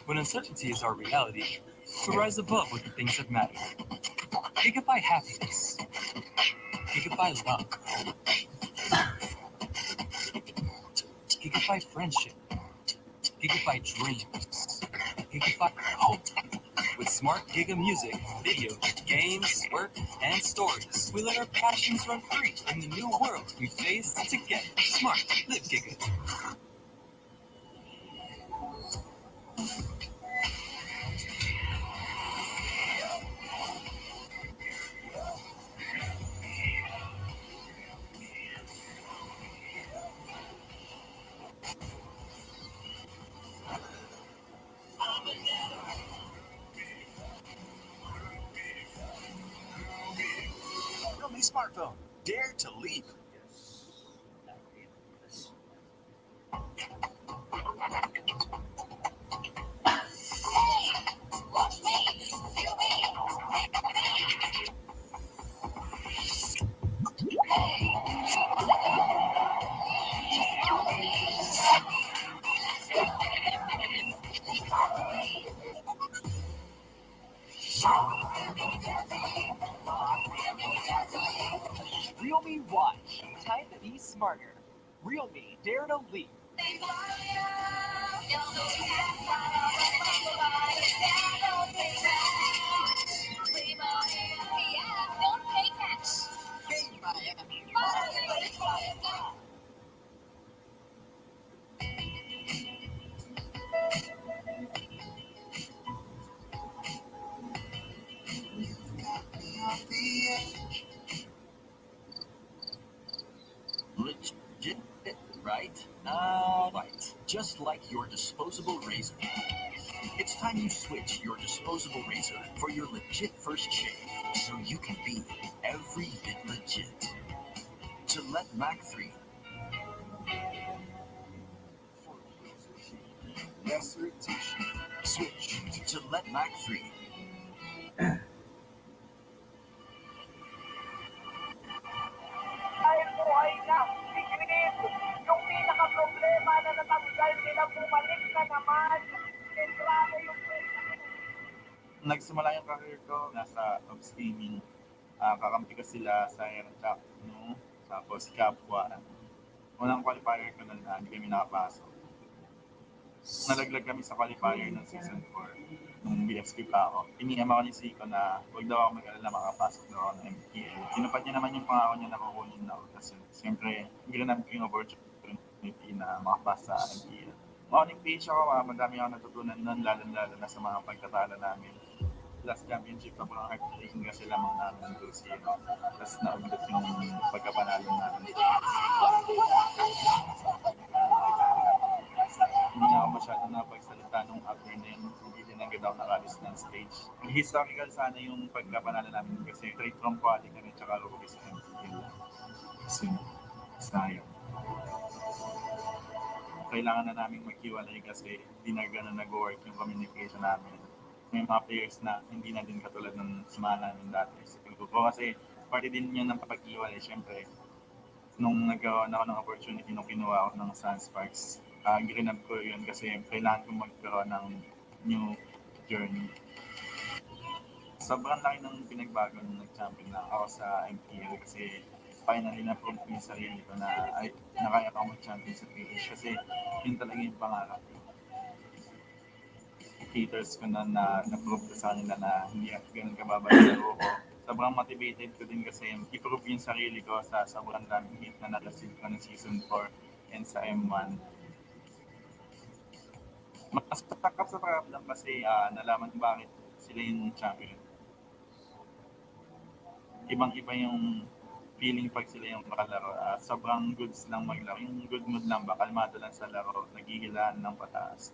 When uncertainty is our reality, we rise above with the things that matter. Gigabyte happiness. Gigabyte love. Gigabyte friendship. Gigabyte dreams. Gigabyte hope. With smart Giga music, video, games, work, and stories, we let our passions run free in the new world we face together. Smart, live Giga.
Realme smartphone. Dare to leap.
watch. Type Be Smarter. Real Me Dare to Leap.
Don't pay cash.
Legit, right? Right. Just like your disposable razor. It's time you switch your disposable razor for your legit first shave so you can be every bit legit. Gillette Mac 3. Lesser tissue. Switch to Gillette Mac 3.
Ay buhay na, si Chris, yung pinaka-problema na natanggal nila, bumalik na naman. Entrado yung
Nagsimula yung career ko nasa Ops Gaming. Kakampi ko sila sa Airjack, no? Tapos Kapwa. Unang qualifier ko nun, hindi kami nakapasok. Nalaglag kami sa qualifier ng season 4 nung BSP pa ako. Iniyam ako ni Zico na huwag daw ako mag-alala makapasok daw ako ng MPL. Tinupad niya naman yung pangako niya na kukunin na ako kasi siyempre ginanap ko yung opportunity na makapasa sa MPL. MLBB ako, madami ako natutunan nun, lalo na sa mga pagtatala namin. Last championship, sobrang heartbreaking kasi lamang namin 2-0. Tapos naubot yung pagkapanalo namin. Hindi na ako masyadong napagsalita nung after na yun, hindi din agad ako nakalis ng stage. Historical sana yung pagkapanalo namin kasi straight from quality kami tsaka rookies kami. Kasi sayang. Kailangan na namin maghiwalay kasi hindi na gano'n nag-work yung communication namin. May mga players na hindi na din katulad ng sumala namin dati. Siguro kasi parte din yun ng pag-iwalay. Siyempre, nung nagkaroon ako ng opportunity nung kinuha ako ng Sunsparks, ginab ko yun kasi kailangan ko magkaroon ng new journey. Sobrang laki ng pinagbago nung nag-champion na ako sa MPL kasi finally na-prove ko yung sarili ko na kaya ako mag-champion sa PH kasi yun talaga yung pangarap. Haters ko na-prove ko sa kanila na hindi ganun kababa yung laro ko. Sobrang motivated ko din kasi i-prove yung sarili ko sa sobrang daming hit na na-receive ko ng Season 4 and sa M1. Mas takap sa pakiramdam kasi nalaman ko bakit sila yung champion. Ibang-iba yung feeling pag sila yung makalaro. Sobrang goods lang maglaro. Yung good mood lang ba, kalmado lang sa laro, nagigilaan ng pataas.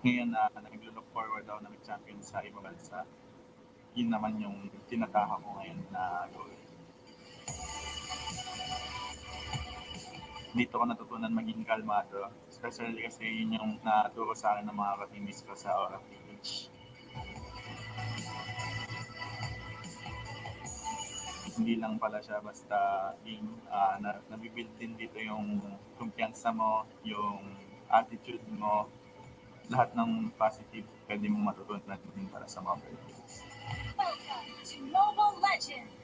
Ngayon na nag-look forward daw na mag-champion sa ibang bansa. Yun naman yung tinataka ko ngayon na goal. Dito ko natutunan maging kalmado. Especially kasi yun yung naturo sa akin ng mga katimis ko sa Aura PH. Hindi lang pala siya basta game, nabibuild din dito yung kumpiyansa mo, yung attitude mo, lahat ng positive pwede mong matutunan din para sa mga players.
Welcome to Mobile Legends!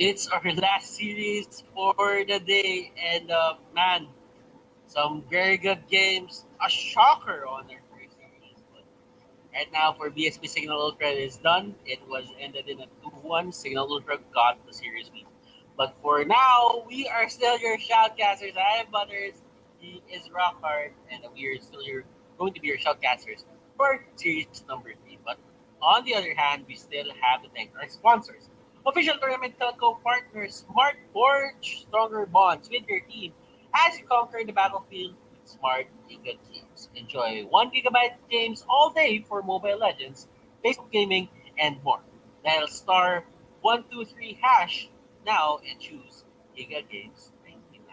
It's our last series for the day, and man, some very good games. A shocker on our first series. But right now, for BSP Signal Ultra is done. It was ended in a 2-1. Signal Ultra got the series win. But for now, we are still your shoutcasters. I am Butters. He is Rockhard, and we are still going to be your shoutcasters for series number 3. But on the other hand, we still have to thank our sponsors. Official tournament telco partners, Smart Forge stronger bonds with your team as you conquer the battlefield with Smart Giga Games. Enjoy 1 gigabyte games all day for Mobile Legends, Facebook gaming, and more. Dial star 123 hash now and choose Giga Games 99.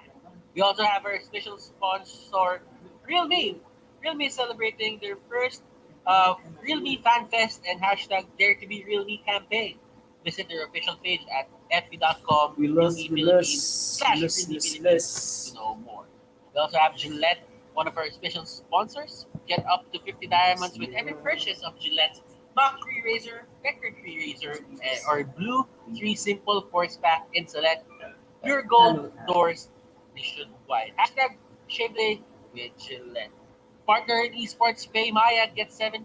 We also have our special sponsor, Realme. Realme is celebrating their first Realme Fan Fest and hashtag Dare to be Realme campaign. Visit their official page at fb.com
We
Realme
lost, we
Philippines
lost, we
slash
lost,
Realme
lost,
Philippines to
lost.
know more. We also have Gillette, one of our special sponsors. Get up to 50 diamonds with every purchase of Gillette's Mach 3 Razor, Vector 3 Razor, or Blue 3 Simple Force Pack in select Pure Gold Doors nationwide. Hashtag Shave Day with Gillette. Partner in Esports Pay Maya gets 7%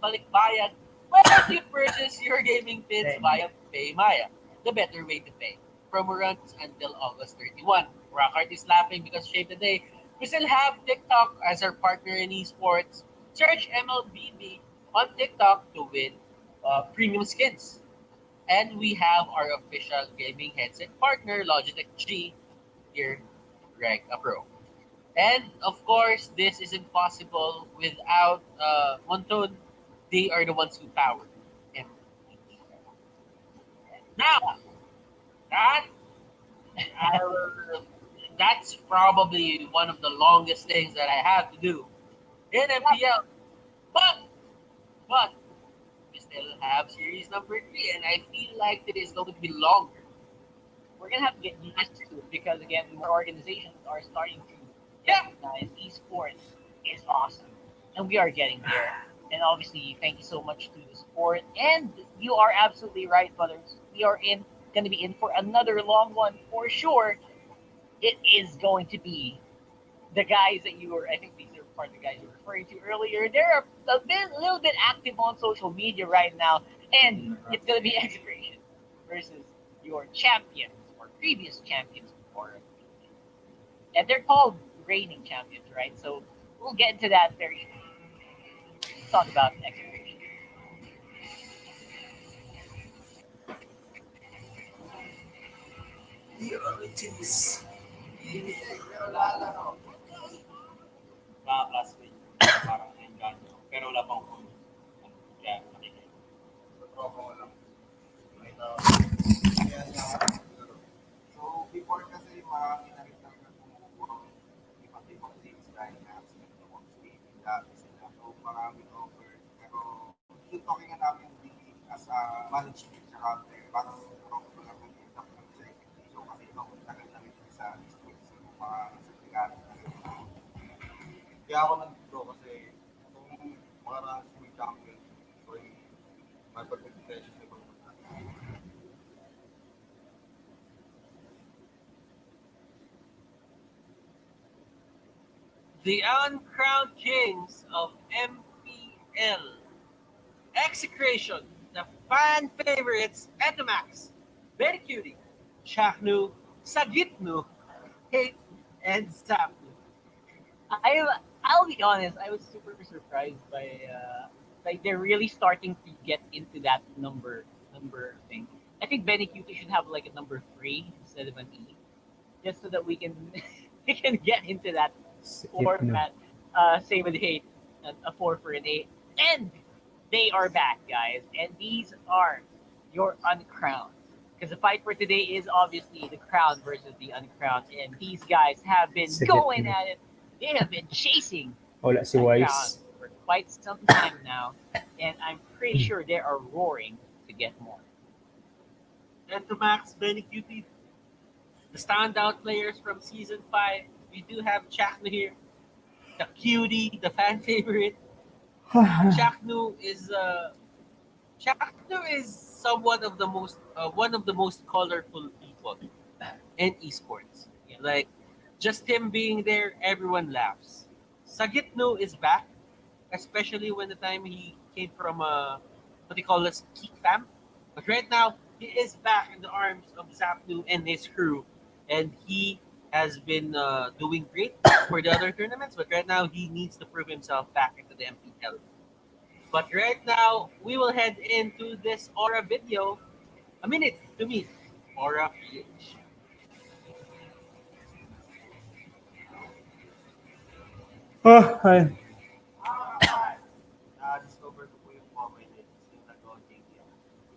balik bayad when you purchase your gaming pins via Pay Maya, the better way to pay. Promo runs until August 31. Rockart is laughing because Shave the Day. We still have TikTok as our partner in esports. Search MLBB on TikTok to win premium skins. And we have our official gaming headset partner, Logitech G, here, Greg a Pro. And of course, this isn't possible without Monton. They are the ones who power him. Now, that uh, that's probably one of the longest things that I have to do in MPL. But but we still have series number 3, and I feel like it is going to be longer.
We're gonna have to get used to it because again, more organizations are starting to
Yeah,
recognize esports is awesome, and we are getting there. And obviously, thank you so much to the sport. And you are absolutely right, brothers. We are in going to be in for another long one for sure. It is going to be the guys that you were. I think these are part of the guys you were referring to earlier. They're a little bit active on social media right now, and it's going to be Execration versus your champions or previous champions before, and they're called reigning champions, right? So we'll get into that very soon. Let's talk about Execration.
Mga classmate, parang engganyo. Pero wala pang phone. Kaya nakikita.
So, before kasi marami na rin talaga kumukuha ng iba't ibang things dahil nga sa mga streaming dati sila. So, maraming offer. Pero, yung talking nga namin as a management tsaka parang offer lang ng impact ng executive. So, kasi ito, tagal na rin sa sports yung mga sertifikado na rin. Kaya ako nag-pro kasi itong mga national champion, so yung may pag-competition sa ibang
the uncrowned kings of MPL. Execration, the fan favorites at the max. Very cutie. Shaknu, Sagitnu, Hate, and Sapnu.
I'll be honest. I was super surprised by like they're really starting to get into that number thing. I think Benny QT should have like a number 3 instead of an E, just so that we can we can get into that
Skip no.
format. Same with hate, a 4 for an 8, and they are back, guys, and these are your uncrowned. Because the fight for today is obviously the crown versus the uncrowned, and these guys have been
Sige,
going
no.
at it. They have been chasing
Wala si
uncrowned
Wise.
for quite some time now, and I'm pretty sure they are roaring to get more.
And to Max, Benny Cutie, the standout players from season 5. We do have Chaknu here, the cutie, the fan favorite. Chaknu is somewhat of the most one of the most colorful people football and esports.
Yeah.
Like, just him being there, everyone laughs. Sagitno is back, especially when the time he came from what they call this Geek Fam. But right now, he is back in the arms of Zapnu and his crew, and he has been doing great for the other tournaments. But right now, he needs to prove himself back into the MPL. But right now, we will head into this Aura video. A minute to meet Aura PH.
Oh, hi.
Discover ko po yung mobile legends, yung nag-on game yan.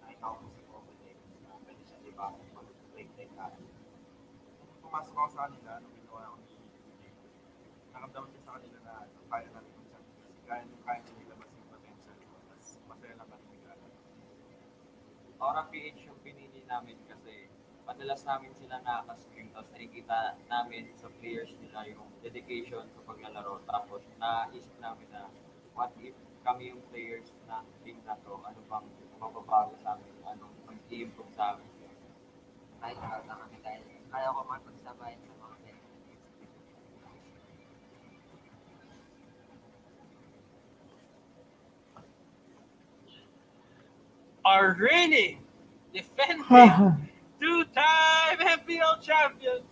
Nakita ko po si mobile legends na pwede siya di ba mag-break like natin. Nung pumasok ako sa kanila, nung ginawa ako ni DJ, nakamdaman ko sa kanila na kaya natin yung chat. Kasi kaya nila ilabas yung potential ko. Mas masaya lang kami nagkala.
Aura PH yung pinili namin kasi madalas namin sila nakaka-screen tapos nakikita namin sa players nila yung dedication sa paglalaro. Tapos naisip namin na what if kami yung players na team na to, ano bang mababago sa amin, anong mag-i-improve sa amin.
Kahit bata kami, kaya ko makipagsabayan sa mga ganyan.
Our reigning, defending, two-time MPL champions,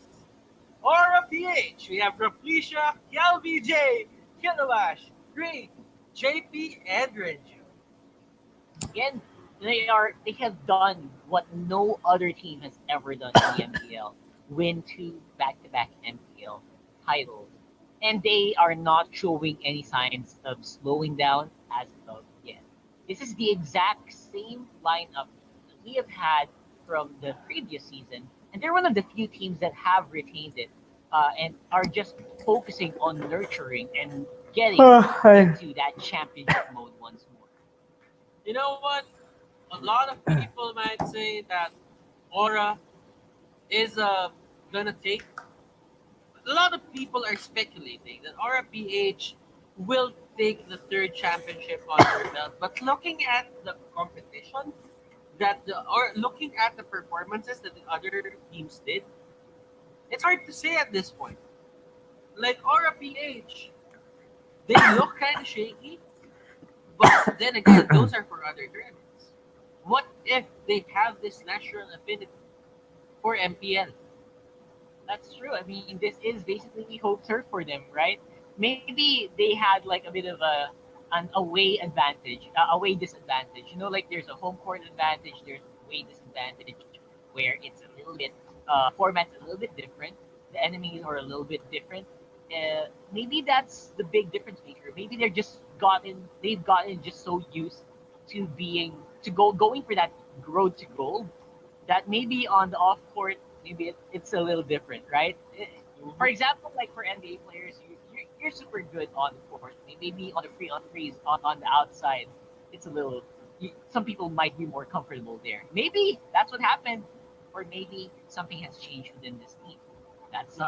Aura PH. We have Raflesia, KLBJ, Kinabash, Green, JP, and Renju.
Again, they have done what no other team has ever done in the MPL. Win two back-to-back MPL titles. And they are not showing any signs of slowing down as of yet. This is the exact same lineup that we have had from the previous season, and they're one of the few teams that have retained it and are just focusing on nurturing and getting
Oh, hi.
into that championship mode once more.
You know what? A lot of people might say that Aura is gonna take. A lot of people are speculating that Aura PH will take the third championship on their belt. But looking at the competition, or looking at the performances that the other teams did, it's hard to say at this point. Like Aura PH, they look kind of shaky, but then again, those are for other tournaments. What if they have this natural affinity for MPL?
That's true. I mean, this is basically home turf for them, right? Maybe they had like a bit of an away advantage, away disadvantage. You know, like there's a home court advantage, there's away disadvantage, where it's a little bit format's a little bit different. The enemies are a little bit different. Maybe that's the big difference maker. Maybe they've gotten just so used to going for that road to gold that maybe on the off court, maybe it's a little different, right? For example, like for NBA players, you're super good on the court. Maybe on the free on threes on the outside, it's a little. Some people might be more comfortable there. Maybe that's what happened, or maybe something has changed within this team.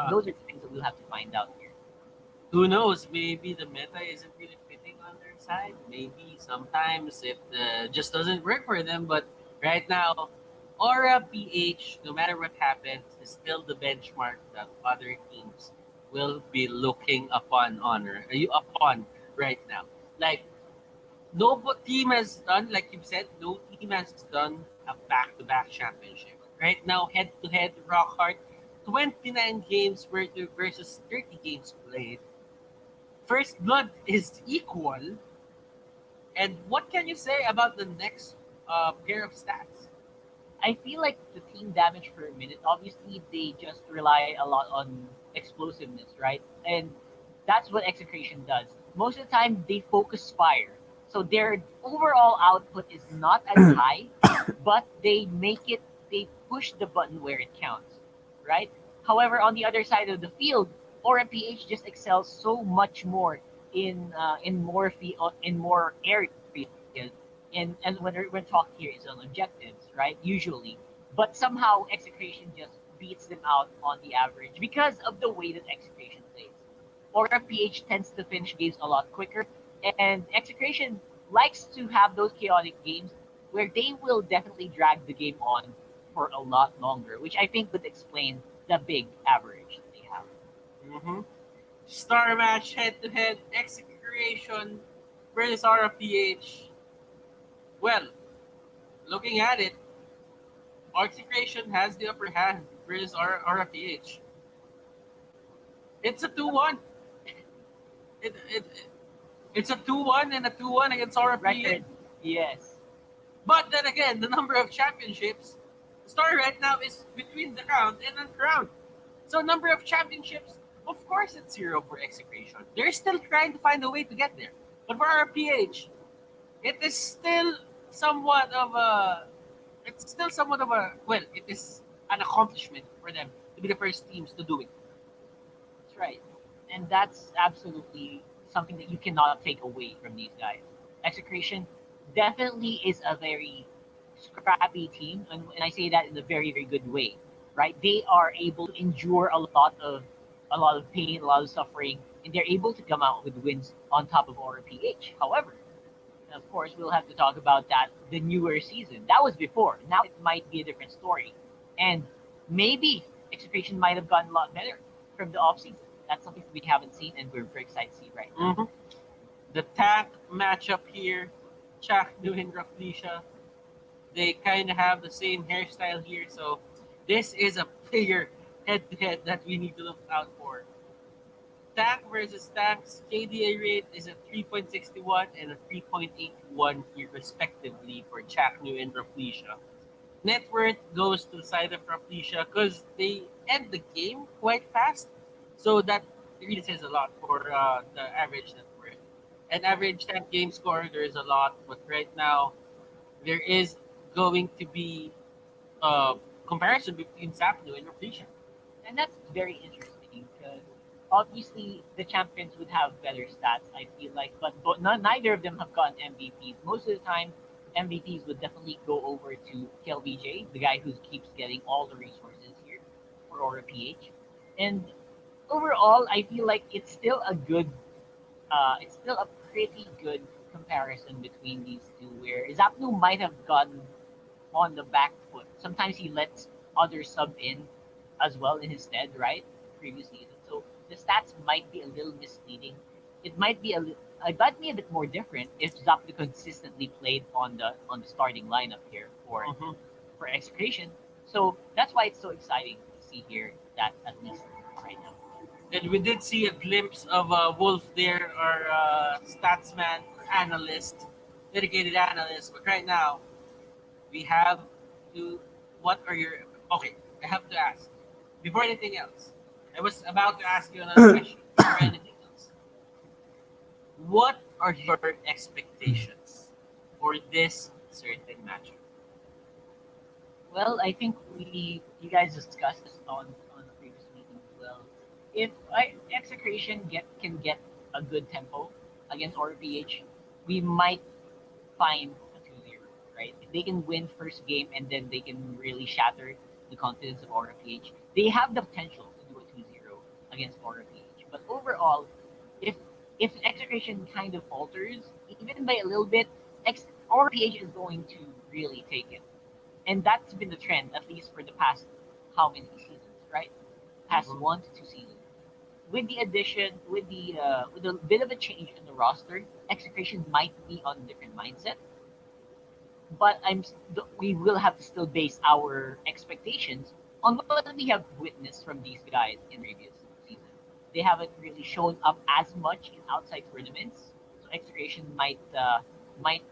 Those are the things that we'll have to find out here.
Who knows? Maybe the meta isn't really fitting on their side. Maybe sometimes it just doesn't work for them. But right now, Aura PH, no matter what happens, is still the benchmark that other teams will be looking upon upon right now. Like team has done, like you said, no team has done a back-to-back championship. Right now, head-to-head, rock hard, 29 games versus 30 games played. First blood is equal. And what can you say about the next pair of stats?
I feel like the team damage per minute, obviously, they just rely a lot on explosiveness, right? And that's what Execration does. Most of the time, they focus fire. So their overall output is not as high, but they push the button where it counts, right? However, on the other side of the field, ORMPH just excels so much more in more areas and when talk here is on objectives, right? Usually, but somehow Execration just beats them out on the average because of the way that Execration plays. Aura PH tends to finish games a lot quicker, and Execration likes to have those chaotic games where they will definitely drag the game on for a lot longer, which I think would explain the big average that they have.
Mm-hmm. Star match head to head, Execration versus RPH. Well, looking at it, Execration has the upper hand versus RPH. It's a 2-1. It's a 2-1 and a 2-1 against RPH.
Record, yes.
But then again, the number of championships, the story right now is between the crowned and uncrowned. So number of championships, of course it's zero for Execration. They're still trying to find a way to get there. But for RPH, it is still somewhat of a it is an accomplishment for them to be the first teams to do it.
That's right. And that's absolutely something that you cannot take away from these guys. Execration definitely is a very scrappy team, and I say that in a very, very good way. Right? They are able to endure a lot of pain, a lot of suffering, and they're able to come out with wins on top of RPH. However, and of course, we'll have to talk about that the newer season. That was before. Now it might be a different story. And maybe Execution might have gotten a lot better from the off season. That's something we haven't seen, and we're very excited to see right now.
Mm-hmm. The tag matchup here, Chak and Raflisha, they kind of have the same hairstyle here. So this is a player head-to-head that we need to look out for. Tank versus Tanks, KDA rate is a 3.61 and a 3.81 here respectively for Chaknu and Raflisha. Net worth goes to the side of Raflisha because they end the game quite fast. So that really says a lot for the average net worth. And average tank game score, there is a lot. But right now, there is going to be a comparison between Sapnu and Raflisha.
And that's very interesting because obviously the champions would have better stats, I feel like, but neither of them have gotten MVPs. Most of the time, MVPs would definitely go over to KLBJ, the guy who keeps getting all the resources here for Aura PH. And overall, I feel like it's still a pretty good comparison between these two, where Zapnu might have gotten on the back foot. Sometimes he lets others sub in as well in his stead, right? Previous season. So the stats might be a little misleading. It might be a bit more different if Zapnu consistently played on the starting lineup here
Mhm.
for Execration. So that's why it's so exciting to see here that at least right now.
And we did see a glimpse of Wolf there, our statsman, analyst, dedicated analyst. But right now, we have to. What are your. Okay, I have to ask. Before anything else, I was about to ask you another question. Before anything else, what are your expectations for this certain matchup?
Well, I think you guys discussed this on the previous meeting as well. If Execration can get a good tempo against RPH, we might find a 2-0, right? If they can win first game and then they can really shatter the confidence of RPH, they have the potential to do a 2-0 against RPH. But overall, if if Execration kind of falters, even by a little bit, RPH is going to really take it, and that's been the trend at least for the past how many seasons, right? Past
Mhm.
1 to 2 seasons. With the addition, with a bit of a change in the roster, Execration might be on a different mindset. But we will have to still base our expectations on what we have witnessed from these guys in previous seasons. They haven't really shown up as much in outside tournaments, so Execration might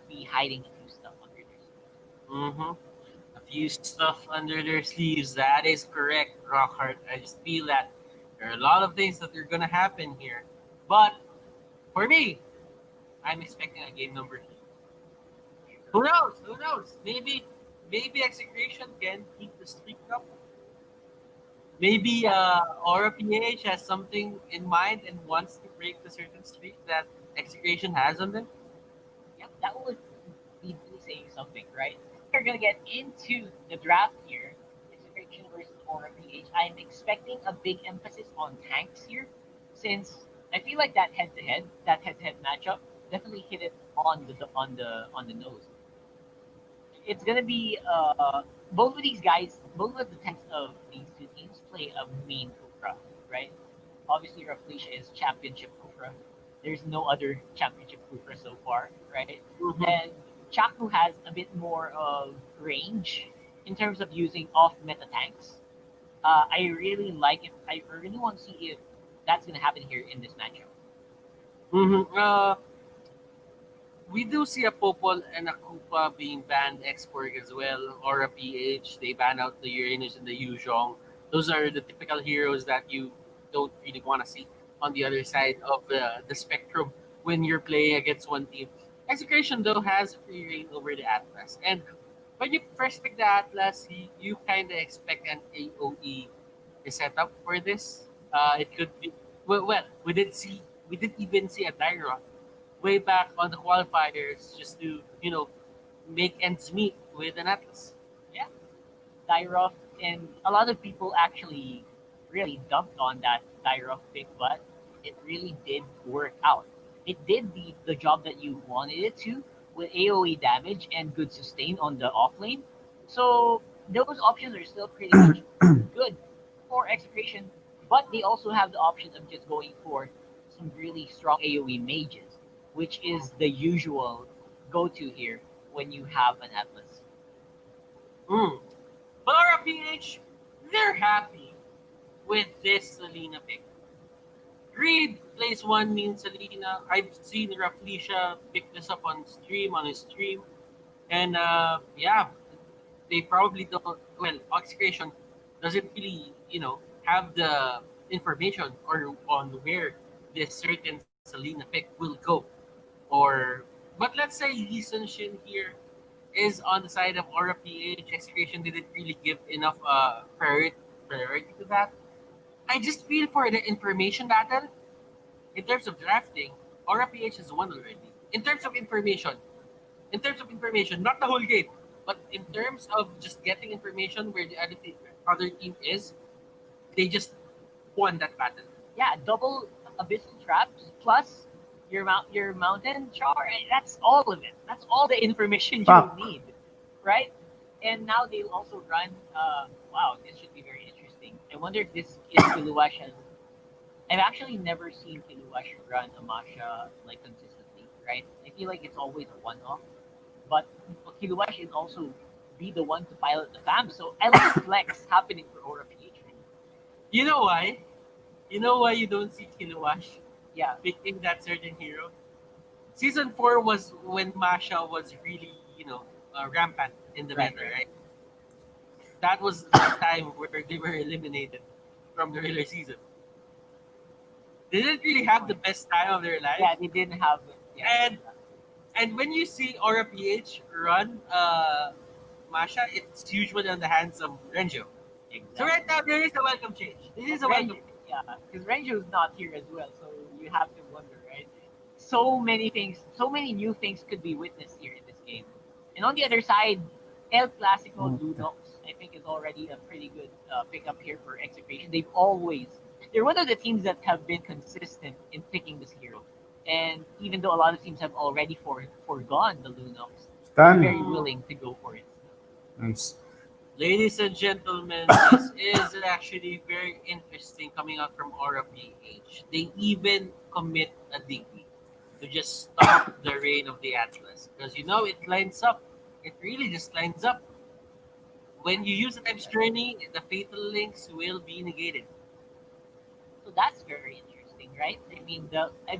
be hiding a few stuff under their sleeve.
Mm-hmm. A few stuff under their sleeves. That is correct, Rockhart. I just feel that there are a lot of things that are going to happen here. But for me, I'm expecting a game number 3. Who knows? Who knows? Maybe Execration can keep the streak up. Maybe Aura PH has something in mind and wants to break the certain streak that Execration has on them.
Yep, that would be me saying something, right? We're gonna get into the draft here. Execution versus Aura PH. I'm expecting a big emphasis on tanks here, since I feel like that head-to-head matchup definitely hit it on the nose. it's gonna be both of these guys, both of the tanks of these two teams play a main Kufra, right? Obviously, Rafflesia is championship Kufra. There's no other championship Kufra so far, right?
Mhm.
And Chaku has a bit more of range in terms of using off meta tanks. I really like it. I really want to see if that's gonna happen here in this matchup.
Mhm. We do see a Popol and a Koopa being banned export as well, or a PH. They ban out the Uranus and the Yuzhong. Those are the typical heroes that you don't really want to see on the other side of the spectrum when you're playing against one team. Execration, though, has a free reign over the Atlas. And when you first pick the Atlas, you kind of expect an AOE setup for this. It could be, well, we did even see a Dyron way back on the qualifiers just to make ends meet with an Atlas.
Yeah, Dyroff, and a lot of people actually really dumped on that Dyroff pick, but it really did work out. It did the job that you wanted it to with AoE damage and good sustain on the off lane. So those options are still pretty much good for execution, but they also have the option of just going for some really strong AoE mages, which is the usual go-to here when you have an Atlas.
Mm. But RPH, they're happy with this Selena pick. Reed plays one mean Selena. I've seen Raflesia pick this up on his stream. And yeah, they probably don't. Well, Oxycration doesn't really, have the information or on where this certain Selena pick will go. Or, but let's say Lee Sun Shin here is on the side of Aura PH. Execution didn't really give enough priority to that. I just feel for the information battle in terms of drafting, Aura PH has won already. In terms of information, not the whole game, but in terms of just getting information where the other team is, they just won that battle.
Yeah, double abyssal traps plus your mountain char. That's all of it. That's all the information you
Fuck.
need, right? And now they'll also run. Wow, this should be very interesting. I wonder if this is Kiluash has. I've actually never seen Kiluash run Amasha like consistently, right? I feel like it's always a one-off, but Kiluash is also be the one to pilot the fam. So I like the flex happening for Aura PH.
You know why? You know why you don't see Kilowash
Yeah,
picking that certain hero? Season 4 was when Masha was really, rampant in the
right,
meta, right? That was the time where they were eliminated from the regular season. They didn't really have the best time of their
Yeah,
lives.
they didn't have. Yeah,
And and when you see Aura PH run Masha, it's usually on the hands of Renjo. So
exactly.
right now there is a welcome change. This is a welcome
Renju,
change.
yeah, because Renju is not here as well, so you have to wonder, right? So many things, so many new things could be witnessed here in this game. And on the other side, El Clasico Lunox, I think, is already a pretty good pickup here for Execration. They're one of the teams that have been consistent in picking this hero. And even though a lot of teams have already foregone the Lunox, they're very
Done.
willing to go for it.
Nice.
Ladies and gentlemen, this is actually very interesting coming out from Aura PH. They even commit a diggy to just stop the reign of the Atlas. Because it lines up. It really just lines up. When you use the time's journey, the fatal links will be negated.
So that's very interesting, right? I mean,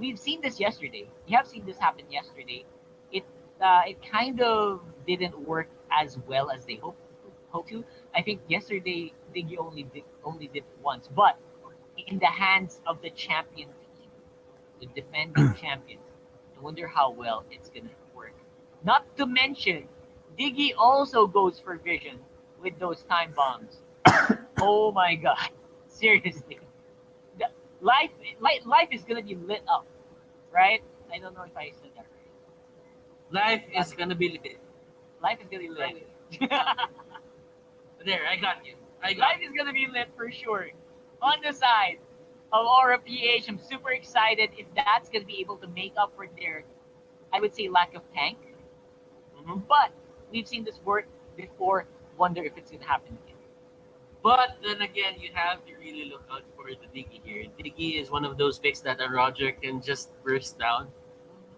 we've seen this yesterday. We have seen this happen yesterday. It it kind of didn't work as well as they hoped to. I think yesterday Diggy only did once, but in the hands of the champion team, the defending champions. I wonder how well it's gonna work. Not to mention, Diggy also goes for vision with those time bombs. Oh my god! Seriously, the life is gonna be lit up, right? I don't know if I said that
Life
right.
is gonna be lit.
Life is gonna be lit.
There, I got you. I
Life
got you.
is gonna be lit for sure. On the side of Aura PH, I'm super excited if that's gonna be able to make up for their, I would say, lack of tank.
Mhm.
But we've seen this work before. Wonder if it's gonna happen again.
But then again, you have to really look out for the Diggy here. Diggy is one of those picks that a Roger can just burst down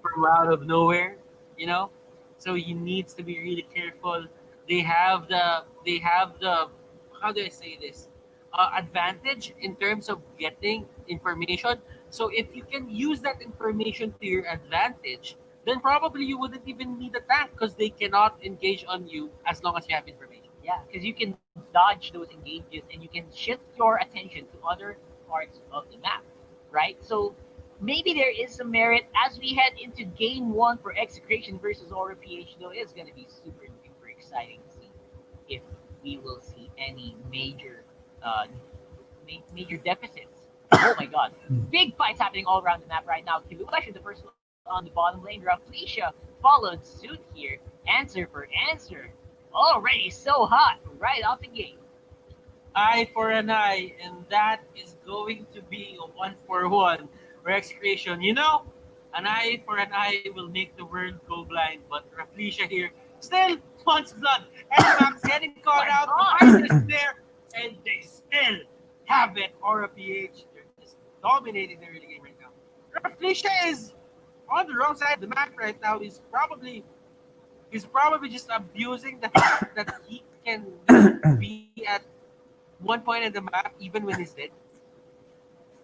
from out of nowhere, you know. So he needs to be really careful. They have the how do I say this advantage in terms of getting information. So if you can use that information to your advantage, then probably you wouldn't even need a tank because they cannot engage on you as long as you have information.
Yeah, because you can dodge those engages and you can shift your attention to other parts of the map, right? So maybe there is some merit as we head into game one for Execration versus Aura PH, though it's going to be super duper exciting to see if we will see any uh, major deficits. Oh my god. Big fights happening all around the map right now. Kiluash is the first one on the bottom lane. Raflesia followed suit here. Answer for answer. Already so hot right off the gate.
Eye for an eye, and that is going to be a 1-for-1 for Execration. You know, an eye for an eye will make the world go blind, but Raflesia here still wants blood. And Max getting caught out, Iris is there, and they still have it. Aura PH, they're just dominating the early game right now. Raflesia is on the wrong side of the map right now. He's probably just abusing the fact that he can be at one point in the map even when he's dead.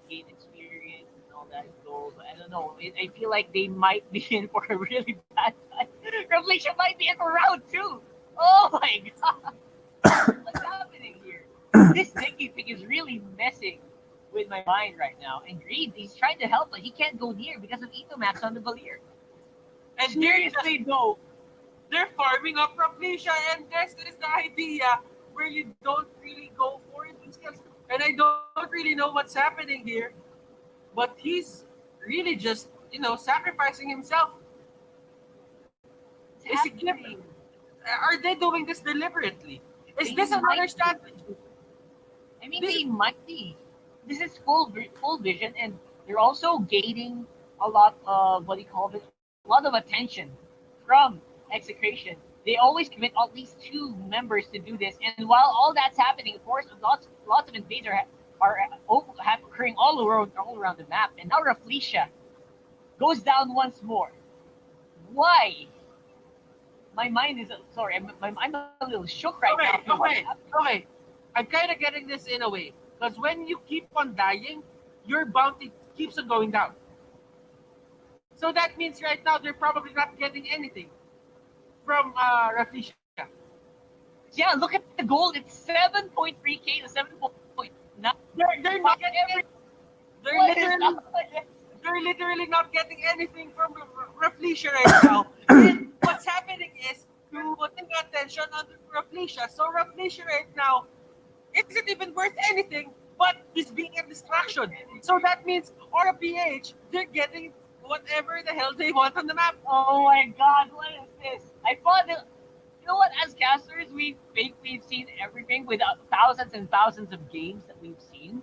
Gain experience and all that gold. I don't know. I feel like they might be in for a really bad time. Revelation might be in for round two. Oh my god. What's happening here? This Dinky pick is really messing with my mind right now. And Greed, he's trying to help, but he can't go near because of Etomax on the Valier.
And seriously though, they're farming up Raflesia, and this is the idea where you don't really go for it. And I don't really know what's happening here, but he's really just, sacrificing himself. Is he giving? Are they doing this deliberately? Is this another strategy?
I mean, they might be. This is full vision, and they're also gaining a lot of what do you call it? A lot of attention from Execration. They always commit at least two members to do this, and while all that's happening, of course, lots of invades are occurring all around the map, and now Raflesia goes down once more. Why? My mind is sorry. I'm a little shook right now.
Okay. I'm kind of getting this in a way because when you keep on dying, your bounty keeps on going down. So that means right now they're probably not getting anything from Raflesia.
Yeah, look at the gold. It's 7.3k to 7.9.
They're not getting they're literally not getting anything from Raflesia right now. And what's happening is you're putting attention on Raflesia. So Raflesia right now isn't even worth anything, but he's being a distraction. So that means Aura PH, they're getting whatever the hell they want on the map.
Oh my god, what is this? I thought that, you know what, as casters, we think we've seen everything with thousands and thousands of games that we've seen.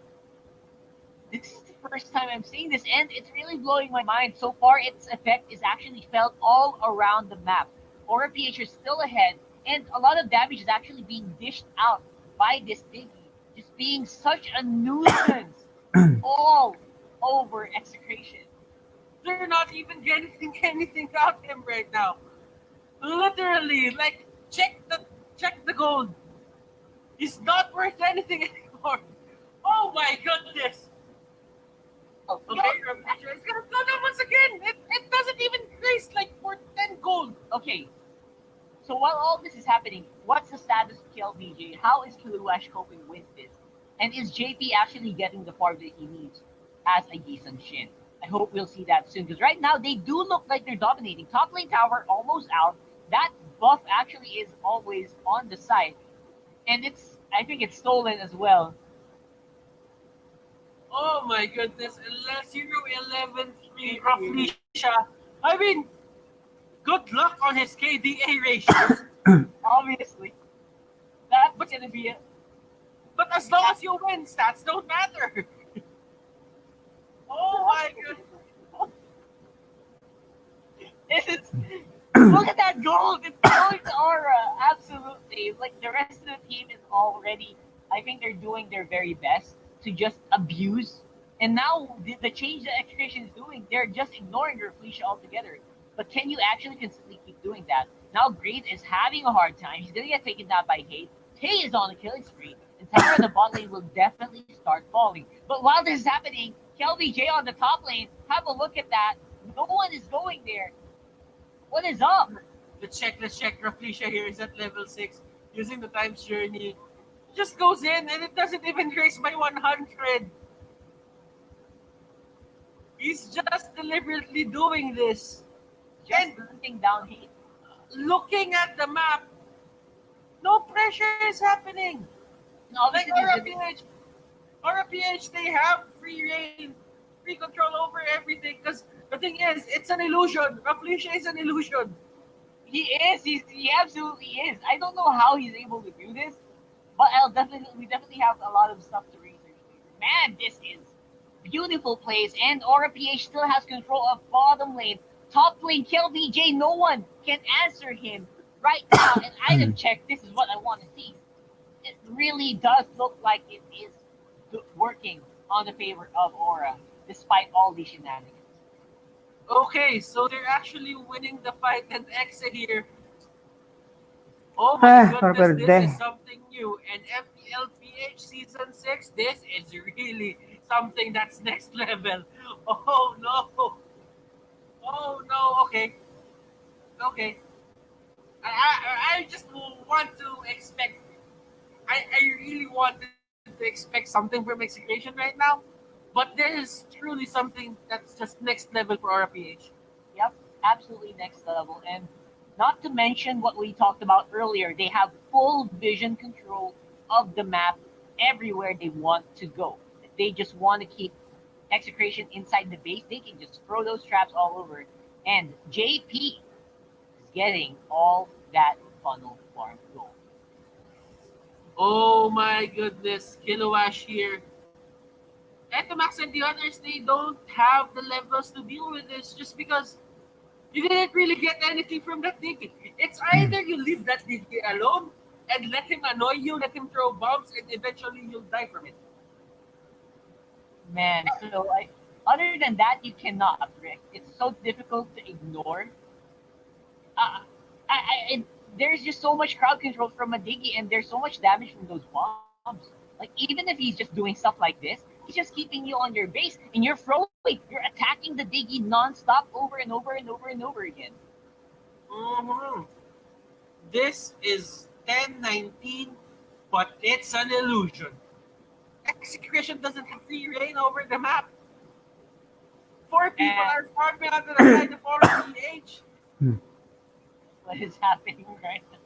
This is the first time I'm seeing this, and it's really blowing my mind. So far, its effect is actually felt all around the map. Aura PH is still ahead, and a lot of damage is actually being dished out by this Diggy, just being such a nuisance all over Execration.
They're not even getting anything out of him right now. Literally, like check the gold. He's not worth anything anymore. Oh my goodness. Okay, Raflesia is gonna go down once again. It doesn't even increase like for 10 gold.
Okay, so while all this is happening, what's the status of KLBJ? How is Kiluash coping with this? And is JP actually getting the farm that he needs as a Yisun Shin? I hope we'll see that soon, because right now they do look like they're dominating. Top lane tower almost out. That buff actually is always on the side. And I think it's stolen as well.
Oh my goodness. 0-11-3 Raflesia. I mean, good luck on his KDA ratios.
Obviously. That's going to be it.
But as long as you win, stats don't matter. Oh my goodness.
Look at that gold. It's it's Aura. Absolutely. Like the rest of the team is already. I think they're doing their very best to just abuse. And now the change that Execration is doing, they're just ignoring their Felicia altogether. But can you actually consistently keep doing that? Now Greed is having a hard time. He's gonna get taken down by Hate. Tay is on a killing spree, and Tower in the bot lane will definitely start falling. But while this is happening, KLBJ on the top lane, have a look at that. No one is going there. What is up?
Let's check. Raflesia here is at level 6 using the time's journey. Just goes in and it doesn't even raise by 100. He's just deliberately doing this.
Just
And
hunting down Hate.
looking at the map, no pressure is happening.
And
Like
obviously,
RPH, they have free reign, free control over everything. Because the thing is, it's an illusion. Raflesia is an illusion.
he is. He absolutely is. I don't know how he's able to do this, but we definitely have a lot of stuff to research. Man, this is beautiful plays, and Aura PH still has control of bottom lane. Top lane, Kill VJ, no one can answer him right now. An item check, this is what I want to see. It really does look like it is working on the favor of Aura, despite all these shenanigans.
Okay, so they're actually winning the fight, and Exa here. Oh my goodness, this is something new. And MPL-PH Season 6, this is really something that's next level. Oh no. Oh no, okay. Okay. I just want to expect, I really wanted to expect something from Execration right now. But there is truly something that's just next level for RPH.
Yep, absolutely next level. And not to mention what we talked about earlier, they have full vision control of the map everywhere they want to go. If they just want to keep Execration inside the base, they can just throw those traps all over. And JP is getting all that funnel farm gold.
Oh my goodness, Kilowash here. Etomax and the others, they don't have the levels to deal with this just because you didn't really get anything from that Diggy. It's either you leave that Diggy alone and let him annoy you, let him throw bombs, and eventually you'll die from it.
Man, so other than that, you cannot, Rick. It's so difficult to ignore. There's just so much crowd control from a Diggy, and there's so much damage from those bombs. Like, even if he's just doing stuff like this, he's just keeping you on your base, and you're throwing, you're attacking the Diggy nonstop over and over and over and over again.
Mm-hmm. This is 10-19, but it's an illusion. Execution doesn't have free reign over the map. 4 people are farming onto the side of RPH.
What is happening right now?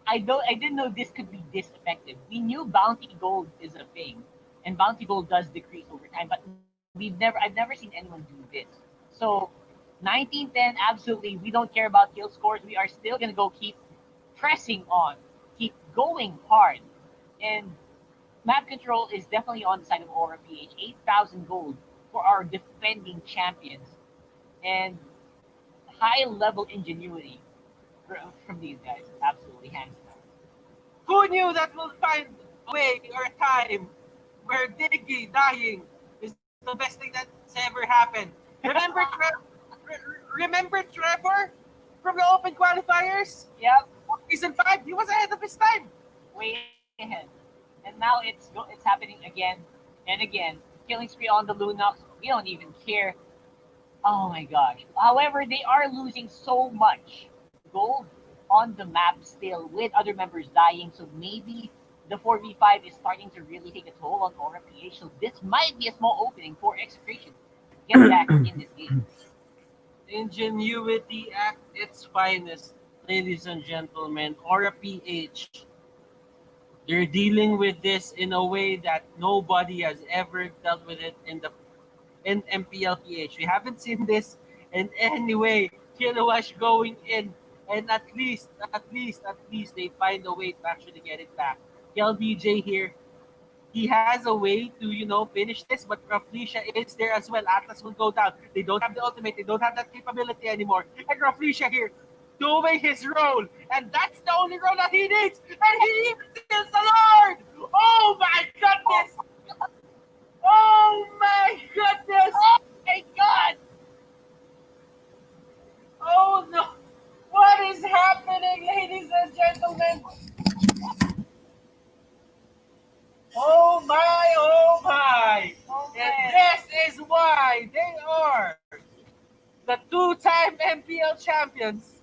I didn't know this could be this effective. We knew bounty gold is a thing, and bounty gold does decrease over time, but I've never seen anyone do this. So 1910, absolutely, we don't care about kill scores. We are still gonna go keep pressing on, keep going hard, and map control is definitely on the side of Aura PH. 8,000 gold for our defending champions, and high level ingenuity from these guys. Absolutely hands down.
Who knew that we'll find a way or a time where Diggy dying is the best thing that's ever happened? Remember Trevor from the Open Qualifiers?
Yep.
Season 5, he was ahead of his time.
Way ahead. And now it's happening again and again. Killing spree on the Lunox. We don't even care. Oh my gosh. However, they are losing so much gold on the map still with other members dying. So maybe the 4v5 is starting to really take a toll on Aura PH. So this might be a small opening for Execration to get back in this game.
Ingenuity at its finest, ladies and gentlemen. Aura PH. They're dealing with this in a way that nobody has ever dealt with it in MPL-PH. We haven't seen this in any way. Kilowash going in, and at least they find a way to actually get it back. LBJ here, he has a way to, finish this, but Raflesia is there as well. Atlas will go down. They don't have the ultimate. They don't have that capability anymore. And Raflesia here,
doing his role, and that's the only role that he needs, and he steals the Lord. Oh my goodness! Oh my goodness!
Oh my God!
Oh no! What is happening, ladies and gentlemen? Oh my! Oh my!
Oh
And
man!
this is why they are the two-time MPL champions.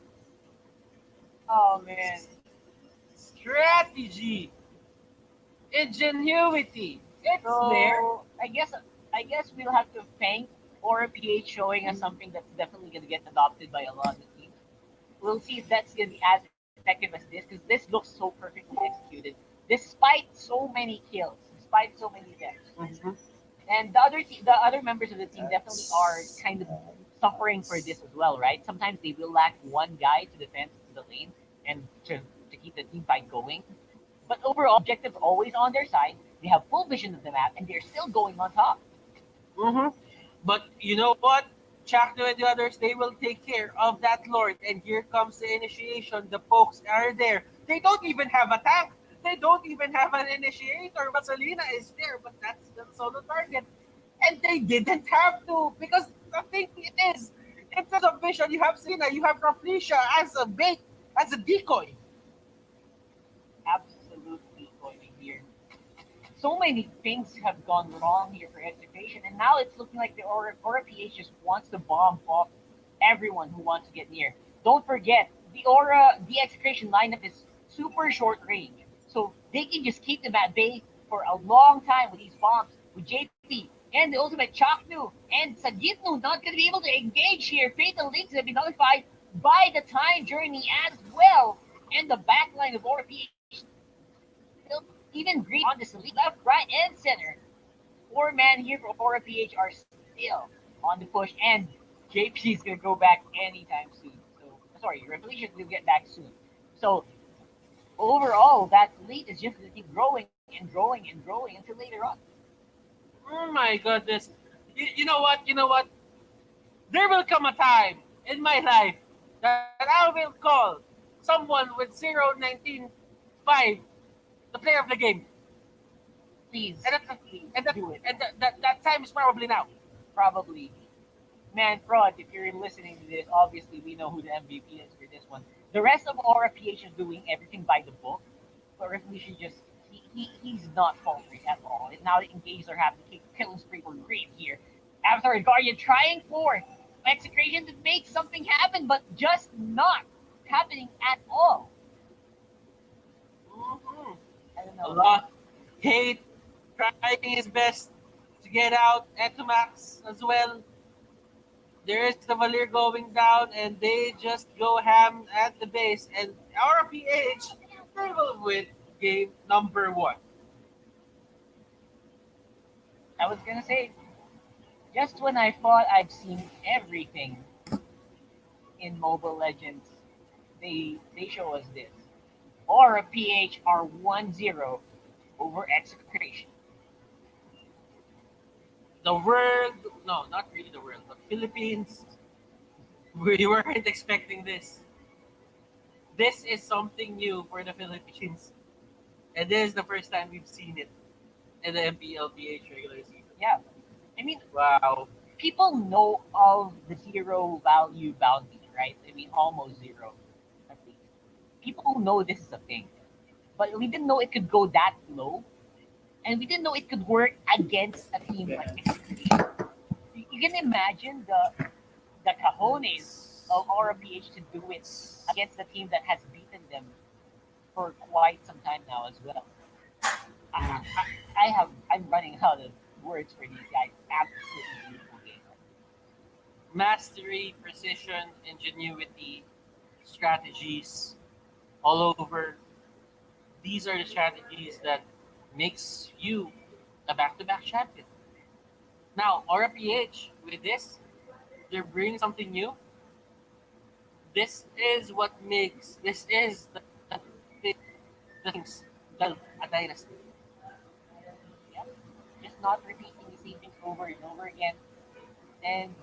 Oh man!
Strategy, ingenuity, it's there.
So I guess we'll have to thank Aura PH showing us something that's definitely gonna get adopted by a lot of teams. We'll see if that's gonna be as effective as this, because this looks so perfectly executed, despite so many kills, despite so many deaths.
Mhm.
And the other members of the team definitely are kind of suffering for this as well, right? Sometimes they will lack one guy to defend the lane and to keep the team fight going. But overall, the objective's always on their side. They have full vision of the map, and they're still going on top.
Mm-hmm. But you know what? Chakno and the others, they will take care of that Lord. And here comes the initiation. The pokes are there. They don't even have a tank. They don't even have an initiator. Vasalina is there, but that's the solo target. And they didn't have to, because the thing is, in terms of vision, you have Selena, you have Raflesia as a bait, as a decoy.
Absolutely going here. So many things have gone wrong here for Execration, and now it's looking like the Aura PH just wants to bomb off everyone who wants to get near. Don't forget, the Execration lineup is super short range, so they can just keep them at bay for a long time with these bombs, with JP and the ultimate Chaknu and Sagitnu not going to be able to engage here. Fatal Links have been nullified by the time journey as well, and the backline of Aura PH even Green on the sleeve, left, right, and center. Four man here for Aura PH are still on the push, and JP is gonna go back anytime soon. So sorry, Revolution will get back soon. So overall, that lead is just gonna keep growing and growing and growing until later on.
Oh my goodness. You know what? You know what? There will come a time in my life that I will call someone with 019.5 the player of the game.
Please, please
And,
do it.
that time is probably now.
Probably. Man, Fraud, if you're listening to this, obviously we know who the MVP is for this one. The rest of Aura PH is doing everything by the book, but Revolution just he's not faltering at all. And now the engagers are having to kill spree for Grave here. Avatar Guardian trying for Execration to make something happen, but just not happening at all.
Mhm.
I don't
A
know.
lot. Hate trying his best to get out. Etomax as well. There is the Valir going down, and they just go ham at the base. And RPH, they will win game number one.
I was gonna say, just when I thought I've seen everything in Mobile Legends, they show us this. Aura PH are 1-0 over Execration.
The world, no, not really the world, but Philippines, we weren't expecting this. This is something new for the Philippines. And this is the first time we've seen it in the MPL-PH regular season.
Yeah, I mean,
Wow.
people know of the zero value bounty, right? I mean, almost zero, at least. People know this is a thing, but we didn't know it could go that low, and we didn't know it could work against a team like Execution. You can imagine the cajones of RPH to do it against a team that has beaten them for quite some time now as well. I'm running out of words for these guys. Absolutely beautiful game.
Mastery, precision, ingenuity, strategies all over. These are the strategies that makes you a back-to-back champion. Now, RPH, with this, they're bringing something new. This is what makes, this is the, the things that a dynasty.
Yeah, just not repeating the same things over and over again, and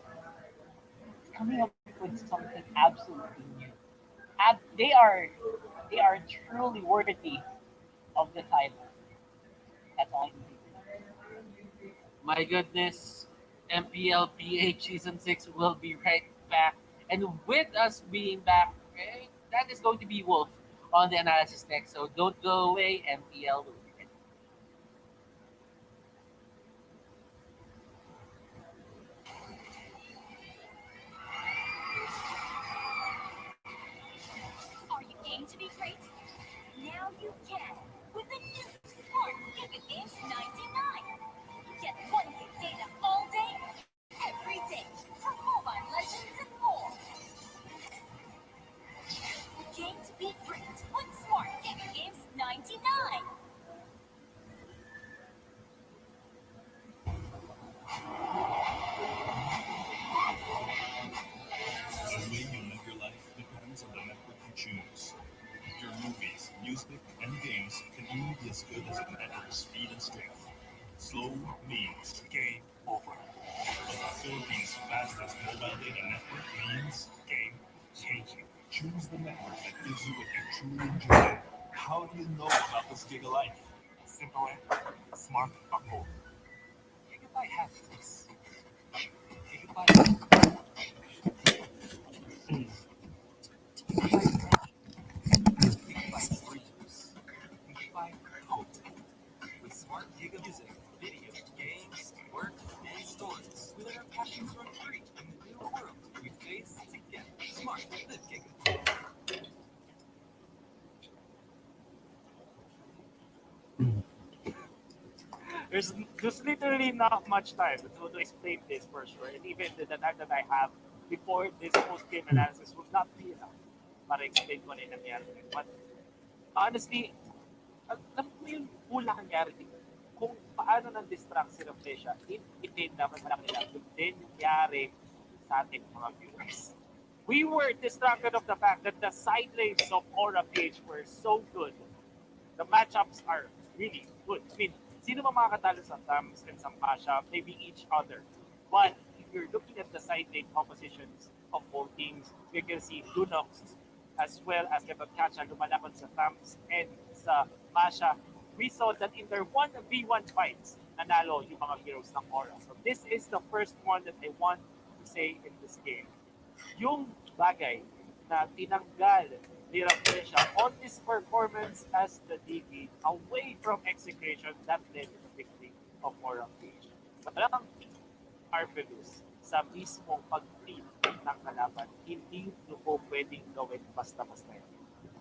coming up with something absolutely new. They are truly worthy of the title. That's all I can say.
My goodness, MPL-PH Season 6 will be right back. And with us being back, that is going to be Wolf on the analysis next. So don't go away. MPL will be right
Are you game to be great? Now you can with the new Smart Giga Games 99. Get 1 gig data all day, every day for mobile legends and more. Game to be great with Smart Giga Games 99.
The way you live your life depends on the network you choose. Your movies, music, and games can only be as good as your network speed and strength. Slow means game over. But the Philippines' fastest mobile data network means game changing. Choose the network that gives you what you truly enjoy. How do you know about this Giga Life?
Simple and smart upload. Gigabyte happiness. Gigabyte. Gigabyte Gigabyte dreams. Gigabyte hope. With smart Giga music, video, games, work, and stories. We let our passions run free in the new world we face together. Smart Live Giga. There's literally not much time to explain this for sure. And even the time that I have before this post-game analysis will not be enough para explain ko na yung nangyari. But honestly, alam mo yung kulang nangyari dito. Kung paano nang-distract si Rafflesia, in naman malaki lang din nangyari sa ating mga viewers. We were distracted of the fact that the side lanes of Aura PH were so good. The matchups are really good. I mean, sino ba makakatalo sa Tams and sa Masha? Maybe each other. But if you're looking at the side lane compositions of both teams, you can see Lunox as well as Kevin Kacha lumalaban sa Tams and sa Masha. We saw that in their 1v1 fights, nanalo yung mga heroes ng Aura. So this is the first one that I want to say in this game. Yung bagay na tinanggal ni Rafflesia on his performance as the DB away from execution that led to the victory of Moral Page. Parang Arvelus sa mismong pag-treat ng kalaban, hindi nyo po pwedeng gawin basta-basta yan.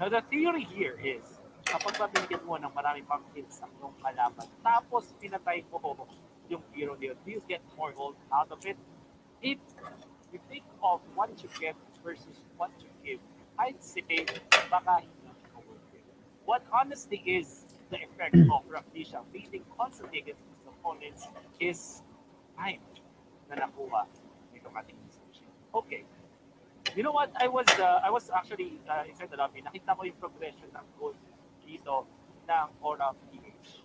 Now the theory here is, kapag mabigyan mo ng maraming pang kills ang iyong kalaban, tapos pinatay mo yung hero niyo, do you get more gold out of it? If you think of what you get versus what you give, I'd say baka hindi ko worth it. What honestly is the effect of Rafflesia beating constantly against his opponents is time na nakuha nitong ating decision. Okay. You know what? I was actually excited about it. Nakita ko yung progression ng goal dito ng Aura PH.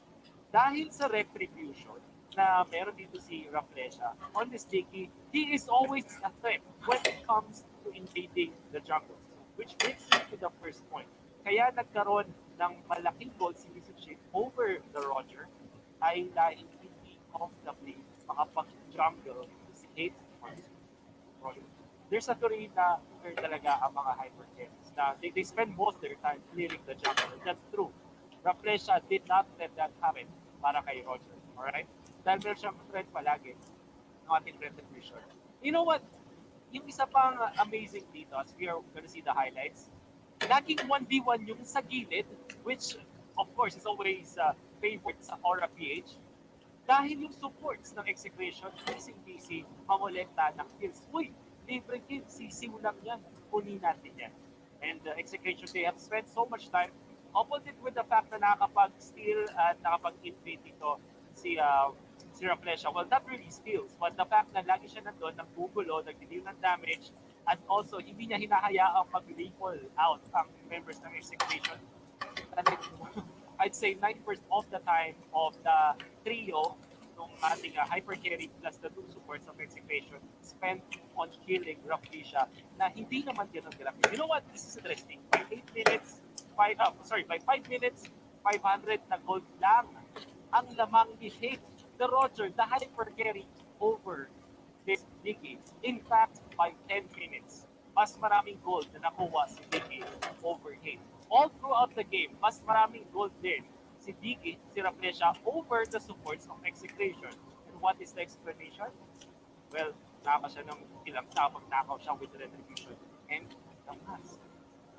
Dahil sa retribution na meron dito si Rafflesia on this sticky, he is always a threat when it comes to invading the jungle. Which brings me to the first point. Kaya nagkaroon ng malaking goal si Misushi over the Roger ay dahil hindi comfortably makapag-jungle si Hate on Roger. There's a theory na talaga ang mga hyper-camps na they spend most of their time clearing the jungle. And that's true. Rafflesia did not let that happen para kay Roger. Alright? Dahil meron siyang threat palagi ng ating retribution. You know what? Yung isa pang amazing dito, as we are gonna see the highlights, laging 1v1 yung sa gilid, which of course is always favorite sa Aura PH, dahil yung supports ng Execration, busy mamolekta ng kills. Uy, libre kill, sisiw lang yan, kunin natin yan. And Execration, they have spent so much time, opposite with the fact na nakakapag-steal at nakapag-invade dito si Rafflesia. Well, not really steals, but the fact na lagi siya nandun, nagbugulo, nagdi-deal ng damage, at also hindi niya hinahayaang mag-recall out ang members ng Execration. I'd say 90% of the time of the trio nung ating hyper carry plus the two supports of execution spent on killing roughly siya na hindi naman ganun grabe. You know what? This is interesting. By 8 minutes, by 5 minutes, 500 na gold lang ang lamang ni Hate the Roger, the hyper carry over this Diggy. In fact, by 10 minutes, mas maraming gold na nakuha si Diggy over Hate. All throughout the game, mas maraming gold din si Diggy, si Raplesha over the supports of Execration. And what is the explanation? Well, naka siya ng ilang tapos nakaw siya with retribution. And the mask,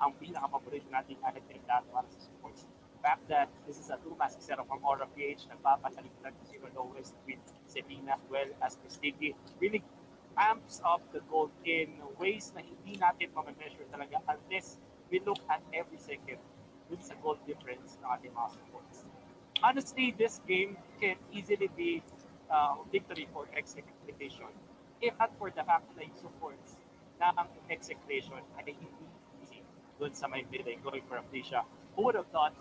ang pinaka-paborito nating item dahil para sa supports. The fact that this is a two-mask setup from Aura PH, nagpapalitan ko si lowest with Selena as well as Miss Diggy, really amps up the gold in ways na hindi natin ma-measure talaga unless we look at every second with sa gold difference ng ating mga supports. Honestly, this game can easily be victory for Execration. If not for the fact na yung supports ng Execration ay hindi easy doon sa may melee going for Amnesia. Who would have thought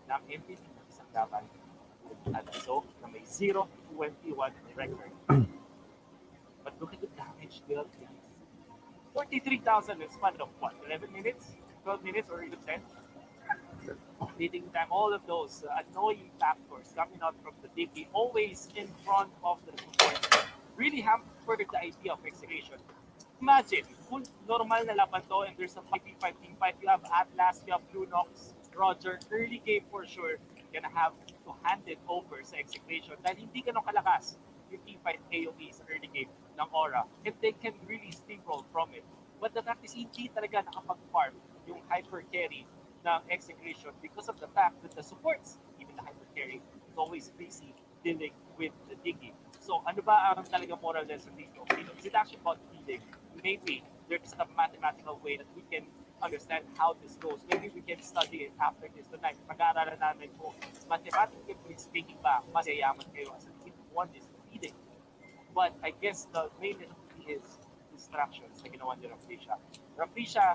na ang MVP ng isang laban at so na may 0-21 record. But look at the damage dealt, guys. 43,000 in span of what? 11 minutes? 12 minutes or even 10? Leading them all of those annoying factors coming out from the Diggy, always in front of the support, really hampered the idea of execution. Imagine, kung normal na laban to and there's a 5v5 team fight, you have Atlas, you have Blue Nox, Roger, early game for sure, gonna have to hand it over sa execution dahil hindi ganun kalakas yung team fight AoE sa early game ng Aura and they can really steamroll from it. But the fact is, hindi talaga nakapag-farm yung hyper carry ng execution because of the fact that the supports, even the hyper carry, is always busy dealing with the Diggy. So ano ba ang talaga moral lesson dito? Is it actually about feeling? Maybe there's a mathematical way that we can understand how this goes. Maybe we can study it after this tonight. Pag-aaralan namin kung mathematically speaking ba, mas yayaman kayo as a team. One is feeling. But I guess the main is distractions na ginawa ni Rafflesia. Rafflesia,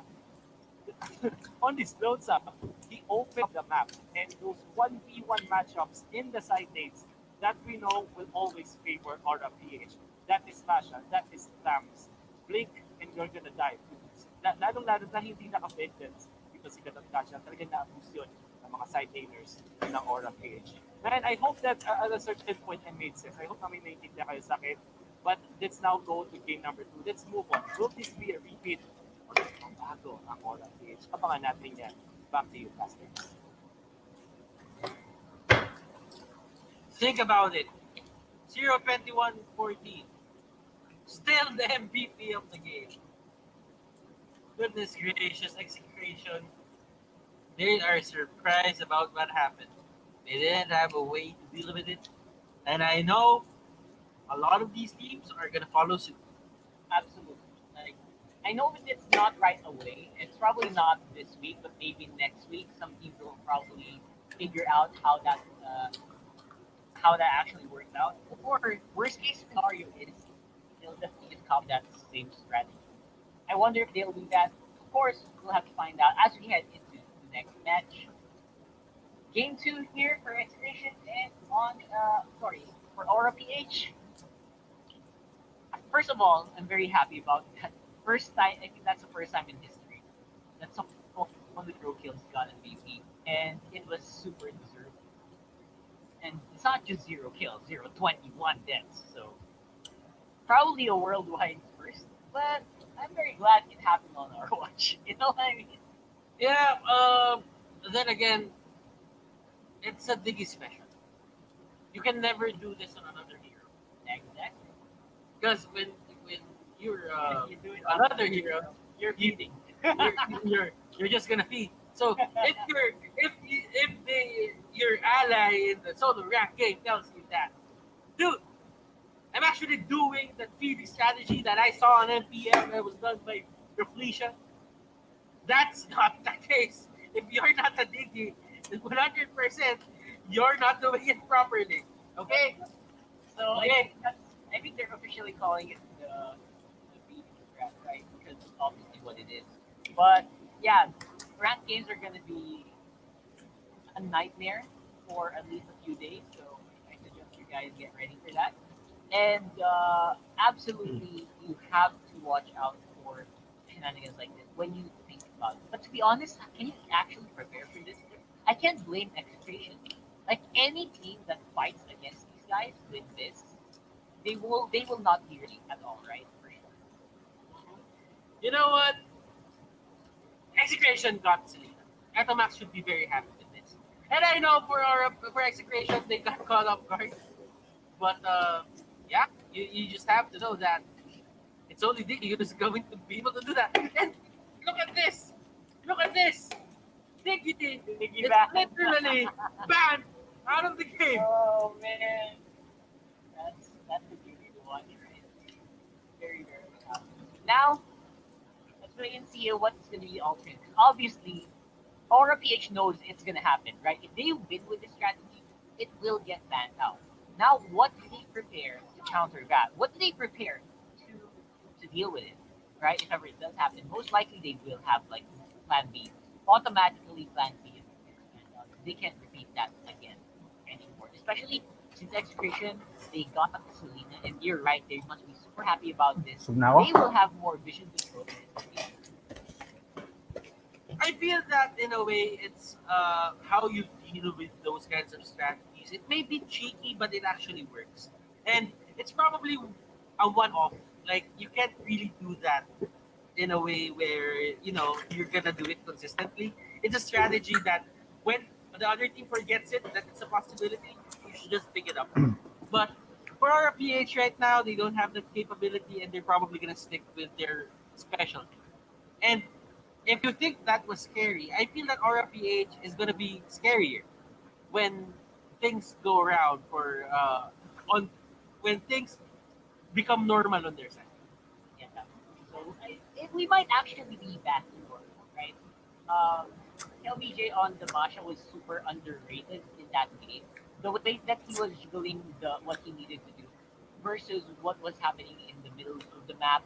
on this close up, he opened the map and those 1v1 matchups in the side lanes that we know will always favor Aura PH. That is Fasha, that is Lams. Blink and you're gonna die. Lalong-lalo na hindi naka-vengeance because si Katasha talagang na-abuse yun ng mga side laners ng Aura PH. And I hope that at a certain point I made sense. I hope na may naiintindihan kayo sa akin. But let's now go to game number 2. Let's move on. Will this be a repeat or ang bago ang Aura PH? Abangan natin yan. Back to you, Plastics.
Think about it. 0-21-14. Still the MVP of the game. Goodness gracious, Execration. They are surprised about what happened. They didn't have a way to deal with it. And I know a lot of these teams are going to follow suit.
Absolutely. Like, I know that it's not right away. It's probably not this week, but maybe next week. Some teams will probably figure out how that actually worked out. Or worst case scenario is they'll definitely just copy that same strategy. I wonder if they'll do that. Of course, we'll have to find out as we head into the next match. Game 2 here for Execration and for Aura PH. First of all, I'm very happy about that. First time, I think that's the first time in history that someone with zero kills got an MVP, and it was super deserved. And it's not just 0 kills, 0-21 deaths. So probably a worldwide first, but I'm very glad it happened on our watch. You know what I mean?
Yeah, then again, it's a Diggy special. You can never do this on another hero.
Exactly.
Because when you're
You do it on
another hero,
you're feeding.
you're just gonna feed. So if your ally in the solo rank game tells you that, dude, I'm actually doing the feeding strategy that I saw on MPL that was done by Refletion. That's not the case. If you're not a Diggy, 100%, you're not doing it properly. Okay?
So
Okay.
I think they're officially calling it the feeding strat, right? Because it's obviously what it is. But yeah, ranked games are gonna be a nightmare for at least a few days. So I suggest you guys guys get ready for that. And absolutely, you have to watch out for shenanigans like this when you think about it. But to be honest, can you actually prepare for this? I can't blame execution. Like any team that fights against these guys with this, they will not be ready at all, right? For sure.
You know what? Execration got Selena. Etomax should be very happy with this. And I know for Execration they got caught off guard. But yeah, you just have to know that it's only Diggy who's going to be able to do that. And look at this. Look at this. Diggy.
Biggie
It's
back.
literally banned out of the game.
Oh man, that's the beauty to watch, right? Very very happy. Now let's wait and see what's going to be the alternate. Obviously, Aura PH knows it's going to happen, right? If they win with this strategy, it will get banned out. Now, what do they prepare to counter that? What do they prepare to deal with it, right? If ever it does happen, most likely they will have like Plan B. Automatically, Plan B is banned out. They can't repeat that again anymore. Especially since Execration, they got up to Selena, and you're right, they must be super happy about this.
So now?
They will have more vision control.
I feel that in a way it's how you deal with those kinds of strategies. It may be cheeky, but it actually works, and it's probably a one-off. Like you can't really do that in a way where you're gonna do it consistently. It's a strategy that when the other team forgets it, that it's a possibility. You should just pick it up. But for our PH right now, they don't have the capability, and they're probably gonna stick with their specialty. And if you think that was scary, I feel that Aura PH is gonna be scarier when things go around for on when things become normal on their side.
Yeah. So we might actually be back to normal, right? Um, LBJ on the Masha was super underrated in that game. The way that he was doing what he needed to do versus what was happening in the middle of the map,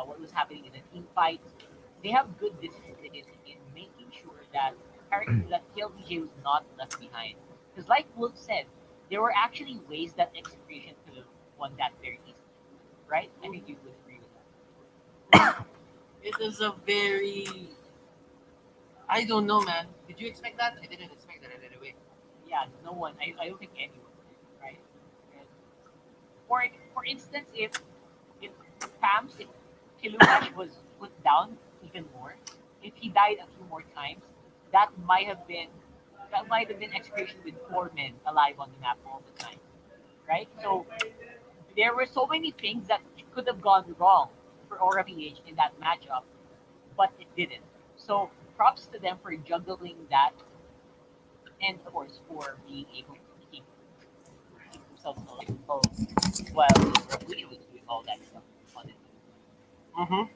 what was happening in the team fights. They have good discipline in making sure that KLBJ was not left behind. Because like Wolf said, there were actually ways that Execution could have won that very easily, right? I think you would agree with that.
It is a very I don't know, man. Did you expect that? I didn't expect that in any way.
Yeah, no one. I don't think anyone did, right? And for instance, if Pams if Kilumash was put down even more, if he died a few more times, that might have been that might have been execution with 4 men alive on the map all the time, right? So there were so many things that could have gone wrong for Aura PH in that matchup, but it didn't. So props to them for juggling that, and of course for being able to keep themselves alive while the Revolution was doing all that stuff on it.
Mm-hmm.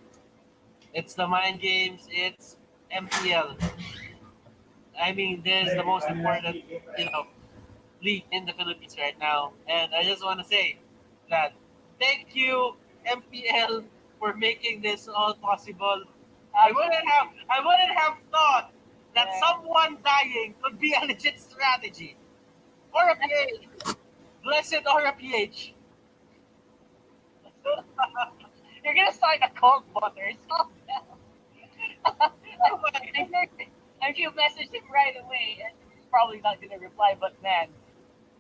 It's the mind games. It's MPL. I mean, this is the most important, league in the Philippines right now. And I just want to say that thank you, MPL, for making this all possible. I wouldn't have thought that someone dying could be a legit strategy. Or a PH. Blessed or a PH.
You're gonna sign a cult butter. So
Oh my.
I'm sure you messaged him right away, and he's probably not gonna reply. But man,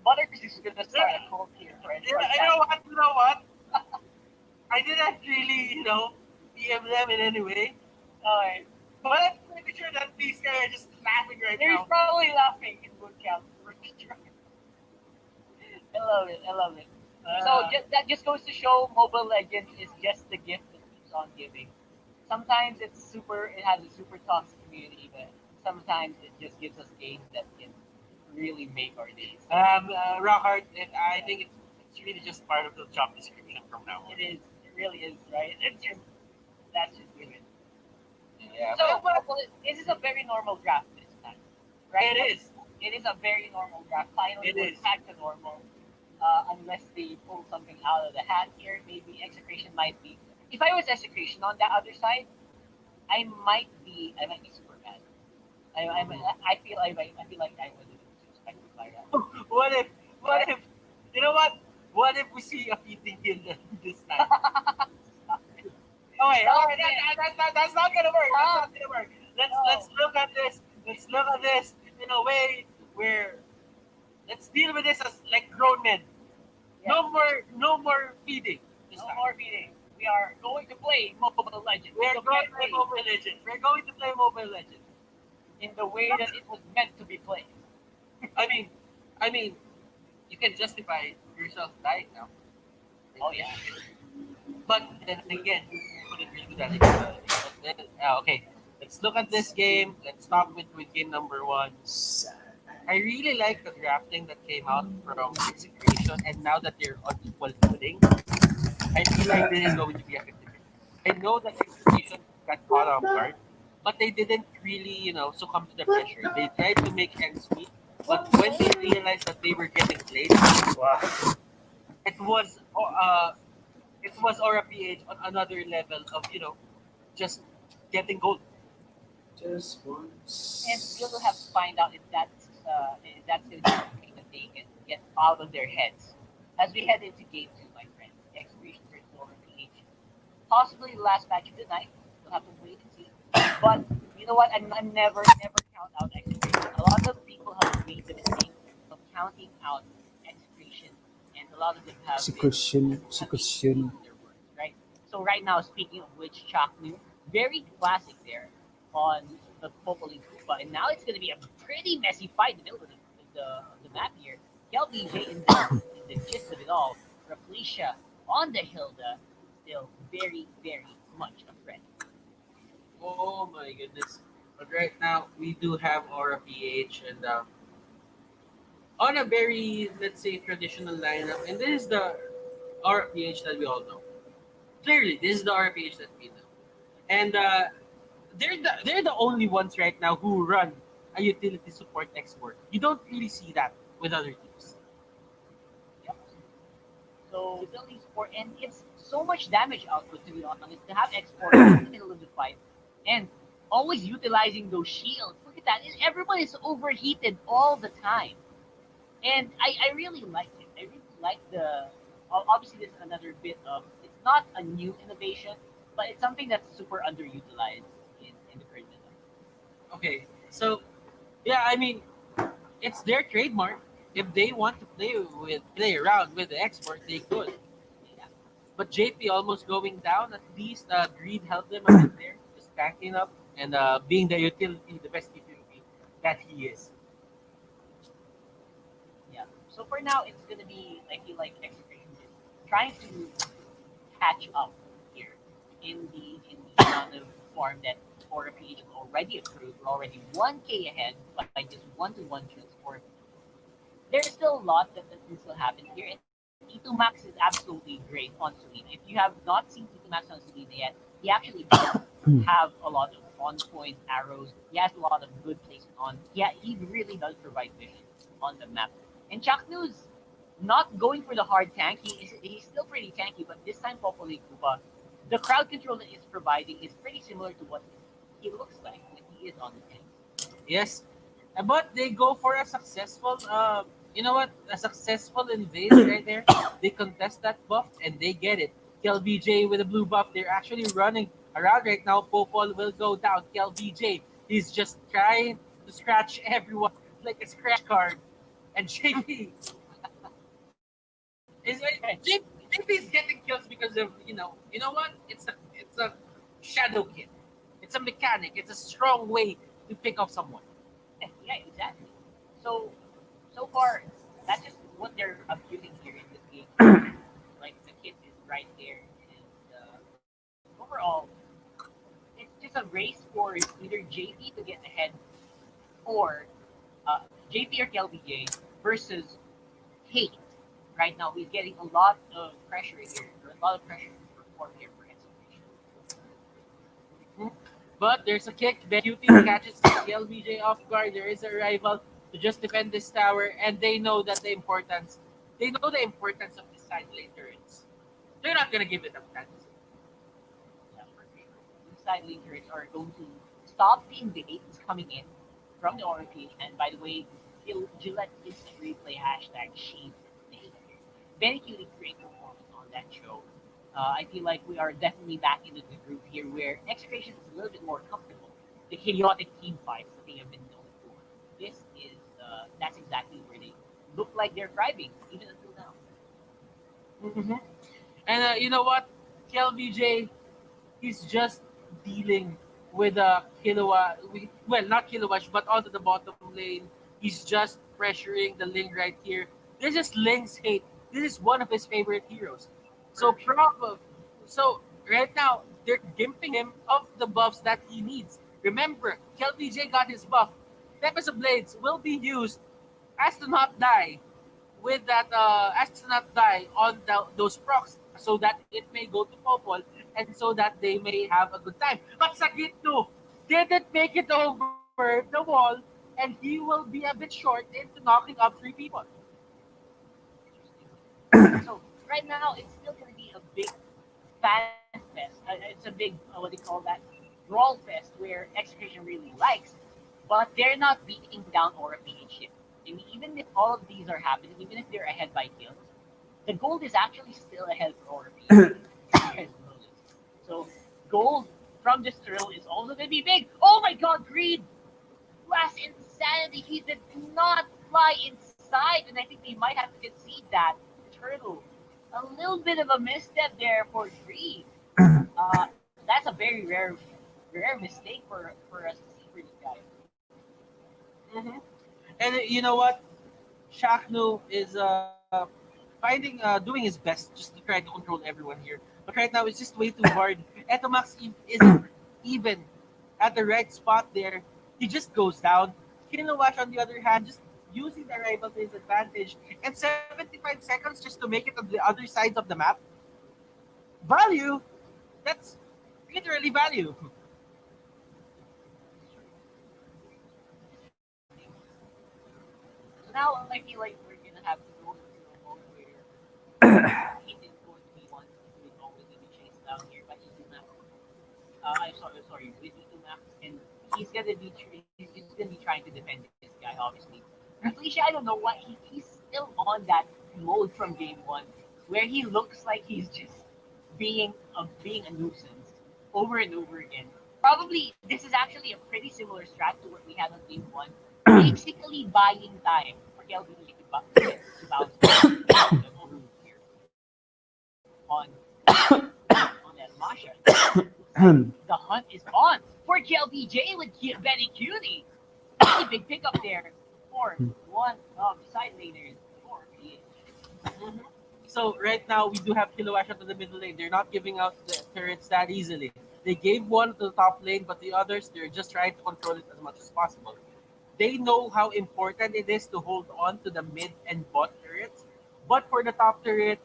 Butters is gonna start a cult here for it.
You know what? I didn't really, DM them in any way.
Alright.
But I'm pretty sure that these guys are just laughing right
They're
now.
probably laughing in boot camp for sure. I love it. I love it. So that just goes to show Mobile Legends is just the gift that keeps on giving. Sometimes it has a super toxic community, but sometimes it just gives us games that can really make our days.
Rockhart, I think it's really just part of the job description from now on.
It is. It really is, right? That's just given.
Yeah,
So well, this is a very normal draft this time, right?
it is.
It is a very normal draft. Finally,
It
we're
is.
back to normal. Unless they pull something out of the hat here, maybe Execration might be. If I was Execration on the other side, I might be super mad. I feel like I would have been suspected by that.
What if You know what? What if we see a feeding kill this time? Okay, okay, that's not gonna work. That's not gonna work. Let's look at this. Let's look at this in a way where let's deal with this as like grown men. No more feeding. This
No
time.
more meeting. We are going to play Mobile Legends.
We are going to play Mobile Legends. We're going to play Mobile Legends.
in the way that it was meant to be played.
I mean, I mean, you can justify yourself dying now.
Oh yeah.
But then again, you couldn't really do that again. But then, okay, let's look at this game. Let's start with game number one. I really like the drafting that came out from Execration, and now that they're on equal footing, I feel like this is going to be a 50. I know that Execration got caught off guard, but they didn't really, succumb to the pressure. They tried to make ends meet, but when they realized that they were getting played, it was uh, it was Aura PH on another level of just getting gold.
Just
And we'll have to
once.
find out if that's going to be something that they can get out of their heads as we head into game two, my friend. Execution versus PH. Possibly the last match of the night. We'll have to wait and see. But you know what? I'm never count out execution. A lot of people have made the mistake of counting out execution, and a lot of them
Execution,
have been eating
execution.
their words, right? So right now, speaking of which, Chaknu, very classic there on the Popoli Kupa, and now it's going to be a pretty messy fight in the middle of the map here. LBJ in the gist of it all. Rafflesia on the Hilda, still very much a threat.
Oh my goodness! But right now we do have Aura PH and on a very, let's say, traditional lineup, and this is the Aura PH that we all know. Clearly, this is the Aura PH that we know, and they're the only ones right now who run a utility support export. You don't really see that with other teams.
Yep. So ability support, and it's so much damage output to be honest. To have export in the middle of the fight, and always utilizing those shields. Look at that! Everyone is overheated all the time, and I really like it. I really like the. Obviously, there's another bit of. It's not a new innovation, but it's something that's super underutilized in the current meta.
Okay, so yeah, I mean, it's their trademark. If they want to play around with the export, they could.
Yeah.
But JP almost going down. At least Greed helped them a bit there, just backing up and being the utility, the best utility that he is.
Yeah. So for now, it's gonna be I feel like execution is trying to catch up here in the amount of form that Aura PH is already accrued. We're already 1K ahead by just one-to-one transport. There's still a lot that can still happen here. And E2 Max is absolutely great on Selena. If you have not seen E2 Max on Selena yet, he actually does have a lot of on-point arrows. He has a lot of good placement on. Yeah, he really does provide vision on the map. And Chaknu's not going for the hard tank. He's still pretty tanky, but this time Popoli Kupa, the crowd control that he's providing is pretty similar to what he looks like when he is on the tank.
Yes, but they go for a successful. You know what? A successful invade right there. They contest that buff and they get it. KLBJ with a blue buff. They're actually running around right now. Popol will go down. KLBJ is just trying to scratch everyone like a scratch card. And JP is JP is getting kills because of what? It's a shadow kit. It's a mechanic. It's a strong way to pick off someone.
Yeah, exactly. So so far, that's just what they're abusing here in this game. Like the kid is right there, and overall, it's just a race for either JP to get ahead or JP or KLBJ versus Hate. Right now, he's getting a lot of pressure here, or a lot of pressure to perform here for execution.
But there's a kick. Cutie catches LBJ off guard. There is a rival to just defend this tower, and they know that the importance. They know the importance of the side lane turrets. They're not gonna give it up that easy.
Yeah, for sure. Inside lane turrets are going to stop the invades coming in from the RPH. And by the way, Gillette instant replay hashtag Shade Nate. very cute and great performance on that show. I feel like we are definitely back into the groove here where Execration is a little bit more comfortable. The chaotic team fights that they have been known for. This is that's exactly where they look like they're thriving even until now.
Hmm. And you know what? KLBJ, he's just dealing with Kilowatt. Well, not Kilowatt, but onto the bottom lane. He's just pressuring the Ling right here. This is Ling's hate. This is one of his favorite heroes. So so right now they're gimping him of the buffs that he needs. Remember, KLBJ got his buff. Tempest of Blades will be used as to not die with that astronaut die on those procs so that it may go to Popol and so that they may have a good time. But Sagitno didn't make it over the wall and he will be a bit short into knocking up 3 people.
So right now it's still going to be a big fan fest. It's a big what do you call that? Brawl fest where Execution really likes, but they're not beating down Aura PH yet. I mean, even if all of these are happening, even if they're ahead by kills, the gold is actually still ahead for Aura PH. So gold from this thrill is also going to be big. Oh my God, Greed! Last insanity. He did not fly inside, and I think they might have to concede that. Turtle. A little bit of a misstep there for Greed. That's a very rare mistake for us to see for these guys.
Hmm. And you know what? Shakno is finding doing his best just to try to control everyone here. But right now it's just way too hard. Etomax isn't even at the right spot there. He just goes down. Kilowatt on the other hand just using the rival to his advantage and 75 seconds just to make it on the other sides of the map. Value. That's literally value.
So now I feel like we're gonna have to go into a mode where Heat is going to be one who is always going to be chased down here by E2 Max. I'm sorry, with E2 Max, and he's gonna be trying to defend this guy, obviously. Felicia, I don't know why he's still on that mode from game one, where he looks like he's just being a nuisance over and over again. Probably this is actually a pretty similar strat to what we had on game one, basically buying time for LBD to bounce back over here on that Masha. The hunt is on for KLBJ with Benny Cutie. Really big pickup there for one of the side laners for PH.
Mhm. So right now we do have Kilowatt to the middle lane. They're not giving out the turrets that easily. They gave one to the top lane, but the others they're just trying to control it as much as possible. They know how important it is to hold on to the mid and bot turrets. But for the top turret,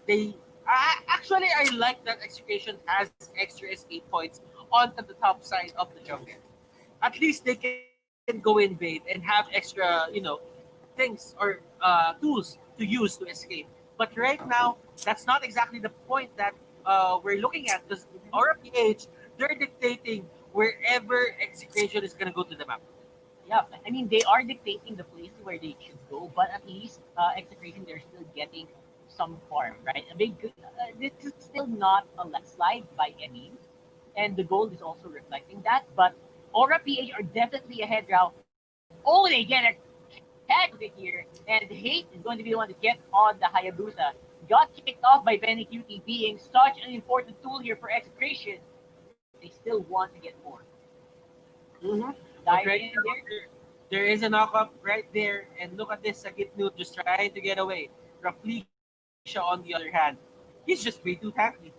actually I like that Execration has extra escape points onto the top side of the jungle. At least they can go invade and have extra, things or tools to use to escape. But right now, that's not exactly the point that we're looking at because RPH, they're dictating wherever Execration is going to go to the map.
Yeah, I mean they are dictating the place where they should go, but at least Execration they're still getting some farm, right? This is still not a landslide by any means, and the gold is also reflecting that. But Aura PH are definitely ahead now. Oh, they get a tag with it here, and Hate is going to be the one to get on the Hayabusa. Got kicked off by Benny Cutie being such an important tool here for Execration. They still want to get more.
Mm-hmm. But
Diving
right
in
now,
there,
there is a knock-up right there, and look at this, Sagit Newt just trying to get away. Rafleisha, on the other hand, he's just way too tanky.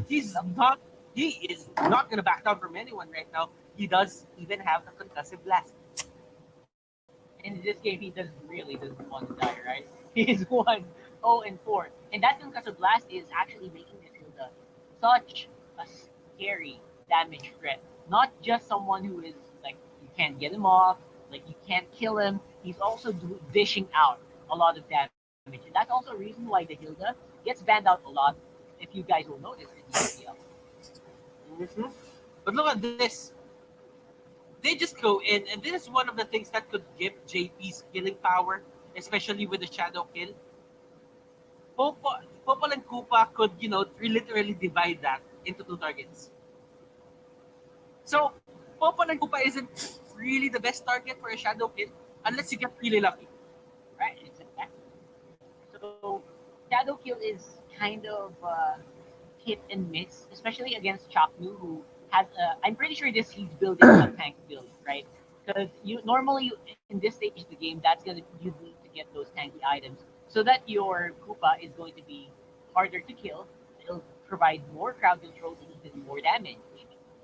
He's not. He is not gonna back down from anyone right now. He does even have the concussive blast.
in this game, he really doesn't want to die, right? He's 1-0-4. And that concussive blast is actually making this Hilda such a scary damage threat. Not just someone who is like, you can't get him off, like, you can't kill him. He's also dishing out a lot of damage. And that's also a reason why the Hilda gets banned out a lot, if you guys will notice in the MPL.
Mhm. But look at this. They just go in, and this is one of the things that could give JP's killing power, especially with the shadow kill. Popol and Koopa could, literally divide that into two targets. So, Popol and Koopa isn't really the best target for a shadow kill unless you get really lucky.
Right, exactly. So Shadow Kill is kind of hit and miss, especially against Chaknu, who has. I'm pretty sure this he's building a tank build, right? Because you normally in this stage of the game, that's gonna you need to get those tanky items so that your Koopa is going to be harder to kill. It'll provide more crowd controls and even more damage.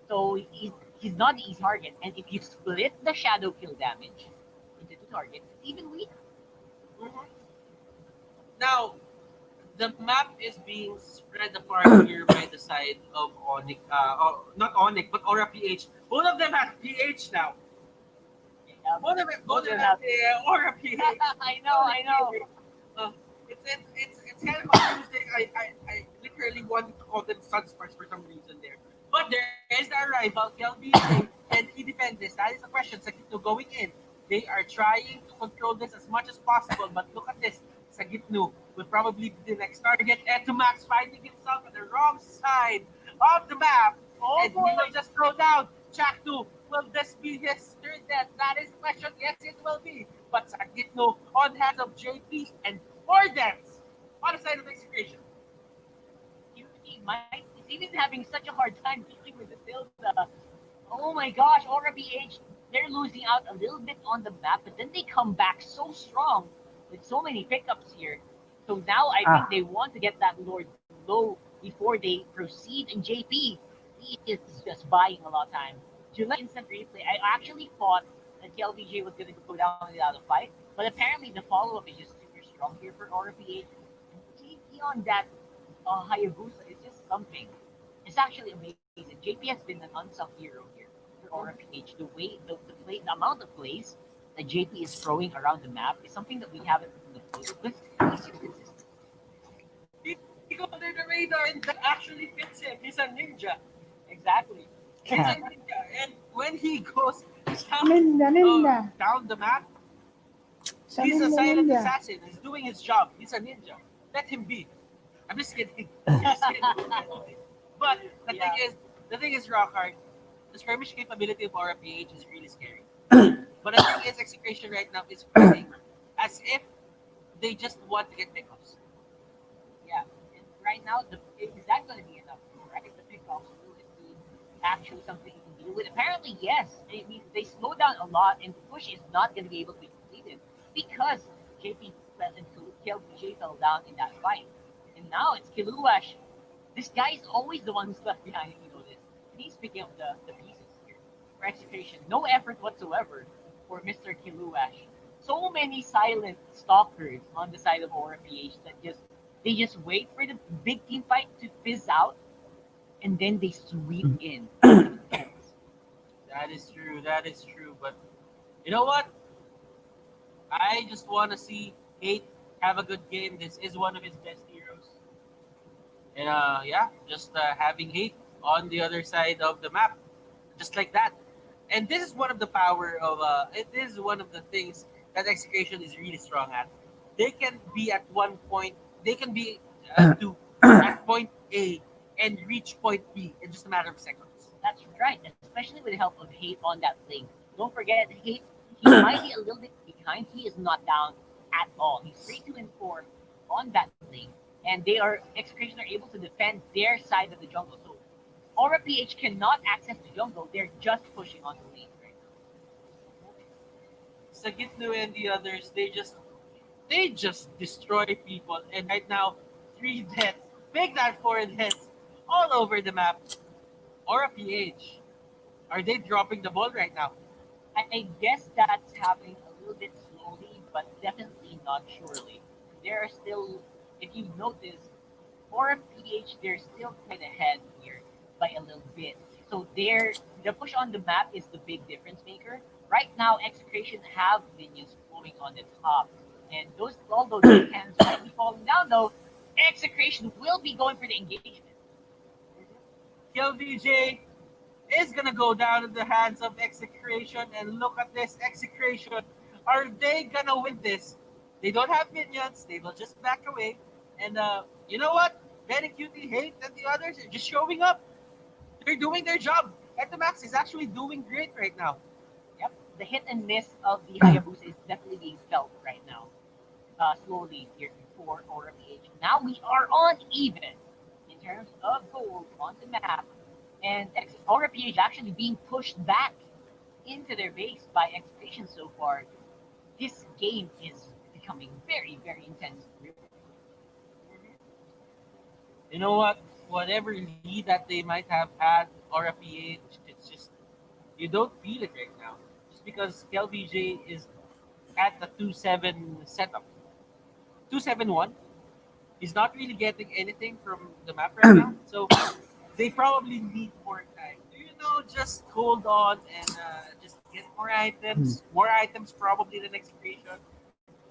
So he's not the easy target, and if you split the Shadow Kill damage into two targets, it's even weaker.
Mhm. Now, the map is being spread apart here by the side of Onyx, not Onyx, but Aura PH. Both of them have PH now. Both of them have Aura PH.
I know.
Uh, it's kind of confusing. I literally wanted to call them Sunsparks for some reason there. But there is the arrival, KLBJ, and he defend this. That is the question. Sagito going in. They are trying to control this as much as possible, but look at this. Sagitnu will probably be the next target. And to Max finding himself on the wrong side of the map.
Oh
And he
boy!
will just throw down. Chaktu, will this be his third death? That is the question. Yes, it will be. But Sagitnu on hands of JP and 4 deaths on the side of Execration.
He's even having such a hard time dealing with the Tilda. Oh my gosh, Aura BH, they're losing out a little bit on the map, but then they come back so strong with so many pickups here. So now I think they want to get that Lord low before they proceed. And JP, he is just buying a lot of time. July instant replay. I actually thought that LVJ was going to go down without a fight, but apparently the follow up is just super strong here for Aura BH. JP on that Hayabusa is just something. It's actually amazing. JP has been an unsung hero here for Aura PH. The amount of plays that JP is throwing around the map is something that we haven't in the playbook. He's so consistent.
He go under the radar, and that actually fits him. He's a ninja.
Exactly.
He's a ninja. And when he goes down the map, he's a silent assassin. He's doing his job. He's a ninja. Let him be. I'm just kidding. I'm just kidding. But the thing is, Rockhard, the skirmish capability of RPH is really scary. But the thing is, Execration right now is fighting as if they just want to get pickups.
Yeah. And right now, is that going to be enough? Right? The pickoffs will it be actually something you can deal with? Apparently, yes. I mean, they slow down a lot, and the push is not going to be able to be completed because JP and KLBJ fell down in that fight. And now it's Kiluash. This guy is always the one who's left behind, if you know this. And he's picking up the pieces here for Execution. No effort whatsoever for Mr. Kiluash. So many silent stalkers on the side of ORPH that they just wait for the big team fight to fizz out and then they sweep in.
That is true. That is true. But you know what? I just want to see Hate have a good game. This is one of his best heroes. And yeah, just having Hate on the other side of the map, just like that. And this is one of the power of it is one of the things that Execution is really strong at. They can be at one point, they can be to at point A and reach point B in just a matter of seconds.
That's right, especially with the help of Hate on that lane. Don't forget, Hate, he might be a little bit behind. He is not down at all. He's 3-2-4 on that lane. And Execution are able to defend their side of the jungle. So Aura PH cannot access the jungle. They're just pushing on the lane right
Sagitnu and the others, they just destroy people. And right now, 3 deaths, make that 4 deaths all over the map. Aura PH, are they dropping the ball right now?
I guess that's happening a little bit slowly, but definitely not surely. There are still, if you notice, for PH, they're still quite ahead here by a little bit. So the push on the map is the big difference maker. Right now, Execration have minions flowing on the top, and although those cannons might be falling down, though, Execration will be going for the engagement.
Kill VJ is gonna go down in the hands of Execration, and look at this Execration. Are they gonna win this? They don't have minions. They will just back away, And you know what? Ben and Cutie Hate and the others are just showing up. They're doing their job. Etamax is actually doing great right now.
Yep, the hit and miss of the Hayabusa is definitely being felt right now. Slowly here for Aura PH. Now we are on even in terms of gold on the map, and Aura PH actually being pushed back into their base by Execration so far. This game is becoming very, very intense.
You know what? Whatever lead that they might have had, or a PH, it's just you don't feel it right now. Just because KLBJ is at the 2-7 setup. 2-7-1. He's not really getting anything from the map right now. So they probably need more time. Just hold on and just get more items. More items probably the next creation.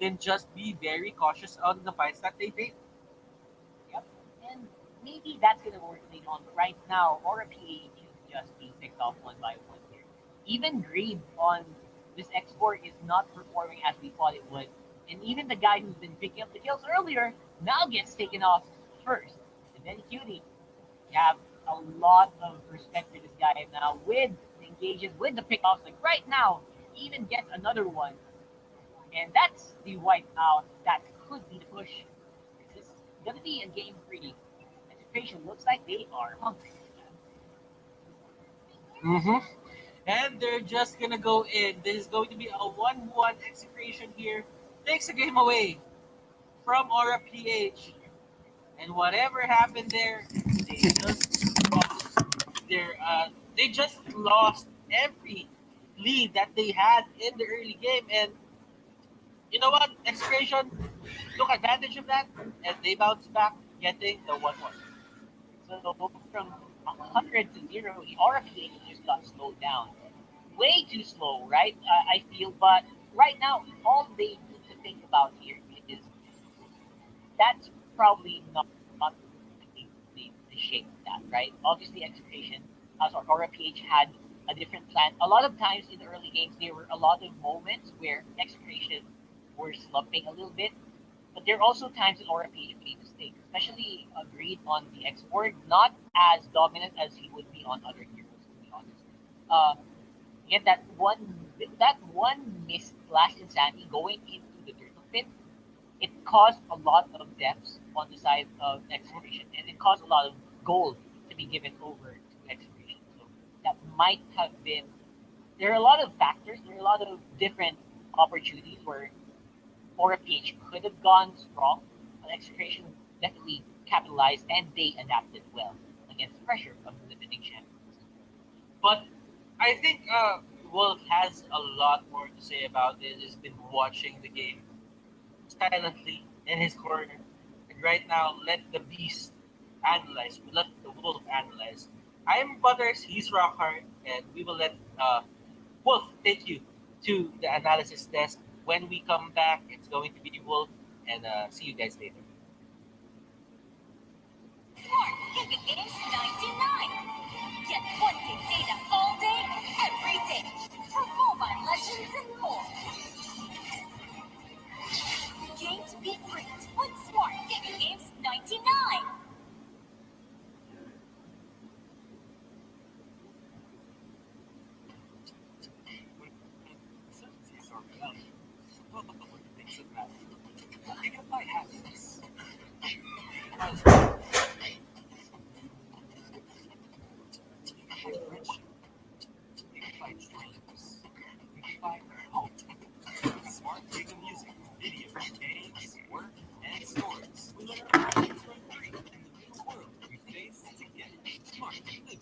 Then just be very cautious on the fights that they take.
Yep, and maybe that's gonna work later on. But right now, Aura PH is just being picked off one by one here. Even Greed on this export is not performing as we thought it would. And even the guy who's been picking up the kills earlier now gets taken off first. And then Cutie, you have a lot of respect for this guy now with the engages, with the pickoffs. Like right now, he even gets another one. And that's the wipe out. That could be the push. This is going to be a game three. Anticipation looks like they are hungry.
Mm-hmm. And they're just gonna go in. This is going to be a 1-1 execution here. Takes the game away from Aura PH. And whatever happened there, they just lost every lead that they had in the early game. And you know what? Execration took advantage of that, and they bounced back, getting the 1-1.
So from 100 to 0, the Aura PH just got slowed down. Way too slow, right? I feel, but right now, all they need to think about here is that's probably not the shape of that, right? Obviously, execution, as our Aura PH had a different plan. A lot of times in the early games, there were a lot of moments where execution were slumping a little bit, but there are also times in Aura PH made mistakes, especially Agreed on the export, not as dominant as he would be on other heroes, to be honest. Uh, Yet that one missed last insanity going into the turtle pit, it caused a lot of deaths on the side of Execration, and it caused a lot of gold to be given over to Execration. So that might have been. There are a lot of factors. There are a lot of different opportunities where Aura PH could have gone strong, but Execration definitely capitalized and they adapted well against the pressure of the defending champions.
But I think Wolf has a lot more to say about this. He's been watching the game silently in his corner. And right now, let the beast analyze. We let the wolf analyze. I am Butters, he's Rockhard, and we will let Wolf take you to the analysis desk. When we come back, it's going to be Wolf, and see you guys later.
Smart Gigabit Games 99. Get 1 gig data all day, every day. For mobile legends and more. Game to be great with Smart Gigabit Games 99.
Certainties are reality. Well, the things that matter. Gigabyte happiness. Gigabyte friendship. Gigabyte dreams. Gigabyte hope. Smart Giga music, video, games, work, and stories. We let our passions run free in the new world we face together. Smart Giga.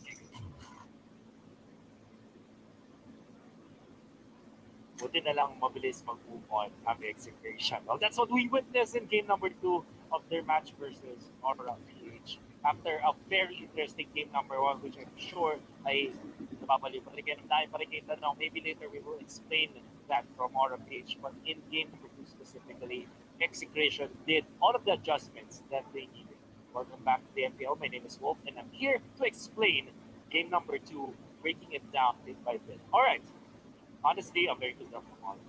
Buti na lang mabilis mag-move on ang execution. Well, that's what we witnessed in game number 2 of their match versus Aura PH. After a very interesting game number 1, which I'm sure ay napapalibalikan ng dahil parikita na maybe later we will explain that from Aura PH. But in game number 2 specifically, execution did all of the adjustments that they needed. Welcome back to the MPL. My name is Wolf, and I'm here to explain game number 2, breaking it down bit by bit. All right. Honestly, I'm very good at Pokemon.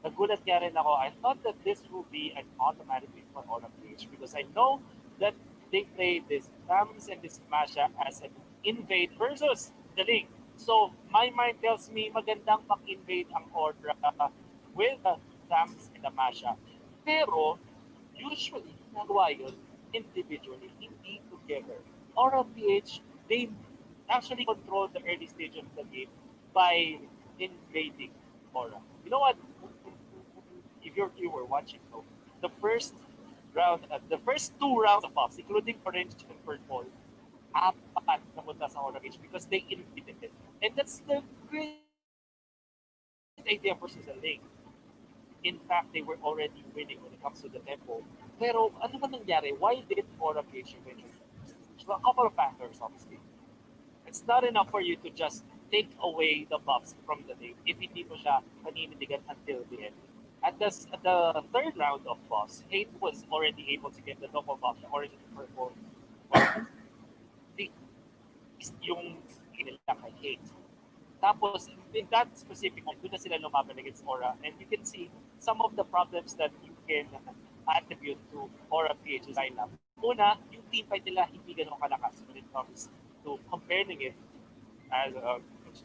nagulat nga rin ako. I thought that this will be an automatic win for PH because I know that they play this Rams and this Masha as an invade versus the Link. So my mind tells me magandang mag-invade ang Aura with the Rams and the Masha. Pero usually ginagawa yun individually, hindi together. PH, they actually control the early stage of the game by invading Aura. You know what? If you were watching, though, the first two rounds of buffs, including orange and purple, apat napunta sa orange because they invaded it. And that's the great idea versus the lane. In fact, they were already winning when it comes to the tempo. Pero ano ba nangyari? Why did Aura PH eventually lose? So a couple of factors, obviously. It's not enough for you to just take away the buffs from the lane if hindi mo siya paninindigan until the end. At the third round of boss, Hate was already able to get the double buff, the origin purple. Well, the, yung nila kay Hate. Tapos, in that specific moment, doon na sila lumaban against Aura. And you can see some of the problems that you can attribute to Aura PH's lineup. Una, yung team fight nila hindi ganun kalakas when it comes to comparing it as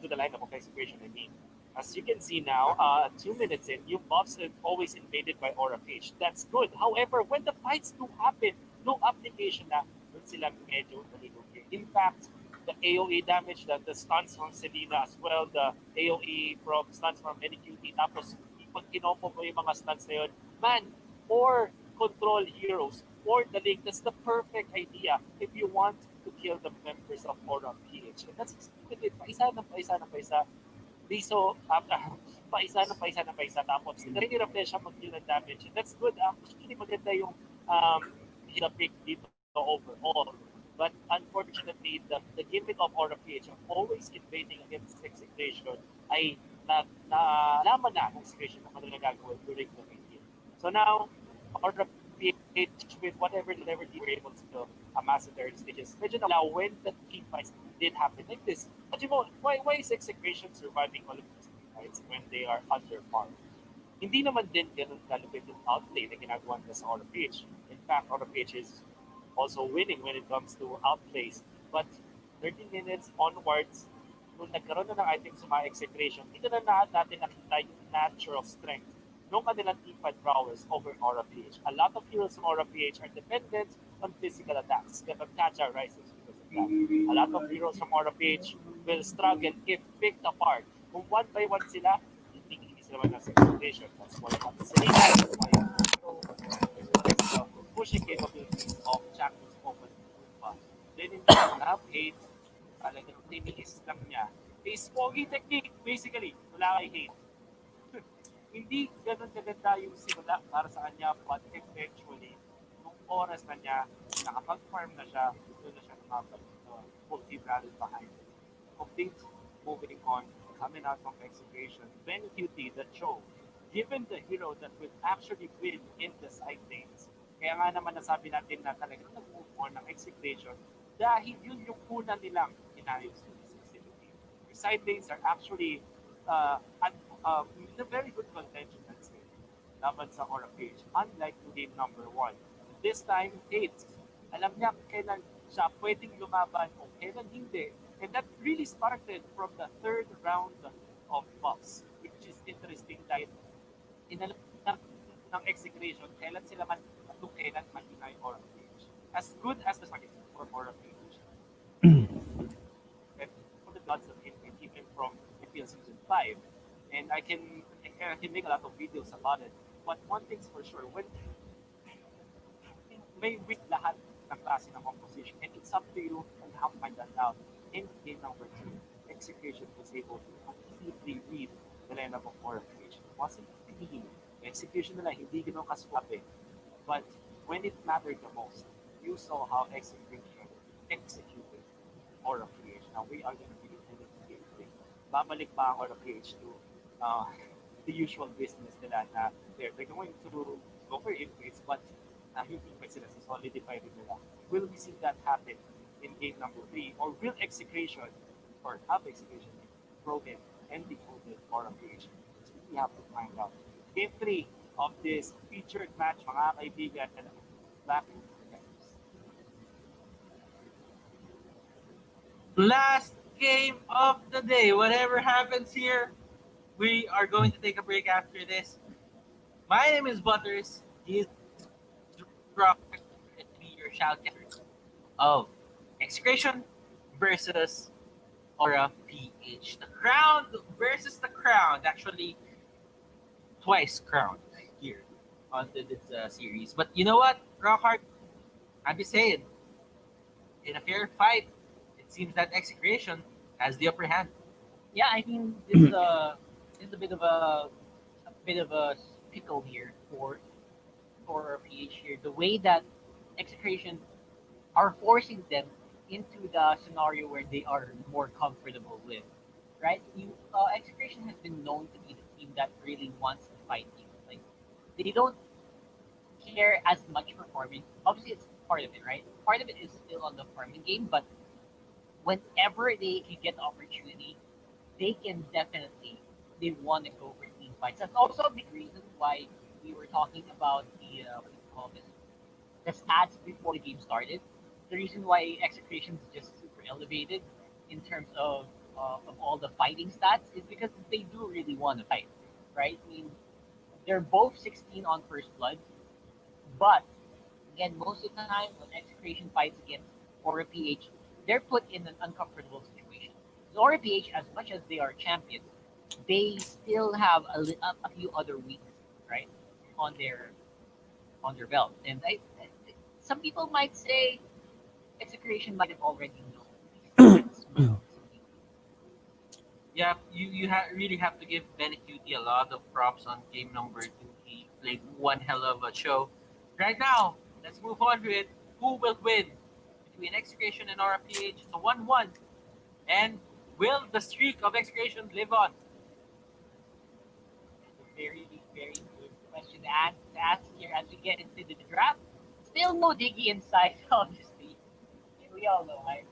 to the lineup of Execration, I mean. As you can see now, 2 minutes in, yung buffs are always invaded by Aura PH. That's good. However, when the fights do happen, no application na, doon sila medyo nalilugi. In fact, the AoE damage, the stuns from Selena as well, the AoE from stuns from NQT, tapos pag kinompo mo yung mga stuns na yun, man, or control heroes, or the link, that's the perfect idea if you want to kill the members of Aura PH. And that's exactly it. Paisa ng paisa ng paisa. Riso, paisa ng paisa ng paisa. Tapos, nare-refresh siya mag-deal ng damage. And that's good. Actually, maganda yung the pick dito overall. But unfortunately, the gimmick of Aura PH of always invading against Execration ay nalaman na kung Execration na kung nagagawin during the main game. So now, Aura PH with whatever they were able to amass at their stages, medyo na when the team fights did happen like this. But you know, why is Execration surviving all of these team fights when they are under par? Hindi naman din ganun kalupit yung outplay na ginagawa nila sa Aura PH. In fact, Aura PH is also winning when it comes to outplays. But 30 minutes onwards, nung nagkaroon na ng items sa mga Execration, dito na natin nakita yung natural strength ng kanilang teamfight prowess over Aura PH. A lot of heroes from Aura PH are dependent on physical attacks. Kapag Tacha rises because of that. A lot of heroes from Aura PH will struggle if picked apart. Kung one by one sila, hindi sila man nasa Execration. That's why Selena, that's why pushing capabilities of Jackals open pa. Then in the lap 8, talagang tiniis lang niya. Is pogi technique, basically. Wala kay Hate. Hindi ganun kaganda yung simula para sa kanya, but eventually, nung oras na niya, nakapag-farm na siya, doon na siya multi-barrel behind. Complete moving on, coming out from Execration, then QT that show, given the hero that will actually win in the side lanes, kaya nga naman nasabi natin na talagang nag-move on ng Execration dahil yun yung una nilang inayos in this facility. The side lanes are actually in a very good contention, let's say, laban sa Aura PH. Unlike to game number 1. This time, 8. Alam niya kailan siya pwedeng lumaban o kailan hindi. And that really started from the third round of buffs, which is interesting dahil inalam ng Execration kailan sila man kung kailan mag-deny Aura PH. As good as the market for Aura PH. And for the gods of Infinite, even from MPL Season 5, and I can make a lot of videos about it. But one thing's for sure, when may weak lahat ng klase ng composition, and it's up to you on how to find that out. In game number 2, Execution was able to completely read the lineup of Aura PH. It wasn't clean. Execution nila hindi gano'n kaswabe. But when it mattered the most, you saw how Execution executed Aura PH. Now we are going to be in the gameplay. Babalik pa ang Aura PH to the usual business nila na they're going to go for invades, but hindi pa sila solidify rin nila. Will we see that happen in game number 3? Or will Execration, or have Execration broken and decoded Aura PH? So we have to find out. Game 3 of this featured match, mga kaibigan. Black.
Last game of the day. Whatever happens here, we are going to take a break after this. My name is Butters. He is Rock. Let me be your shoutcaster of Execration versus Aura PH. The crown versus the crown. Actually, twice crowned here on this series. But you know what, Rockhart? I'm just saying, in a fair fight, it seems that Execration has the upper hand.
Yeah, I mean this is a bit of a pickle here for PH here. The way that Execration are forcing them into the scenario where they are more comfortable with, right? Execration has been known to be the team that really wants to fight you. Like they don't care as much for farming. Obviously, it's part of it, right? Part of it is still on the farming game, but whenever they can get the opportunity, they can definitely they want to go for team fights. That's also a big reason why we were talking about the what do you call this, the stats before the game started. The reason why Execration is just super elevated in terms of all the fighting stats is because they do really want to fight, right? I mean, they're both 16 on first blood, but again, most of the time when Execration fights against Aura PH, they're put in an uncomfortable situation. So Aura PH, as much as they are champions, they still have a few other weeks, right, on their on their belt. And some people might say Execration might have already known these things.
Yeah, really have to give Benecutie a lot of props on game number two. He played one hell of a show. Right now, let's move on to it. Who will win between Execration and RPH? It's a 1-1. And will the streak of Execration live on?
Very, very good question to ask here as we get into the draft. Still no Diggy inside, obviously. We all know, right?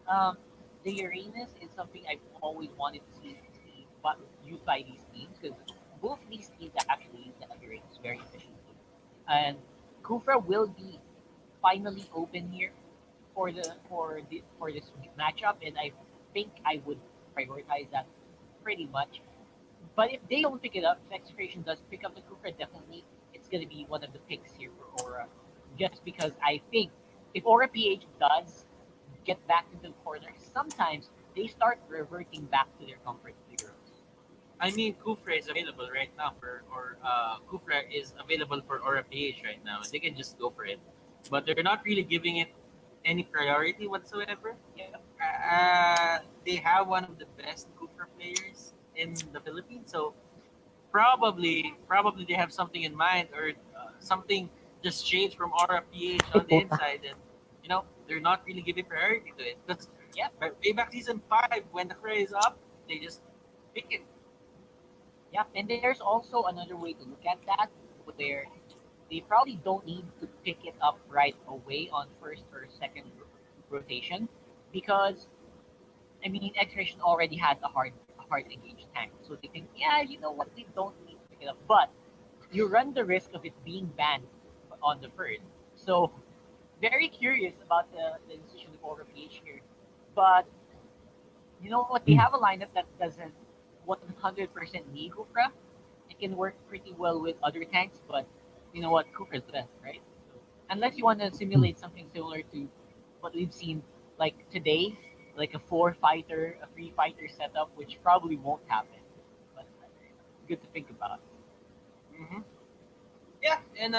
Um, the Uranus is something I've always wanted to see but used by these teams because both these teams actually use the Uranus very efficiently. And Kufra will be finally open here for this matchup, and I think I would prioritize that pretty much. But if they don't pick it up, if Execration does pick up the Kufra, definitely it's going to be one of the picks here for Aura. Just because I think if Aura PH does get back into the corner, sometimes they start reverting back to their comfort heroes.
I mean, Kufra is available right now Kufra is available for Aura PH right now. They can just go for it, but they're not really giving it any priority whatsoever.
Yeah.
They have one of the best Kufra players in the Philippines, so probably they have something in mind or something just changed from Aura PH on the inside, and they're not really giving priority to it because
Yep.
way back season 5 when the fray is up, they just pick it.
Yep. And there's also another way to look at that where they probably don't need to pick it up right away on first or second rotation because I mean Expiration already had a hard engaged tank. So they think, yeah, you know what, we don't need to pick it up. But you run the risk of it being banned on the first. So very curious about the decision of Aura PH here. But you know what? They have a lineup that doesn't 100% need Kufra. It can work pretty well with other tanks, but you know what? Kufra's the best, right? So, unless you want to simulate something similar to what we've seen like today, like a four-fighter, a three-fighter setup, which probably won't happen. But good to think about.
Hmm. Yeah, and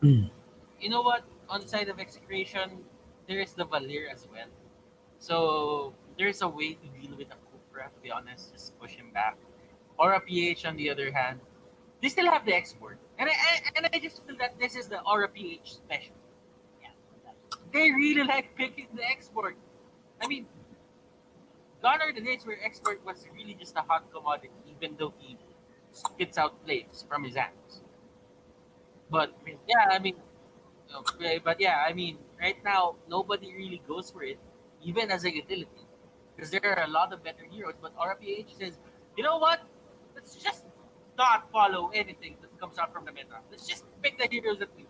you know what? On the side of Execration, there is the Valir as well. So there's a way to deal with a Kufra, to be honest, just push him back. Or a PH on the other hand, they still have the export. And I just feel that this is the Aura PH special.
Yeah.
They really like picking the export. I mean, gone are the days where export was really just a hot commodity, even though he spits out flames from his hands. But yeah, I mean, okay, but yeah, I mean, right now nobody really goes for it, even as a utility, because there are a lot of better heroes. But RPH says, you know what? Let's just not follow anything that comes out from the meta. Let's just pick the heroes that we.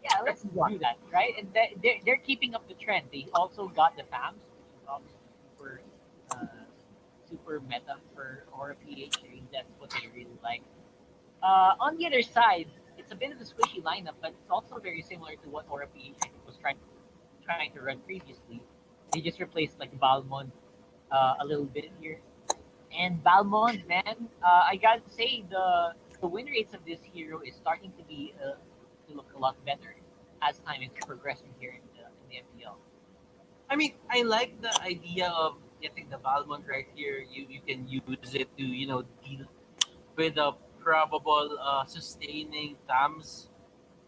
Yeah, let's do that, right? And they're keeping up the trend. They also got the FAMs, which is obviously uh, super meta for Aura PH series. That's what they really like. On the other side, it's a bit of a squishy lineup, but it's also very similar to what Aura PH I think was trying to run previously. They just replaced like Balmond a little bit here. And Balmond, man, I gotta say the win rates of this hero is starting to look a lot better as time is progressing here in the MPL.
I mean, I like the idea of getting the Valmont right here. You can use it to deal with the probable sustaining Tams,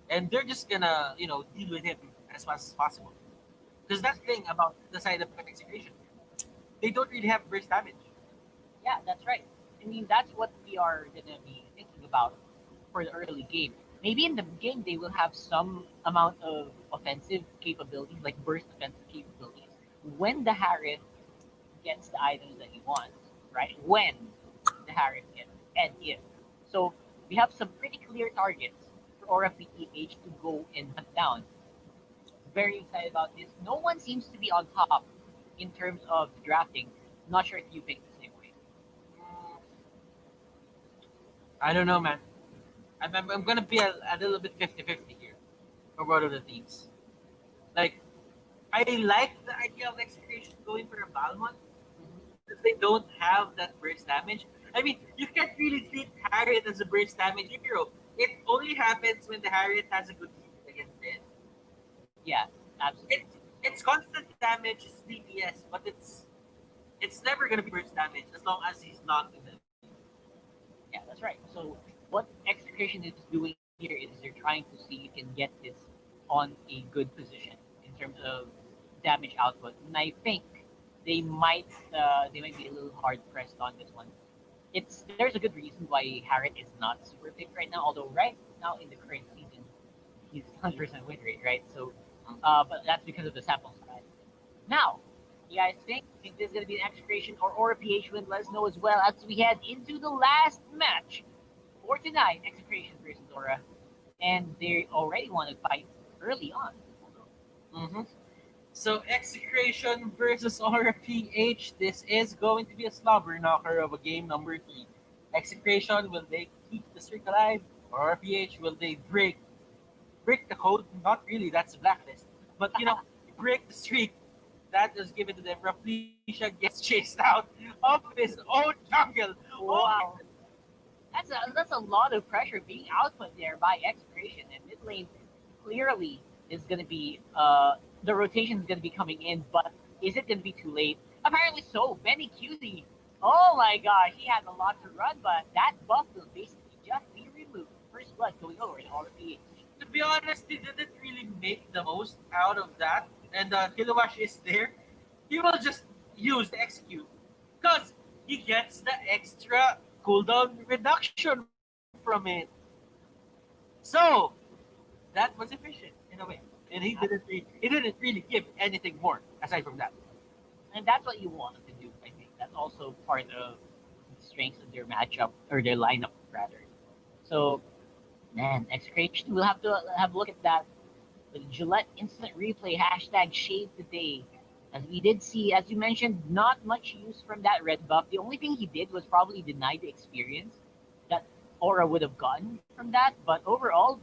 and they're just gonna deal with him as fast as possible. Because that thing about the side of execution, they don't really have burst damage.
Yeah, that's right. I mean, that's what we are gonna be thinking about for the early game. Maybe in the game they will have some amount of offensive capabilities, like burst offensive capabilities, when the Harith gets the items that he wants, right? When the Harith gets and if. So we have some pretty clear targets for Aura PTH to go and hunt down. Very excited about this. No one seems to be on top in terms of drafting. Not sure if you think the same way.
I don't know, man. I'm gonna be a little bit 50-50 here for both of the teams. Like, I like the idea of execution going for a Balmont, because they don't have that burst damage. I mean, you can't really treat Harriet as a burst damage hero. It only happens when the Harriet has a good team against it.
Yeah, absolutely.
It's constant damage, it's DPS, but it's never gonna be burst damage as long as he's not in the.
Yeah, that's right. So what Execration is doing here is they're trying to see if you can get this on a good position in terms of damage output. And I think they might be a little hard pressed on this one. There's a good reason why Harriet is not super picked right now. Although right now in the current season he's 100% win rate, right? So, but that's because of the sample size. Now, you guys think this is going to be an Execration or Aura PH win? Let us know as well as we head into the last match for tonight, Execration versus Aura. And they already want to fight early on.
Mm-hmm. So Execration versus Aura PH. This is going to be a slobber knocker of a game number 3. Execration, will they keep the streak alive? Aura PH, will they break the code? Not really, that's a blacklist. But break the streak that is given to them. Raflisha gets chased out of his own jungle.
Wow. That's a lot of pressure being output there by Execration, and mid lane clearly is going to be the rotation is going to be coming in, but is it going to be too late? Apparently so. Benny QZ, oh my gosh, he had a lot to run, but that buff will basically just be removed. First blood going over to RPH.
To be honest, they didn't really make the most out of that, and Kilowash is there. He will just use the execute because he gets the extra cooldown reduction from it. So that was efficient in a way, and he didn't really give anything more aside from that.
And that's what you want to do, I think. That's also part of the strengths of their matchup, or their lineup, rather. So, man, Execration, we'll have to have a look at that. With Gillette Instant Replay, hashtag Shave the Day. As we did see, as you mentioned, not much use from that red buff. The only thing he did was probably deny the experience that Aura would have gotten from that. But overall,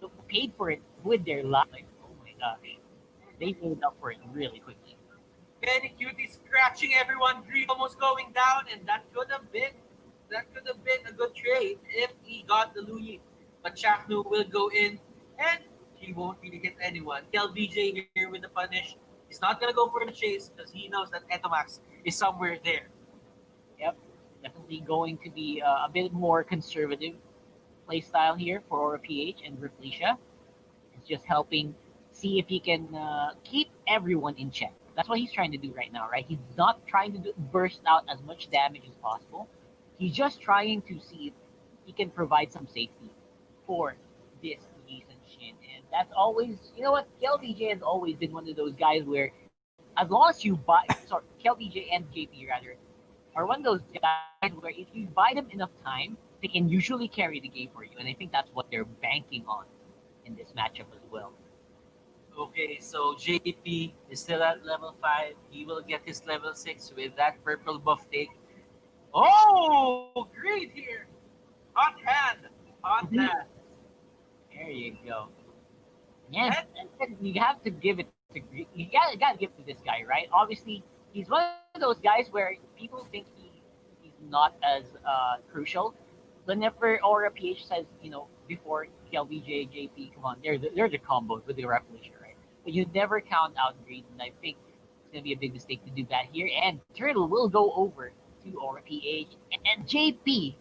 they paid for it with their life. Like, oh my gosh. They made up for it really quickly.
Benny Cutie scratching everyone, Green almost going down, and that could have been a good trade if he got the Louis. But Chaknu will go in, and he won't really get anyone. KLBJ here with the punish. He's not gonna go for the chase because he knows that Etomax is somewhere there.
Yep. Definitely going to be a bit more conservative playstyle here for Aura PH and Reflecia. It's just helping see if he can keep everyone in check. That's what he's trying to do right now, right? He's not trying to burst out as much damage as possible. He's just trying to see if he can provide some safety for this Jason Shin. And that's always, you know what? KLBJ has always been one of those guys where, as long as you buy, sorry, KLBJ and JP rather, are one of those guys where if you buy them enough time, they can usually carry the game for you. And I think that's what they're banking on in this matchup as well.
Okay, so JP is still at level 5. He will get his level 6 with that purple buff take. Oh, great here. Hot hand. Hot hand.
There you go. Yeah,
And
and you have to give it to you gotta give it to this guy, right? Obviously, he's one of those guys where people think he's not as crucial. Whenever Aura PH says, before KLBJ, JP, come on, they're the combos with the revolution, right? But you never count out Greed, and I think it's gonna be a big mistake to do that here. And Turtle will go over to Aura PH and JP.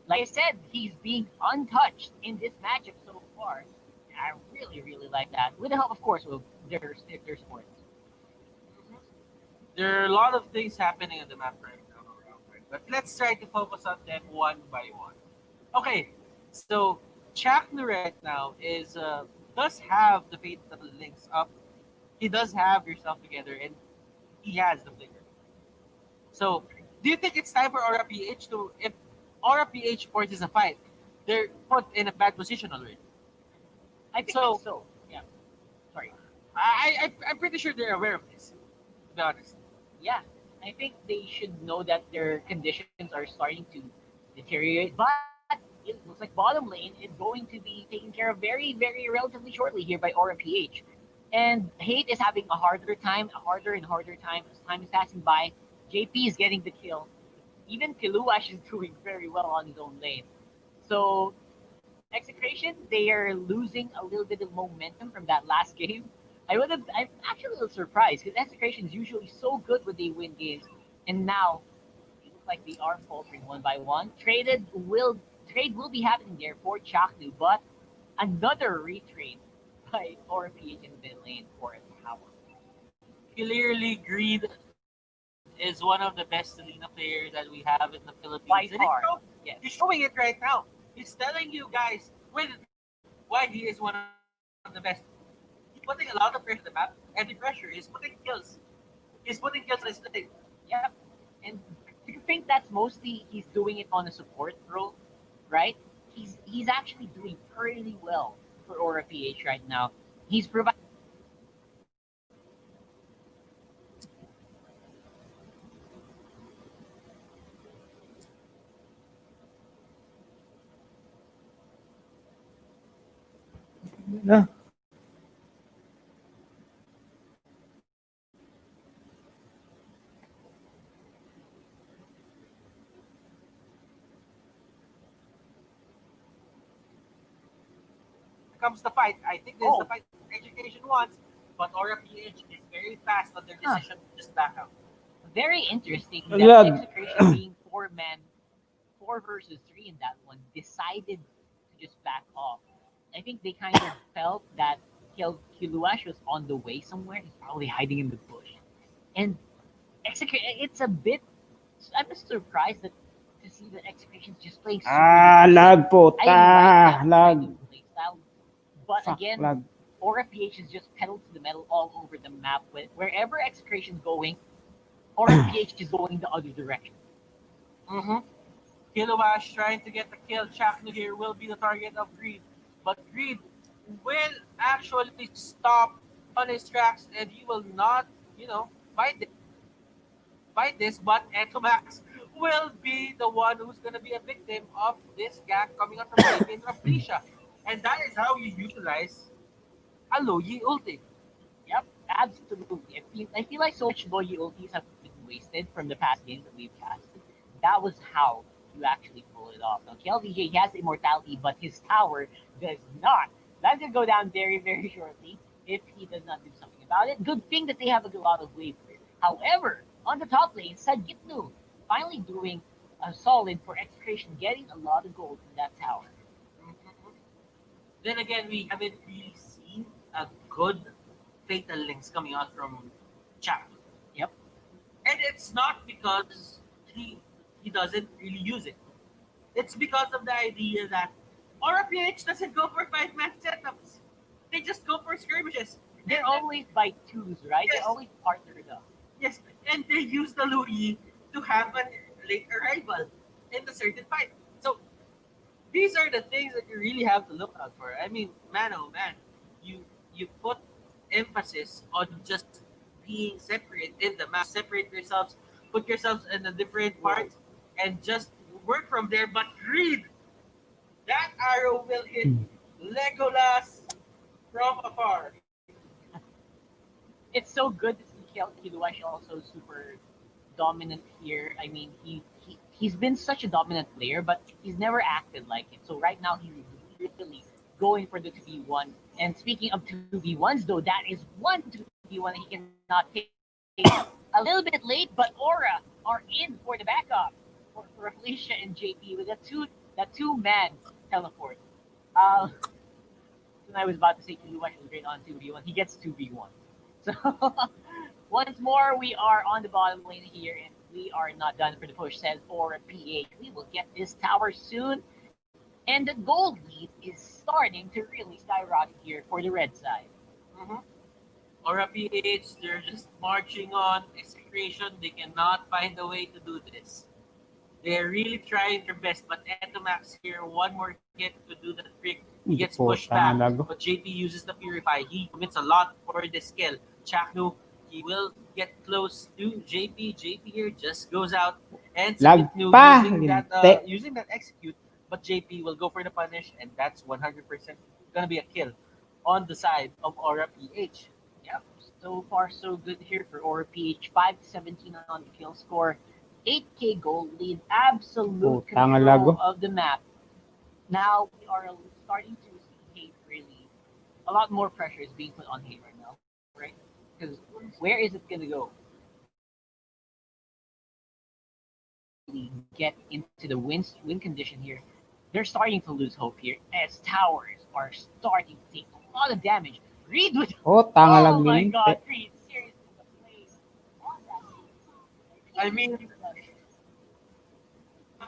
Like I said, he's being untouched in this matchup so far. I really, really like that. With the help, of course, of their sports.
there are a lot of things happening on the map right now. But let's try to focus on them one by one. Okay, so Chaknu right now does have the fatal links up. He does have yourself together, and he has the flicker. So, do you think it's time for Aura PH to if Aura PH forces a fight, they're put in a bad position already.
I think
So-
so. Yeah. Sorry.
I'm pretty sure they're aware of this. To be honest.
Yeah. I think they should know that their conditions are starting to deteriorate, but it looks like bottom lane is going to be taken care of very, very relatively shortly here by Aura PH. And Hate is having a harder and harder time as time is passing by. JP is getting the kill. Even Kiluash is doing very well on his own lane. So Execration, they are losing a little bit of momentum from that last game. I'm actually a little surprised because Execration is usually so good when they win games, and now it looks like they are faltering one by one. Trade will be happening there for Chaknu, but another retrade by RPH in the lane for a tower.
Clearly, Greed is one of the best Selena players that we have in the Philippines.
By
And
far, yes.
he's showing it right now. He's telling you guys why he is one of the best. He's putting a lot of pressure on the map, and the pressure is putting kills. He's putting kills on his plate.
Yep. And do you think that's mostly he's doing it on a support role, right? He's actually doing pretty well for Aura PH right now. He's providing.
Na.
Here comes the fight. I think this is the fight Education wants, but Aura PH is very fast on their decision to just back out.
Very interesting that
Yeah.
Execration being four versus three in that one, decided to just back off. I think they kind of felt that Kiluash was on the way somewhere. He's probably hiding in the bush. And it's a bit. I'm just surprised to see that Execration's just playing super
Lag po.
I like that kind
Lag.
of play style. But
Fuck,
again,
lag.
Aura PH is just pedal to the metal all over the map. Wherever Execration's going, Aura PH is going the other direction.
Mm-hmm. Kilowash trying to get the kill. Chaknu here will be the target of Greed. But Greed will actually stop on his tracks and he will not, fight this. But Etomax will be the one who's going to be a victim of this gap coming out from the lane of Felicia. And that is how you utilize a Loyi ulti.
Yep, absolutely. I feel like so much Loyi ultis have been wasted from the past games that we've casted. That was how you actually pull it off. Now, KLVJ, he has immortality, but his tower does not. That's going to go down very, very shortly if he does not do something about it. Good thing that they have a lot of wave clear. However, on the top lane, Sagitnu finally doing a solid for Execration, getting a lot of gold from that tower.
Then again, we haven't really seen a good fatal links coming out from Chaknu.
Yep.
And it's not because he doesn't really use it. It's because of the idea that RPH doesn't go for 5-man setups. They just go for skirmishes.
They're always by twos, right?
Yes.
They're always partnered up.
Yes, and they use the Louis to have a late arrival in the certain fight. So these are the things that you really have to look out for. I mean, man, oh man, you put emphasis on just being separate in the map, separate yourselves, put yourselves in the different parts, and just work from there. But read that arrow will hit Legolas from afar.
It's so good to see Kiluash also super dominant here. I mean, he's been such a dominant player, but he's never acted like it. So right now he's really going for the 2v1. And speaking of 2v1s, though, that is one 2v1 that he cannot take. A little bit late, but Aura are in for the backup for Felicia and JP with that two-man teleport. Uh, and I was about to say Kiluash is great on 2v1. He gets 2v1. So once more, we are on the bottom lane here, and we are not done for the push, says Aura PH. We will get this tower soon, and the gold lead is starting to really skyrocket here for the red side.
Mm-hmm. Aura PH, they're just marching on. Execration, they cannot find a way to do this. They're really trying their best, but Etomax here, one more hit to do the trick. He gets pushed back, but JP uses the Purify. He commits a lot for this kill. Chaknu, he will get close to JP. JP here just goes out, and Chaknu using that execute, but JP will go for the punish, and that's 100% gonna be a kill on the side of Aura PH.
Yep, so far so good here for Aura PH. 5-17 on the kill score. 8k gold lead, absolute control of the map. Now we are starting to see Hate really. A lot more pressure is being put on Hate right now, right? Because where is it going to go? Really get into the win condition here. They're starting to lose hope here as towers are starting to take a lot of damage. Reed with
oh
my god, Reed, seriously, the place.
I mean,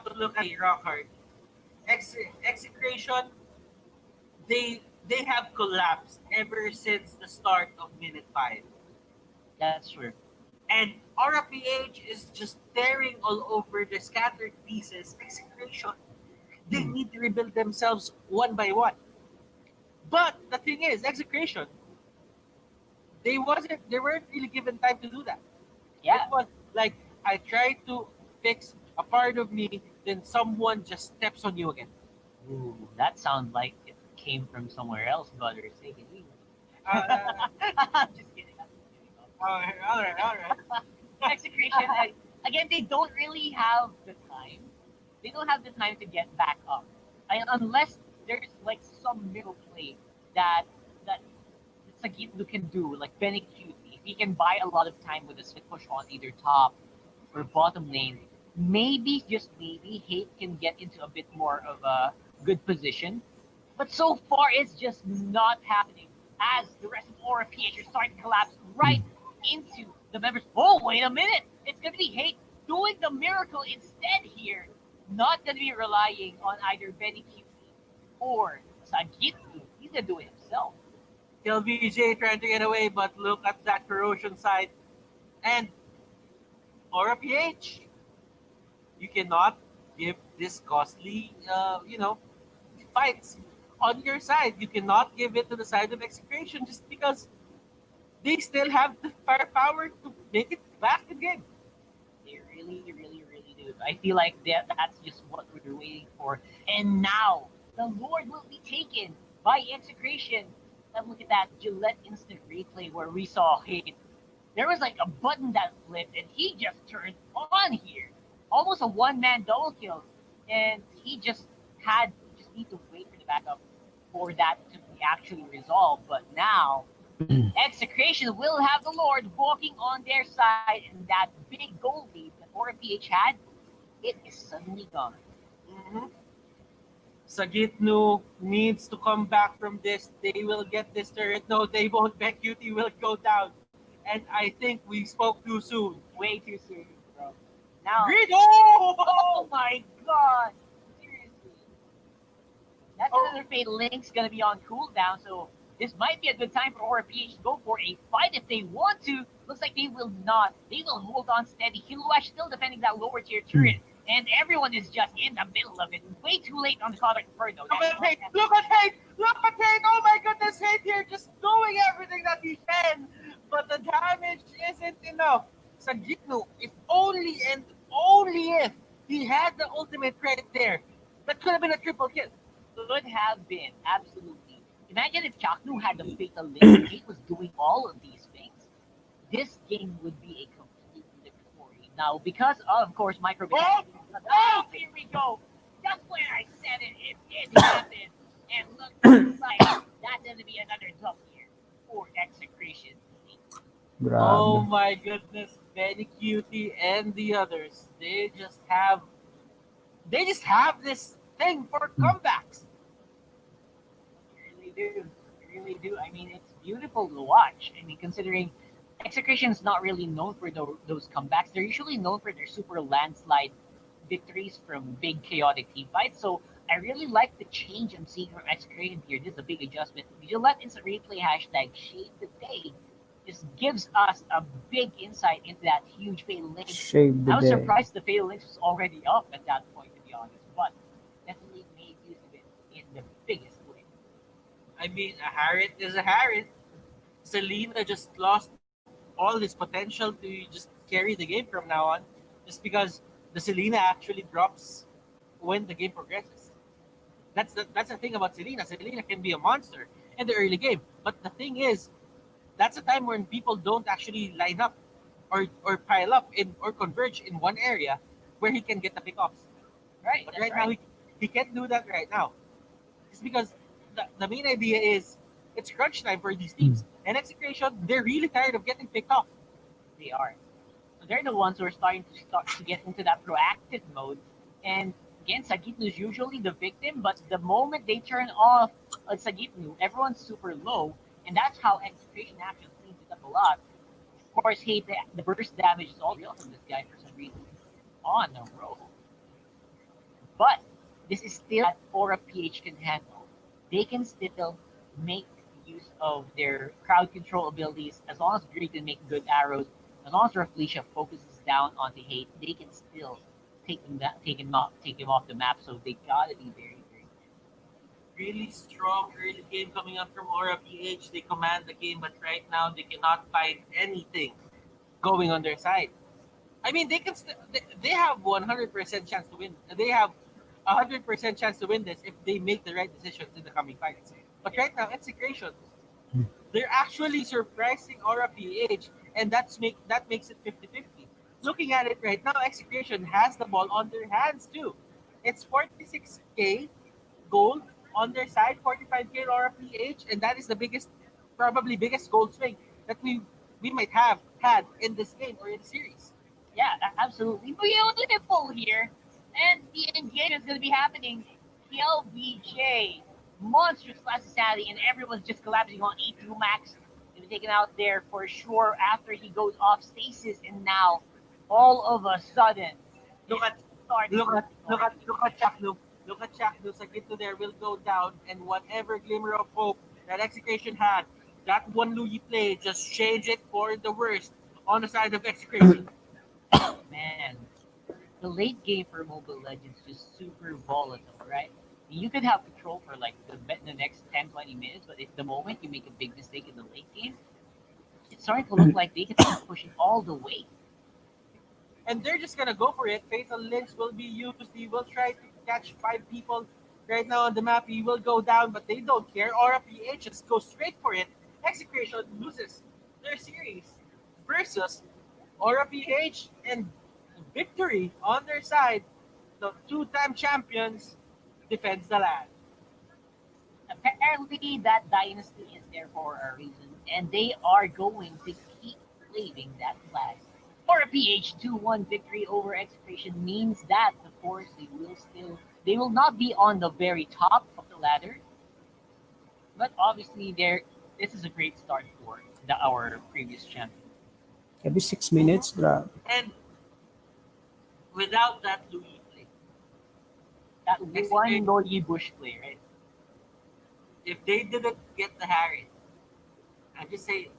to look at Rockhard. Execration, they have collapsed ever since the start of minute 5.
That's true.
And Aura PH is just tearing all over the scattered pieces. Execration, they need to rebuild themselves one by one. But the thing is, Execration, they weren't really given time to do that.
Yeah.
It was like I tried to fix a part of me, then someone just steps on you again.
Ooh, that sounds like it came from somewhere else, Butter. Say it. Just kidding.
All right.
Execration, again, they don't really have the time. They don't have the time to get back up. Unless there's like some middle play that Sagitlu can do, like Benny Cutie. If he can buy a lot of time with a split push on either top or bottom lane, maybe, just maybe, Hate can get into a bit more of a good position. But so far, it's just not happening as the rest of Aura PH are starting to collapse right into the members. Oh, wait a minute. It's going to be Hate doing the miracle instead here. Not going to be relying on either Benny Cutie or Sagitlu. He's going to do it himself.
Kill VJ trying to get away, but look at that corrosion side. And Aura PH, you cannot give this costly, fights on your side. You cannot give it to the side of Execration just because they still have the firepower to make it back again.
They really, really, really do. I feel like that's just what we're waiting for. And now, the Lord will be taken by Execration. And look at that Gillette instant replay where we saw Hate. There was like a button that flipped, and he just turned on here. Almost a one-man double kill. And he just need to wait for the backup for that to be actually resolved. But now, Execration will have the Lord walking on their side, and that big goal lead that Aura PH had, it is suddenly gone.
Mm-hmm. Sagitnu needs to come back from this. They will get this turret. No, they won't. Cutie will go down. And I think we spoke too soon.
Way too soon, bro. Now,
oh
my god! Seriously. That another Fate Link's gonna be on cooldown, so this might be a good time for Aura PH to go for a fight if they want to. Looks like they will not. They will hold on steady. Kiluash still defending that lower tier turret, and everyone is just in the middle of it. Way too late on the Cosmic Inferno.
Look at Hate! Look at Hate! Look at Hate! Oh my goodness, Hate here just doing everything that he can, but the damage isn't enough. Sagitno, if only and only if he had the ultimate right there, that could have been a triple kill.
Could have been, absolutely. Imagine if Chaknu had the fatal link. He was doing all of these things. This game would be a complete different story. Now, because of course, micro. Oh, here we go. Just when I said it, it did happen. And looks like that's going to be another tough year for Execration.
Oh
Grabe.
my goodness, Benny Cutie and the others. They just have this thing for comebacks.
Really do. Really do. I mean, it's beautiful to watch. I mean, considering Execration is not really known for those comebacks, they're usually known for their super landslide victories from big chaotic team fights. So I really like the change I'm seeing from Execration here. This is a big adjustment. Let Instant Replay hashtag shade the day just gives us a big insight into that huge Fatal Link.
Shave the
I was
day.
surprised the Fatal Link was already up at that point, to be honest, but definitely made use of it in the biggest way.
I mean, a Harriet is a Harriet. Selena just lost all his potential to just carry the game from now on, just because the Selena actually drops when the game progresses. That's the thing about Selena. Selena can be a monster in the early game, but the thing is, that's a time when people don't actually line up or pile up in or converge in one area where he can get the pickoffs.
Right,
But
that's
right now
right.
he can't do that right now. It's because the main idea is it's crunch time for these teams. And Execration, they're really tired of getting picked off.
They are. So they're the ones who are starting to get into that proactive mode. And again, Sagitnu is usually the victim, but the moment they turn off Sagitnu, everyone's super low, and that's how Execration actually cleans it up a lot. Of course, hate the burst damage is all real from this guy for some reason on the road. But this is still that Aura PH can handle. They can still make use of their crowd control abilities as long as Grid can make good arrows. As long as Rafflesia focuses down onto hate, they can still take him off the map. So they gotta be very, very
Really strong early game coming up from Aura PH. They command the game, but right now they cannot find anything going on their side. I mean, they have 100% chance to win. They have 100% chance to win this if they make the right decisions in the coming fights. But right now, Execration, they're actually surprising Aura PH, and that makes it 50-50. Looking at it right now, Execration has the ball on their hands too. It's 46k gold on their side, 45k Aura PH, and that is the probably biggest gold swing that we might have had in this game or in the series.
Yeah, absolutely. Beautiful here. And the engagement is going to be happening. LBJ, monstrous classicality, and everyone's just collapsing on E2 Max. He's taken out there for sure after he goes off stasis, and now all of a sudden,
Look at Chaknu. Look at Chaknu. Sagito there will go down, and whatever glimmer of hope that Execration had, that one Louis play just changed it for the worst on the side of Execration.
Man, the late game for Mobile Legends just super volatile, right? You could have control for like the next 10-20 minutes, but if the moment you make a big mistake in the late game, it's starting to look like they can start pushing all the way.
And they're just gonna go for it. Fatal links will be used. He will try to catch 5 people right now on the map. He will go down, but they don't care. Aura PH just goes straight for it. Execration loses their series versus Aura PH and Victory on their side. The two-time champions defends the land.
Apparently, that dynasty is there for a reason, and they are going to keep waving that flag. For a PH 2-1 victory over Execration means that, of course, they will not be on the very top of the ladder, but obviously, this is a great start for our previous champion.
Every 6 minutes, grabe.
And without that Louis play,
That one Lodi Bush play, right?
if they didn't get the Harry, I just say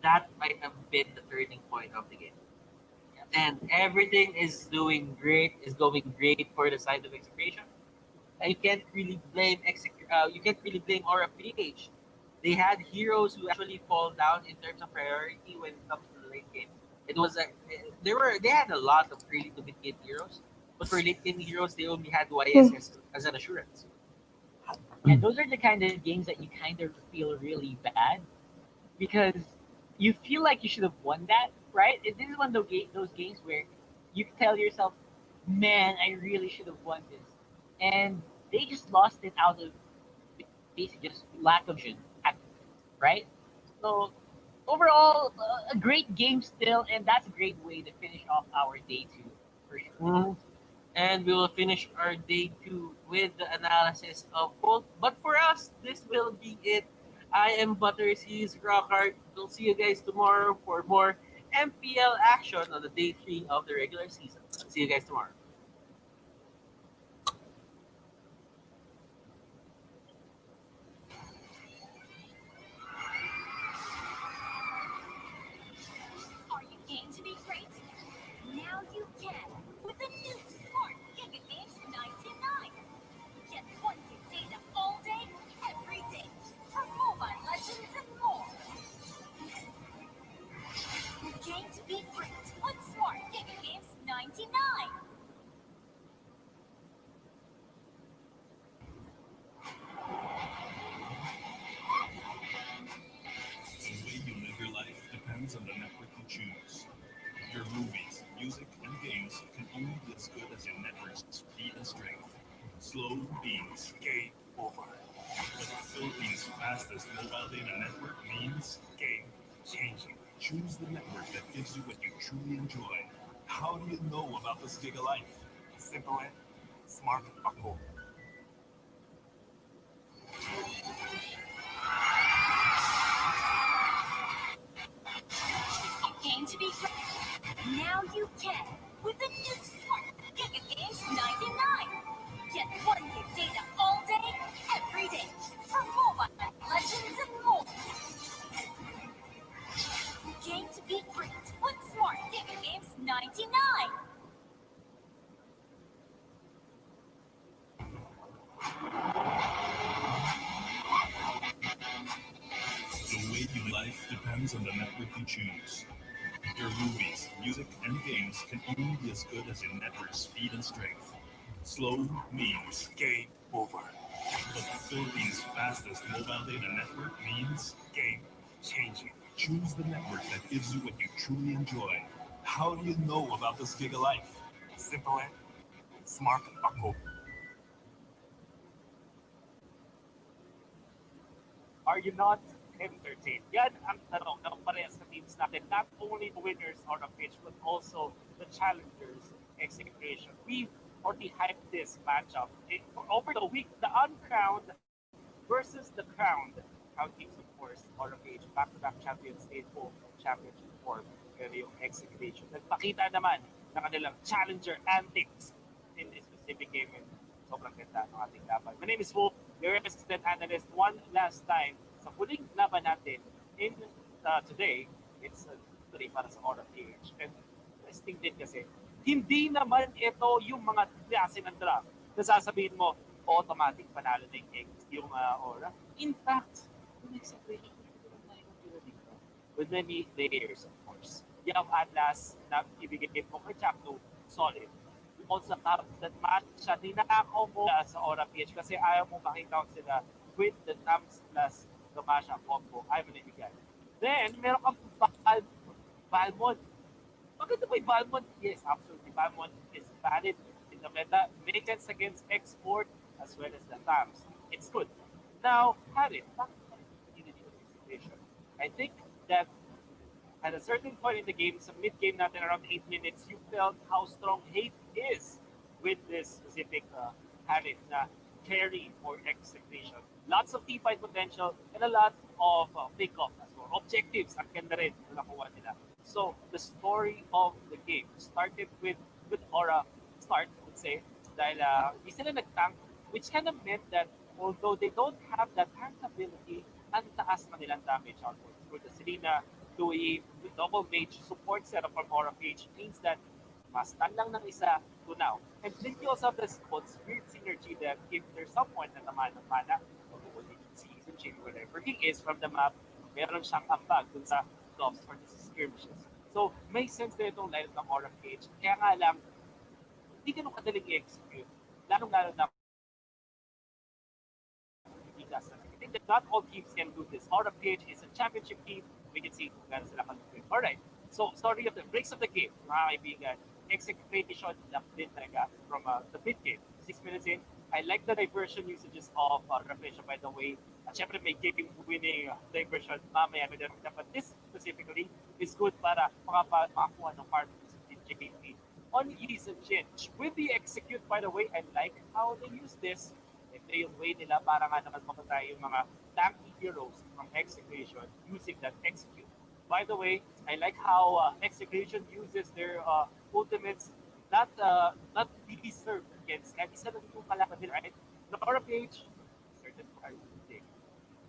that might have been the turning point of the game. And everything is doing great, is going great for the side of Execration. And you can't really blame Aura PH. They had heroes who actually fall down in terms of priority when it comes to the late game. It was a they had a lot of early to mid game heroes, but for late game heroes they only had YS as an assurance.
And those are the kind of games that you kind of feel really bad because you feel like you should have won that, right? This is one of those games where you tell yourself, "Man, I really should have won this," and they just lost it out of basically just lack of vision, right? So overall, a great game still, and that's a great way to finish off our day two for sure.
Mhm. And we will finish our day two with the analysis of both. But for us, this will be it. I am Butters, he's Rockhart. We'll see you guys tomorrow for more MPL action on the day three of the regular season. See you guys tomorrow.
Are you game to be great? Now you can with the new Smart Giga Games 99. Get 1 gig data all day, every day for Mobile Legends and more. Game to be great on Smart Giga Games 99.
The way you live your life depends on the network you choose. Your movies, music, and games can only be as good as your network's speed and strength. Slow means game over. But the Philippines' fastest mobile data network means game changing. Choose the network that gives you what you truly enjoy. How do you know about this Giga Life? Simple and smart ako.
Game to be great. Now you can with the new Smart Giga Games 99. Get 1 gig data all day, every day for Mobile Legends and more. Game to be great with Smart Giga Games 99.
The way you life depends on the network you choose. Your movies, music, and games can only be as good as your network's speed and strength. Slow means game over. But the Philippines' fastest mobile data network means game changing. Choose the network that gives you what you truly enjoy. How do you know about this Giga Life? Simple and smart ako.
Are you not entertained? Yan ang tanong ng parehas na teams natin. Not only the winners on the pitch, but also the challengers execution. We already hyped this matchup. Over the week, the uncrowned versus the crowned. Crowned teams, of course, on the pitch. Back-to-back champions, stateful championship form. Pero yung execution. Nagpakita naman ng kanilang challenger antics in this specific game. And sobrang ganda ng ating laban. My name is Wolf, your assistant analyst. One last time, sa huling laban natin in today, it's today para sa Aura PH. And interesting din kasi, hindi naman ito yung mga klase ng draft na sasabihin mo, automatic panalo na yung Aura. In fact, yung execution, with many layers, of course. You have Atlas na ibigay mo kay Chapno, solid. You also have that match siya, ninakaw mo sa Aura PH kasi ayaw mo makikount sila with the Tams plus Gamasha combo. Ayaw mo na ibigay. Then, meron kang Balmond. Maganda ba yung Balmond? Yes, absolutely. Balmond is valid in the meta. Makes against export as well as the Tams. It's good. Now, Harit, bakit hindi dito situation? I think that at a certain point in the game, sa mid-game natin around 8 minutes, you felt how strong hate is with this specific Harit na carry or execution. Lots of T5 potential and a lot of pick-off as well. Objectives, ang ganda rin na nakuha nila. So, the story of the game started with Aura start, I would say, dahil hindi sila nag-tank, which kind of meant that although they don't have that tank ability, ang taas na nilang damage output. For the Selena to a double mage support setup from Aura PH means that mas tan lang ng isa to now. And then you also have this weird synergy that if there's someone na naman ng mana, season change, whatever he is from the map, meron siyang ambag dun sa drops or the skirmishes. So, may sense na itong lineup ng Aura PH. Kaya nga lang, hindi ganun kadaling i-execute. Lalong-lalo na I think that not all teams can do this. Aura PH is a championship team. We can see kung gano'n sila kalupit. Alright, so story of the breaks of the game, mga kaibigan. Execration lang din talaga from the mid game. 6 minutes in, I like the diversion usages of Reflection, by the way. At syempre may game-winning diversion mamaya. But this specifically is good para makakuha ng part of JP. On Ease and Chin, with the execute, by the way, I like how they use this. Ito yung way nila para nga naman mapatay yung mga tanky heroes from Execration using that execute. By the way, I like how Execration uses their ultimates not really served against kahit isa lang yung kalaban nila, right? Nora PH, certain part thing.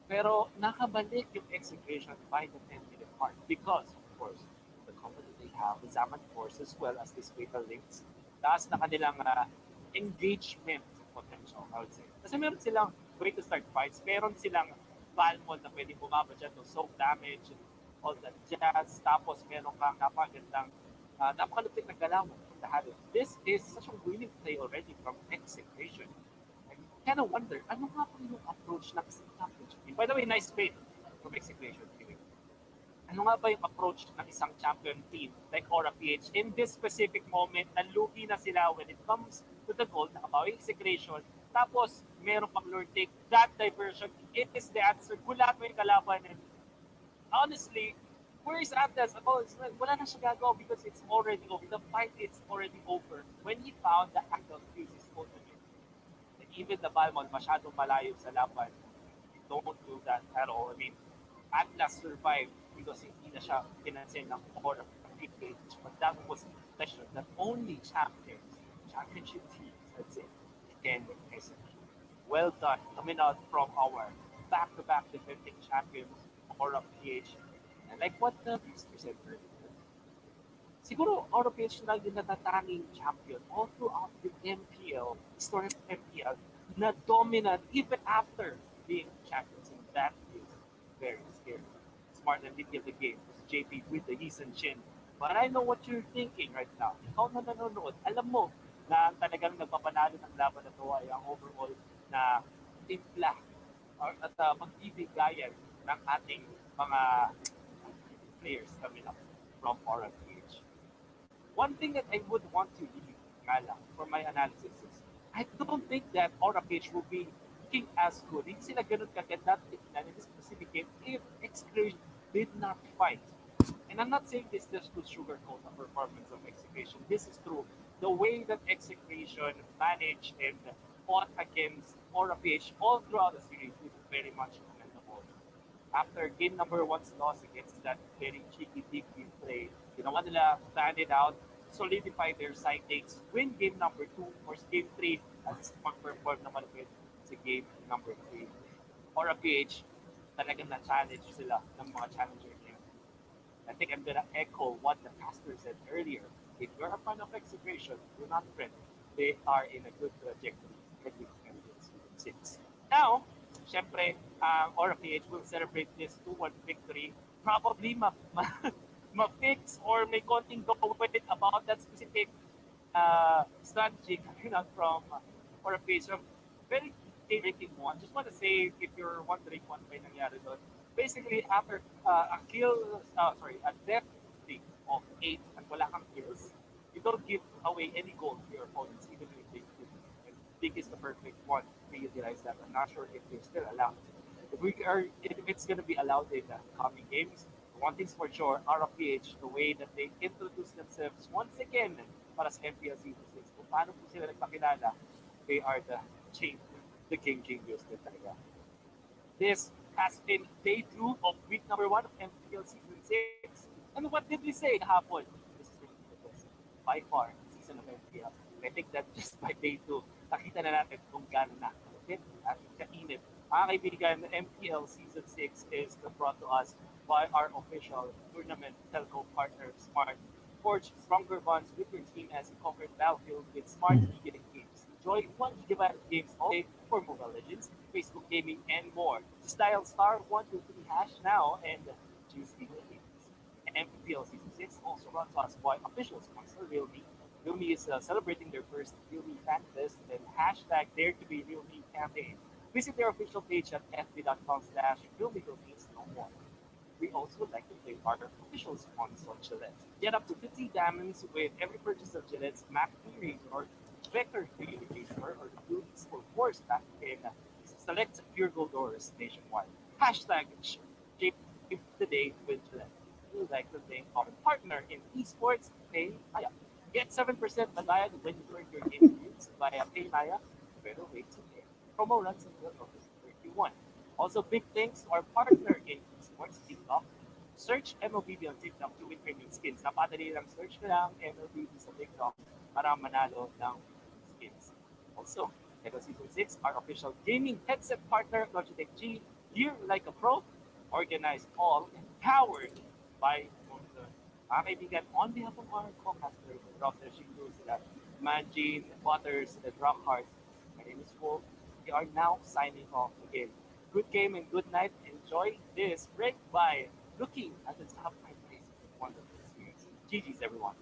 Pero nakabalik yung Execration by the 10-minute mark because, of course, the company they have is Zaman Force as well as these fatal links. Taas na kanilang engagement potential, I would say. Kasi meron silang way to start fights, meron silang Valmon na pwede bumaba dyan to soak damage, all that jazz, tapos meron kang napagandang, napakalupit na galaw from the habit. This is such a winning play already from Execration. I kind of wonder, ano nga po yung approach ng isang championship team? By the way, nice play from Execration. Ano nga ba yung approach ng isang champion team like Aura PH in this specific moment na lugi na sila when it comes to the goal, nakabawi Execration, tapos meron pang Lord take, that diversion is the answer. Gulat mo yung kalaban and honestly, where is Atlas? Oh, wala na siya gagawa because it's already over. The fight is already over when he found the angle to use his ultimate. And even the Balmon masyadong malayo sa laban, don't do that at all. I mean, Atlas survived because hindi na siya pinansin ng Aura PH. But that was a pleasure that only championship teams, let's say, can execute. Well done. Coming out from our back-to-back defending champions, Aura PH. And like what the Mr. said earlier, siguro Aura PH na din natatanging champion all throughout the MPL, historic MPL, na dominant even after being champions. And that is very scary. Smart and detail the game. JP with the He's and Chin. But I know what you're thinking right now. Ikaw na nanonood, alam mo na talagang nagpapanalo ng laban na ito ay ang overall na timpla at magbibigayan ng ating mga players coming up from Aura PH. One thing that I would want to leave for my analysis is I don't think that Aura PH will be looking as good. Hindi sila ganun kaganda tignan in this specific game if Execration did not fight. And I'm not saying this just to sugarcoat the performance of Execration. This is true. The way that Execration managed and fought against Aura PH all throughout the series is very much commendable. After game number 1's loss against that very cheeky big play, ginawa nila, stand it out, solidify their side takes, win game number 2 or game 3 as mag-perform naman with sa game number 3. Aura PH, talagang na-challenge sila ng mga challenger game. I think I'm gonna echo what the caster said earlier. If you're a fan of Execration, do not fret. They are in a good trajectory heading into Season 6. Now, syempre, Aura PH will celebrate this 2-1 victory. Probably ma-fix or may konting downweight about that specific strategy coming out from Aura PH. So, very breaking one. Just want to say, if you're wondering what may nangyari doon, basically after a death streak of 8 at wala kang kills, you don't give away any gold to your opponents, even if they do. And Big is the perfect one to utilize that. I'm not sure if they're still allowed. If it's going to be allowed in the coming games, one thing's for sure, RFPH, the way that they introduce themselves once again para sa MPL Season 6, kung paano po sila nagpakilala, they are the King Genius din talaga. This has been day 2 of week number 1 of MPL Season 6. And what did we say kahapon? This is really the best, by far, season of MPL. I think that just by day 2, nakita na natin kung gaano na kalupit at kainit. Mga kaibigan, MPL Season 6 is brought to us by our official tournament telco partner, Smart. Forge stronger bonds with your team as you conquer the battlefield with Smart Gigabit games. Enjoy 1 gigabyte of games all day for Mobile Legends, Facebook Gaming, and more. Just dial star 123 hash now and choose Cignal Games. MPL Season 6 also brought to us by official sponsor Realme. Realme is celebrating their first Realme Fan Fest and hashtag Dare to be Realme campaign. Visit their official page at fb.com/Realme Philippines no more. We also would like to thank our official sponsor, Gillette. Get up to 50 diamonds with every purchase of Gillette's Mac 3 Razor, Vector 3 Razor, or Boots for Force back in select Pure Gold doors nationwide. Hashtag shape the day with Gillette. We would like to thank our partner in esports, PayMaya. Get 7% Malaya when you earn your game views via PayMaya. Better way to pay. Promo runs until August 31. Also, big thanks to our partner in esports, TikTok. Search MLBB on TikTok to win premium skins. Napadali lang search na lang MLBB sa TikTok para manalo ng skins. Also, Lego Season 6, our official gaming headset partner, Logitech G, Gear Like a Pro, organized all and powered by Monster. Mga kaibigan, on behalf of our co-casters, Dr. Shingo, sila Manjin, Butters, and Rockheart, my name is Wolf. We are now signing off again. Good game and good night. Enjoy this break by looking at the top 5 places of wonderful experience. GG's, everyone.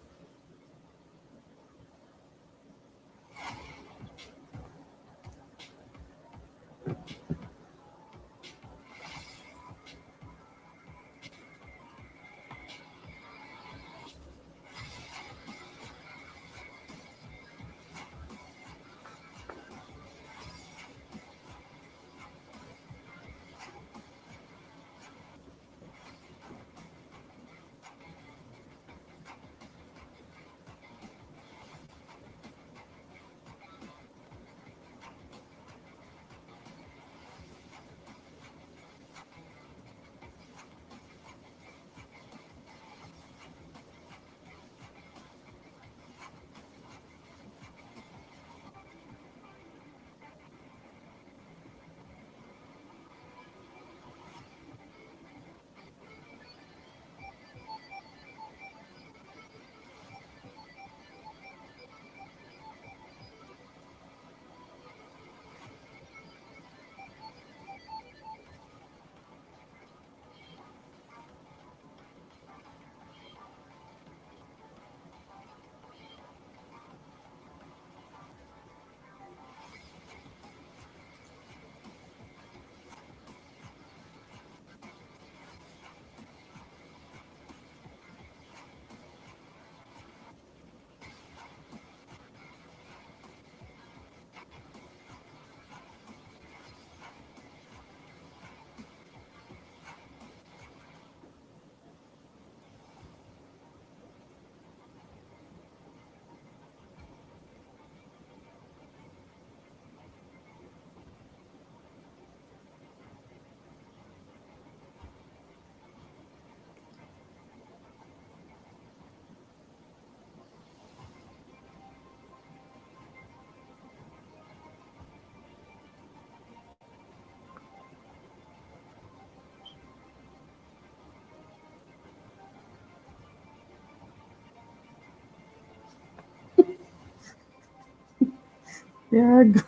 Yag.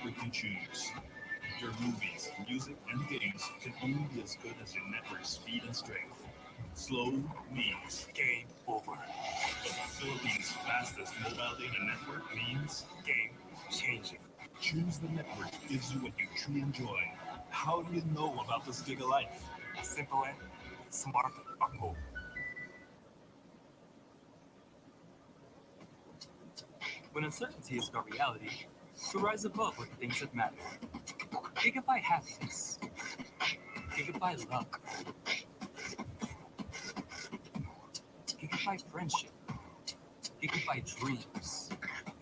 network you choose. Your movies, music, and games can only be as good as your network speed and strength. Slow means
Game over.
but the Philippines' fastest mobile data network means
Game changing.
choose the network that gives you what you truly enjoy. How do you know about this Giga Life?
Simple and smart ako. When uncertainty is our reality, we rise above with the things that matter. Gigabyte happiness. Gigabyte luck. Gigabyte friendship. Gigabyte dreams.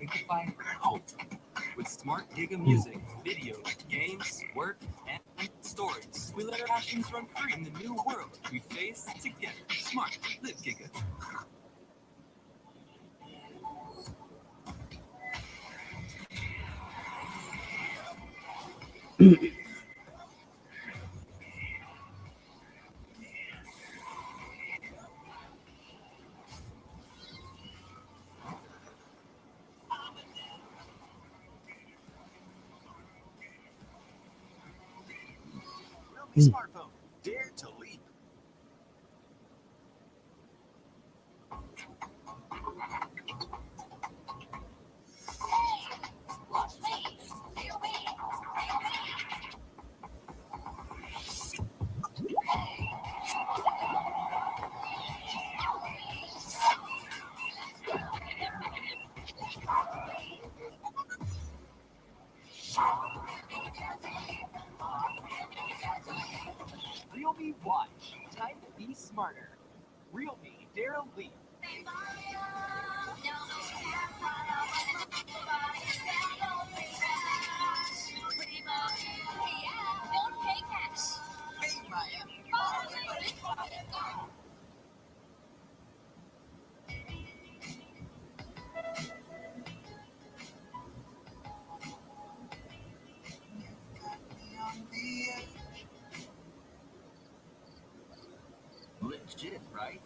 Gigabyte hope. With smart Giga music, video, games, work, and stories, we let our passions run free in the new world we face together. Smart, live Giga.
Smartphone, dare to leap.
Realme Watch. Time to be smarter. Realme Dare Leap.
Don't pay cash.
Legit, right?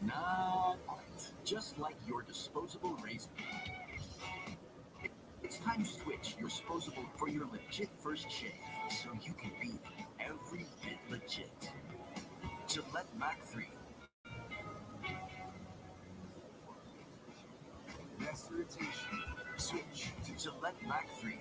Not quite. Just like your disposable razor. It's time to switch your disposable for your legit first shave, so you can be every bit legit. Gillette Mac 3. Mass irritation. Switch to Gillette Mac 3.